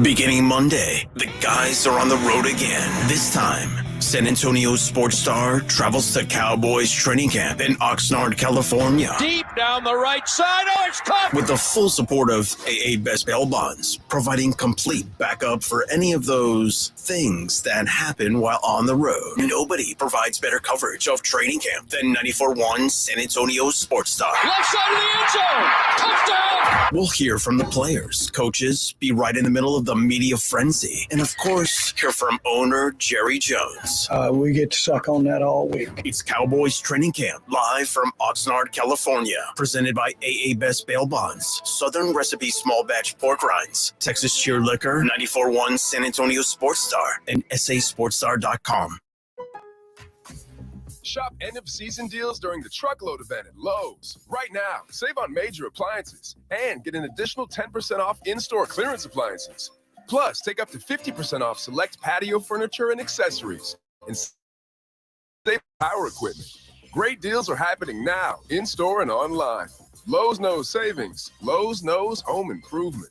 Beginning Monday, the guys are on the road again. This time, San Antonio sports star travels to Cowboys training camp in Oxnard, California. Deep down the right side. Oh, it's caught. With the full support of AA Best Bail Bonds, providing complete backup for any of those things that happen while on the road. Nobody provides better coverage of training camp than 94.1 San Antonio sports star. Left side of the end zone. Touchdown. We'll hear from the players, coaches, be right in the middle of the media frenzy, and of course, hear from owner Jerry Jones. We get to suck on that all week. It's Cowboys Training Camp, live from Oxnard, California. Presented by AA Best Bail Bonds, Southern Recipe Small Batch Pork Rinds, Texas Cheer Liquor, 94.1 San Antonio Sports Star, and sasportstar.com. Shop end-of-season deals during the truckload event at Lowe's. Right now, save on major appliances and get an additional 10% off in-store clearance appliances. Plus, take up to 50% off select patio furniture and accessories. And save power equipment. Great deals are happening now, in-store and online. Lowe's knows savings. Lowe's knows home improvement.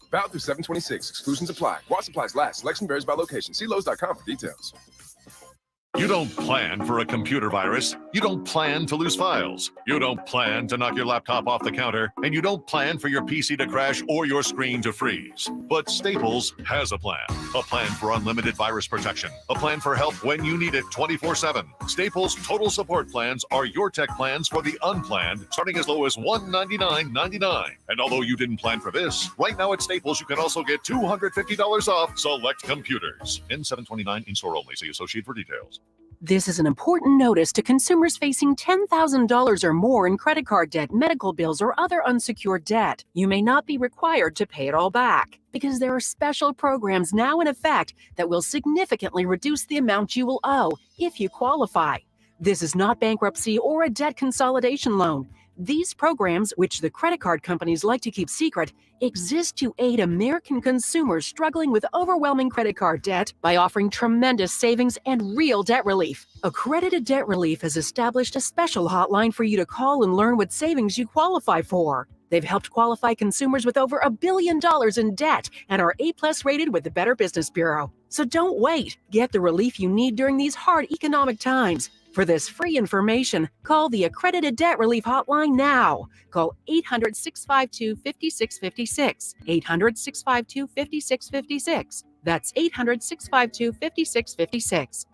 Valid through 7/26. Exclusions apply. While supplies last. Selection varies by location. See Lowe's.com for details. You don't plan for a computer virus. You don't plan to lose files. You don't plan to knock your laptop off the counter. And you don't plan for your PC to crash or your screen to freeze. But Staples has a plan. A plan for unlimited virus protection. A plan for help when you need it 24/7. Staples Total Support Plans are your tech plans for the unplanned, starting as low as $199.99. And although you didn't plan for this, right now at Staples, you can also get $250 off select computers. N729 in-store only. See associate for details. This is an important notice to consumers facing $10,000 or more in credit card debt, medical bills, or other unsecured debt. You may not be required to pay it all back because there are special programs now in effect that will significantly reduce the amount you will owe if you qualify. This is not bankruptcy or a debt consolidation loan. These programs, which the credit card companies like to keep secret, exist to aid American consumers struggling with overwhelming credit card debt by offering tremendous savings and real debt relief. Accredited Debt Relief has established a special hotline for you to call and learn what savings you qualify for. They've helped qualify consumers with over $1 billion in debt and are A+ rated with the Better Business Bureau. So don't wait. Get the relief you need during these hard economic times. For this free information, call the Accredited Debt Relief Hotline now. Call 800-652-5656. 800-652-5656. That's 800-652-5656.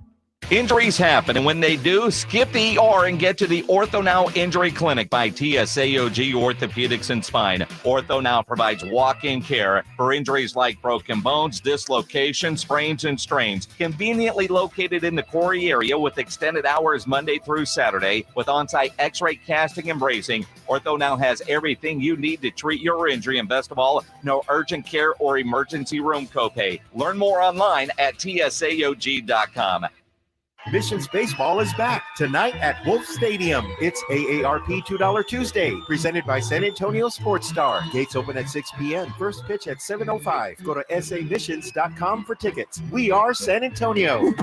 Injuries happen, and when they do, skip the ER and get to the Ortho Now Injury Clinic by TSAOG Orthopedics and Spine. Ortho Now provides walk-in care for injuries like broken bones, dislocations, sprains, and strains. Conveniently located in the Quarry area with extended hours Monday through Saturday with on-site x-ray casting and bracing, Ortho Now has everything you need to treat your injury, and best of all, no urgent care or emergency room copay. Learn more online at tsaog.com. Missions Baseball is back tonight at Wolf Stadium. It's AARP $2 Tuesday, presented by San Antonio Sports Star. Gates open at 6 p.m. First pitch at 7:05. Go to samissions.com for tickets. We are San Antonio.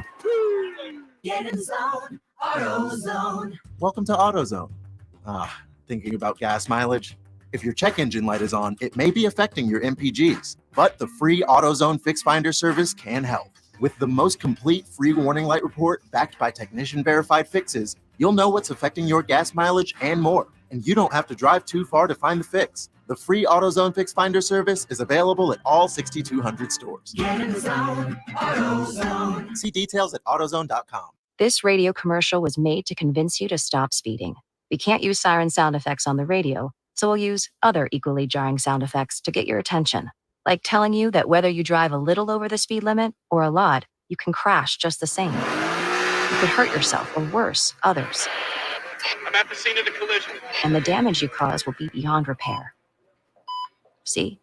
Get in zone, AutoZone. Welcome to AutoZone. Thinking about gas mileage? If your check engine light is on, it may be affecting your MPGs, but the free AutoZone Fix Finder service can help. With the most complete free warning light report backed by technician-verified fixes, you'll know what's affecting your gas mileage and more, and you don't have to drive too far to find the fix. The free AutoZone Fix Finder service is available at all 6,200 stores. Get in the zone, AutoZone. See details at AutoZone.com. This radio commercial was made to convince you to stop speeding. We can't use siren sound effects on the radio, so we'll use other equally jarring sound effects to get your attention. Like telling you that whether you drive a little over the speed limit or a lot, you can crash just the same. You could hurt yourself or worse, others. I'm at the scene of the collision. And the damage you cause will be beyond repair. See,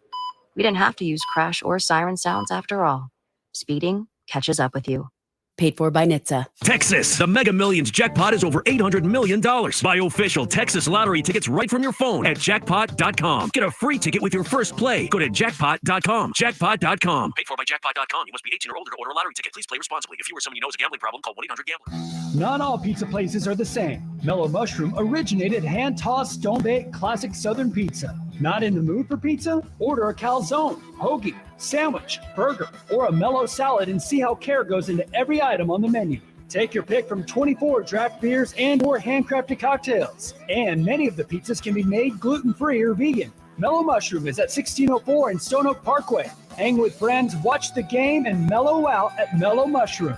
we didn't have to use crash or siren sounds after all. Speeding catches up with you. Paid for by NHTSA. Texas, the Mega Millions jackpot is over $800 million. Buy official Texas lottery tickets right from your phone at jackpot.com. Get a free ticket with your first play. Go to jackpot.com. Jackpot.com. Paid for by jackpot.com. You must be 18 or older to order a lottery ticket. Please play responsibly. If you or someone you know has a gambling problem, call 1-800-GAMBLER. Not all pizza places are the same. Mellow Mushroom originated hand-tossed, stone-baked, classic Southern pizza. Not in the mood for pizza? Order a calzone, hoagie, sandwich, burger, or a mellow salad and see how care goes into every item on the menu. Take your pick from 24 draft beers and or handcrafted cocktails. And many of the pizzas can be made gluten-free or vegan. Mellow Mushroom is at 1604 in Stone Oak Parkway. Hang with friends, watch the game, and mellow out at Mellow Mushroom.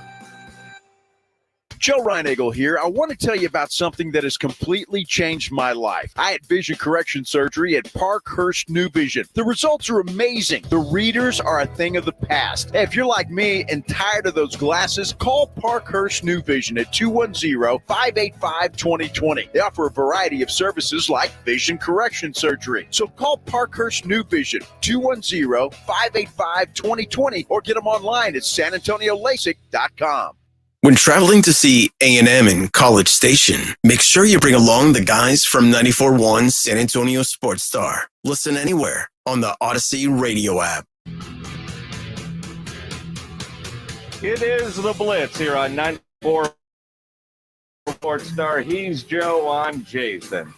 Joe Reinagle here. I want to tell you about something that has completely changed my life. I had vision correction surgery at Parkhurst New Vision. The results are amazing. The readers are a thing of the past. Hey, if you're like me and tired of those glasses, call Parkhurst New Vision at 210-585-2020. They offer a variety of services like vision correction surgery. So call Parkhurst New Vision, 210-585-2020, or get them online at sanantoniolasik.com. When traveling to see A&M in College Station, make sure you bring along the guys from 94.1 San Antonio Sports Star. Listen anywhere on the Odyssey radio app. It is the Blitz here on 94 Sports Star. He's Joe. I'm Jason.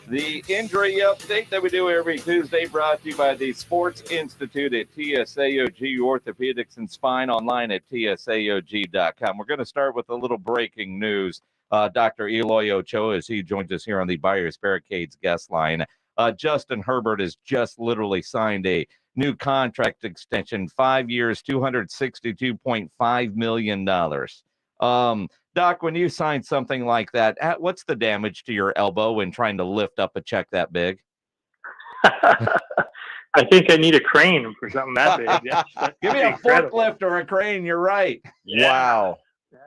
The injury update that we do every Tuesday brought to you by the Sports Institute at TSAOG Orthopedics and Spine, online at tsaog.com. We're going to start with a little breaking news. Dr. Eloy Ochoa, as he joins us here on the Buyers Barricades guest line. Justin Herbert has just literally signed a new contract extension, 5 years, $262.5 million. Doc, when you sign something like that, what's the damage to your elbow when trying to lift up a check that big? I think I need a crane for something that big. That's Give me a forklift or a crane. You're right. Yeah. Wow. Yeah.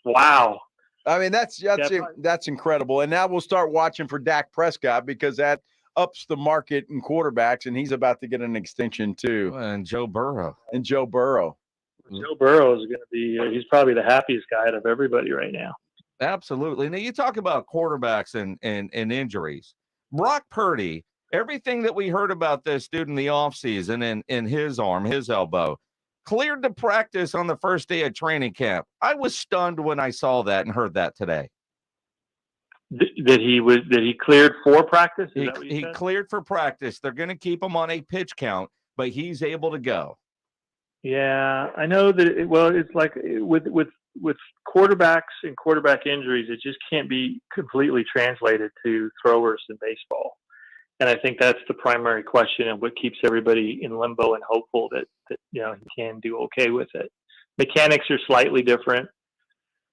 Wow. I mean, that's incredible. And now we'll start watching for Dak Prescott because that ups the market in quarterbacks, and he's about to get an extension too. And Joe Burrow. Joe Burrow is going to be, he's probably the happiest guy out of everybody right now. Absolutely. Now, you talk about quarterbacks and injuries. Brock Purdy, everything that we heard about this dude in the offseason in his arm, his elbow, cleared to practice on the first day of training camp. I was stunned when I saw that and heard that today. That he cleared for practice? He cleared for practice. They're going to keep him on a pitch count, but he's able to go. Yeah, I know that. It's like with quarterbacks and quarterback injuries, it just can't be completely translated to throwers in baseball. And I think that's the primary question and what keeps everybody in limbo and hopeful that he can do okay with it. Mechanics are slightly different.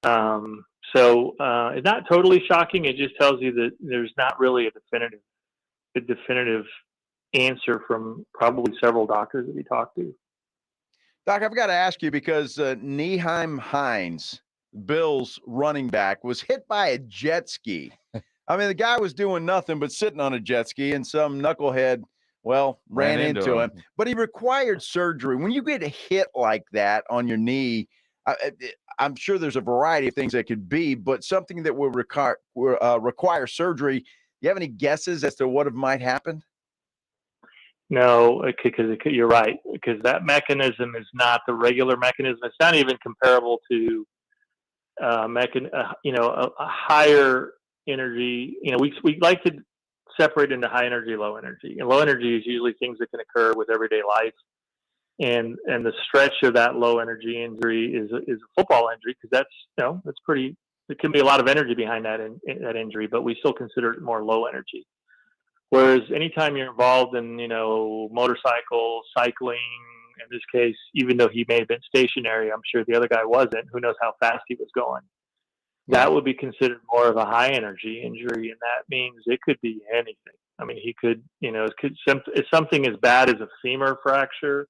So it's not totally shocking. It just tells you that there's not really a definitive answer from probably several doctors that we talked to. Doc, I've got to ask you because Nyheim Hines, Bills running back, was hit by a jet ski. I mean, the guy was doing nothing but sitting on a jet ski, and some knucklehead, ran into him. But he required surgery. When you get hit like that on your knee, I'm sure there's a variety of things that could be, but something that will require surgery. You have any guesses as to what might happen? No, because you're right. Because that mechanism is not the regular mechanism. It's not even comparable to, a higher energy. We like to separate into high energy, low energy. And low energy is usually things that can occur with everyday life. And the stretch of that low energy injury is a football injury because that's pretty. There can be a lot of energy behind that that injury, but we still consider it more low energy. Whereas anytime you're involved in, motorcycle, cycling, in this case, even though he may have been stationary, I'm sure the other guy wasn't. Who knows how fast he was going? That would be considered more of a high energy injury. And that means it could be anything. I mean, he could, it's something as bad as a femur fracture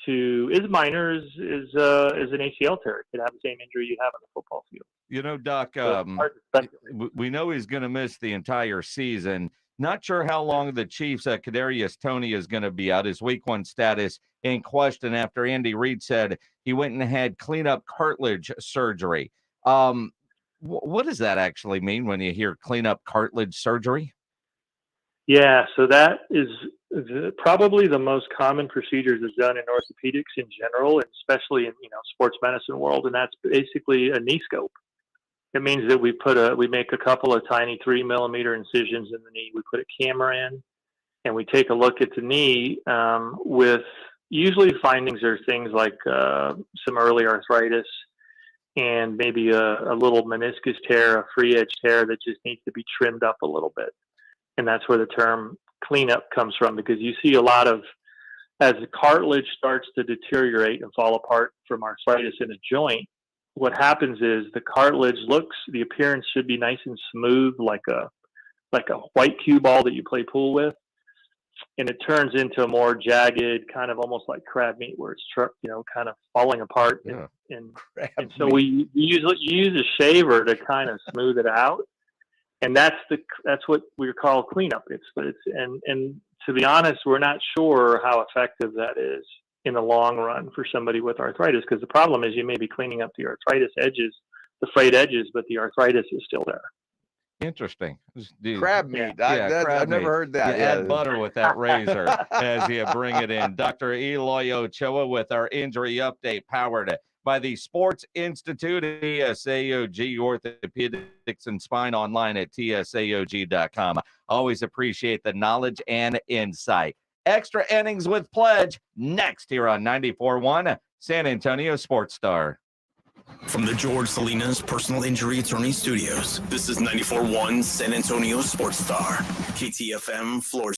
to as minor as an ACL tear. It could have the same injury you have on the football field. Doc, we know he's going to miss the entire season. Not sure how long the Chiefs' Kadarius Toney is going to be out. His week 1 status in question after Andy Reid said he went and had cleanup cartilage surgery. What does that actually mean when you hear cleanup cartilage surgery? Yeah, so that is probably the most common procedures that's done in orthopedics in general, and especially in sports medicine world, and that's basically a knee scope. It means that we make a couple of tiny 3 millimeter incisions in the knee. We put a camera in, and we take a look at the knee with usually findings are things like some early arthritis and maybe a little meniscus tear, a free edge tear that just needs to be trimmed up a little bit. And that's where the term cleanup comes from, because you see a lot of, as the cartilage starts to deteriorate and fall apart from arthritis in a joint, what happens is the cartilage the appearance should be nice and smooth, like a white cue ball that you play pool with. And it turns into a more jagged, kind of almost like crab meat, where it's kind of falling apart. Yeah. And so we use a shaver to kind of smooth it out, and that's what we call cleanup. And to be honest, we're not sure how effective that is in the long run for somebody with arthritis, because the problem is you may be cleaning up the arthritis edges, the frayed edges, but the arthritis is still there. Interesting. Crab meat. Crab I've never meat. heard that. You add butter with that razor as you bring it in. Dr. Eloy Ochoa with our injury update, powered by the Sports Institute, TSAOG Orthopedics and Spine, online at tsaog.com. Always appreciate the knowledge and insight. Extra innings with Pledge next here on 94.1 San Antonio Sports Star. From the George Salinas Personal Injury Attorney Studios, this is 94.1 San Antonio Sports Star, KTFM Floor